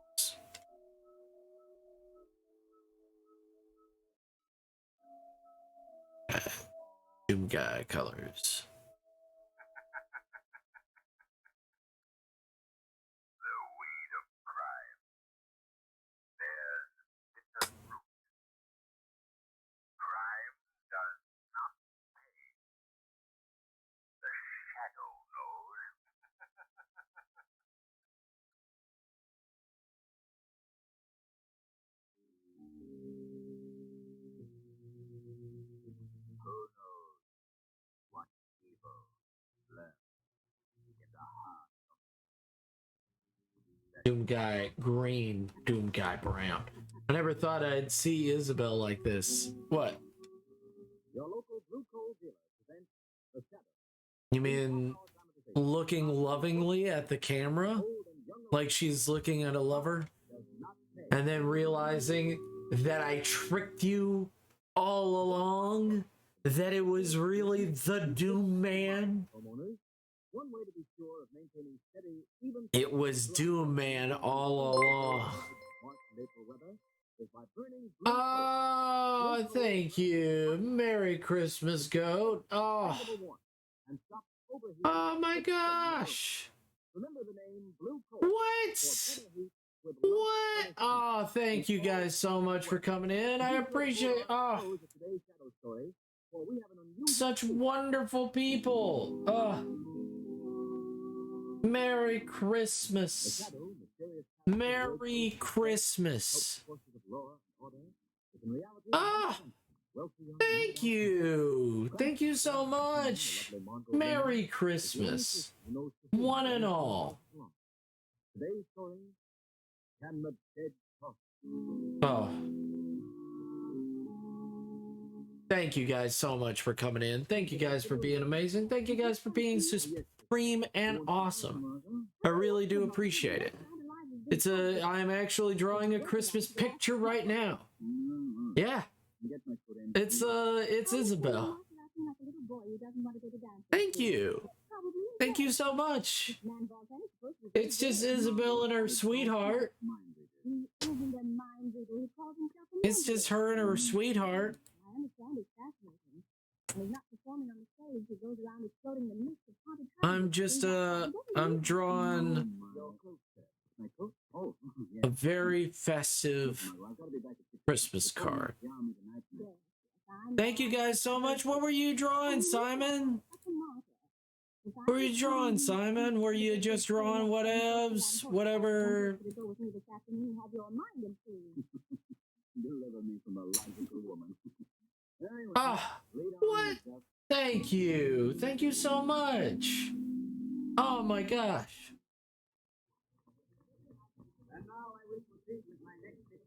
Doom guy colors. The weed of crime. There's bitter Doom Guy green, Doom Guy brown. I never thought I'd see Isabel like this. What? Your local Blue Coal dealer presents the Shadow. You mean looking lovingly at the camera? Like she's looking at a lover? And then realizing that I tricked you all along? That it was really the Doom Man? One way to be sure of maintaining steady, even It was Doom Man all along. March and April weather is by burning blue coal. Oh, thank you. Merry Christmas, Goat. Oh, And stop overheating. oh my gosh. Remember the name Blue Coal. What? For better heat with What? Oh, thank you guys so much for coming in. I appreciate. Oh, today's Shadow story, for we have an unusual such wonderful people. Oh, Merry Christmas. Merry Christmas. Ah, thank you. Thank you so much. Merry Christmas. One and all. Today's story, Can the Dead Talk? Oh. Thank you guys so much for coming in. Thank you guys for being amazing. Thank you guys for being supreme and awesome. I really do appreciate it. I'm actually drawing a Christmas picture right now. Yeah. It's Isabel. Thank you. Thank you so much. It's just Isabel and her sweetheart. It's just her and her sweetheart. I'm just I'm drawing a very festive Christmas card. Thank you guys so much. What were you drawing, Simon? What were you drawing, Simon? Were you just drawing whatevs? Whatever. Ah, what? Thank you. Thank you so much. Oh my gosh.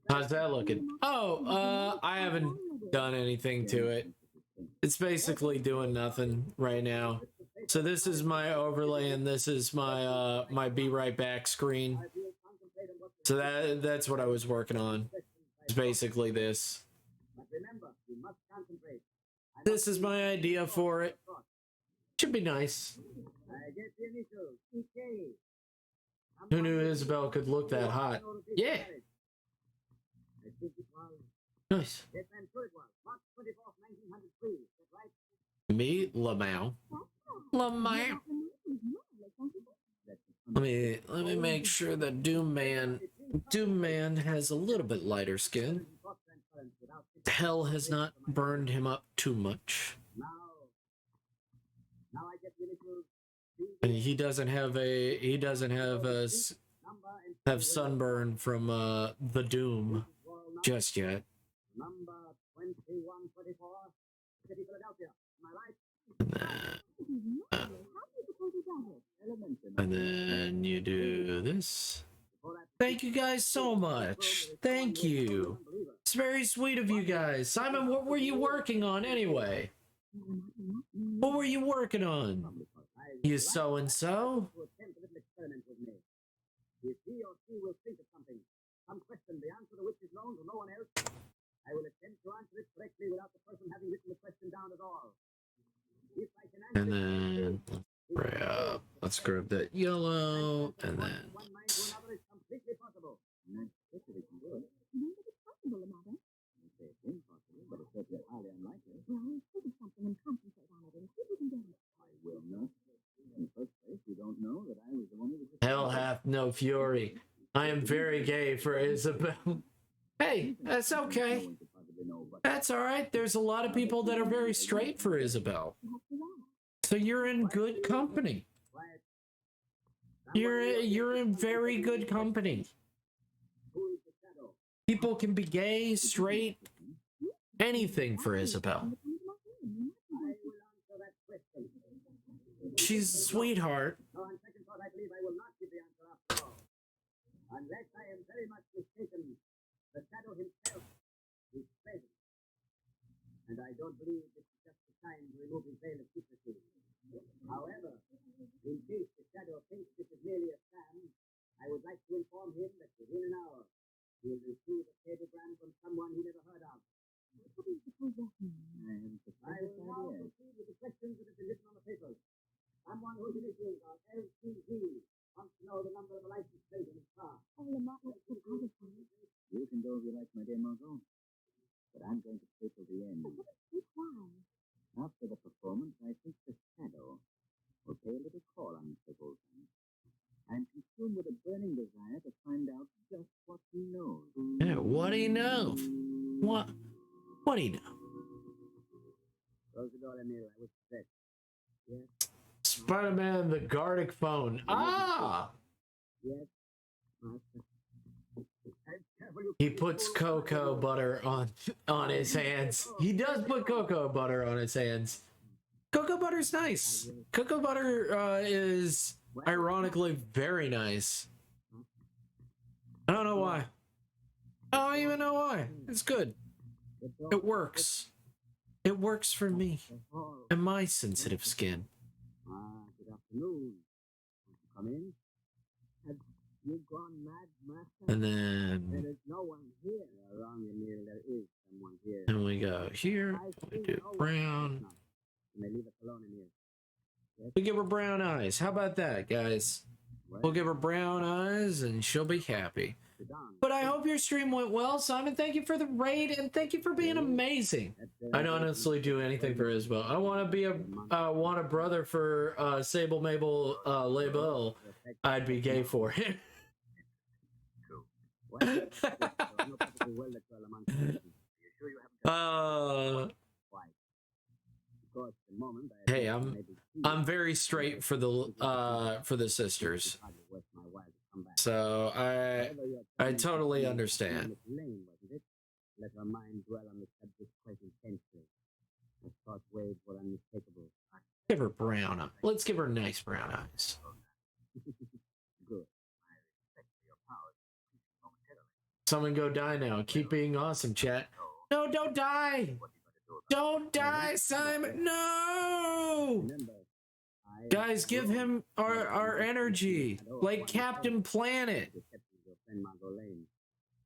How's that looking? Oh, I haven't done anything to it. It's basically doing nothing right now. So this is my overlay and this is my my be right back screen. So that's what I was working on. It's basically this. This is my idea for it. Should be nice. Who knew Isabel could look that hot? Yeah. Nice. Me, Lamau. Lamau. Let me make sure that Doom Man has a little bit lighter skin. Hell has not burned him up too much. And he doesn't have sunburn from the Doom just yet. And then you do this. Thank you guys so much. Thank you. It's very sweet of you guys. Simon, what were you working on anyway? What were you working on? You so-and-so? If he or she will think of something, some question, the answer to which is known to no one else, I will attempt to answer it correctly without the person having written the question down at all. If I can answer And then let's grab that yellow, and then hell hath no fury. I am very gay for Isabel. Hey, that's okay. That's all right. There's a lot of people that are very straight for Isabel. So you're in good company. You're in very good company. People can be gay, straight, anything for Isabel. She's a sweetheart. Unless I am very much mistaken, the shadow himself is present. And I don't believe this is just the time to remove his veil of secrecy. However, in case the shadow thinks this is merely a scam, I would like to inform him that within an hour, he will receive a cablegram from someone he never heard of. What do you suppose that means? I will now proceed with the questions that have been written on the papers. Someone whose initials are LTZ wants to know the number of a license plate in his car. Oh, Lamont, let's get out of here. You can go if you like, my dear Margot. But I'm going to stay till the end. Why? After the performance, I think the shadow will pay a little call on Mr. Goldstein. I'm consumed with a burning desire to find out just what he knows. Yeah, what do you know? What do you know? Close the door, Emil. I wish to check. Yes? Spider-Man, the Gardic phone. Ah! Yes? Master? He puts cocoa butter on his hands. He does put cocoa butter on his hands. Cocoa butter's nice. Cocoa butter is ironically very nice. I don't know why. I don't even know why. It's good. It works. It works for me and my sensitive skin. Good afternoon. Come in. Have you gone mad, Master? And then There is no one here. Around the mirror, there is someone here. and we go here. We do brown. You may leave us alone in here. Yes? We give her brown eyes. How about that, guys? We'll give her brown eyes and she'll be happy. But I hope your stream went well, Simon. Thank you for the raid and thank you for being amazing. I don't honestly do anything for Isabel. I want to be a brother for Sable Mabel Label. I'd be gay for him. Hey, I'm very straight for the sisters. So I totally understand. Let her mind dwell on the subject quite intensely. Her thought waves were unmistakable. Give her brown eyes. Let's give her nice brown eyes. Good. Someone go die now. Keep being awesome, chat. No, don't die. Don't die, Simon. No. Guys, give him our energy, like Captain Planet.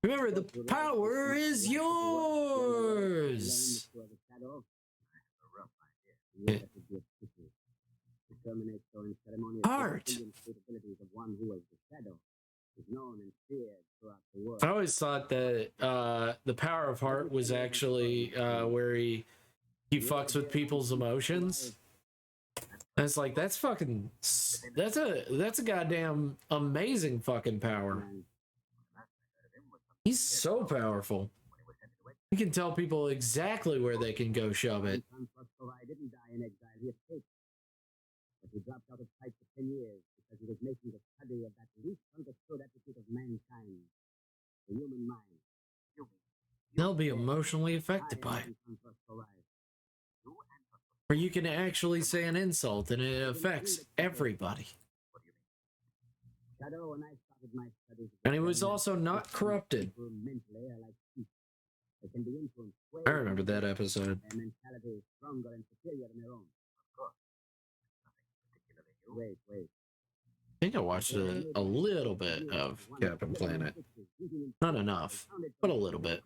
Remember, the power is yours. Art. I always thought that the power of heart was actually where he fucks with people's emotions. And it's like that's a goddamn amazing fucking power. He's so powerful. He can tell people exactly where they can go shove it. He dropped out of sight for 10 years because he was making the study of that least understood attitude of mankind, the human mind. They'll be emotionally affected by it. Or you can actually say an insult and it affects everybody. And he was also not corrupted. I remember that episode. Wait. I think I watched a little bit of Captain Planet. Not enough, but a little bit.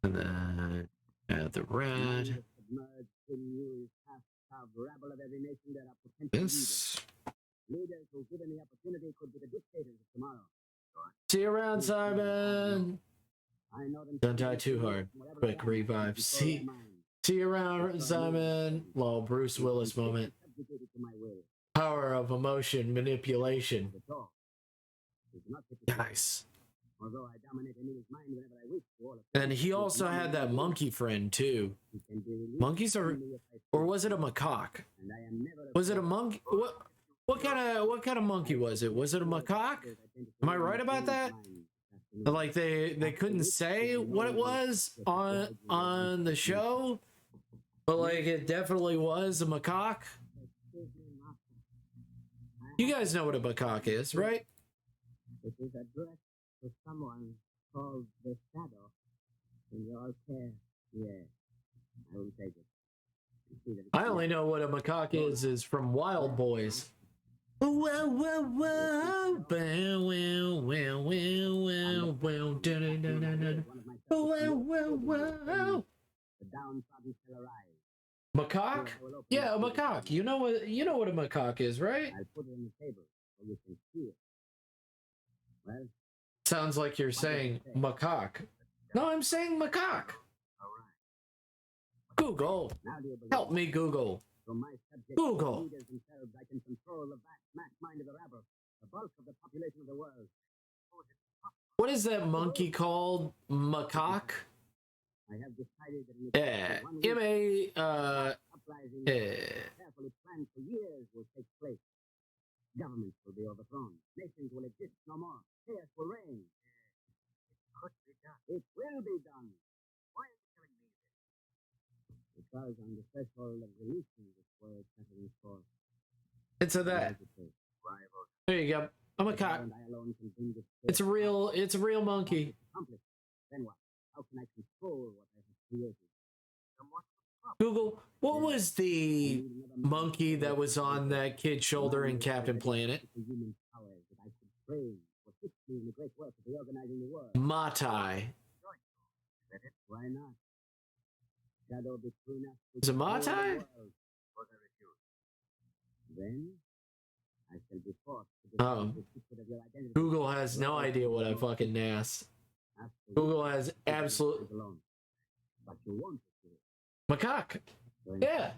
And then add the red. This. See you around, Simon. Don't die too hard. Quick revive. See you around, Simon. Lol, Bruce Willis moment. Power of emotion manipulation. Nice. And he also had that monkey friend too. Monkeys are, or was it a macaque? Was it a monkey? What kind of monkey was it? Was it a macaque? Am I right about that? Like they couldn't say what it was on the show, but like it definitely was a macaque. You guys know what a macaque is, right? It is addressed to someone called the Shadow. In your care, yeah, I will take it. I only know what a macaque is from Wild Boys. Whoa, whoa, whoa, bow, wow, wow, wow, wow, wow, da, da, da, da, da. Whoa, whoa, whoa. The downtrodden shall arise. Macaque? Yeah, a macaque. You know what a macaque is, right? I'll put it on the table so you can see it. Well, Sounds like you're saying macaque. No, I'm saying macaque. Google. Help me, Google. from my subjects, Google. leaders themselves, I can control the vast mass mind of the rabble, the bulk of the population of the world. What is that monkey called? Macaque? I have decided that Yeah. carefully planned for years will take place. Governments will be overthrown. Nations will exist no more. Chaos will reign. It could be done. It will be done. Why are you telling me this? Because on the threshold of releasing this world settling force. It's a that. There you go. A macaque. It's a real monkey. Then what? How can I control what I have created? Google, what was the monkey that was on that kid's shoulder in Captain Planet? Matai. Why not? Shadow between us. Is it Matai? Then I shall be forced to Oh. Google has no idea what I fucking asked. Google has absolute macaque. Yeah.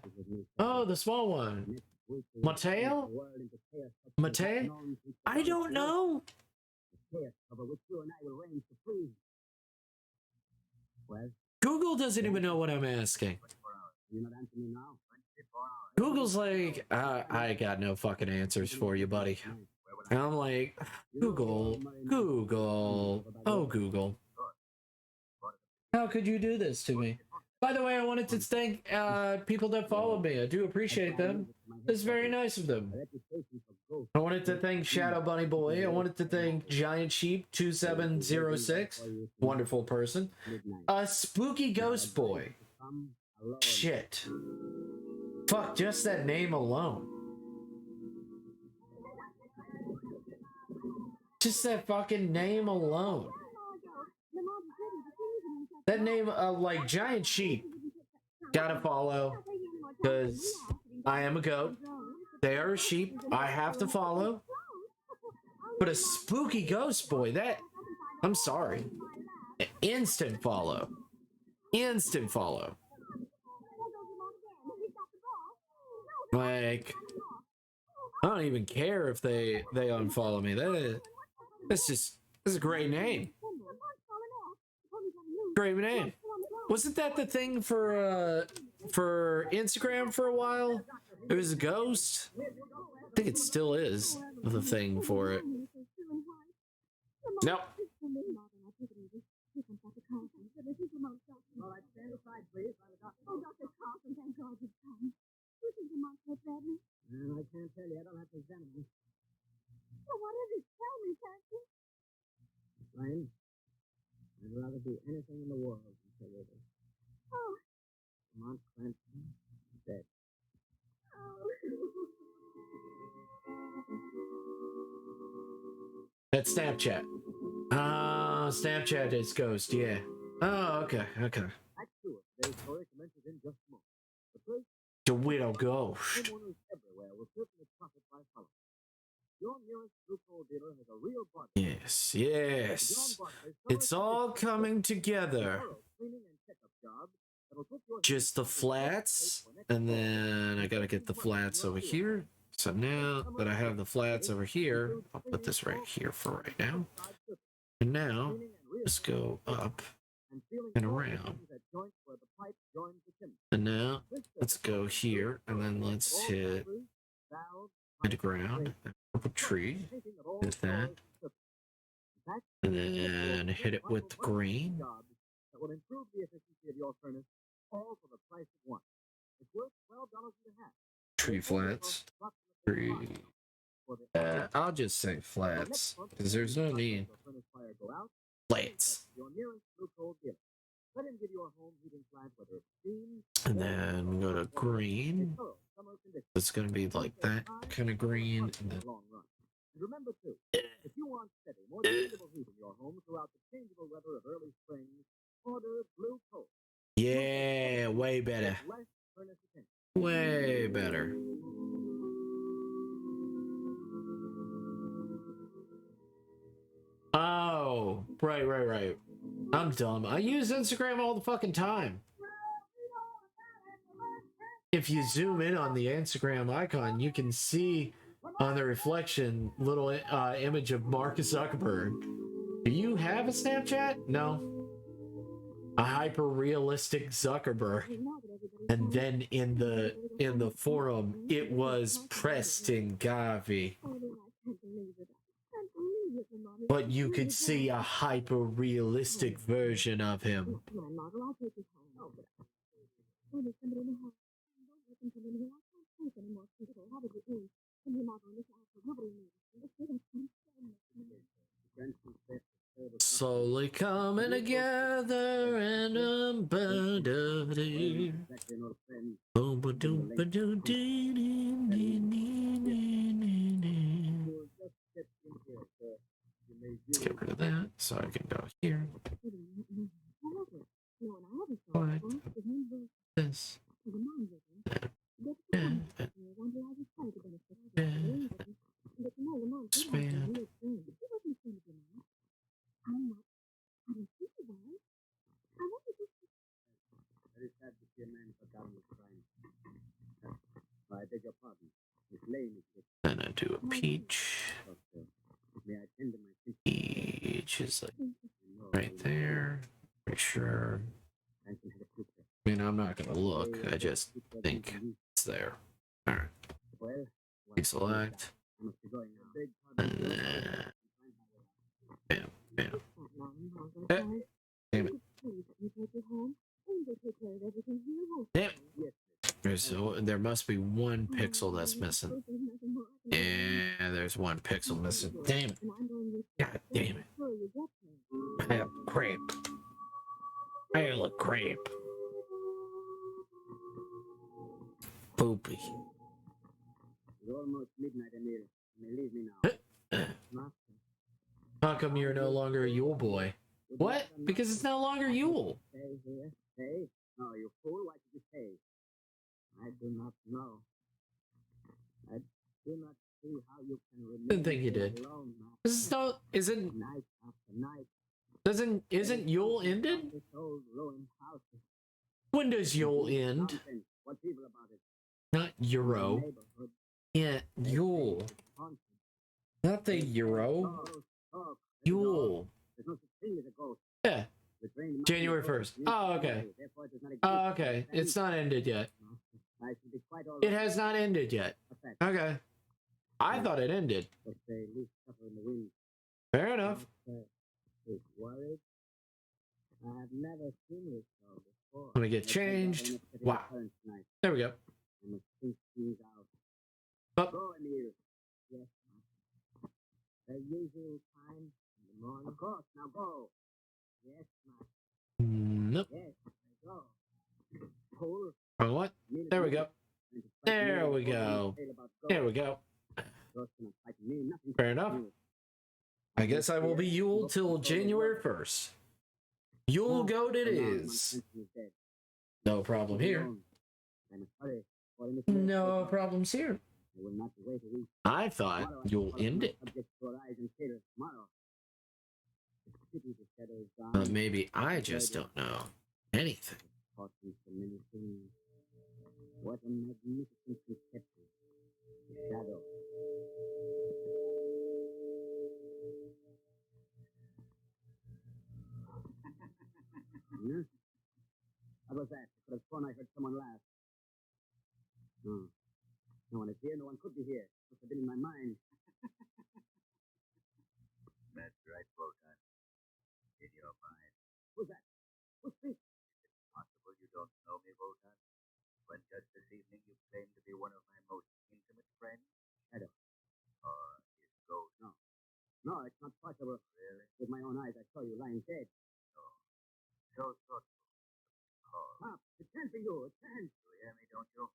Oh, the small one. Mateo? Mateo? I don't know. Google doesn't even know what I'm asking. Google's like, I got no fucking answers for you, buddy. And I'm like, Google, oh Google. How could you do this to me? By the way, I wanted to thank people that followed me. I do appreciate them. It's very nice of them. I wanted to thank Shadow Bunny Boy. I wanted to thank Giant Sheep 2706. Wonderful person. Spooky Ghost Boy. Shit. Fuck, just that name alone. Just that fucking name alone. That name, like Giant Sheep, gotta follow, because I am a goat. They are a sheep. I have to follow. But a Spooky Ghost Boy, that, I'm sorry. Instant follow. Instant follow. Like, I don't even care if they unfollow me. This is a great name. Great name. Wasn't that the thing for Instagram for a while? It was a ghost. I think it still is the thing for it. Nope. I can't tell you. I don't have to examine you. Well, what is it? Tell me, can't you? Lane, I'd rather do anything in the world than tell you this. Oh. Lamont Cranston is dead. Oh. That's Snapchat. Snapchat is Ghost, yeah. Oh, okay. Act 2 of today's story commences in just a moment. But first, The Widow Ghost. homeowners everywhere will certainly profit by following. Your nearest blue coal dealer has a real bargain. Yes, yes. It's all coming together. Just the flats, and then I gotta get the flats over here. So now that I have the flats over here, I'll put this right here for right now. And now, let's go up and around. And now, let's go here, and then let's hit the ground, purple tree, hit that, and then hit it with the green. That will improve the efficiency of your furnace, all for the price of one. It's worth $12.50. Tree flats, tree, I'll just say flats, because there's no need. Flats. And then go to green. It's going to be like that kind of green. And then Remember too, if you want steady, more dependable heat in your home throughout the changeable weather of early spring, order Blue Coat. yeah, way better. Way better. Oh, right. I'm dumb. I use Instagram all the fucking time. If you zoom in on the Instagram icon, you can see on the reflection little image of Mark Zuckerberg. Do you have a Snapchat? No. A hyper realistic Zuckerberg. And then in the forum, it was Preston Garvey. But you could see a hyper realistic version of him. Slowly coming together and let's get rid of that so I can go here. What? This. Expand. Very sad to see a man put down his crime. I beg your pardon. His name is... Then I do a peach. May I tend to my... Peach is like right there. Pretty sure. I mean, I'm not gonna look. I just think it's there. All right. Deselect. And then bam. Eh, damn it. Damn it. There must be one pixel that's missing. Yeah, there's one pixel missing. Damn it. God damn it. Hail creep. Hail a creep. Poopy. It's almost midnight, Emil. You may leave me now. How come you're no longer a Yule boy? What? Because it's no longer Yule. Stay here. Stay? No, you fool. Why did you stay? I do not know. I do not see how you can remember. Didn't think you did. This is no, isn't night after isn't night. Yule ended? When does Yule end? What's evil about it? Not Euro. Yeah, Yule. Not the Euro. Yule. Yeah. January 1st. Oh, okay. Oh, okay. It's not ended yet. It has not ended yet. Okay. I thought it ended. Fair enough. I'm gonna get changed. Wow. There we go. Up. The usual time in the morning. Of course, now go. Yes, Nope. yes, go. Pull. Oh, what? There we go. There we go. There we go. Fair enough. I guess I will be Yule till January 1st. Yule goat it is. No problem here. No problems here. I thought you'll end it. But maybe I just don't know anything. What a magnificent conception. The shadow. How was that? I could have sworn I heard someone laugh. No. No one is here. No one could be here. Must have been in my mind. That's right, Wotan. In your mind. Who's that? Who's speaking? Is it possible you don't know me, Wotan? When just this evening you claimed to be one of my most intimate friends? Shadow. Oh, No, it's not possible. Really? With my own eyes, I saw you lying dead. So thoughtful. Pop, it can't be you. It can't. You hear me, don't you?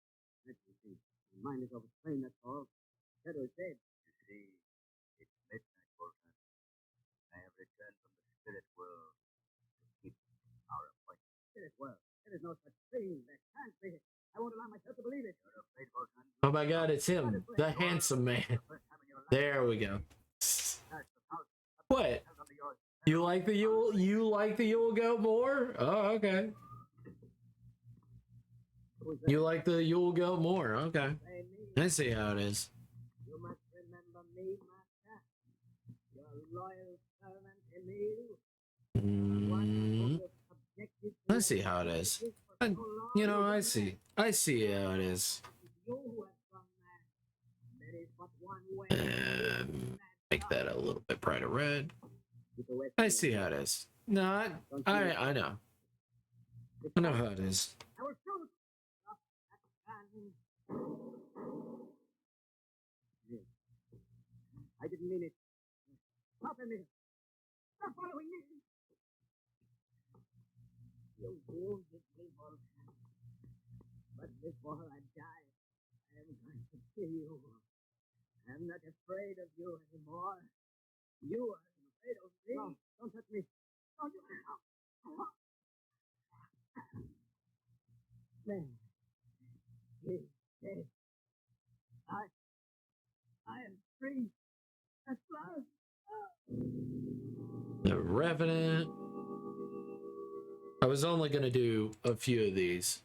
Let me see. My mind is overstrained, that's all. Shadow is dead. You see, it's midnight, Bolton. I have returned from the spirit world to keep our appointment. Spirit world. There is no such thing. There can't be. I won't allow myself to believe it. You're afraid, Bolton? Oh my God, it's him, the handsome man. There we go. What? You like the Yule? You like the Yule goat more? Oh, okay. You like the Yule goat more? Okay. I see how it is. You must remember me, master. Your loyal servant, Emil. I see how it is. You know, I see how it is. Make that a little bit brighter red. I see how it is. No, I know. I know how it is. I didn't mean it. Stop a minute. Stop following me. You wounded me, Volcan. But before I die, I am going to kill you. I'm not afraid of you anymore. You are afraid of me. No, don't touch me. Don't you? There. He's dead. I am free. At last. The Revenant. I was only going to do a few of these.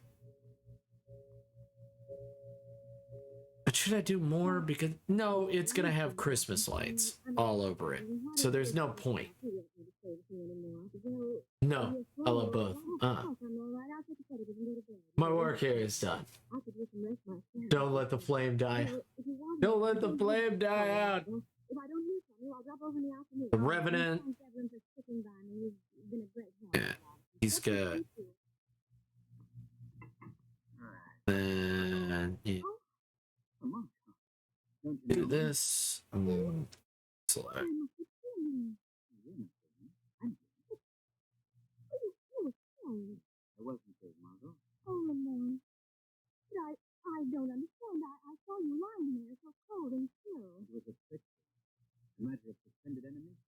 But should I do more? Because no, it's going to have Christmas lights all over it. So there's no point. No, I love both. My work here is done. Don't let the flame die. Don't let the flame die out. The Revenant. Yeah, he's good. And yeah. Do this. Select. I wasn't there, Margot. Oh, Lamont. But I don't understand. I saw you lying there so cold and still. It was a trick. A matter of suspended animation.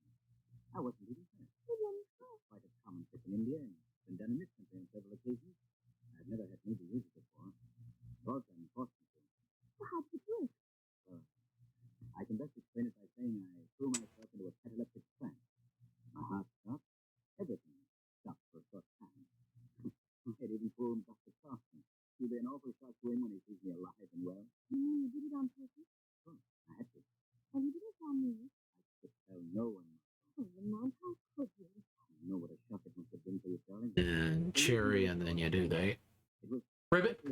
I wasn't even hurt. Well, then, quite a common trick in India and been done in this country on several occasions. I've never had need to use it before. Bolton forced me to. Well, how'd you do it? Well, I can best explain it by saying I threw myself into a cataleptic trance. My heart stopped. Everything stopped for a short time. It even fooled Dr. Carson. He'll be an awful shock to him when he sees me alive and well. You did it on purpose? Sure, I had to. And you didn't tell me? I could tell no one. Oh, Lamont, how could you? I know what a shock it must have been for you, darling. And cherry, and then you do that. Ribbit.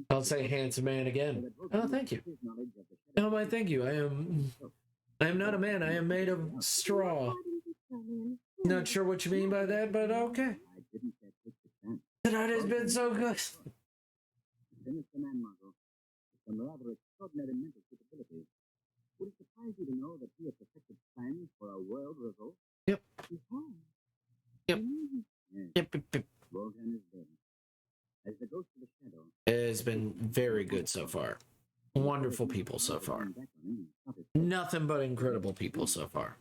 Don't say handsome man again. Oh, thank you. Oh, my thank you. I am not a man. I am made of straw. Not sure what you mean by that, but okay. Tonight has been so good. Sinister man, Margot, with some rather extraordinary mental capabilities. Would it surprise you to know that he has perfected plans for a world revolt? Yep. Yep. Yep. Volcan is dead. As the ghost of the shadow. It has been very good so far. Wonderful people so far. Nothing but incredible people so far.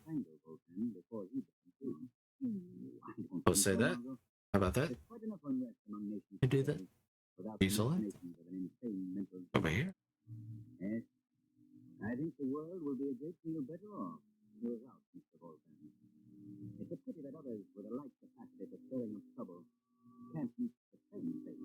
I'll say that. How about that? You do that? Easily. Over here. Yes. I think the world will be a great deal better off without Mr. Volcan. It's a pity that others with a like capacity for stirring up trouble can't reach the same fate.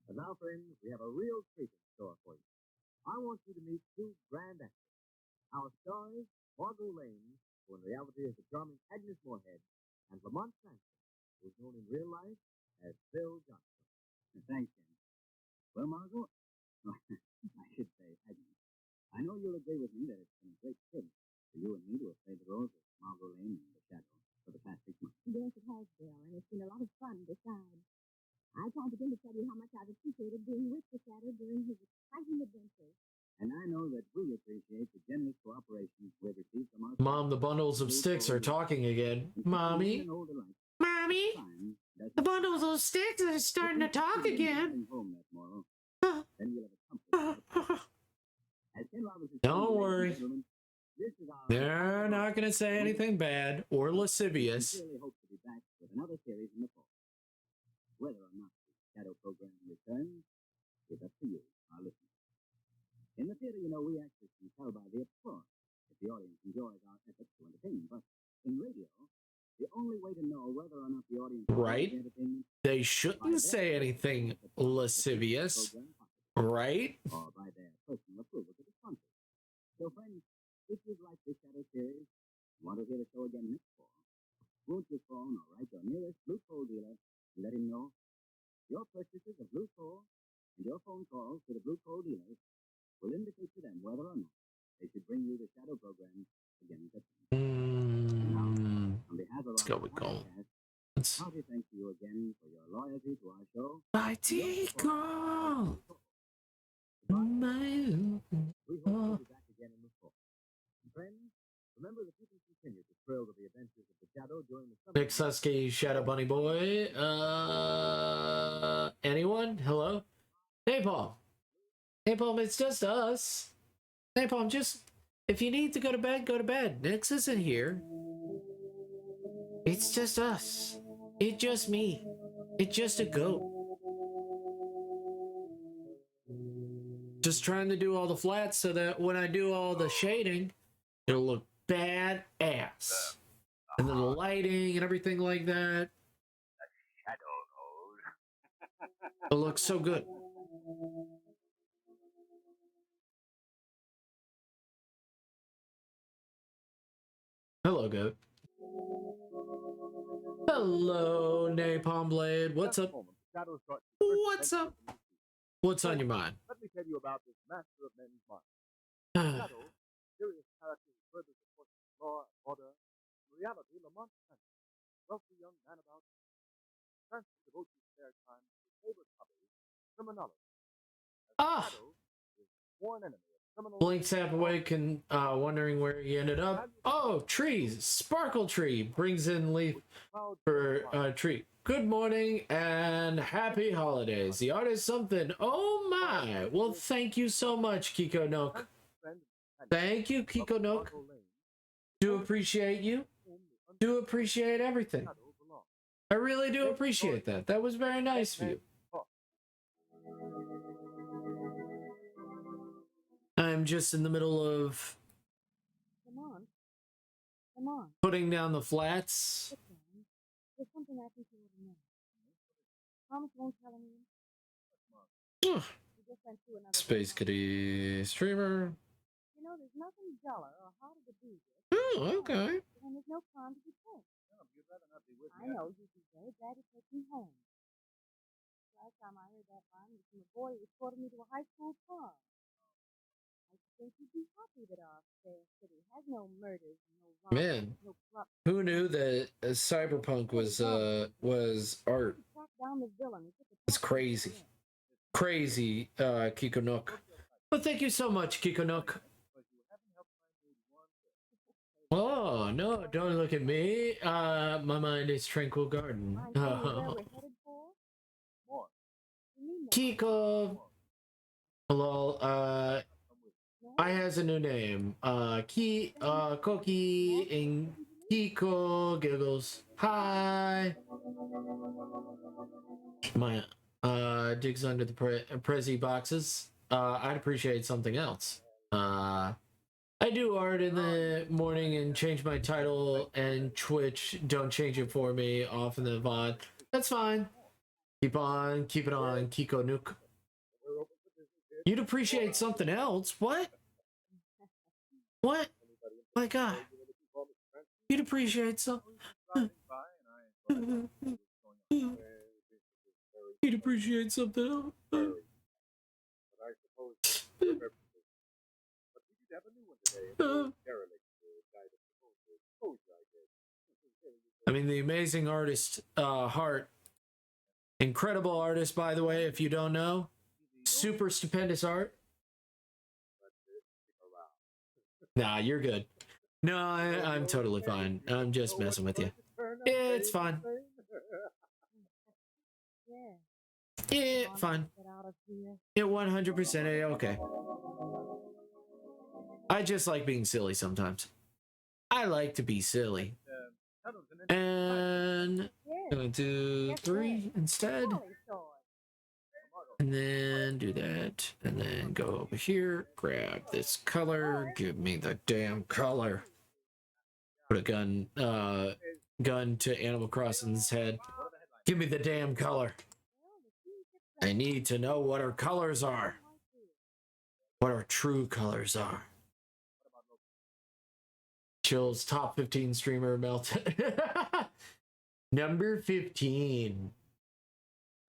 But now, friends, we have a real treat in store for you. I want you to meet two grand actors. Our stars, Margot Lane, who in reality is the charming Agnes Moorehead, and Lamont Cranston, who is known in real life as Bill Johnson. Thanks, Jim. Well, Margot, I should say Agnes. I know you'll agree with me that it's been a great privilege for you and me to have played the roles of Margot Lane and the Shadow for the past 6 months. Yes, it has, Bill, and it's been a lot of fun besides. I can't begin to tell you how much I've appreciated being with the Shadow during his exciting adventures. And I know that we appreciate the generous cooperation we've received from our... Mom, the bundles of sticks are talking again. Mommy? Mommy? The bundles of sticks are starting to talk again. Don't worry. They're not going to say anything bad or lascivious. I really hope to be back with another series in the fall. Whether or not the Shadow program returns is up to you, our listeners. In the theater, you know, we actors can tell by the applause if the audience enjoys our efforts to entertain. But in radio, the only way to know whether or not the audience right? enjoys entertainment, they shouldn't say anything lascivious, right? Or by their personal approval to the sponsor. So, friends, if you'd like this Shadow series and want to hear the show again next fall, won't you phone or write your nearest Blue Coal dealer and let him know? Your purchases of Blue Coal and your phone calls to the Blue Coal dealers will indicate to them whether or not they should bring you the Shadow program again. On behalf of Let's our go with gold. hearty thank you again for your loyalty to our show. I take all. We hope you'll be back again in the fall. Friends, remember that you can continue to thrill to the adventures of the Shadow during the summer. Nick Susky, Shadow Bunny Boy. Anyone? Hello? Napalm. Napalm, it's just us. Napalm, just, if you need to go to bed, go to bed. Nix isn't here. It's just us. It's just me. It's just a goat. Just trying to do all the flats so that when I do all the shading, it'll look badass. And then the lighting and everything like that. It looks so good. Hello, goat. Hello, Napalm Blade. What's up? What's up? What's on your mind? Let me tell you about this master of men's mind. Shadow, serious character who furthers the course of law and order. In reality, Lamont Cranch, wealthy young man about Cranch devotes his spare time to his favorite hobby, criminology. Shadow is sworn enemy of criminal. Blink tap awake and wondering where he ended up. Oh, trees. Sparkle tree brings in leaf for tree. Good morning and happy holidays. The art is something. Oh my. Well, thank you so much, Kiko Nook. Thank you, Kiko Nook. Do appreciate you. Do appreciate everything. I really do appreciate that. That was very nice of you. I'm just in the middle of Come on. putting down the flats. There's something I think you ought to know. Thomas won't tell anyone. He just went through another Space Kitty streamer. You know, there's nothing duller or harder to be with. Oh, okay. And there's no crime to be told. You'd rather not be with I know you'd be very glad to take me home. Last time I heard that line was from a boy who escorted me to a high school prom. I think you'd be happy that our fair city has no murders, no wrongs, Man, no corrupt. who knew that cyberpunk was art? Track down the villain. It's crazy. Crazy, Kiko Nook. Well, thank you so much, Kiko Nook. Oh, no, don't look at me. My mind is Tranquil Garden. Kiko. Hello, I has a new name. Koki and Kiko Giggles. Hi. My digs under the Prezi boxes. I'd appreciate something else. I do art in the morning and change my title and Twitch. Don't change it for me off in the VOD. That's fine. Keep it on, Kiko Nook. You'd appreciate something else. What? What? My God. You'd appreciate something. You'd appreciate something else. I mean, the amazing artist, Hart. Incredible artist, by the way, if you don't know. Super stupendous art. Nah, you're good. No, I'm totally fine. I'm just messing with you. It's fine. Yeah, fine. Yeah, 100% okay. I just like being silly sometimes. I like to be silly. And I'm going to do 3 instead. And then do that. And then go over here, grab this color, give me the damn color. Put a gun to Animal Crossing's head. Give me the damn color. I need to know what our colors are. What our true colors are. Chill's top 15 streamer melted. Number 15.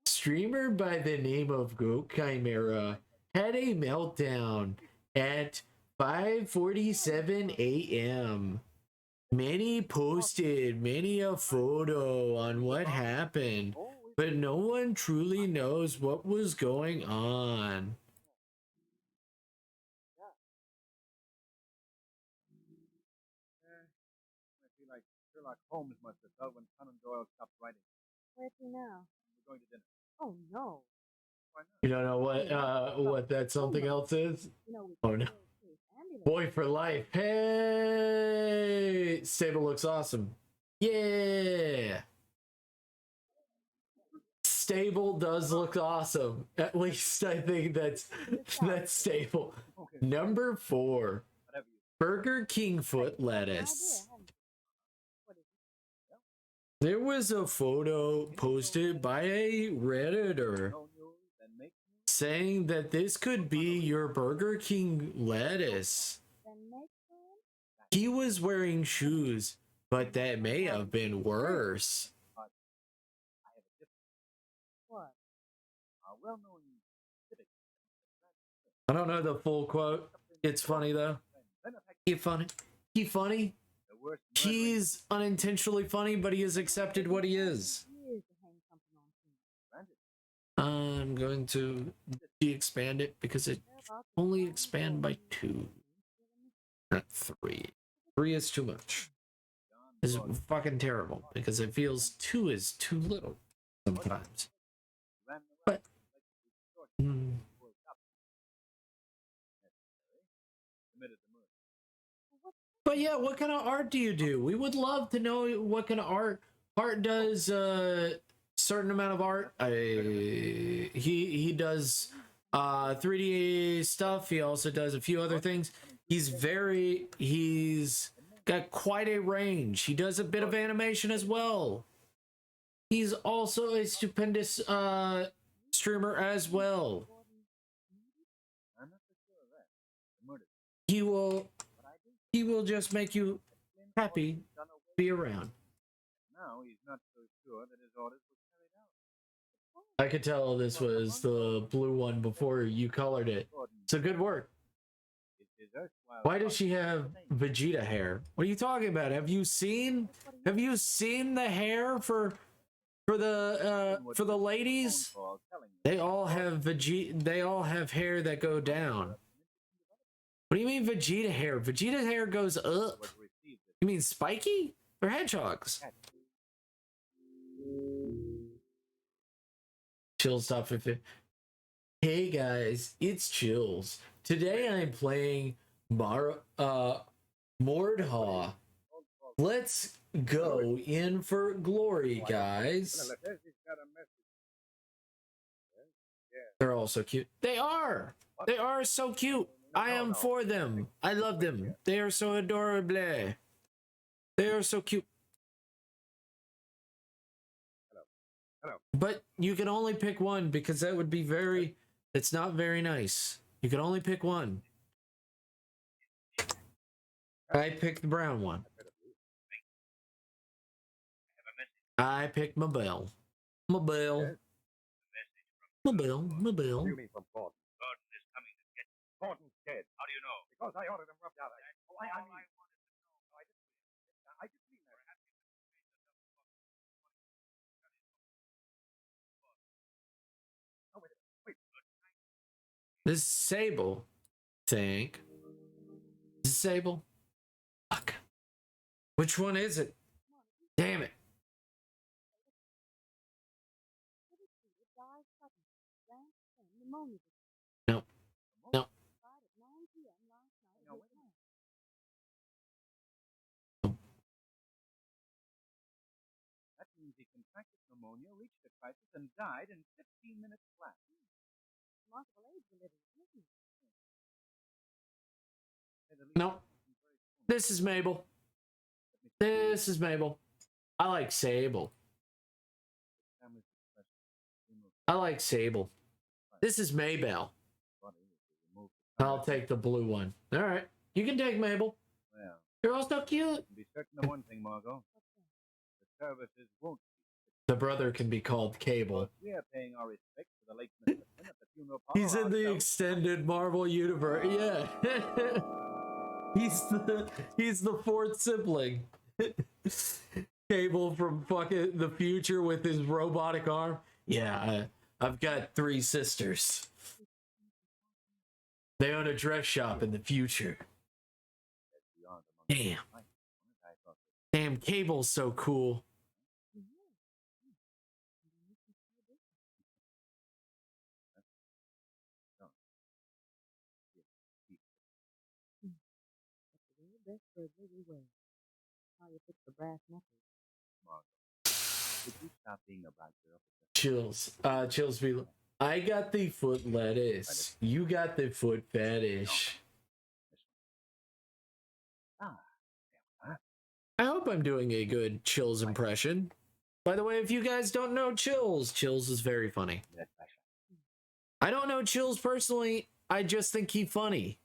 Streamer by the name of Chimera had a meltdown at 5:47 a.m. Many posted many a photo on what happened, but no one truly knows what was going on. I feel like Sherlock Holmes must have felt when Conan Doyle stopped writing. Where's he now? We're going to dinner. Oh no. You don't know what that something else is? Oh no. Boy for life. Hey, Stable looks awesome. Yeah. Stable does look awesome. At least I think that's stable. Number 4. Burger King foot lettuce. There was a photo posted by a Redditor saying that this could be your Burger King lettuce. He was wearing shoes, but that may have been worse. I don't know the full quote. It's funny though. He funny. He funny. He's unintentionally funny, but he has accepted what he is. I'm going to de-expand it because it only expand by 2, not 3. 3 is too much. It's fucking terrible because it feels 2 is too little sometimes. But But yeah, what kind of art do you do? We would love to know what kind of art. Art does a certain amount of art. He does 3D stuff. He also does a few other things. He's got quite a range. He does a bit of animation as well. He's also a stupendous streamer as well. He will just make you happy to be around. Now he's not so sure that his orders were carried out. I could tell this was the blue one before you colored it. So good work. Why does she have Vegeta hair? What are you talking about? Have you seen the hair for the ladies? They all have hair that go down. What do you mean Vegeta hair? Vegeta hair goes up. You mean spiky? They're hedgehogs. Chills top 50. Hey guys, it's Chills. Today I'm playing Mordhaw. Let's go in for glory, guys. They're all so cute. They are! They are so cute. I am for them. I love them. They are so adorable. They are so cute. But you can only pick one because that would be it's not very nice. You can only pick one. I picked the brown one. I picked my bell. My bell. My bell. My bell. What do you mean from Gordon? Gordon is coming to get Gordon's dead. How do you know? Because I ordered him rubbed out. This is Sable. Think. Is this Sable? Fuck. Which one is it? Damn it. No. No. That means he contracted pneumonia, reached a crisis, and died in 15 minutes flat. No. This is Mabel. This is Mabel. I like Sable. I like Sable. This is Maybell. I'll take the blue one. All right. You can take Mabel. Well, you're all so cute. Be certain of one thing, Margot. The services won't. The brother can be called Cable. We are paying our respects to the late Mr. Flynn at the funeral parlor. He's in the extended Marvel universe. Yeah. he's the fourth sibling. Cable from fucking the future with his robotic arm. Yeah, I've got 3 sisters. They own a dress shop in the future. Damn. Damn, Cable's so cool. Chills. Chills be. I got the foot lettuce. You got the foot fetish. I hope I'm doing a good Chills impression. By the way, if you guys don't know Chills, Chills is very funny. I don't know Chills personally. I just think he's funny.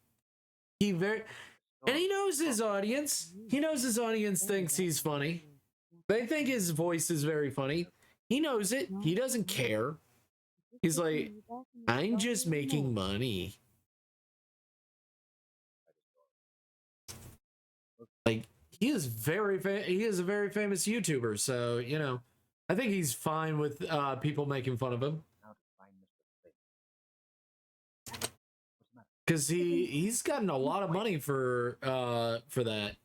And he knows his audience. He knows his audience thinks he's funny. They think his voice is very funny. He knows it. He doesn't care. He's like, I'm just making money. Like, he is a very famous YouTuber, so, you know, I think he's fine with people making fun of him. Because he's gotten a lot of money for that.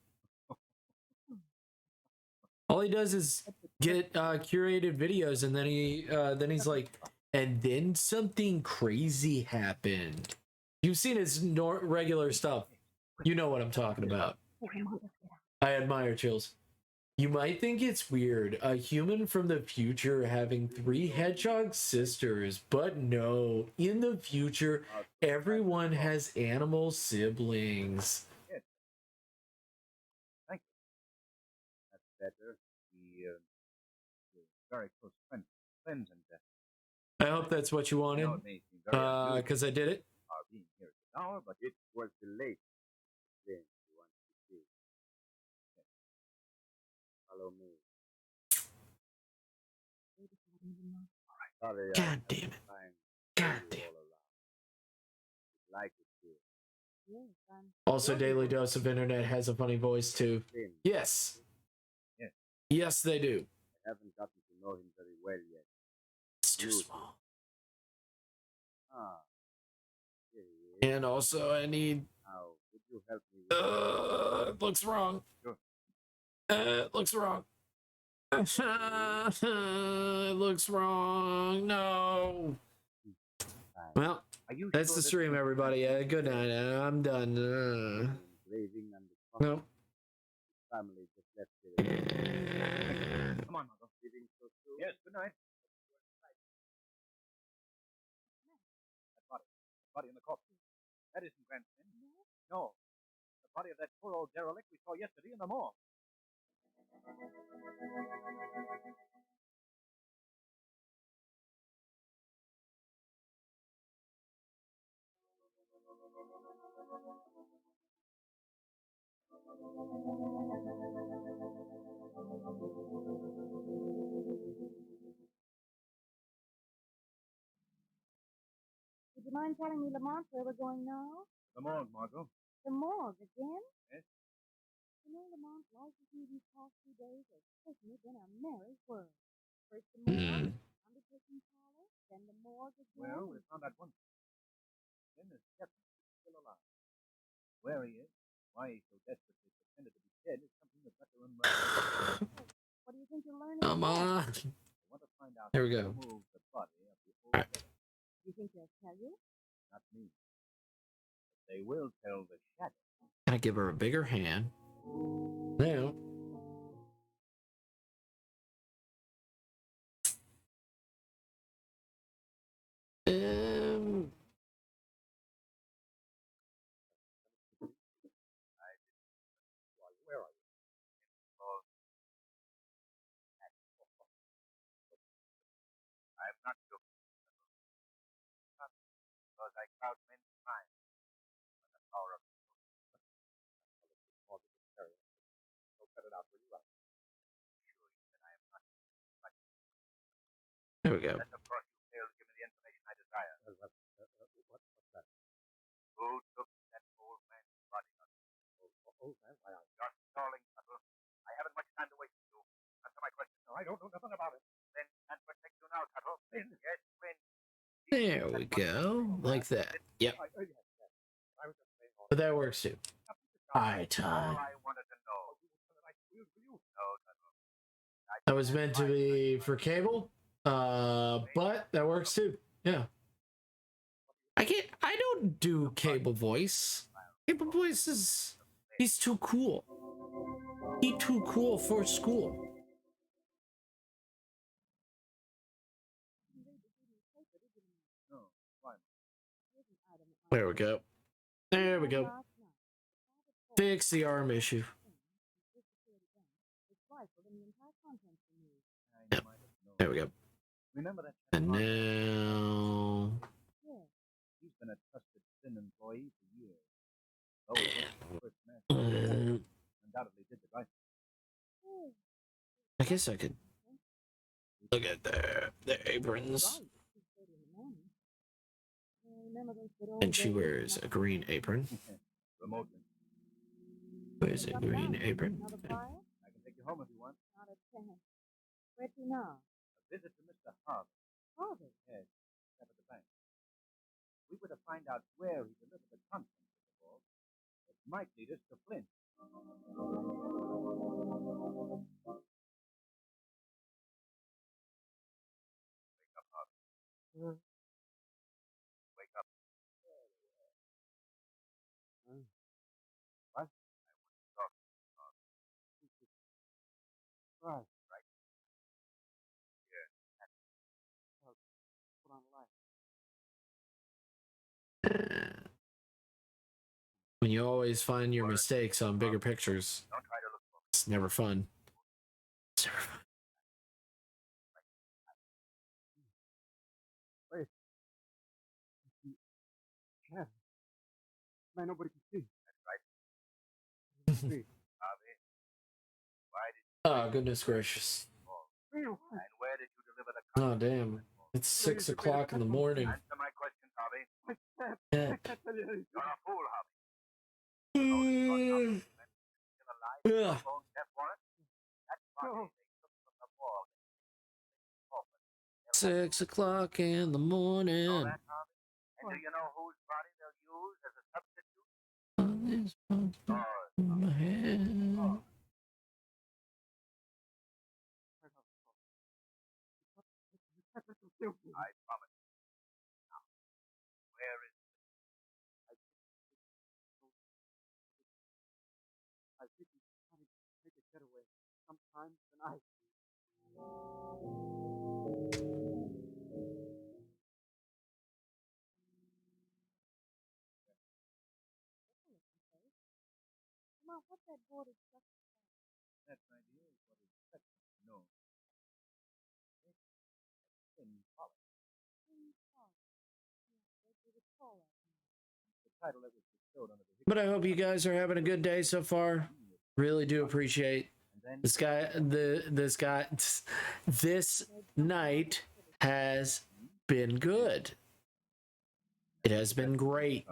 All he does is get curated videos, and then he's like, and then something crazy happened. You've seen his regular stuff. You know what I'm talking about. I admire Chills. You might think it's weird, a human from the future having 3 hedgehog sisters, but no, in the future, everyone has animal siblings. Thank you. That's better. The very close friends and I hope that's what you wanted, because I did it. Are being here at the hour, but it was delayed. Then you want to see. Follow me. All right. Sorry, God damn it. God damn it. Like it too. Also, Daily Dose of Internet has a funny voice too. Yes. Yes. Yes, they do. I haven't gotten to know him very well yet. It's too small. Ah. And also, I need. How would you help me? It looks wrong. Sure. It looks wrong. It looks wrong. No. Well, that's the stream, everybody. Good night. I'm done. No. Family just left here. Come on, Margot. Yes, good night. That body in the coffin. That isn't Cranston. No. The body of that poor old derelict we saw yesterday in the morgue. Would you mind telling me, Lamont, where we're going now? The morgue, Margot. The morgue again? Yes. You know, Lamont, life with you these past 2 days has certainly been a merry whirl. First the morgue, undertaking parlor, then the morgue again. Well, we found that one. Finn is definitely still alive. Where he is, why he so desperately pretended to be dead is something we've got to unravel. What do you think you're learning? Come on. I want to find out There we who go. moved the body of the old Alright. devil. You think they'll tell you? Not me. But they will tell the shadow. Gotta give her a bigger hand. Now. Where are you? I'm not sure. Because I crowd many times when the power of so cut it out, will you? I'm sure that I am not much. There we go. Unless, of course, you fail to give me the information I desire. What's that? Who took that old man's body? Old man? Why, you're stalling, Tuttle. I haven't much time to waste with you. Answer my question. No, I don't know nothing about it. Then can't protect you now, Tuttle. Yes, Flynn. There we go. Like that. Yep. But that works too. Alright, time. That was meant to be for cable. But that works too. Yeah. I don't do cable voice. Cable voice is he's too cool. He too cool for school. There we go. There we go. Fix the arm issue. Yep. There we go. Remember that? And now He's been a trusted Finn employee for years. Oh, he was the first man. Undoubtedly did the right thing. I guess I could look at the aprons. And she wears a green apron. Remotely. Wears a green apron. I can take you home if you want. Not a chance. Where to now? A visit to Mr. Harvey. Harvey? Yes, up at the bank. We were to find out where he delivered the contents of the vault. It might lead us to Flint. Wake up, Harvey. Wake up. What? I want to talk to you, Harvey. Right. Right. Here. Put on the light. When you always find your mistakes on bigger pictures, it's never fun. It's never fun. Wait. Yeah. Man, nobody can see. That's right. See. Harvey. Why did Oh, goodness gracious. and where did you deliver the Oh, damn. It's 6 o'clock in the morning. Answer my question, Harvey. Yeah. You're a fool, Harvey. Yeah. Death warrant? That's why they took from the morgue. 6 o'clock in the morning. Know that, Harvey? And do you know whose body they'll use as a substitute? In my head. I promise you. Now, where is I think he's trying to make a getaway sometime tonight. Come on, what's that boarded structure? that right here is what is technically known as thin polish. The title that was bestowed under the But I hope you guys are having a good day so far. Really do appreciate this guy. This night has been good. It has been great.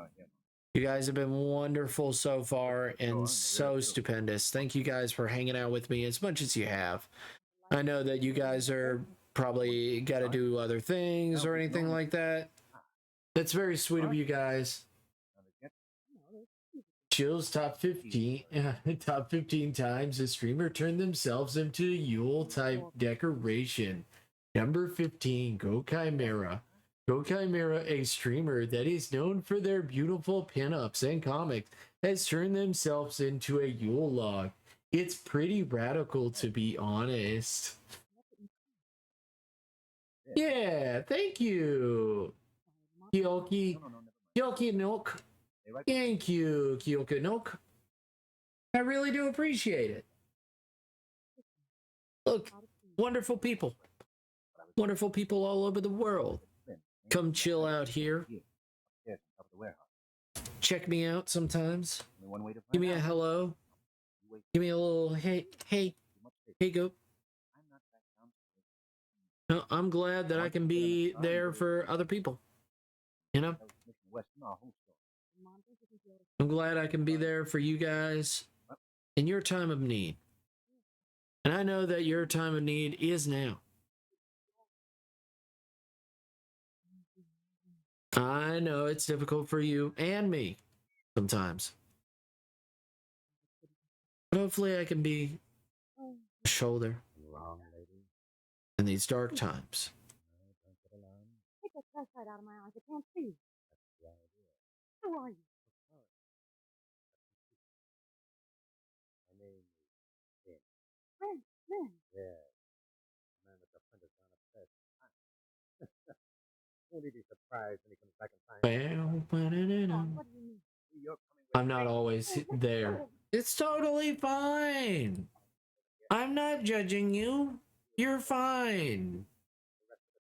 You guys have been wonderful so far and so stupendous. Thank you guys for hanging out with me as much as you have. I know that you guys are probably got to do other things or anything like that. That's very sweet of you guys. Chill's top 15 top 15 times a streamer turned themselves into a Yule type decoration. Number 15, Go Chimera. Go Chimera, a streamer that is known for their beautiful pinups and comics, has turned themselves into a Yule log. It's pretty radical, to be honest. Yeah, thank you, Kyoki. Kyoki Nook. Thank you, Kyoki Nook. I really do appreciate it. Look, wonderful people. Wonderful people all over the world. Come chill out here. Check me out sometimes. Give me a hello. Give me a little hey, goat. No, I'm glad that I can be there for other people. You know? I'm glad I can be there for you guys in your time of need. And I know that your time of need is now. I know it's difficult for you and me sometimes. But hopefully I can be a shoulder in these dark times. Take that flashlight out of my eyes. I can't see. Who are you? My name is Ben. Ben. Ben. Yeah. Man with the printers down at first. Won't he be surprised when he comes back and finds What do you mean? I'm not always there. It's totally fine. I'm not judging you. You're fine.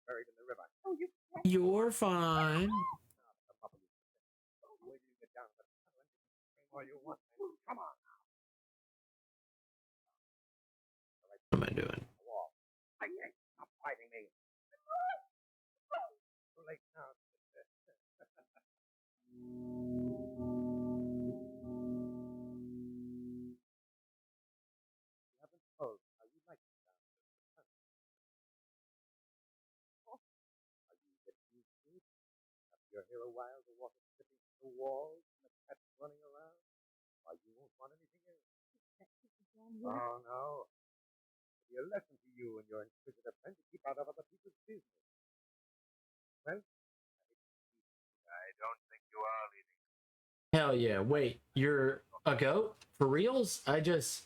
buried in the river. Oh, you can't. You're fine. Wait till you get down to the tunnel and scream all you want. Come on now. What am I doing? I can't stop fighting me. Too late now. You haven't told how you like it down there. Are you getting used to it? After you're here a while, the water dripping through the walls and the cats running around? Why, you won't want anything else. Oh, no. It'll be a lesson to you and your inquisitive friend to keep out of other people's business. Well, I don't think you are leaving. Hell yeah. Wait, you're a goat? For reals? I just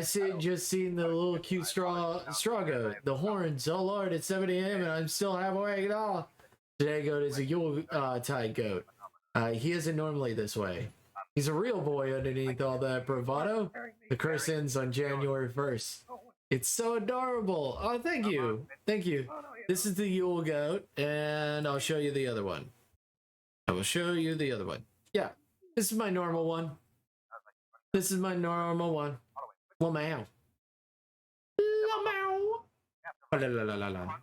seen the little cute straw goat. The horns. Oh lord, it's 7 a.m. and I'm still halfway. Oh. Today goat is a Yule tide goat. He isn't normally this way. He's a real boy underneath all that bravado. The curse ends on January 1st. It's so adorable. Oh, thank you. Thank you. This is the Yule goat, and I'll show you the other one. I will show you the other one. Yeah, this is my normal one. This is my normal one. Lamau. Lamau. La la la la la.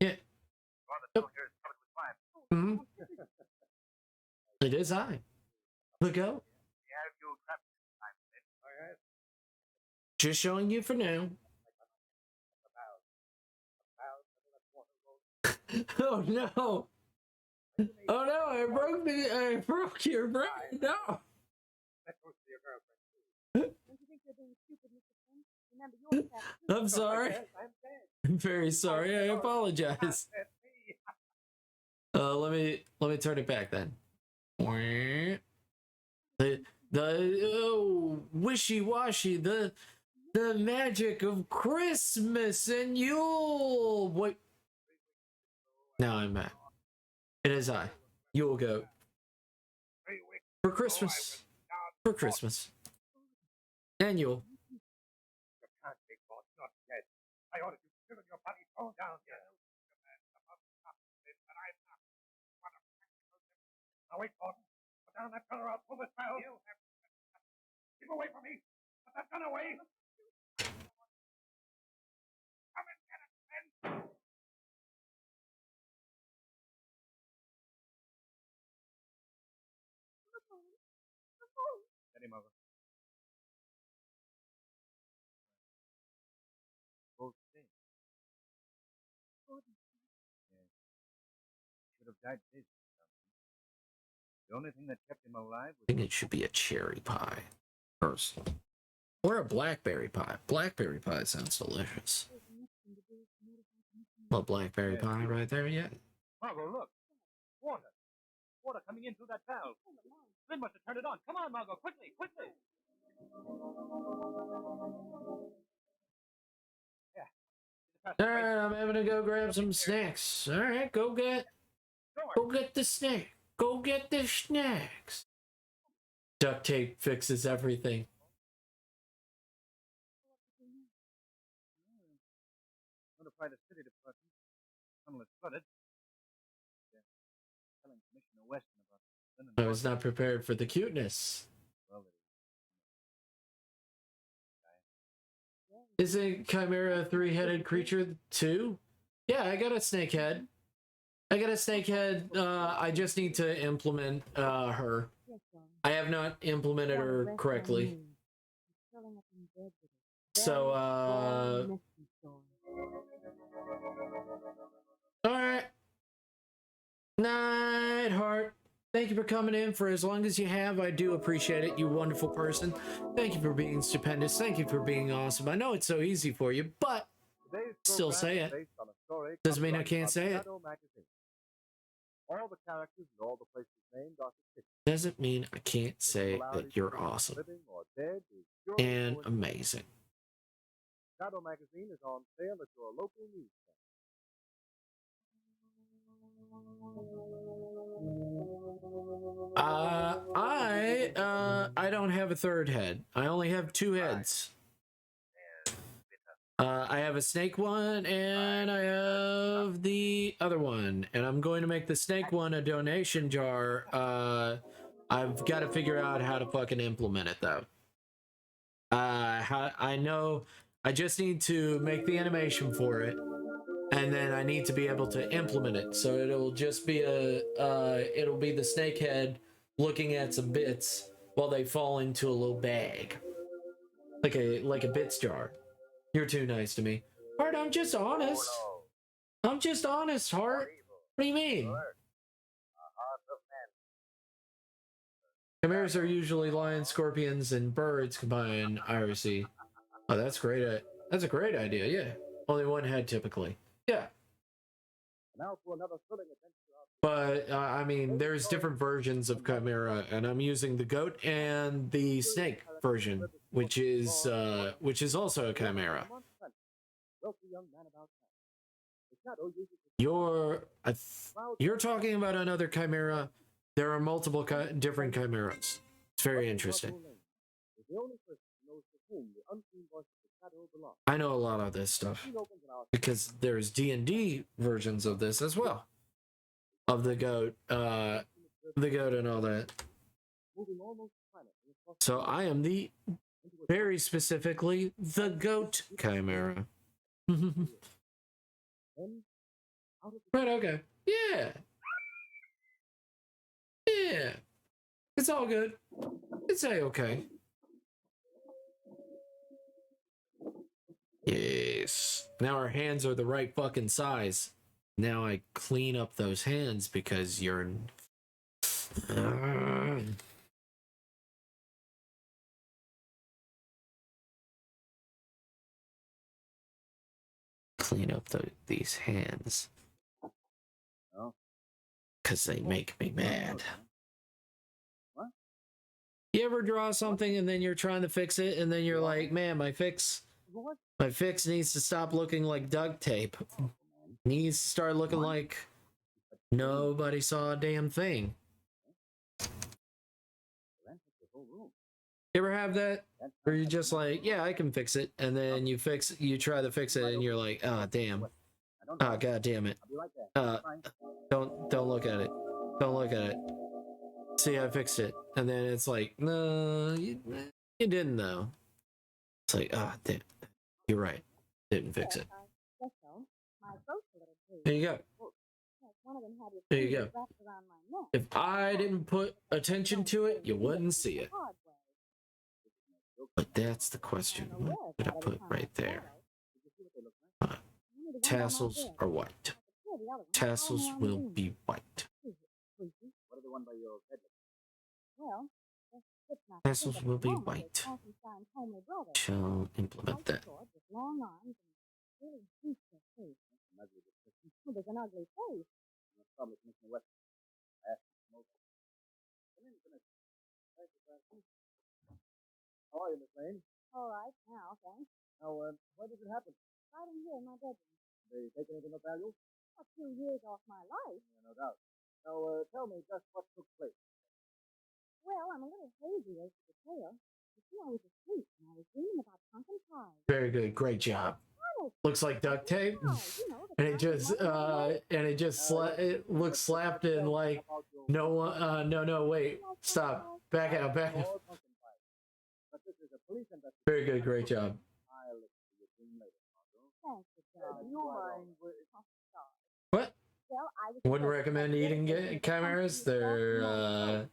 Yeah. Yep. Mm-hmm. It is I. The goat. Just showing you for now. Oh no! Oh no! I broke your brain. No. Don't you think you're being stupid, Mr. Finn? Remember, you're fat. I'm sorry. I'm very sorry. I apologize. Let me turn it back then. The wishy-washy, the magic of Christmas and Yule. Wait. Now I'm mad. It is I, Yule Goat. For Christmas. For Christmas. And Yule. You can't be caught, not yet. I ordered you to your body thrown down here. Now wait, Gordon. Put down that gun or I'll pull this barrel. Keep away from me. Put that gun away. Come and get it, Ben. Get him over. Both things. died dizzy. The only thing that kept him alive I think it should be a cherry pie. First. Or a blackberry pie. Blackberry pie sounds delicious. Well, blackberry pie right there yet? Margot, look. Water. Water coming in through that valve. Flynn must have turned it on. Come on, Margot. Quickly, quickly. All right, I'm having to go grab some snacks. All right, go get the snack. Go get the snacks. Duct tape fixes everything. Notify the city department. Tunnel is flooded. They're telling Commissioner Weston about Flynn and I was not prepared for the cuteness. Isn't Chimera a three-headed creature too? Yeah, I got a snake head. I just need to implement her. I have not implemented her correctly. So, alright. Nightheart. Thank you for coming in for as long as you have. I do appreciate it, you wonderful person. Thank you for being stupendous. Thank you for being awesome. I know it's so easy for you, but still say it. Doesn't mean I can't say it. All the characters and all the places named are fictitious. Doesn't mean I can't say that you're awesome and amazing. Shadow magazine is on sale at your local news I don't have a third head. I only have two heads. I have a snake one and I have the other one, and I'm going to make the snake one a donation jar. I've got to figure out how to fucking implement it though. I know I just need to make the animation for it, and then I need to be able to implement it. So it'll just be it'll be the snake head looking at some bits while they fall into a little bag, like a bits jar. You're too nice to me, Hart. I'm just honest. I'm just honest, Hart. What do you mean? Chimeras are usually lions, scorpions, and birds combined. IRC. Oh, that's great. That's a great idea. Yeah, only one head typically. Yeah. Now for another thrilling adventure. But I mean, there's different versions of Chimera, and I'm using the goat and the snake version, which is also a Chimera. You're talking about another Chimera. There are multiple different Chimeras. It's very interesting. I know a lot of this stuff because there's D&D versions of this as well, of the goat and all that. So I am very specifically the goat Chimera. Right, okay. Yeah. Yeah. It's all good. It's a-okay. Yes. Now our hands are the right fucking size. Now I clean up those hands because you're... Clean up these hands. Because they make me mad. What? You ever draw something and then you're trying to fix it and then you're like, man, my fix needs to stop looking like duct tape. Needs to start looking like nobody saw a damn thing. You ever have that? Where you're just like, yeah, I can fix it, and then you try to fix it and you're like, ah, damn. Ah, god damn it. Don't look at it. Don't look at it. See, I fixed it. And then it's like, no, you didn't though. It's like, ah, damn. You're right. Didn't fix it. There you go. There you go. If I didn't put attention to it, you wouldn't see it. But that's the question. What did I put right there? Tassels are white. Tassels will be white. the one by your peddler? Well, it's not Tassels will be normal, white. it's Frankenstein's homely brother. Shall implement White that. sword with long arms and really deep face. Well, there's an ugly face. No problem, Commissioner West. I asked him to come over. Come in, Commissioner. Thank you, Francis. How are you, Miss Lane? All right, now, thanks. Now, where did it happen? Right in here in my bedroom. They take anything of value? A few years off my life. Yeah, no doubt. Now, tell me just what took place. Well, I'm a little hazy as to the tale. You see, I was asleep and I was dreaming about pumpkin pie. Very good. Great job. Looks like duct tape. And it just it looks slapped in like no, wait. Stop. Back out. But this is a police investigation. Very good. Great job. I'll listen to your dream later, Margot. Thanks, Joe. Do you mind? What? Well, I was Wouldn't recommend eating chimeras. They're a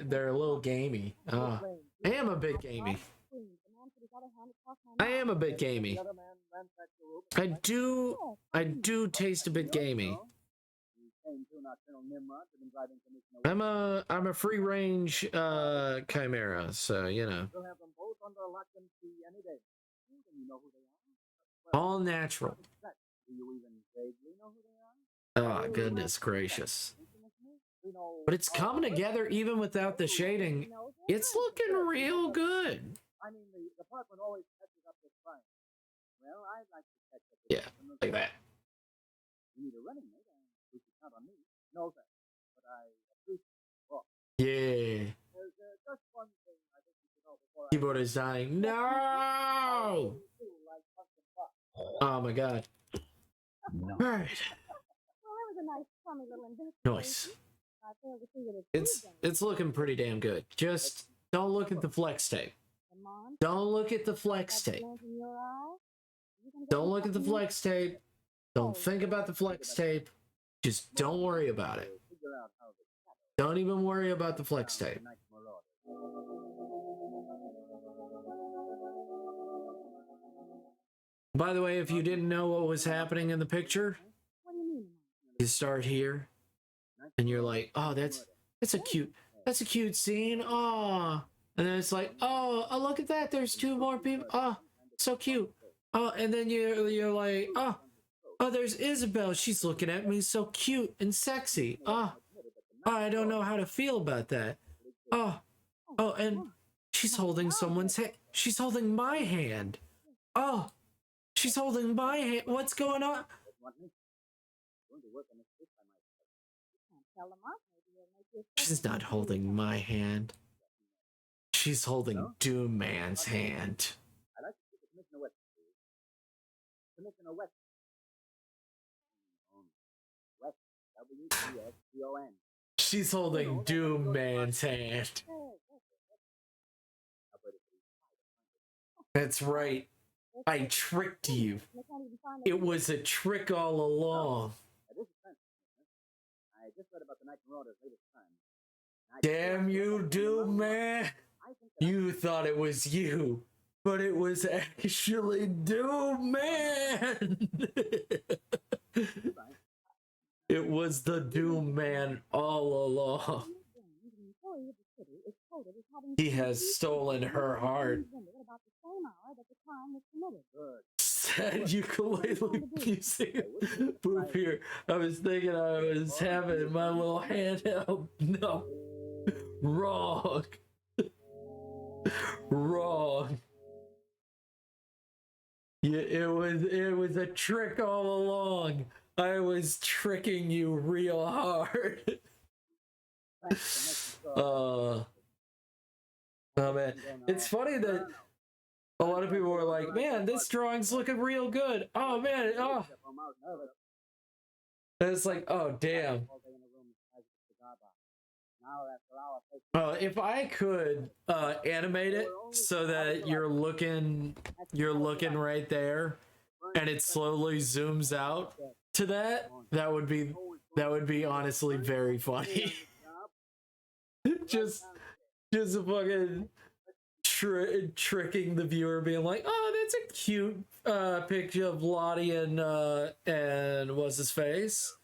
little gamey. I am a bit gamey. I am a bit gamey. I do taste a bit gamey. I'm a free range chimera, so you know. We'll have them both under lock and key any day. You know who they are? All natural. Do you even vaguely know who they are? Oh, goodness gracious. But it's coming together even without the shading. It's looking real good. I mean, the department always catches up with crime. Well, I'd like to catch up with Yeah, like that. You need a running mate. You can count on me. No thanks. But I appreciate it. Oh. Yeah. There's just one thing I think you should know before Keyboard is dying. No! Oh my god. No. All right. Well, that was a nice, crummy little investigation. Nice. I failed to see what it's It's looking pretty damn good. Just don't look at the flex tape. Come on. Don't look at the flex tape. Glint in your eye? Don't look at the flex tape. Don't think about the flex tape. Just don't worry about it. Don't even worry about the flex tape. By the way, if you didn't know what was happening in the picture, you start here and you're like, oh, that's a cute scene. Oh, and then it's like, oh, look at that. There's two more people. Oh, so cute. Oh, and then you're like, oh, there's Isabel. She's looking at me so cute and sexy. Oh, I don't know how to feel about that. Oh, and she's holding someone's hand. She's holding my hand. Oh, she's holding my hand. What's going on? She's not holding my hand. She's holding Doom Man's hand. I'd like to speak to Commissioner West, please. Commissioner West. West. W-E-S-T-O-N. She's holding Doom Man's hand. That's right. I tricked you. It was a trick all along. I just read about the Night Marauders' latest crime. Damn you, Doom Man! You thought it was you, but it was actually Doom Man! It was the Doom Man all along. He has stolen her heart. Sad ukulele music. Poop here. I was thinking I was having my little handheld. No. Wrong. Wrong. Yeah, it was a trick all along. I was tricking you real hard. Oh man, it's funny that a lot of people were like, "Man, this drawing's looking real good." Oh man, oh. And it's like, oh damn. If I could animate it so that you're looking right there, and it slowly zooms out to that would be honestly very funny. just a fucking tricking the viewer, being like, oh, that's a cute picture of Lottie and what's his face,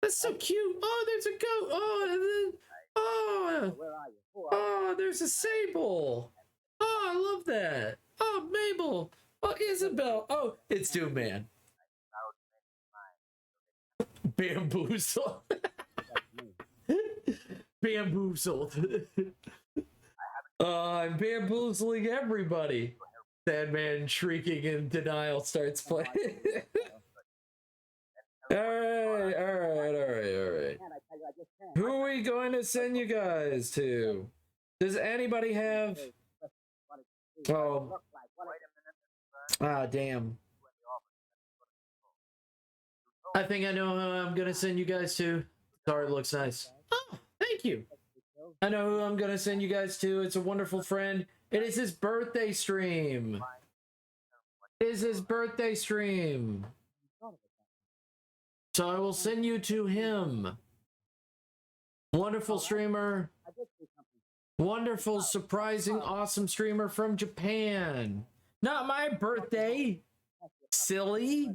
That's so cute. Oh, there's a goat. Oh, and then, oh, Where are you? Who are you? oh, there's a sable. Oh, I love that. Oh, Mabel. Oh, Isabel. Oh, it's Doom Man. Bamboozled. Bamboozled. I'm bamboozling everybody. Sandman shrieking in denial starts playing. Alright. Who are we going to send you guys to? Does anybody have... Oh. Ah, damn. I think I know who I'm gonna send you guys to. Sorry, it looks nice. Oh, thank you. I know who I'm gonna send you guys to. It's a wonderful friend. It is his birthday stream. It is his birthday stream. So I will send you to him. Wonderful streamer. Wonderful, surprising, awesome streamer from Japan. Not my birthday. Silly.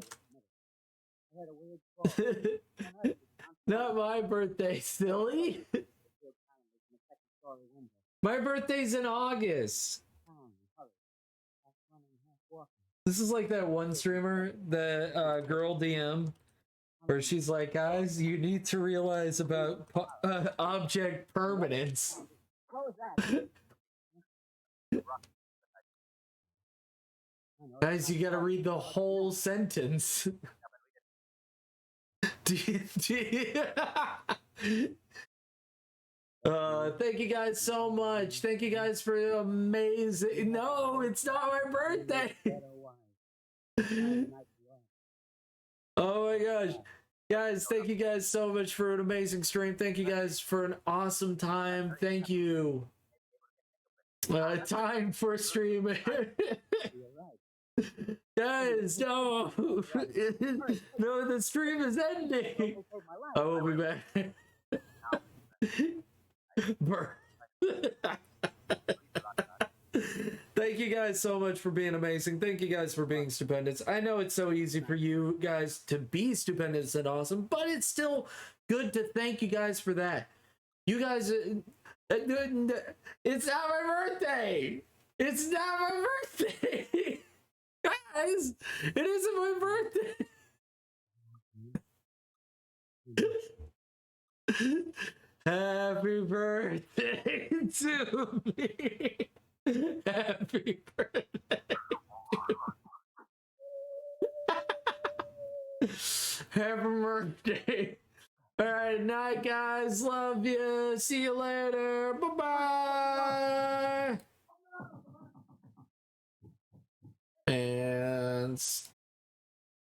Not my birthday, silly. My birthday's in August. This is like that one streamer, the girl DM, where she's like, guys, you need to realize about object permanence. Guys, you gotta read the whole sentence. Thank you guys so much. Thank you guys for amazing. No, it's not my birthday. Oh my gosh. Guys, thank you guys so much for an amazing stream. Thank you guys for an awesome time. Thank you. Time for streaming. Guys, no. No, the stream is ending. I will be back. Thank you guys so much for being amazing. Thank you guys for being stupendous. I know it's so easy for you guys to be stupendous and awesome, but it's still good to thank you guys for that. You guys, it's not my birthday. It's not my birthday. Guys, it isn't my birthday. Happy birthday to me. Happy birthday. Happy birthday. All right, night, guys. Love you. See you later. Bye-bye. And